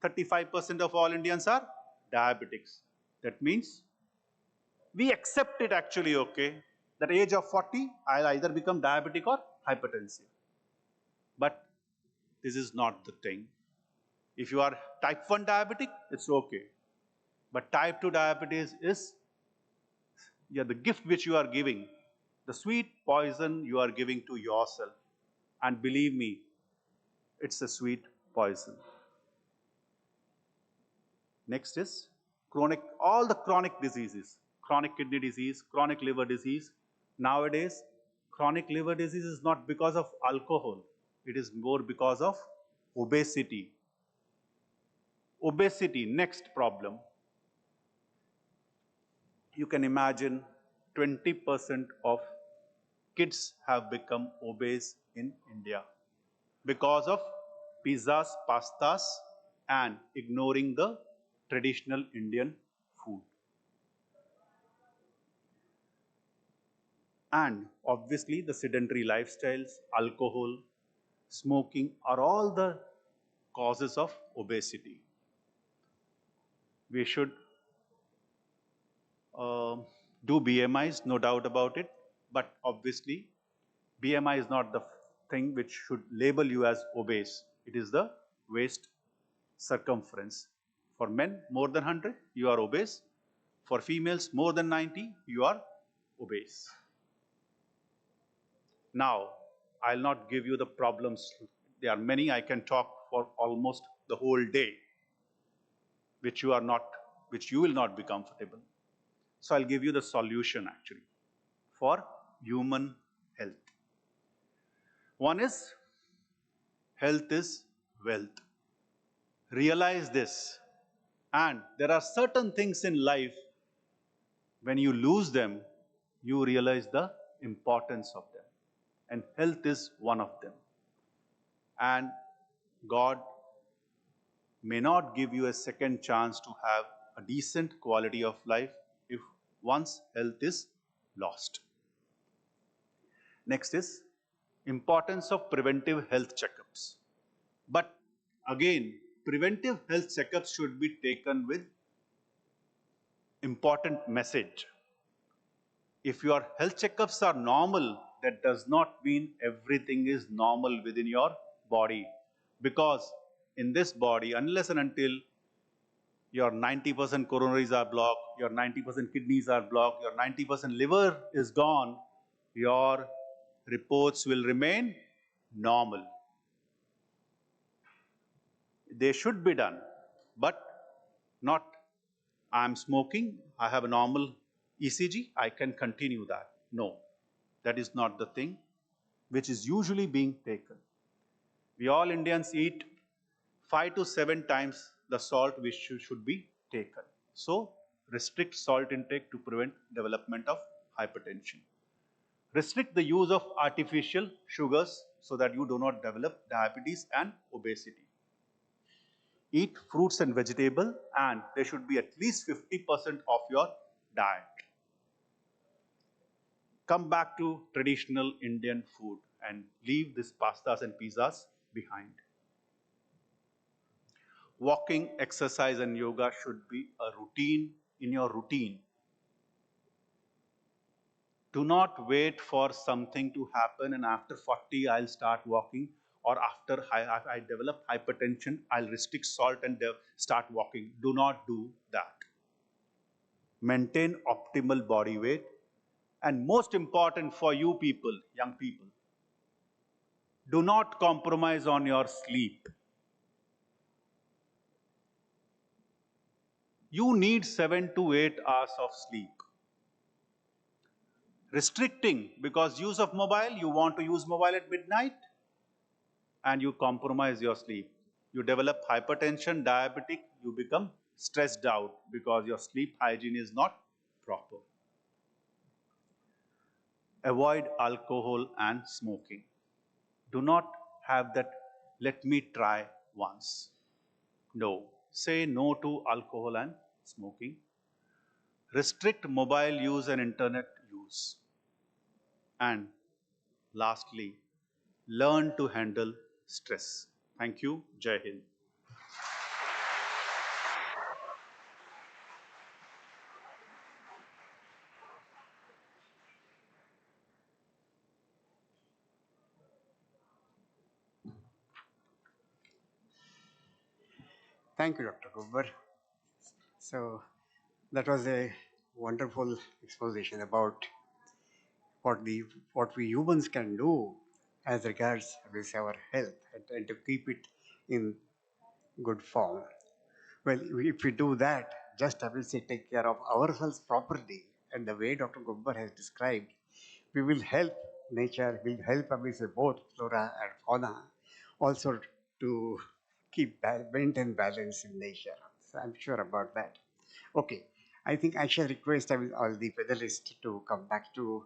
35% of all Indians are diabetics. That means we accept it actually, okay, that age of 40, I'll either become diabetic or hypertensive. But this is not the thing. If you are type 1 diabetic, it's okay. But type 2 diabetes is the gift which you are giving, the sweet poison you are giving to yourself. And believe me, it's a sweet poison. Next is all the chronic diseases, chronic kidney disease, chronic liver disease. Nowadays, chronic liver disease is not because of alcohol. It is more because of obesity. Obesity, next problem. You can imagine 20% of kids have become obese in India because of pizzas, pastas, and ignoring the traditional Indian food. And obviously the sedentary lifestyles, alcohol, smoking are all the causes of obesity. We should do BMIs, no doubt about it, but obviously BMI is not the thing which should label you as obese. It is the waist circumference. For men, more than 100, you are obese. For females, more than 90, you are obese. Now, I'll not give you the problems. There are many. I can talk for almost the whole day, which you will not be comfortable. So I'll give you the solution actually for human health. One is, health is wealth. Realize this. And there are certain things in life, when you lose them, you realize the importance of them. And health is one of them. And God may not give you a second chance to have a decent quality of life if once health is lost. Next is importance of preventive health checkups. But again, preventive health checkups should be taken with important message. If your health checkups are normal, that does not mean everything is normal within your body. Because in this body, unless and until your 90% coronaries are blocked, your 90% kidneys are blocked, your 90% liver is gone, your reports will remain normal. They should be done, but not I'm smoking, I have a normal ECG, I can continue that. No, that is not the thing which is usually being taken. We all Indians eat 5 to 7 times the salt which should be taken. So restrict salt intake to prevent development of hypertension. Restrict the use of artificial sugars so that you do not develop diabetes and obesity. Eat fruits and vegetables, and they should be at least 50% of your diet. Come back to traditional Indian food and leave these pastas and pizzas behind. Walking, exercise and yoga should be a routine in your routine. Do not wait for something to happen and after 40 I'll start walking, or after I develop hypertension, I'll restrict salt and start walking. Do not do that. maintain optimal body weight, and most important for you people, young people, do not compromise on your sleep. You need 7 to 8 hours of sleep. Restricting because use of mobile, you want to use mobile at midnight and you compromise your sleep. You develop hypertension, diabetic, you become stressed out because your sleep hygiene is not proper. Avoid alcohol and smoking. Do not have that, let me try once. No. Say no to alcohol and smoking. Restrict mobile use and internet use. And lastly, learn to handle stress. Thank you. Jai Hind. Thank you, Dr. Gumbar. So that was a wonderful exposition about what we humans can do as regards with our health and to keep it in good form. Well, if we do that, just obviously take care of ourselves properly, and the way Dr. Gumbar has described, we will help nature, will help obviously both flora and fauna, also to maintain balance in nature. So I'm sure about that. Okay, I think I shall request all the panelists to come back to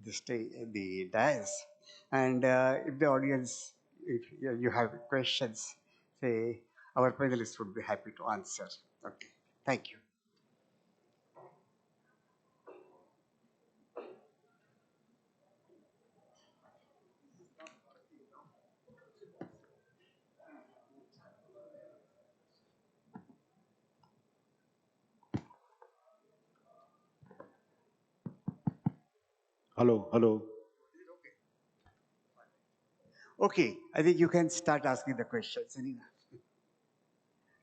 the dais, and if the audience, if you have questions, say our panelists would be happy to answer. Okay, thank you. Hello, hello. Okay, I think you can start asking the questions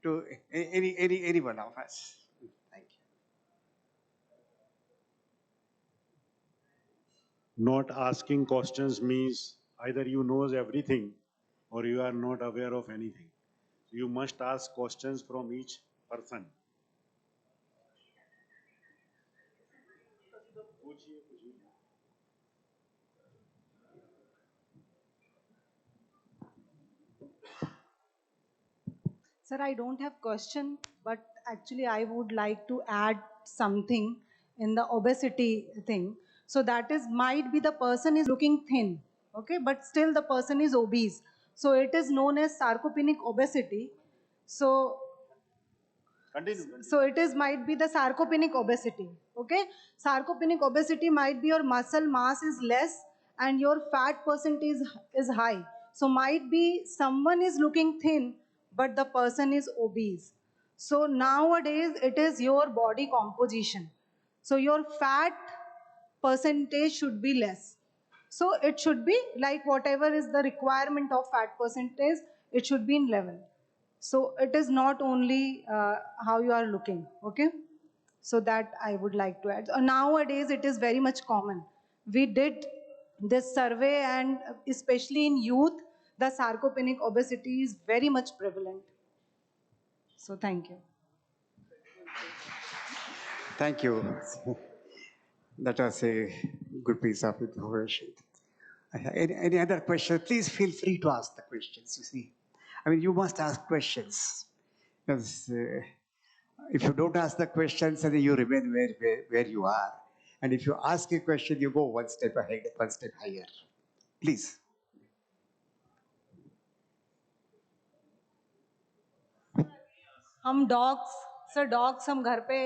to any one of us. Thank you. Not asking questions means either you knows everything or you are not aware of anything. You must ask questions from each person. Sir, I don't have question, but actually I would like to add something in the obesity thing. So that is, might be the person is looking thin, okay, but still the person is obese. So it is known as sarcopenic obesity. So Continue. so it is might be the sarcopenic obesity. Okay, sarcopenic obesity might be your muscle mass is less and your fat percentage is high. So might be someone is looking thin, but the person is obese. So nowadays it is your body composition. So your fat percentage should be less. So it should be like whatever is the requirement of fat percentage, it should be in level. So it is not only how you are looking, okay? So that I would like to add. Nowadays it is very much common. We did this survey and especially in youth, the sarcopenic obesity is very much prevalent. So thank you. Thank you. That was a good piece of information. Any other questions? Please feel free to ask the questions. You see, I mean, you must ask questions because if you don't ask the questions, then you remain where you are. And if you ask a question, you go one step ahead, one step higher. Please. हम dogs sir dogs हम घर पे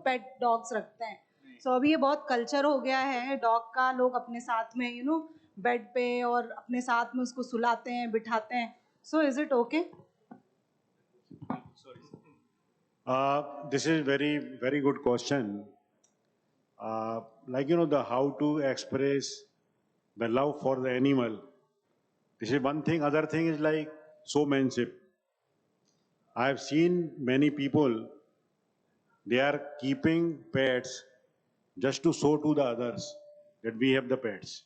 पेट dogs रखते हैं. सो अभी ये बहुत culture हो गया है डॉग का. लोग अपने साथ में बेड पे और अपने साथ में उसको सुलाते हैं, बिठाते हैं. So is it okay? This is very good question. Like the how to express the love for the animal. This is one thing. Other thing is like showmanship. I have seen many people They are keeping pets just to show to the others that we have the pets.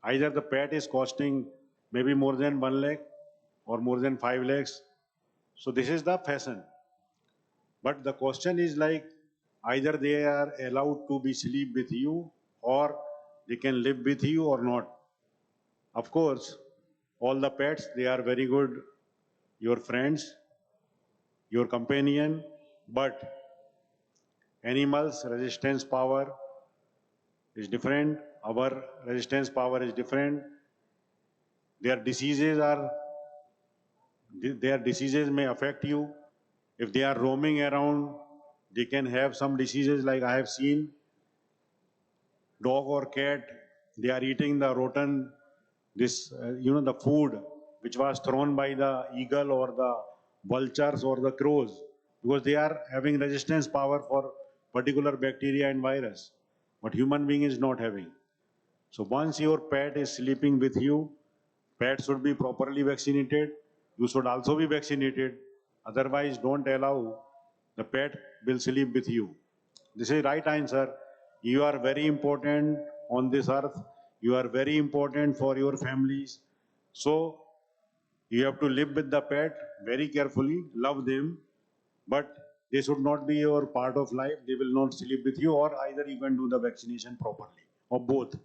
Either the pet is costing maybe more than 1 lakh or more than 5 lakhs. So this is the fashion. But the question is like, either they are allowed to be sleep with you or they can live with you or not. Of course, all the pets, they are very good, your friends, your companion, but animals' resistance power is different. Our resistance power is different. Their diseases are, their diseases may affect you. If they are roaming around, they can have some diseases like I have seen. Dog or cat, they are eating the rotten, the food which was thrown by the eagle or the vultures or the crows, because they are having resistance power for particular bacteria and virus, but human being is not having. So once your pet is sleeping with you, pet should be properly vaccinated. You should also be vaccinated. Otherwise, don't allow the pet will sleep with you. This is right answer. You are very important on this earth. You are very important for your families. So you have to live with the pet very carefully, love them, but they should not be your part of life. They will not sleep with you, or either you can do the vaccination properly, or both,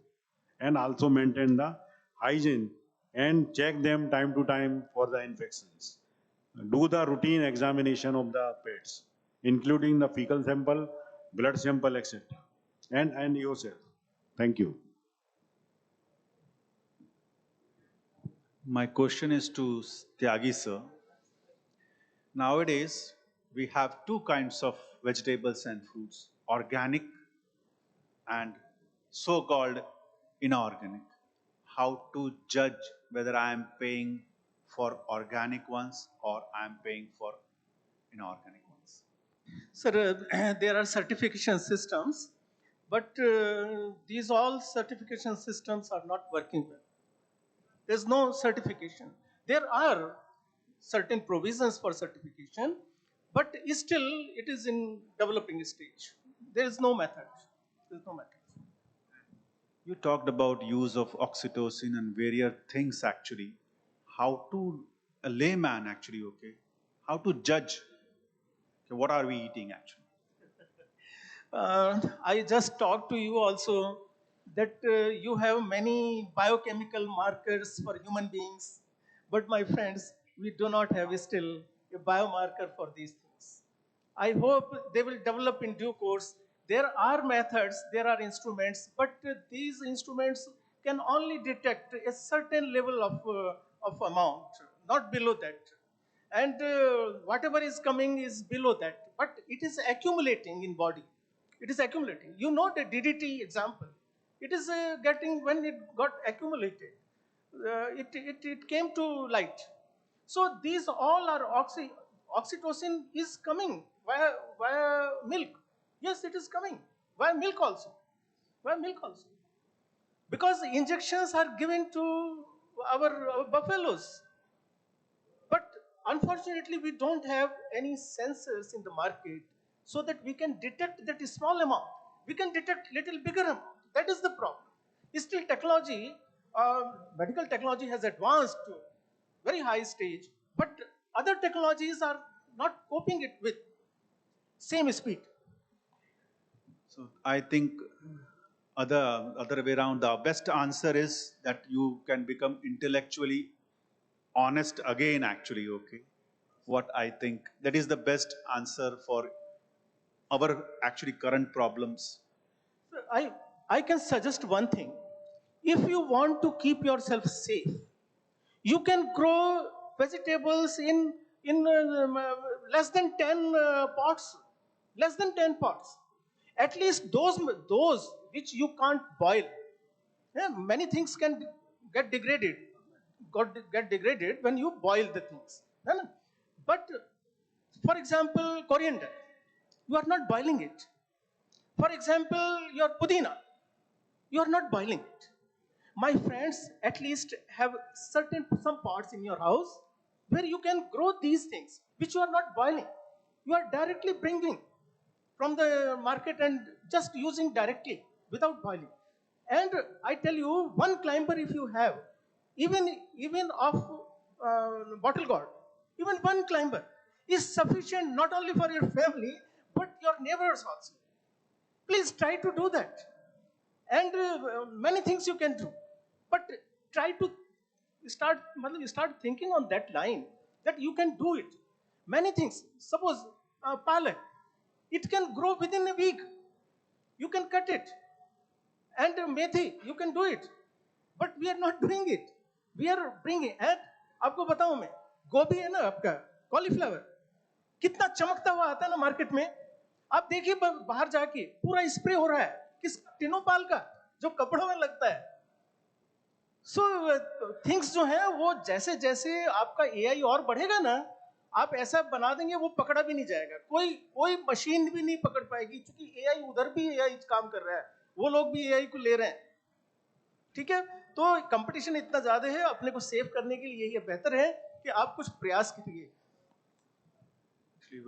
and also maintain the hygiene and check them time to time for the infections. Do the routine examination of the pets, including the fecal sample, blood sample, etc. And yourself. Thank you. My question is to Tyagi sir. Nowadays, we have two kinds of vegetables and fruits, organic and so-called inorganic. How to judge whether I am paying for organic ones or I am paying for inorganic ones? Sir, there are certification systems, but these all certification systems are not working well. There's no certification. There are certain provisions for certification, but still it is in developing stage. There is no method. There's no method. You talked about use of oxytocin and various things actually. How to, a layman actually, okay, how to judge, okay, what are we eating actually? I just talked to you also that you have many biochemical markers for human beings, but my friends, we do not have still a biomarker for these things. I hope they will develop in due course. There are methods, there are instruments, but these instruments can only detect a certain level of amount, not below that. And whatever is coming is below that, but it is accumulating in body. It is accumulating. You know the DDT example. It is getting, when it got accumulated, it came to light. So these all are oxytocin is coming via milk. Yes, it is coming via milk also. Via milk also. Because injections are given to our buffaloes. But unfortunately, we don't have any sensors in the market so that we can detect that small amount. We can detect little bigger amount. That is the problem. Still technology, medical technology has advanced to very high stage, but other technologies are not coping it with same speed. So I think other way around, the best answer is that you can become intellectually honest again actually, okay? What I think, that is the best answer for our actually current problems. I can suggest one thing. If you want to keep yourself safe, you can grow vegetables in less than 10 pots, less than 10 pots. At least those which you can't boil. Yeah, many things can get degraded, get degraded when you boil the things. No, no. But for example, coriander, you are not boiling it. For example, your pudina, you are not boiling it. My friends, at least have some pots in your house where you can grow these things which you are not boiling. You are directly bringing. from the market and just using directly without boiling. And I tell you, one climber if you have, even of bottle gourd, even one climber is sufficient not only for your family but your neighbors also. Please try to do that. And many things you can do, but try to start thinking on that line that you can do it. Many things. Suppose palak, it can grow within a week. You can cut it. And methi, you can do it. But we are not doing it. We are bringing. And आपको बताऊं मैं, गोभी है ना आपका, cauliflower, कितना चमकता हुआ आता है ना मार्केट में. आप देखिए बाहर जाके पूरा स्प्रे हो रहा है किस टिनोपाल का जो कपड़ों में लगता है. सो थिंग्स जो है वो जैसे जैसे आपका एआई और बढ़ेगा ना, आप ऐसा बना देंगे वो पकड़ा भी नहीं जाएगा. कोई मशीन भी नहीं पकड़ पाएगी, क्योंकि एआई उधर भी एआई काम कर रहा है, वो लोग भी एआई को ले रहे हैं. ठीक है, तो कंपटीशन इतना ज्यादा है, अपने को सेव करने के लिए ये बेहतर है कि आप कुछ प्रयास करिए.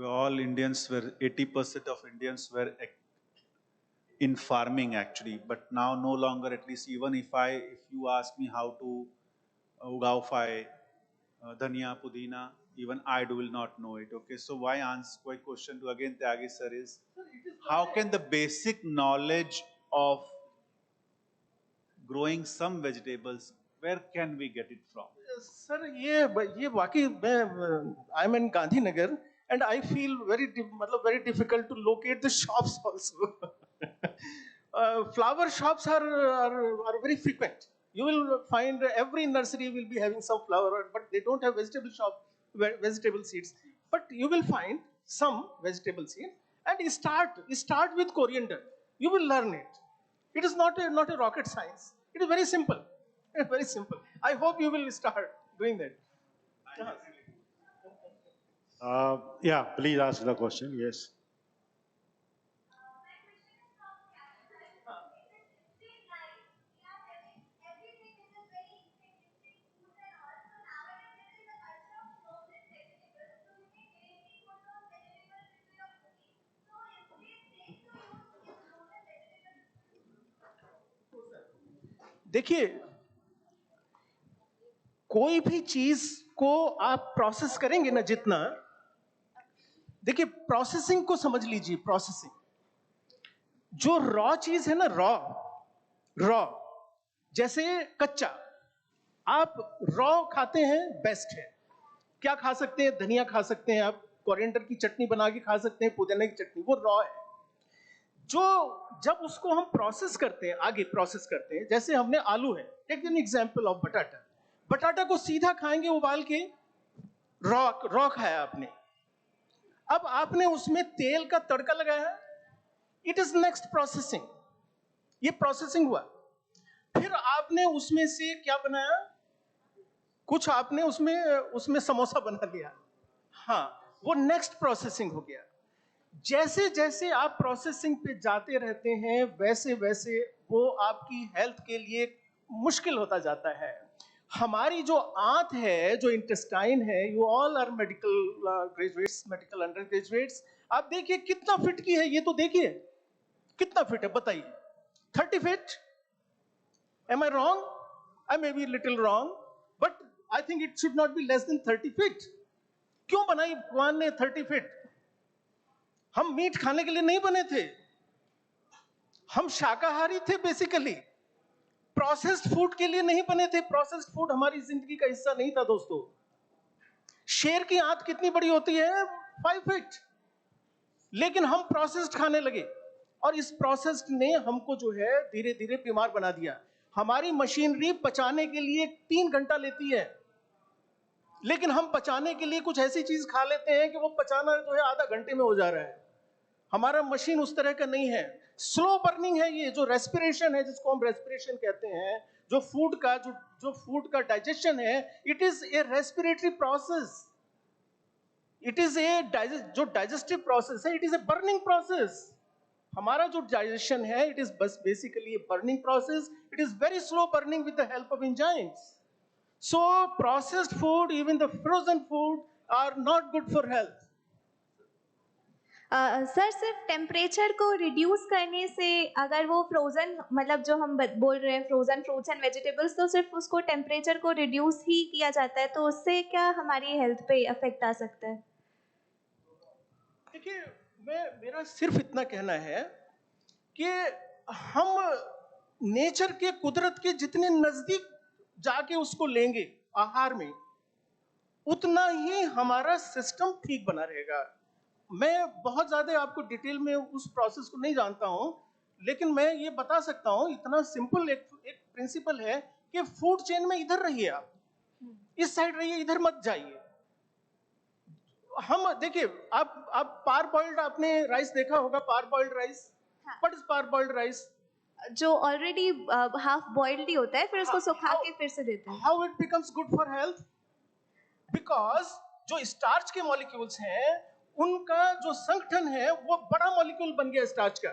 All Indians were 80% of Indians were in farming actually, but now no longer. At least even if you ask me how to ugaufy dhania, pudina, even I will not know it. Okay, so why answer my question to again Tyagi sir is, how can the basic knowledge of growing some vegetables, where can we get it from? Sir ये वाकई मैं I am in Gandhinagar and I feel very difficult to locate the shops also. Flower shops are very frequent. You will find every nursery will be having some flower, but they don't have vegetable seeds. But you will find some vegetable seeds and start with coriander. You will learn it. It is not a rocket science. It is very simple. Very simple. I hope you will start doing that. Yeah, please ask the question. Yes. देखिए, कोई भी चीज को आप process करेंगे ना जितना, देखिए प्रोसेसिंग को समझ लीजिए. प्रोसेसिंग जो रॉ चीज है ना, रॉ जैसे कच्चा, आप रॉ खाते हैं बेस्ट है. क्या खा सकते हैं? धनिया खा सकते हैं, आप कोरिएंडर की चटनी बना के खा सकते हैं, पुदीना की चटनी, वो रॉ है. जो जब उसको हम प्रोसेस करते हैं, आगे प्रोसेस करते हैं, जैसे हमने आलू है, टेक एन एग्जांपल ऑफ बटाटा को सीधा खाएंगे उबाल के, रॉ खाया आपने. अब आपने उसमें तेल का तड़का लगाया, इट इज नेक्स्ट प्रोसेसिंग. ये प्रोसेसिंग हुआ. फिर आपने उसमें से क्या बनाया, कुछ आपने उसमें समोसा बना लिया. हाँ, वो नेक्स्ट प्रोसेसिंग हो गया. जैसे जैसे आप प्रोसेसिंग पे जाते रहते हैं, वैसे वैसे वो आपकी हेल्थ के लिए मुश्किल होता जाता है. हमारी जो आंत है, जो इंटेस्टाइन है, you all are medical graduates, medical undergraduates. आप देखिए कितना फिट की है, ये तो देखिए कितना फिट है, बताइए. 30 feet? Am I wrong? I may be a little wrong, but I think it should not be less than 30 feet. क्यों बनाई भगवान ने 30 feet? हम मीट खाने के लिए नहीं बने थे, हम शाकाहारी थे बेसिकली. प्रोसेस्ड फूड के लिए नहीं बने थे. प्रोसेस्ड फूड हमारी जिंदगी का हिस्सा नहीं था दोस्तों. शेर की आंत कितनी बड़ी होती है? 5 feet. लेकिन हम प्रोसेस्ड खाने लगे, और इस प्रोसेस्ड ने हमको जो है धीरे धीरे बीमार बना दिया. हमारी मशीनरी पचाने के लिए 3 घंटा लेती है, लेकिन हम पचाने के लिए कुछ ऐसी चीज खा लेते हैं कि वो पचाना जो है आधा घंटे में हो जा रहा है. हमारा मशीन उस तरह का नहीं है. स्लो बर्निंग है. ये जो रेस्पिरेशन है, जिसको हम रेस्पिरेशन कहते हैं, जो फूड का डाइजेशन है, it is a respiratory process. It is जो डाइजेस्टिव प्रोसेस है, it is a burning process. हमारा जो डाइजेशन है, इट इज बस basically a burning process. It is very slow burning with the help of enzymes. So processed food, even the frozen food, are not good for health. Sir सिर्फ temperature को reduce करने से, अगर वो frozen, मतलब जो हम बोल रहे हैं फ्रोजन फ्रूट्स एंड वेजिटेबल्स, तो सिर्फ उसको टेम्परेचर को रिड्यूस ही किया जाता है, तो उससे क्या हमारी हेल्थ पे इफेक्ट आ सकता है? देखिए, मेरा सिर्फ इतना कहना है कि हम नेचर के, कुदरत के जितने नजदीक जाके उसको लेंगे आहार में, उतना ही हमारा सिस्टम ठीक बना रहेगा। मैं बहुत ज्यादा आपको डिटेल में उस प्रोसेस को नहीं जानता हूं, लेकिन मैं ये बता सकता हूं, इतना सिंपल एक प्रिंसिपल है कि फूड चेन में इधर रहिए, आप इस साइड रहिए, इधर मत जाइए। हम देखिए, आप पार बॉइल्ड, आपने राइस देखा होगा, parboiled rice. What is parboiled rice? जो ऑलरेडी हाफ बॉइल्ड ही होता है, फिर उसको सुखा के फिर से देते हैं। How it becomes good for health? Because जो स्टार्च के मॉलिक्यूल्स हैं, उनका जो संगठन है वो बड़ा मॉलिक्यूल बन गया स्टार्च का।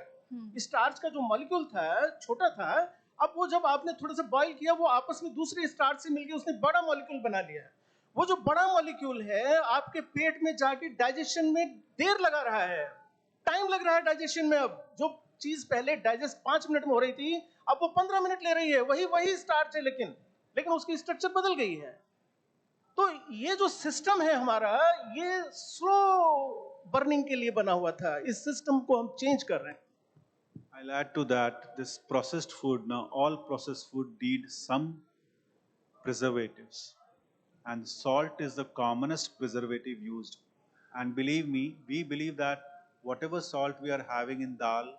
स्टार्च का जो मॉलिक्यूल था छोटा था, अब वो जब आपने थोड़ा सा बॉईल किया, वो आपस में दूसरे स्टार्च से मिलकर उसने बड़ा मॉलिक्यूल बना लिया। वो जो बड़ा मॉलिक्यूल है आपके पेट में जाके डाइजेशन में देर लगा रहा है, टाइम लग रहा है डाइजेशन में। अब जो चीज पहले डाइजेस्ट 5 मिनट में हो रही थी, अब वो 15 मिनट ले रही है। वही स्टार्च है, लेकिन उसकी स्ट्रक्चर बदल गई है। तो ये जो सिस्टम है हमारा, ये स्लो बर्निंग के लिए बना हुआ था। इस सिस्टम को हम चेंज कर रहे हैं। I'll add to that, this processed food, now all processed food need some preservatives, and salt is the commonest preservative used. And believe me, we believe that whatever salt we are having in dal,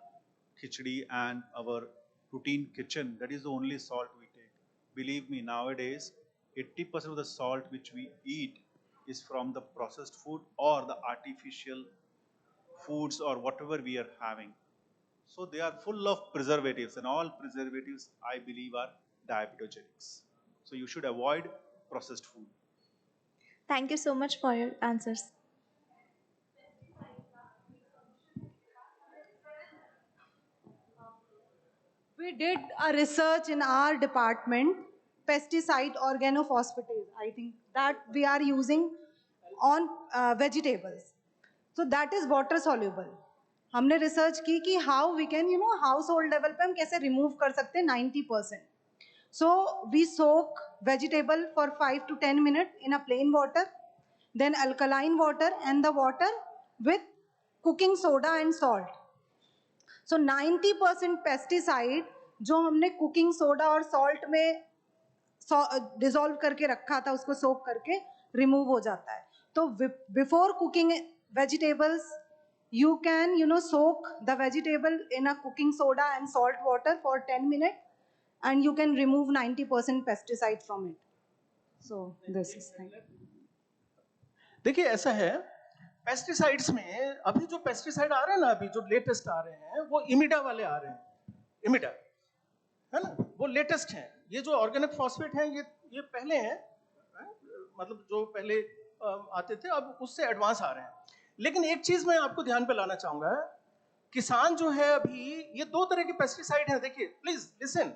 khichdi and our routine kitchen, that is the only salt we take. Believe me, nowadays 80% of the salt which we eat is from the processed food or the artificial foods or whatever we are having. So they are full of preservatives, and all preservatives, I believe, are diabetogenics. So you should avoid processed food. Thank you so much for your answers. We did a research in our department, pesticide organophosphatase, I think, that we are using on vegetables. So that is water soluble. हमने research की कि how we can household level पे हम कैसे remove कर सकते हैं 90%. So we soak vegetable for 5 to 10 minutes in a plain water, then alkaline water and the water with cooking soda and salt. So 90% pesticide जो हमने cooking soda और salt में डिसॉल्व करके रखा था, उसको सोक करके रिमूव हो जाता है. तो before cooking vegetables, you can soak the vegetable in a cooking soda and salt water for 10 minutes and you can remove 90% pesticide from it. So this is thing. देखिए ऐसा है, पेस्टिसाइड्स में अभी जो पेस्टिसाइड आ रहे हैं ना, अभी जो लेटेस्ट आ रहे हैं, वो इमिडा वाले आ रहे हैं. इमिडा है ना, वो लेटेस्ट हैं. ये जो ऑर्गेनिक फॉस्फेट हैं, ये पहले हैं, मतलब जो पहले आते थे, अब उससे एडवांस आ रहे हैं. लेकिन एक चीज मैं आपको ध्यान पे लाना चाहूंगा, किसान जो है अभी, ये 2 तरह के पेस्टिसाइड हैं. देखिए प्लीज लिसन,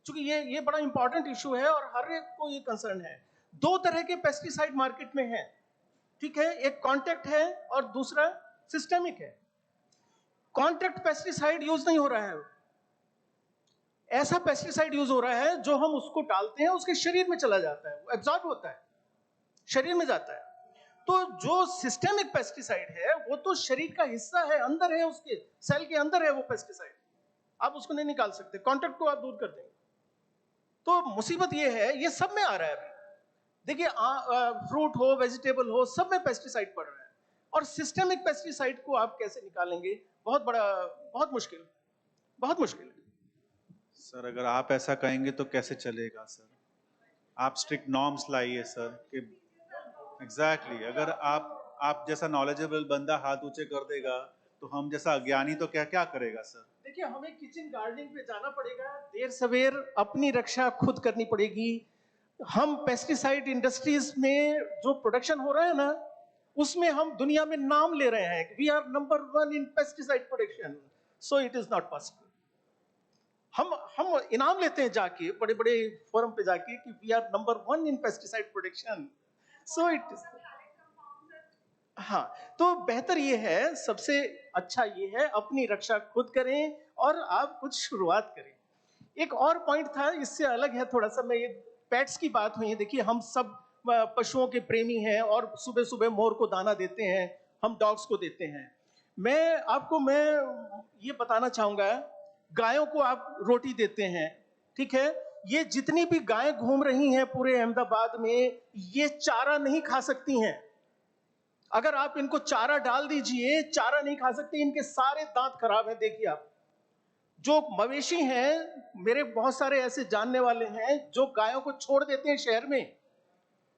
क्योंकि ये बड़ा इंपॉर्टेंट इशू है और हर एक को ये कंसर्न है. 2 तरह के पेस्टिसाइड मार्केट में हैं, ठीक है. एक कॉन्टैक्ट है और दूसरा सिस्टेमिक है. कॉन्टैक्ट पेस्टिसाइड यूज नहीं हो रहा है, ऐसा पेस्टिसाइड यूज हो रहा है जो हम उसको डालते हैं, उसके शरीर में चला जाता है, वो एब्जॉर्ब होता है, शरीर में जाता है. तो जो सिस्टेमिक पेस्टिसाइड है, वो तो शरीर का हिस्सा है, अंदर है, उसके सेल के अंदर है वो पेस्टिसाइड, आप उसको नहीं निकाल सकते, कॉन्टैक्ट को आप दूर कर देंगे. तो मुसीबत ये है, ये सब में आ रहा है अभी. देखिए फ्रूट हो, वेजिटेबल हो, सब में पेस्टिसाइड पड़ रहा है. और सिस्टेमिक पेस्टिसाइड को आप कैसे निकालेंगे, बहुत मुश्किल, बहुत मुश्किल है. सर अगर आप ऐसा कहेंगे तो कैसे चलेगा सर? आप स्ट्रिक्ट नॉर्म्स लाइए सर कि एग्जैक्टली अगर आप जैसा नॉलेजेबल बंदा हाथ ऊंचे कर देगा तो हम जैसा अज्ञानी तो क्या करेगा सर? देखिए हमें किचन गार्डनिंग पे जाना पड़ेगा, देर सवेर अपनी रक्षा खुद करनी पड़ेगी. हम पेस्टिसाइड इंडस्ट्रीज में जो प्रोडक्शन हो रहा है ना, उसमें हम दुनिया में नाम ले रहे हैं, we are number 1 in pesticide production. So it is not possible. हम इनाम लेते हैं जाके, बड़े बड़े फोरम पे जाके, कि we are number 1 in pesticide production. So it is हाँ, तो बेहतर ये है, सबसे अच्छा ये है अपनी रक्षा खुद करें और आप कुछ शुरुआत करें। एक और पॉइंट था, इससे अलग है थोड़ा सा, मैं ये पेट्स की बात हुई है, देखिए हम सब पशुओं के प्रेमी हैं और सुबह सुबह मोर को दाना देते हैं, हम डॉग्स को देते हैं। मैं ये बताना चाहूंगा, गायों को आप रोटी देते हैं, ठीक है, ये जितनी भी गायें घूम रही हैं पूरे अहमदाबाद में, ये चारा नहीं खा सकती हैं। अगर आप इनको चारा डाल दीजिए, चारा नहीं खा सकती, इनके सारे दांत खराब हैं। देखिए आप, जो मवेशी हैं, मेरे बहुत सारे ऐसे जानने वाले हैं जो गायों को छोड़ देते हैं शहर में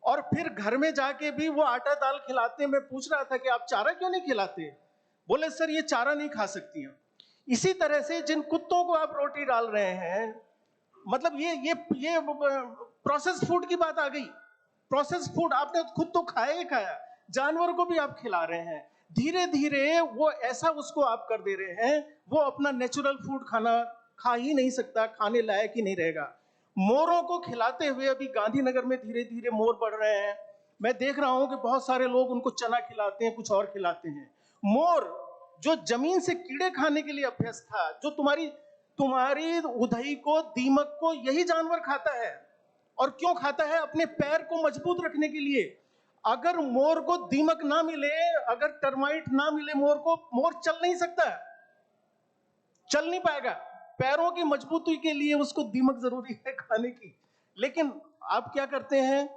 और फिर घर में जाके भी वो आटा दाल खिलाते हैं। मैं पूछ रहा था कि आप चारा क्यों नहीं खिलाते? बोले सर ये चारा नहीं खा सकती हैं। इसी तरह से जिन कुत्तों को आप रोटी डाल रहे हैं, मतलब ये प्रोसेस फूड की बात आ गई। प्रोसेस फूड आपने खुद तो खाया ही खाया, जानवर को भी आप खिला रहे हैं। धीरे धीरे वो ऐसा उसको आप कर दे रहे हैं, वो अपना नेचुरल फूड खाना खा ही नहीं सकता, खाने लायक ही नहीं रहेगा। मोरों को खिलाते हुए अभी गांधीनगर में धीरे धीरे मोर बढ़ रहे हैं। मैं देख रहा हूं कि बहुत सारे लोग उनको चना खिलाते हैं, कुछ और खिलाते हैं। मोर जो जमीन से कीड़े खाने के लिए अभ्यस्त था, जो तुम्हारी उधई को, दीमक को यही जानवर खाता है। और क्यों खाता है? अपने पैर को मजबूत रखने के लिए। अगर मोर को दीमक ना मिले, अगर टर्माइट ना मिले मोर को, मोर चल नहीं सकता, चल नहीं पाएगा। पैरों की मजबूती के लिए उसको दीमक जरूरी है खाने की। लेकिन आप क्या करते हैं?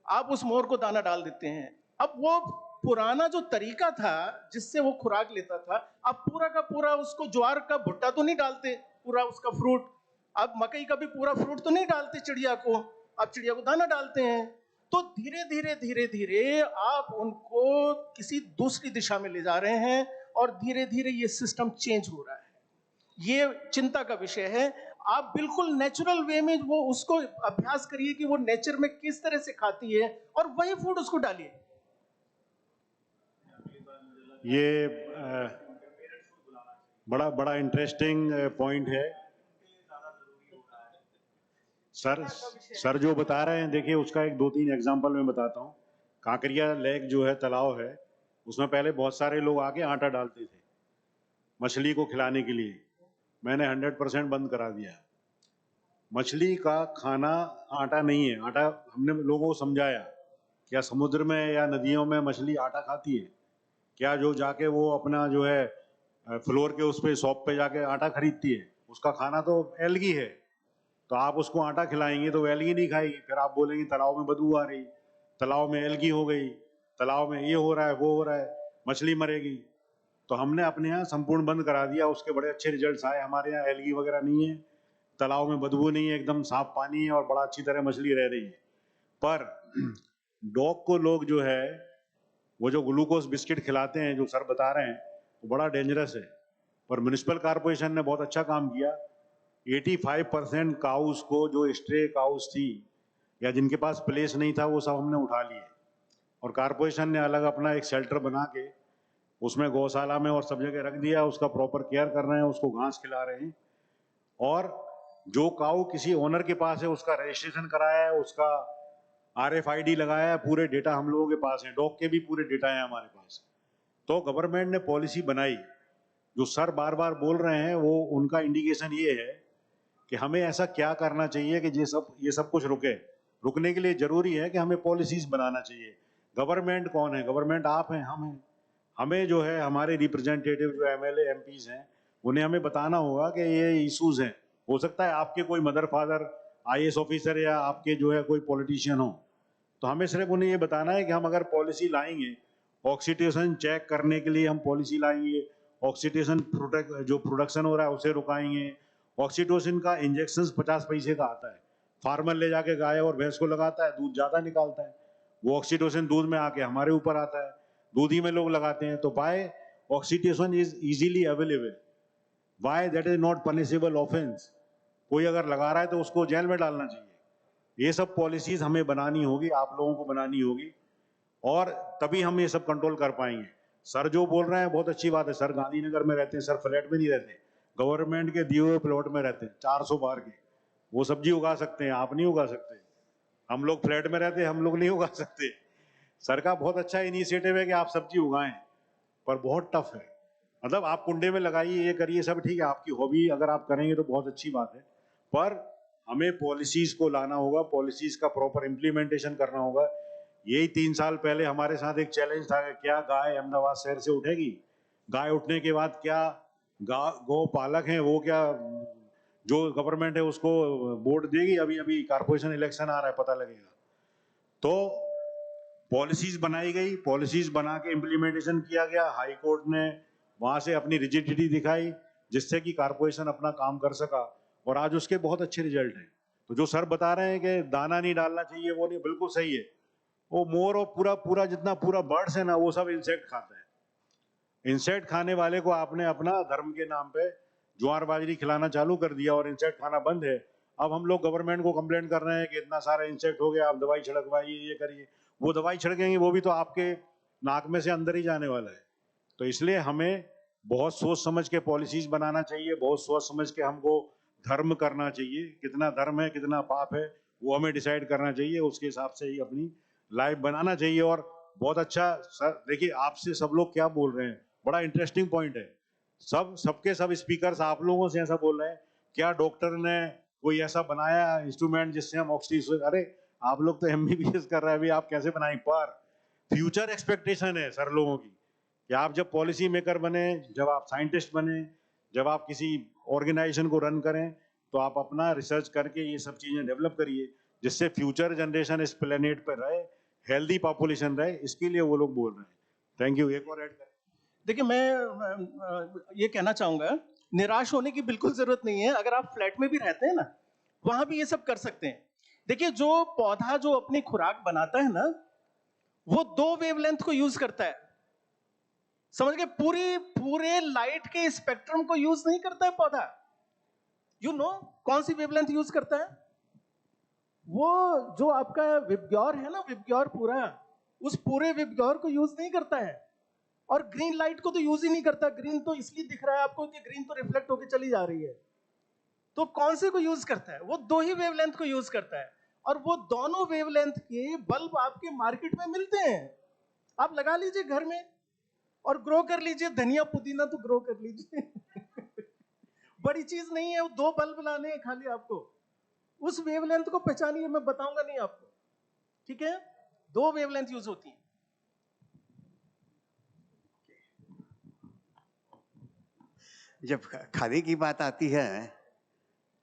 आप उस मोर को दाना डाल देते हैं। अब वो पुराना जो तरीका था जिससे वो खुराक लेता था, अब पूरा का पूरा उसको ज्वार का भुट्टा तो नहीं डालते, पूरा उसका फ्रूट। अब मकई का भी पूरा फ्रूट तो नहीं डालते चिड़िया को, अब चिड़िया को दाना डालते हैं। तो धीरे धीरे धीरे धीरे आप उनको किसी दूसरी दिशा में ले जा रहे हैं और धीरे धीरे ये सिस्टम चेंज हो रहा है। ये चिंता का विषय है। आप बिल्कुल नेचुरल वे में वो उसको अभ्यास करिए कि वो नेचर में किस तरह से खाती है और वही फूड उसको डालिए। ये बड़ा बड़ा इंटरेस्टिंग पॉइंट है सर जो बता रहे हैं। देखिए उसका एक 2-3 एग्जांपल मैं बताता हूँ। कांकरिया लेक जो है, तालाब है, उसमें पहले बहुत सारे लोग आके आटा डालते थे मछली को खिलाने के लिए। मैंने 100% बंद करा दिया। मछली का खाना आटा नहीं है। आटा हमने लोगों को समझाया, क्या समुद्र में या नदियों में मछली आटा खाती है क्या? जो जाके वो अपना जो है फ्लोर के उस पे शॉप पे जाके आटा खरीदती है, उसका खाना तो एल्गी है। तो आप उसको आटा खिलाएंगे तो एल्गी नहीं खाएगी। फिर आप बोलेंगे तालाब में बदबू आ रही, तालाब में एल्गी हो गई, तालाब में ये हो रहा है, वो हो रहा है, मछली मरेगी। तो हमने अपने यहाँ संपूर्ण बंद करा दिया। उसके बड़े अच्छे रिजल्ट्स आए। हमारे यहाँ एल्गी वगैरह नहीं है, तालाब में बदबू नहीं है, एकदम साफ पानी है और बड़ा अच्छी तरह मछली रह रही है। पर डॉग को लोग जो है वो जो ग्लूकोज बिस्किट खिलाते हैं, जो सर बता रहे हैं, वो बड़ा डेंजरस है। पर म्युनिसिपल कॉर्पोरेशन ने बहुत अच्छा काम किया। 85% काउस को, जो स्ट्रे काउस थी या जिनके पास प्लेस नहीं था, वो सब हमने उठा लिए और कॉर्पोरेशन ने अलग अपना एक शेल्टर बना के उसमें गौशाला में और सब जगह रख दिया। उसका प्रॉपर केयर कर रहे हैं, उसको घास खिला रहे हैं। और जो काऊ किसी ओनर के पास है उसका रजिस्ट्रेशन कराया है, उसका RFID लगाया है, पूरे डेटा हम लोगों के पास है। डॉग के भी पूरे डेटा है हमारे पास। तो गवर्नमेंट ने पॉलिसी बनाई। जो सर बार बार बोल रहे हैं वो उनका इंडिकेशन ये है कि हमें ऐसा क्या करना चाहिए कि ये सब कुछ रुके। रुकने के लिए जरूरी है कि हमें पॉलिसीज बनाना चाहिए। गवर्नमेंट कौन है? गवर्नमेंट आप हैं, हम हैं। हमें जो है हमारे रिप्रेजेंटेटिव जो MLA MPs हैं, उन्हें हमें बताना होगा कि ये इश्यूज हैं। हो सकता है आपके कोई मदर फादर IAS ऑफिसर या आपके जो है कोई पॉलिटिशियन हो, तो हमें सिर्फ उन्हें ये बताना है कि हम अगर पॉलिसी लाएंगे, ऑक्सीटोसिन चेक करने के लिए हम पॉलिसी लाएंगे, ऑक्सीटोसिन जो प्रोडक्शन हो रहा है उसे रुकाएंगे। ऑक्सीटोसिन का इंजेक्शन 50 पैसे का आता है। फार्मर ले जाके गाय और भैंस को लगाता है, दूध ज़्यादा निकालता है। वो ऑक्सीटोसिन दूध में आके हमारे ऊपर आता है, दूध ही में लोग लगाते हैं। तो by oxytocin is easily available, why that is not punishable offence. कोई अगर लगा रहा है तो उसको जेल में डालना चाहिए। ये सब पॉलिसीज हमें बनानी होगी, आप लोगों को बनानी होगी, और तभी हम ये सब कंट्रोल कर पाएंगे। सर जो बोल रहे हैं बहुत अच्छी बात है। सर गांधीनगर में रहते हैं, सर फ्लैट में नहीं रहते, गवर्नमेंट के दिए हुए प्लॉट में रहते हैं, 400 बार के। वो सब्जी उगा सकते हैं, आप नहीं उगा सकते। हम लोग फ्लैट में रहते हैं, हम लोग नहीं उगा सकते। सर का बहुत अच्छा इनिशिएटिव है कि आप सब्जी उगाएं, पर बहुत टफ है। मतलब आप कुंडे में लगाइए, ये करिए, सब ठीक है, आपकी हॉबी अगर आप करेंगे तो बहुत अच्छी बात है, पर हमें पॉलिसीज को लाना होगा, पॉलिसीज का प्रॉपर इम्प्लीमेंटेशन करना होगा। यही 3 साल पहले हमारे साथ एक चैलेंज था कि क्या गाय अहमदाबाद शहर से उठेगी, गाय उठने के बाद क्या गौ पालक हैं वो क्या जो गवर्नमेंट है उसको वोट देगी, अभी अभी कारपोरेशन इलेक्शन आ रहा है, पता लगेगा। तो पॉलिसीज बनाई गई, पॉलिसीज बना के इम्प्लीमेंटेशन किया गया, हाई कोर्ट ने वहां से अपनी रिजिडिटी दिखाई जिससे कि कारपोरेशन अपना काम कर सका, और आज उसके बहुत अच्छे रिजल्ट हैं। तो जो सर बता रहे हैं कि दाना नहीं डालना चाहिए, वो नहीं, बिल्कुल सही है। वो मोर और पूरा पूरा जितना पूरा बर्ड्स है ना, वो सब इंसेक्ट खाते हैं। इंसेक्ट खाने वाले को आपने अपना धर्म के नाम पे ज्वार बाजरी खिलाना चालू कर दिया और इंसेक्ट खाना बंद है। अब हम लोग गवर्नमेंट को कंप्लेंट कर रहे हैं कि इतना सारा इंसेक्ट हो गया, आप दवाई छिड़कवाइए, ये करिए। वो दवाई छिड़केंगे, वो भी तो आपके नाक में से अंदर ही जाने वाला है। तो इसलिए हमें बहुत सोच समझ के पॉलिसीज बनाना चाहिए, बहुत सोच समझ के हमको धर्म करना चाहिए। कितना धर्म है, कितना पाप है, वो हमें डिसाइड करना चाहिए, उसके हिसाब से ही अपनी लाइफ बनाना चाहिए। और बहुत अच्छा सर, देखिए आपसे सब लोग क्या बोल रहे हैं, बड़ा इंटरेस्टिंग पॉइंट है। सबके सब स्पीकर्स आप लोगों से ऐसा बोल रहे हैं, क्या डॉक्टर ने कोई ऐसा बनाया इंस्ट्रूमेंट जिससे हम ऑक्सीजन, अरे आप लोग तो एमबीबीएस कर रहे हैं, अभी आप कैसे बनाएं। पर फ्यूचर एक्सपेक्टेशन है सर लोगों की कि आप जब पॉलिसी मेकर बने, जब आप साइंटिस्ट बने, जब आप किसी ऑर्गेनाइजेशन को रन करें, तो आप अपना रिसर्च करके ये सब चीजें डेवलप करिए जिससे फ्यूचर जनरेशन इस प्लेनेट पर रहे, हेल्दी पॉपुलेशन रहे। इसके लिए वो लोग बोल रहे हैं। Thank you. एक और ऐड करें। देखिए, मैं ये कहना चाहूंगा, निराश होने की बिल्कुल जरूरत नहीं है। अगर आप फ्लैट में भी रहते हैं ना, वहां भी ये सब कर सकते हैं। देखिए, जो पौधा जो अपनी खुराक बनाता है ना, वो 2 वेवलेंथ को यूज करता है। समझ गए? पूरे लाइट के स्पेक्ट्रम को यूज नहीं करता है पौधा। कौन सी वेवलेंथ यूज करता है? वो जो आपका विबग्योर है ना, विबग्योर पूरा, उस पूरे विबग्योर को यूज नहीं करता है। और ग्रीन लाइट को तो यूज ही नहीं करता। ग्रीन तो इसलिए दिख रहा है आपको कि ग्रीन तो रिफ्लेक्ट होकर चली जा रही है। तो कौन से को यूज करता है? वो 2 ही वेवलेंथ को यूज करता है। और वो दोनों वेवलेंथ के बल्ब आपके मार्केट में मिलते हैं। आप लगा लीजिए घर में और ग्रो कर लीजिए। धनिया पुदीना तो ग्रो कर लीजिए। बड़ी चीज नहीं है, वो 2 बल्ब लाने हैं खाली आपको। उस वेवलेंथ को पहचानिए, मैं बताऊंगा नहीं आपको, ठीक है? 2 वेवलेंथ यूज होती हैं। जब खाने की बात आती है,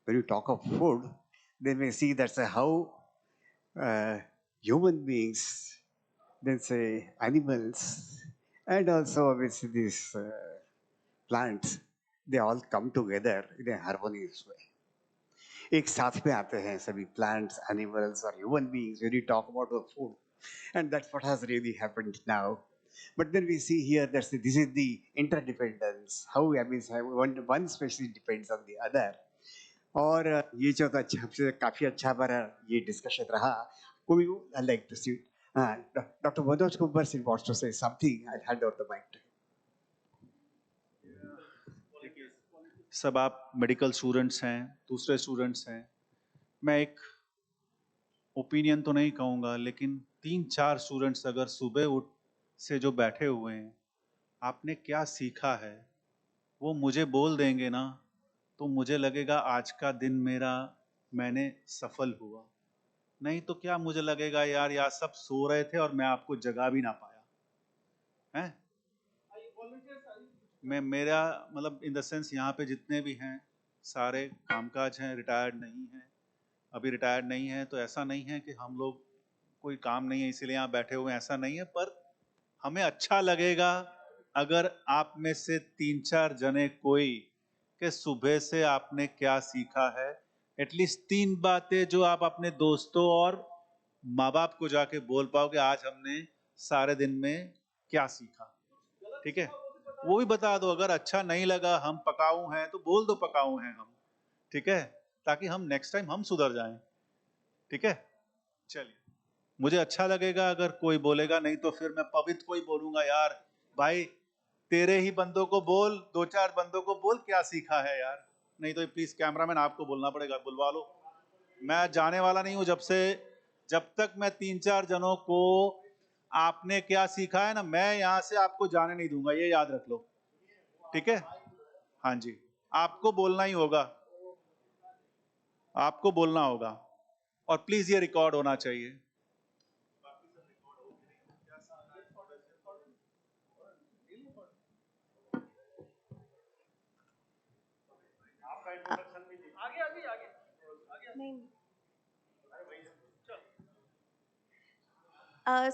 when you talk of food, then we see that's how human beings, then say animals, and also obviously these plants, they all come together in a harmonious way. एक साथ में आते हैं सभी plants, animals or human beings when you talk about the food, and that's what has really happened now. But then we see here that this is the interdependence. How I mean, one species depends on the other. और ये जो अच्छा काफी अच्छा हमारा ये discussion रहा। कोई I like to see doctor Manoj Kumbar Singh wants to say something. I hand over the mic to. सब आप मेडिकल स्टूडेंट्स हैं, दूसरे स्टूडेंट्स हैं। मैं एक ओपिनियन तो नहीं कहूँगा, लेकिन 3-4 स्टूडेंट्स अगर सुबह उठ से जो बैठे हुए हैं, आपने क्या सीखा है वो मुझे बोल देंगे ना, तो मुझे लगेगा आज का दिन मेरा मैंने सफल हुआ। नहीं तो क्या मुझे लगेगा यार सब सो रहे थे और मैं आपको जगा भी ना पाया है। मेरा मतलब इन द सेंस यहाँ पे जितने भी हैं सारे कामकाज हैं, रिटायर्ड नहीं हैं। अभी रिटायर्ड नहीं है तो ऐसा नहीं है कि हम लोग कोई काम नहीं है इसीलिए यहाँ बैठे हुए हैं, ऐसा नहीं है। पर हमें अच्छा लगेगा अगर आप में से 3-4 जने कोई कि सुबह से आपने क्या सीखा है। एटलीस्ट 3 बातें जो आप अपने दोस्तों और माँ बाप को जाके बोल पाओ कि आज हमने सारे दिन में क्या सीखा। ठीक है, वो भी बता दो। अगर अच्छा नहीं लगा, हम पकाऊ हैं तो बोल दो पकाऊ हैं हम, ठीक है, ताकि हम नेक्स्ट टाइम हम सुधर जाएं। ठीक है, चलिए, मुझे अच्छा लगेगा अगर कोई बोलेगा, नहीं तो फिर मैं पवित्र को ही बोलूंगा, यार भाई तेरे ही बंदों को बोल, 2-4 बंदों को बोल क्या सीखा है यार। नहीं तो प्लीज कैमरामैन आपको बोलना पड़ेगा, बुलवा लो। मैं जाने वाला नहीं हूं जब तक मैं 3-4 जनों को आपने क्या सीखा है ना, मैं यहाँ से आपको जाने नहीं दूंगा, ये याद रख लो, ठीक है? हाँ जी, आपको बोलना ही होगा, आपको बोलना होगा, और प्लीज ये रिकॉर्ड होना चाहिए।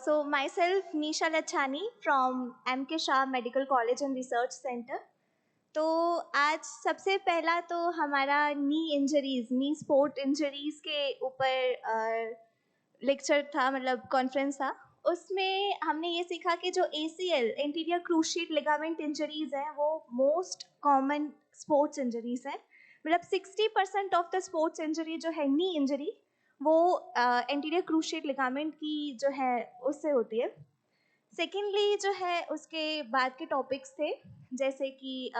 So myself Nisha Lachani from MK Shah Medical College and Research Center. तो आज सबसे पहला तो हमारा नी स्पोर्ट इंजरीज के ऊपर लेक्चर था, मतलब कॉन्फ्रेंस था। उसमें हमने ये सीखा कि जो ACL interior cruciate ligament injuries हैं वो मोस्ट कॉमन स्पोर्ट्स इंजरीज हैं। मतलब 60% ऑफ द स्पोर्ट्स इंजरी जो है नी इंजरी वो इंटीरियर क्रूशिएट लिगामेंट की जो है उससे होती है। सेकेंडली जो है उसके बाद के टॉपिक्स थे, जैसे कि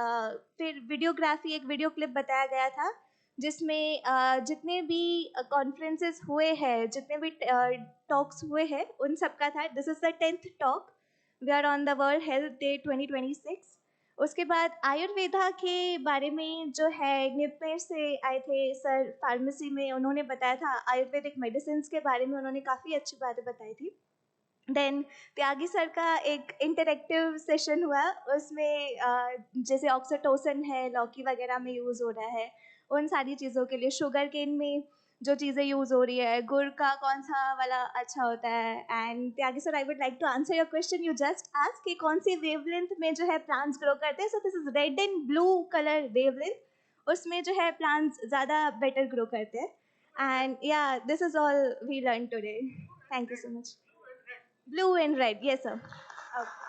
फिर वीडियोग्राफी, एक वीडियो क्लिप बताया गया था जिसमें जितने भी कॉन्फ्रेंसेस हुए हैं, जितने भी टॉक्स हुए हैं उन सब का था। This is the 10th talk, we are on the world health day 2026। उसके बाद आयुर्वेदा के बारे में जो है निपमेर से आए थे सर फार्मेसी में, उन्होंने बताया था आयुर्वेदिक मेडिसिन के बारे में, उन्होंने काफ़ी अच्छी बातें बताई थी। देन त्यागी सर का एक इंटरेक्टिव सेशन हुआ, उसमें जैसे ऑक्सीटोसिन है लौकी वगैरह में यूज़ हो रहा है, उन सारी चीज़ों के लिए शुगर केन में जो चीज़ें यूज़ हो रही है, गुड़ का कौन सा वाला अच्छा होता है। And Tyagi sir, I would like to answer your question you just ask कि कौन सी वेवलेंथ में जो है प्लांट्स ग्रो करते हैं। So this is red and blue colour wavelength, उसमें जो है प्लांट्स ज़्यादा बेटर ग्रो करते हैं। एंड या this is all we learn today. Thank you so much. Blue and red, yes sir. Okay.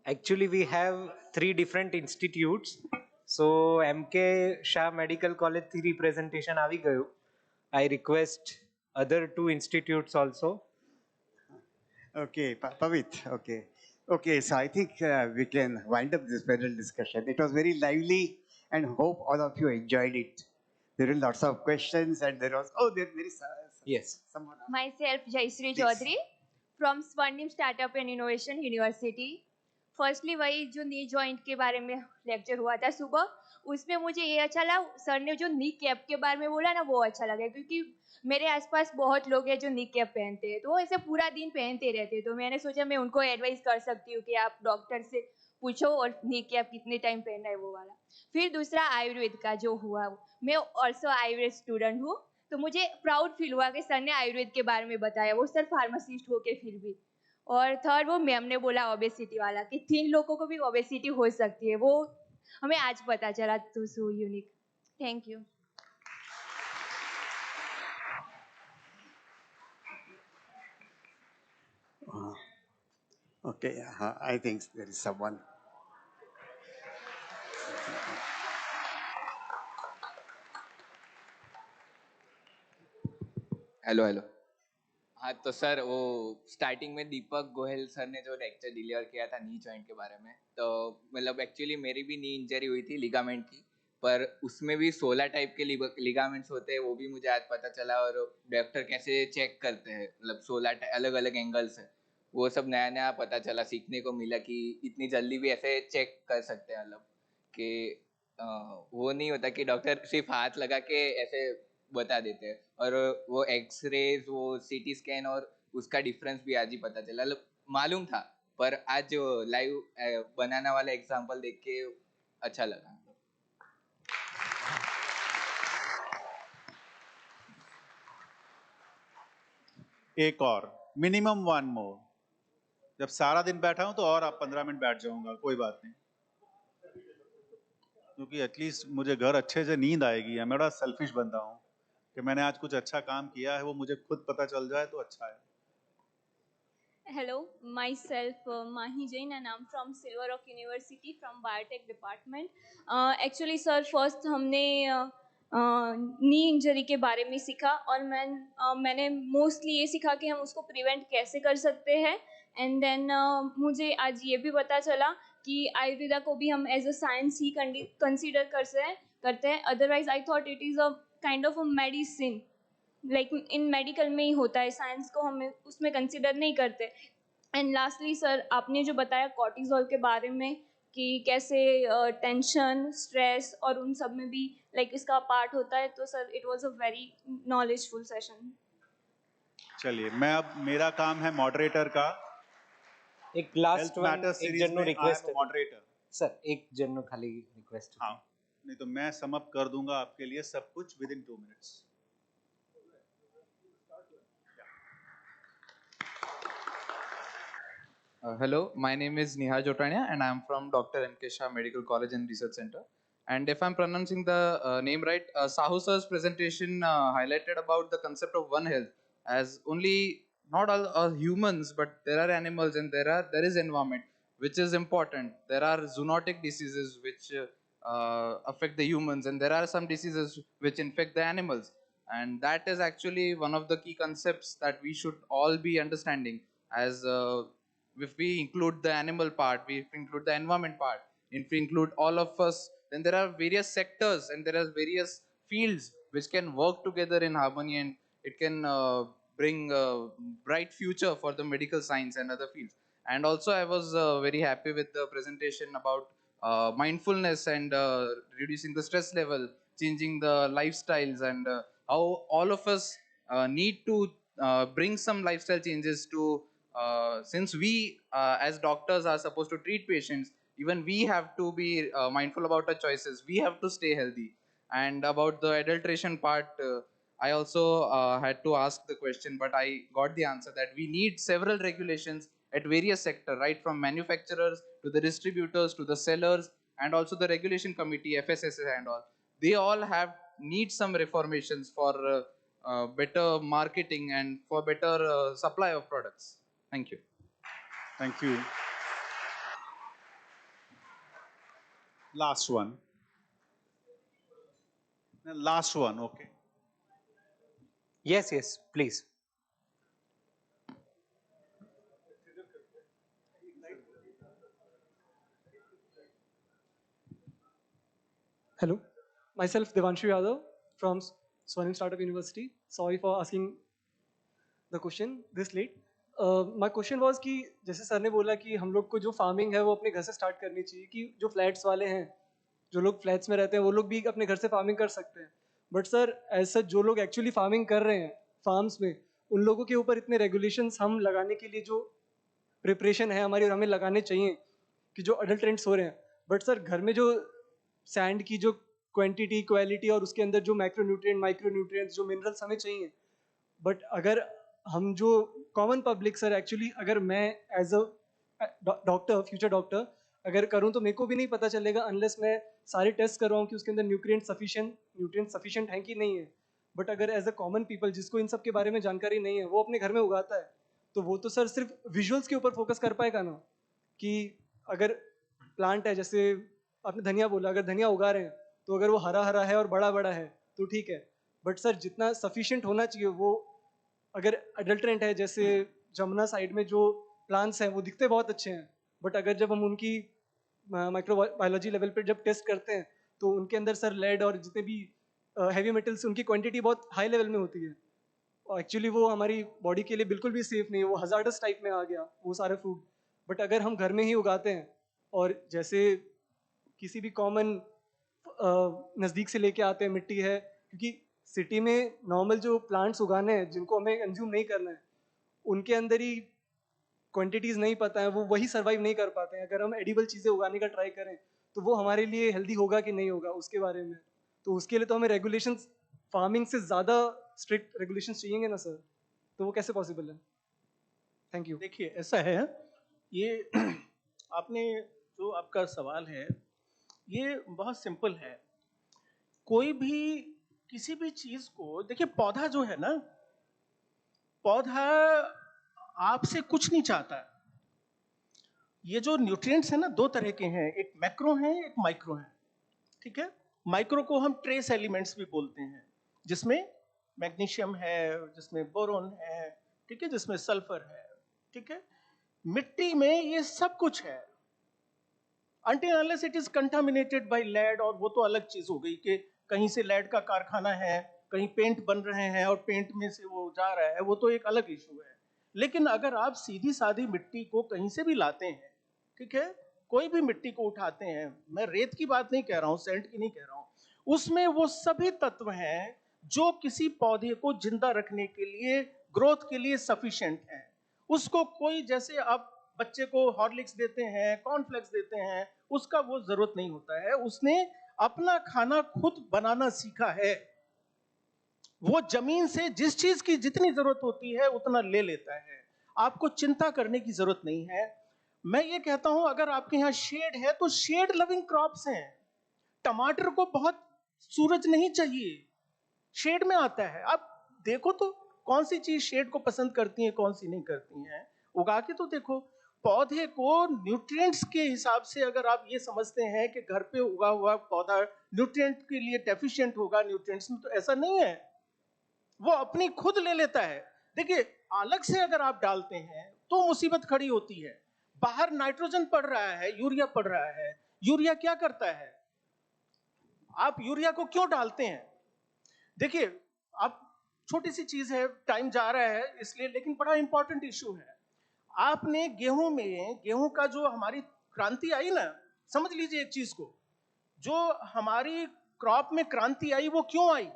Actually, we have 3 different institutes. So MK Shah Medical College 3 representation આવી ગયું. I request other 2 institutes also. Okay, Pavit, okay. Okay, so I think we can wind up this panel discussion. It was very lively and hope all of you enjoyed it. There were lots of questions and there was, oh, there is Yes. someone. Myself, Jayshree Please. Chaudhary from Swarnim Startup and Innovation University. Firstly वही जो knee joint के बारे में lecture हुआ था सुबह, उसमें मुझे ये अच्छा लगा, सर ने जो नी कैप के बारे में बोला ना वो अच्छा लगा, क्योंकि मेरे आसपास बहुत लोग हैं जो नी कैप पहनते हैं, तो वो ऐसे पूरा दिन पहनते रहते हैं, तो मैंने सोचा मैं उनको एडवाइस कर सकती हूँ कि आप डॉक्टर से पूछो और नी कैप कितने टाइम पहनना है वो वाला। फिर दूसरा आयुर्वेद का जो हुआ, मैं ऑल्सो आयुर्वेद स्टूडेंट हूँ, तो मुझे प्राउड फील हुआ कि सर ने आयुर्वेद के बारे में बताया, वो सर फार्मासिस्ट होके फिर भी। और थर्ड वो मैम ने बोला ओबेसिटी वाला कि 3 लोगों को भी ओबेसिटी हो सकती है, वो हमें आज पता चला, तो so unique. Thank you. Okay, I think there is someone. Hello hello. हाँ तो सर, वो स्टार्टिंग में दीपक गोयल सर ने जो लेक्चर डिलीवर किया था नी जॉइंट के बारे में, तो मतलब एक्चुअली मेरी भी नी इंजरी हुई थी लिगामेंट की, पर उसमें भी 16 टाइप के लिगामेंट्स होते हैं, वो भी मुझे आज पता चला। और डॉक्टर कैसे चेक करते हैं, मतलब 16 अलग अलग एंगल्स है, वो सब नया नया पता चला, सीखने को मिला कि इतनी जल्दी भी ऐसे चेक कर सकते हैं, मतलब कि वो नहीं होता कि डॉक्टर सिर्फ हाथ लगा के ऐसे बता देते हैं। और वो एक्सरेज, वो सीटी स्कैन और उसका डिफरेंस भी आज ही पता चला, मतलब मालूम था, पर आज लाइव बनाना वाला एग्जांपल देख के अच्छा लगा। एक और, मिनिमम 1 मोर। जब सारा दिन बैठा हूं तो और आप 15 मिनट बैठ जाऊंगा, कोई बात नहीं, क्योंकि एटलीस्ट मुझे घर अच्छे से नींद आएगी। मैं बड़ा सेल्फिश बंदा हूँ कि मैंने आज कुछ अच्छा काम किया है, वो मुझे खुद पता चल जाए तो अच्छा है। Hello, myself Mahi Jain and I'm from Silver Rock University from Biotech department. Actually sir, first हमने नी इंजरी के बारे में सीखा और मैंने मोस्टली ये सीखा कि हम उसको प्रिवेंट कैसे कर सकते हैं। एंड देन मुझे आज ये भी पता चला कि आयुर्वेदा को भी हम एज अ साइंस ही कंसीडर करते हैं। Otherwise I thought it is a kind of a medicine, like in medical में ही होता है, साइंस को हम उसमें कंसीडर नहीं करते। एंड लास्टली सर, आपने जो बताया कॉर्टिजोल के बारे में कि कैसे टेंशन, स्ट्रेस और उन सब में भी लाइक इसका पार्ट होता है, तो sir it was a very knowledgeful session. चलिए, मैं अब मेरा काम है मॉडरेटर का। एक लास्ट हेल्थ वन, मैटर एक सीरीज जन में I request am moderator. Sir, एक जन खाली रिक्वेस्ट। हाँ, नहीं तो मैं समअप कर दूंगा आपके लिए सब कुछ with in 2 minutes. Hello, my name is Nihar Jotania and I am from Dr. M.K. Shah Medical College and Research Center. And if I'm pronouncing the name right, Sahu sir's presentation highlighted about the concept of One Health as only not all are humans, but there are animals and there is environment, which is important. There are zoonotic diseases which affect the humans, and there are some diseases which infect the animals. And that is actually one of the key concepts that we should all be understanding as if we include the animal part, if we include the environment part, if we include all of us, then there are various sectors and there are various fields which can work together in harmony, and it can bring a bright future for the medical science and other fields. And also I was very happy with the presentation about mindfulness and reducing the stress level, changing the lifestyles, and how all of us need to bring some lifestyle changes to since we as doctors are supposed to treat patients, even we have to be mindful about our choices. We have to stay healthy. And about the adulteration part, I also had to ask the question, but I got the answer that we need several regulations at various sectors, right from manufacturers to the distributors to the sellers, and also the regulation committee, FSSA and all. They all need some reformations for better marketing and for better supply of products. Thank you. Thank you. Last one. Last one, okay. Yes, yes, please. Hello, myself Devanshu Yadav from Swarnim Startup University. Sorry for asking the question this late. My question was कि जैसे sir ने बोला कि हम लोग को जो farming है वो अपने घर से स्टार्ट करनी चाहिए, कि जो फ्लैट्स वाले हैं, जो लोग फ्लैट्स में रहते हैं, वो लोग भी अपने घर से फार्मिंग कर सकते हैं। बट सर ऐसा जो लोग एक्चुअली फार्मिंग कर रहे हैं फार्म्स में, उन लोगों के ऊपर इतने रेगुलेशंस हम लगाने के लिए जो प्रिपरेशन है हमारी और हमें लगाने चाहिए कि जो अडल्ट्रेंट्स हो रहे हैं, बट सर घर में जो सैंड की जो क्वांटिटी, क्वालिटी और उसके अंदर जो मैक्रोन्यूट्रिएंट, माइक्रोन्यूट्रिएंट्स, जो मिनरल्स हमें चाहिए, बट अगर हम जो कॉमन पब्लिक सर एक्चुअली अगर मैं as a doctor, future doctor अगर करूं तो मेरे को भी नहीं पता चलेगा अनलेस मैं सारे टेस्ट कर रहा हूँ कि उसके अंदर न्यूट्रिएंट सफिशिएंट है कि नहीं है। बट अगर एज अ कॉमन पीपल जिसको इन सब के बारे में जानकारी नहीं है, वो अपने घर में उगाता है, तो वो तो सर सिर्फ विजुअल्स के ऊपर फोकस कर पाएगा ना, कि अगर प्लांट है, जैसे आपने धनिया बोला, अगर धनिया उगा रहे हैं तो अगर वो हरा हरा है और बड़ा बड़ा है तो ठीक है, बट सर जितना सफिशिएंट होना चाहिए वो अगर अडल्ट्रेंट है, जैसे जमुना साइड में जो प्लांट्स हैं वो दिखते बहुत अच्छे हैं, बट अगर जब हम उनकी माइक्रोबायोलॉजी लेवल पर जब टेस्ट करते हैं तो उनके अंदर सर लेड और जितने भी हैवी मेटल्स उनकी क्वांटिटी बहुत हाई लेवल में होती है, और एक्चुअली वो हमारी बॉडी के लिए बिल्कुल भी सेफ नहीं है, वो हजार्डस टाइप में आ गया वो सारे फूड। बट अगर हम घर में ही उगाते हैं और जैसे किसी भी कॉमन नज़दीक से लेके आते हैं, मिट्टी है, क्योंकि सिटी में नॉर्मल जो प्लांट्स उगाने हैं जिनको हमें कंज्यूम नहीं करना है, उनके अंदर ही क्वांटिटीज़ नहीं पता है, वो वही सर्वाइव नहीं कर पाते हैं। अगर हम एडिबल चीज़ें उगाने का ट्राई करें तो वो हमारे लिए हेल्दी होगा कि नहीं होगा उसके बारे में, तो उसके लिए तो हमें रेगुलेशंस, फार्मिंग से ज़्यादा स्ट्रिक्ट रेगुलेशंस चाहिए ना सर, तो वो कैसे पॉसिबल है? Thank you. देखिए ऐसा है, ये आपने जो आपका सवाल है ये बहुत सिंपल है। कोई भी किसी भी चीज को देखिए, पौधा जो है ना, पौधा आपसे कुछ नहीं चाहता। ये जो न्यूट्रिएंट्स है ना, दो तरह के हैं, एक मैक्रो है एक माइक्रो है, ठीक है। माइक्रो को हम ट्रेस एलिमेंट्स भी बोलते हैं, जिसमें मैग्नीशियम है, जिसमें बोरोन है, ठीक है, जिसमें सल्फर है, ठीक है। मिट्टी में ये सब कुछ है until unless it is contaminated by lead, और वो तो अलग चीज हो गई कि कहीं से lead का कारखाना है, कहीं पेंट बन रहे हैं और पेंट में से वो जा रहा है, वो तो एक अलग इशू है। लेकिन अगर आप सीधी सादी मिट्टी को कहीं से भी लाते हैं, ठीक है, कोई भी मिट्टी को उठाते हैं, मैं रेत की बात नहीं कह रहा हूँ, सैंड की नहीं कह रहा हूँ, उसमें वो सभी तत्व हैं जो किसी पौधे को जिंदा रखने के लिए, ग्रोथ के लिए सफिशिएंट हैं। उसको कोई, जैसे आप बच्चे को हॉर्लिक्स देते हैं, कॉर्नफ्लेक्स देते हैं, उसका वो जरूरत नहीं होता है। उसने अपना खाना खुद बनाना सीखा है। वो जमीन से जिस चीज की जितनी जरूरत होती है उतना ले लेता है। आपको चिंता करने की जरूरत नहीं है। मैं ये कहता हूं, अगर आपके यहाँ शेड है तो शेड लविंग क्रॉप्स हैं। टमाटर को बहुत सूरज नहीं चाहिए, शेड में आता है। आप देखो तो कौन सी चीज शेड को पसंद करती है, कौन सी नहीं करती है, उगा के तो देखो। पौधे को न्यूट्रिएंट्स के हिसाब से, अगर आप ये समझते हैं कि घर पे उगा हुआ पौधा न्यूट्रिएंट के लिए डेफिशिएंट होगा न्यूट्रिएंट्स में, तो ऐसा नहीं है। वो अपनी खुद ले लेता है। देखिए, अलग से अगर आप डालते हैं तो मुसीबत खड़ी होती है। बाहर नाइट्रोजन पड़ रहा है, यूरिया पड़ रहा है। यूरिया क्या करता है? आप यूरिया को क्यों डालते हैं? देखिए, आप, छोटी सी चीज है, टाइम जा रहा है इसलिए, लेकिन बड़ा इंपॉर्टेंट इशू है। आपने गेहूं में, गेहूं का जो हमारी क्रांति आई ना, समझ लीजिए एक चीज को, जो हमारी क्रॉप में क्रांति आई वो क्यों आई?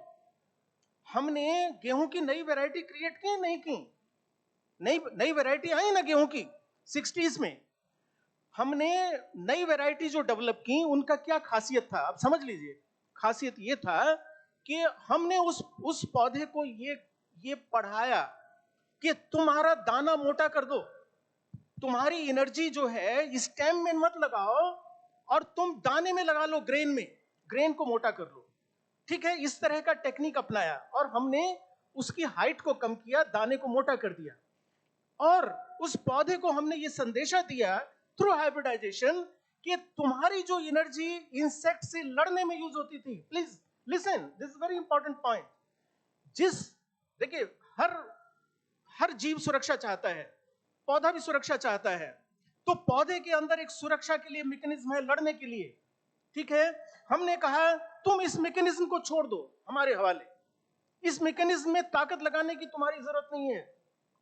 हमने गेहूं की नई वैरायटी क्रिएट की, नहीं की? नई वैरायटी आई ना गेहूं की 60s में। हमने नई वैरायटी जो डेवलप की, उनका क्या खासियत था आप समझ लीजिए। खासियत ये था कि हमने उस पौधे को ये पढ़ाया कि तुम्हारा दाना मोटा कर दो, तुम्हारी एनर्जी जो है स्टेम में मत लगाओ और तुम दाने में लगा लो, ग्रेन में, ग्रेन को मोटा कर लो, ठीक है। इस तरह का टेक्निक अपनाया और हमने उसकी हाइट को कम किया, दाने को मोटा कर दिया। और उस पौधे को हमने ये संदेशा दिया थ्रू हाइब्रिडाइजेशन कि तुम्हारी जो एनर्जी इंसेक्ट से लड़ने में यूज होती थी, please listen, this is very important point. देखिए, हर जीव सुरक्षा चाहता है, पौधा भी सुरक्षा चाहता है। तो पौधे के अंदर एक सुरक्षा के लिए मैकेनिज्म है, लड़ने के लिए, ठीक है। हमने कहा तुम इस मैकेनिज्म को छोड़ दो हमारे हवाले, इस मैकेनिज्म में ताकत लगाने की तुम्हारी जरूरत नहीं है।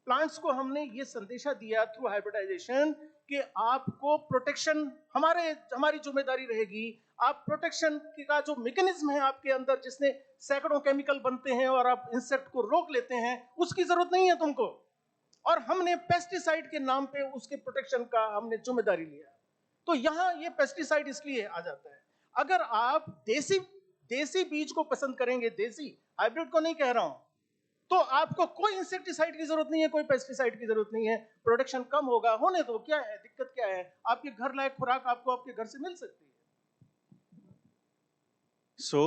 प्लांट्स को हमने ये संदेशा दिया थ्रू हाइब्रिडाइजेशन कि आपको प्रोटेक्शन, हमारी जिम्मेदारी रहेगी। आप प्रोटेक्शन का जो मैकेनिज्म है आपके अंदर, जिसने सैकड़ों केमिकल बनते हैं और आप इंसेक्ट को रोक लेते हैं, उसकी जरूरत नहीं है तुमको। और हमने पेस्टिसाइड के नाम पे उसके प्रोटेक्शन का हमने जिम्मेदारी लिया। तो यहाँ ये पेस्टिसाइड इसलिए आ जाता है। अगर आप देसी बीज को पसंद करेंगे, देसी, हाइब्रिड को नहीं कह रहा हूं, तो आपको कोई इंसेक्टिसाइड की जरूरत नहीं है, कोई पेस्टिसाइड की जरूरत नहीं है। प्रोडक्शन कम होगा, होने दो, क्या है दिक्कत, क्या है? आपके घर लायक खुराक आपको आपके घर से मिल सकती है। So,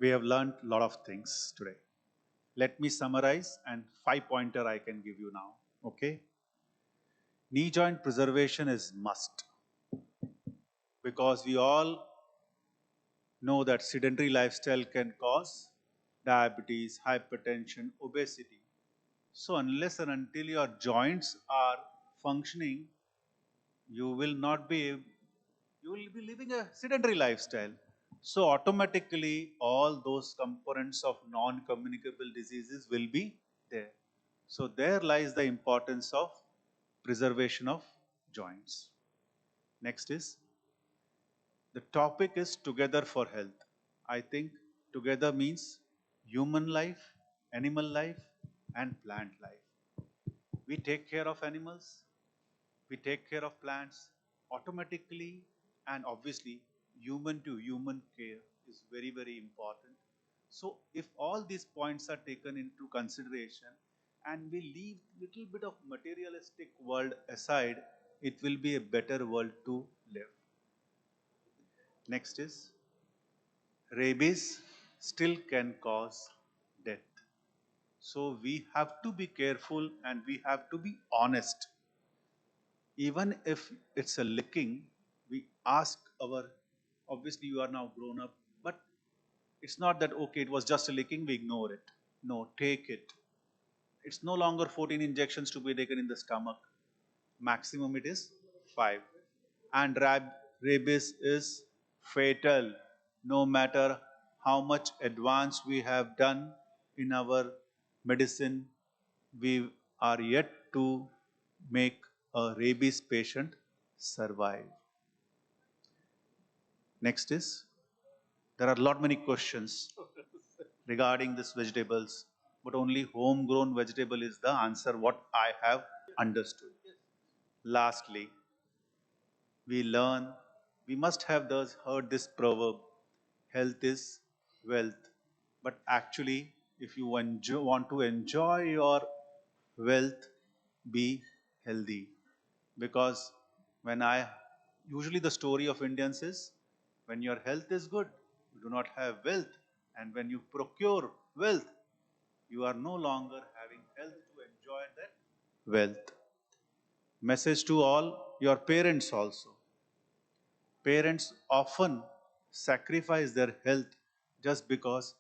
we have learned a lot of things today. Let me summarize, and 5-pointer I can give you now, okay? Knee joint preservation is must, because we all know that sedentary lifestyle can cause diabetes, hypertension, obesity. So unless and until your joints are functioning, you will be living a sedentary lifestyle. So automatically all those components of non-communicable diseases will be there. So there lies the importance of preservation of joints. Next is, the topic is together for health. I think together means human life, animal life, and plant life. We take care of animals, we take care of plants, automatically, and obviously human to human care is very, very important. So if all these points are taken into consideration and we leave little bit of materialistic world aside, it will be a better world to live. Next is, rabies still can cause death. So we have to be careful and we have to be honest. Even if it's a licking, we ask our, obviously you are now grown up, but It's not that, okay, it was just a licking, we ignore it. No, take it. It's no longer 14 injections to be taken in the stomach. Maximum it is 5. And rabies is fatal. No matter how much advance we have done in our medicine, we are yet to make a rabies patient survive. Next is, there are a lot many questions regarding these vegetables, but only homegrown vegetable is the answer what I have understood. Lastly, we must have thus heard this proverb, health is wealth. But actually, if you want to enjoy your wealth, be healthy. Because usually the story of Indians is, when your health is good, you do not have wealth. And when you procure wealth, you are no longer having health to enjoy that wealth. Message to all your parents also. Parents often sacrifice their health just because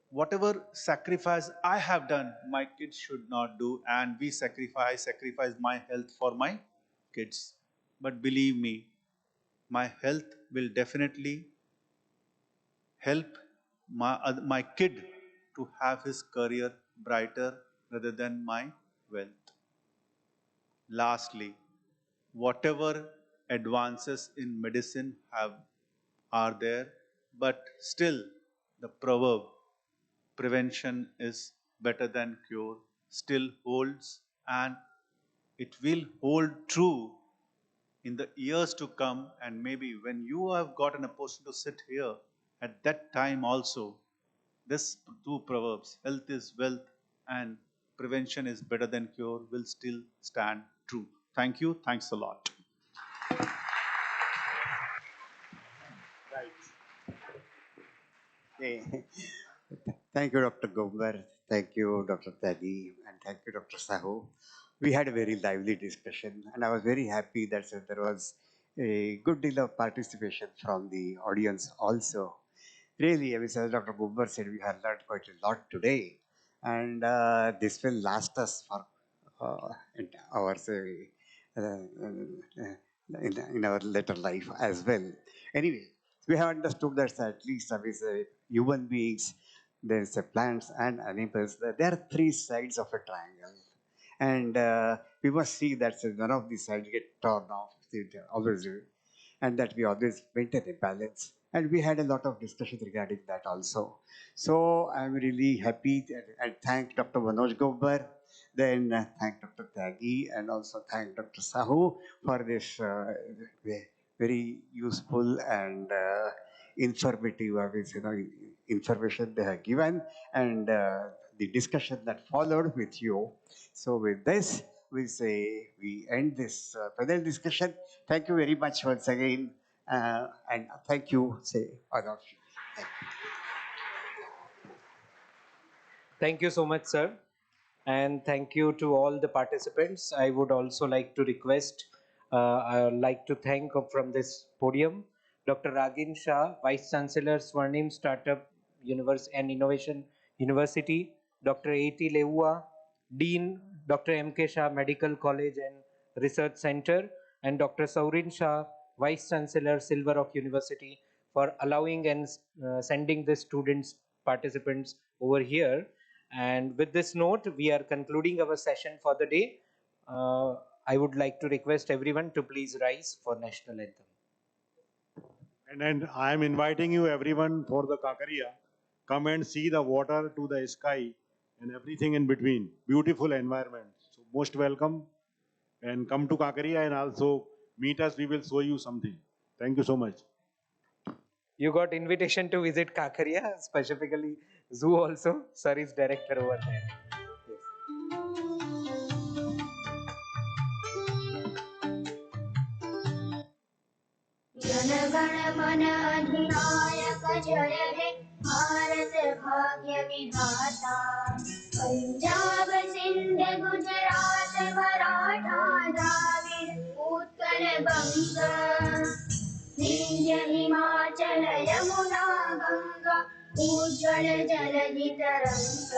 whatever sacrifice I have done, my kids should not do, and I sacrifice my health for my kids. But believe me, my health will definitely help my kid to have his career brighter rather than my wealth. Lastly, whatever advances in medicine are there, but still the proverb, prevention is better than cure, still holds, and it will hold true in the years to come. And maybe when you have gotten a person to sit here, at that time also, this two proverbs, health is wealth and prevention is better than cure, will still stand true. Thank you. Thanks a lot. Okay. Thank you, Dr. Gumbar. Thank you, Dr. Tagi, and thank you, Dr. Sahu. We had a very lively discussion, and I was very happy that there was a good deal of participation from the audience also. Really, as Dr. Gumbar said, we have learned quite a lot today, and this will last us for in our in our later life as well. Anyway, we have understood that at least as human beings, there is a plants and animals. There are three sides of a triangle, and we must see that none of these sides get torn off. Always, and that we always maintain a balance. And we had a lot of discussion regarding that also. So I'm really happy and thank Dr. Manoj Gumbar, then thank Dr. Tyagi, and also thank Dr. Sahu for this very useful and informative information they have given, and the discussion that followed with you. So with this, we end this panel discussion. Thank you very much once again, and thank you, all of you. Thank you so much, sir. And thank you to all the participants. I would also like to request, I would like to thank from this podium, Dr. Ragin Shah, Vice Chancellor, Swarnim Startup and Innovation University, Dr. A.T. Leua, Dean, Dr. M.K. Shah Medical College and Research Center, and Dr. Saurin Shah, Vice Chancellor, Silver Rock University, for allowing and sending the students, participants over here. And with this note, we are concluding our session for the day. I would like to request everyone to please rise for national anthem. And I am inviting you everyone for the Kakariya. Come and see the water to the sky and everything in between. Beautiful environment. So most welcome, and come to Kakariya and also meet us. We will show you something. Thank you so much. You got invitation to visit Kakariya, specifically zoo also. Sir is director over there. जनगण मन अधिनायक जय हे भारत भाग्य विधाता पंजाब सिंध गुजरात मराठा द्राविड़ उत्कल बंग विंध्य हिमाचल यमुना गंगा उज्ज्वल जलधि तरंग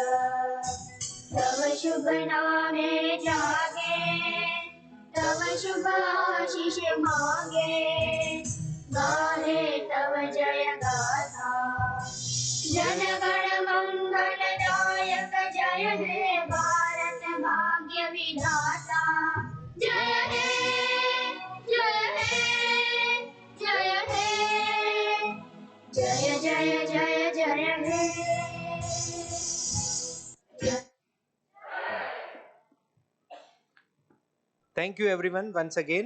तव शुभ नामे जागे तव शुभ आशीष मांगे गाहे तव जय गाथा जन गण मंगलदायक जय हे भारत भाग्य विधाता जय हे जय हे जय हे जय जय जय जय हे Thank you everyone once again.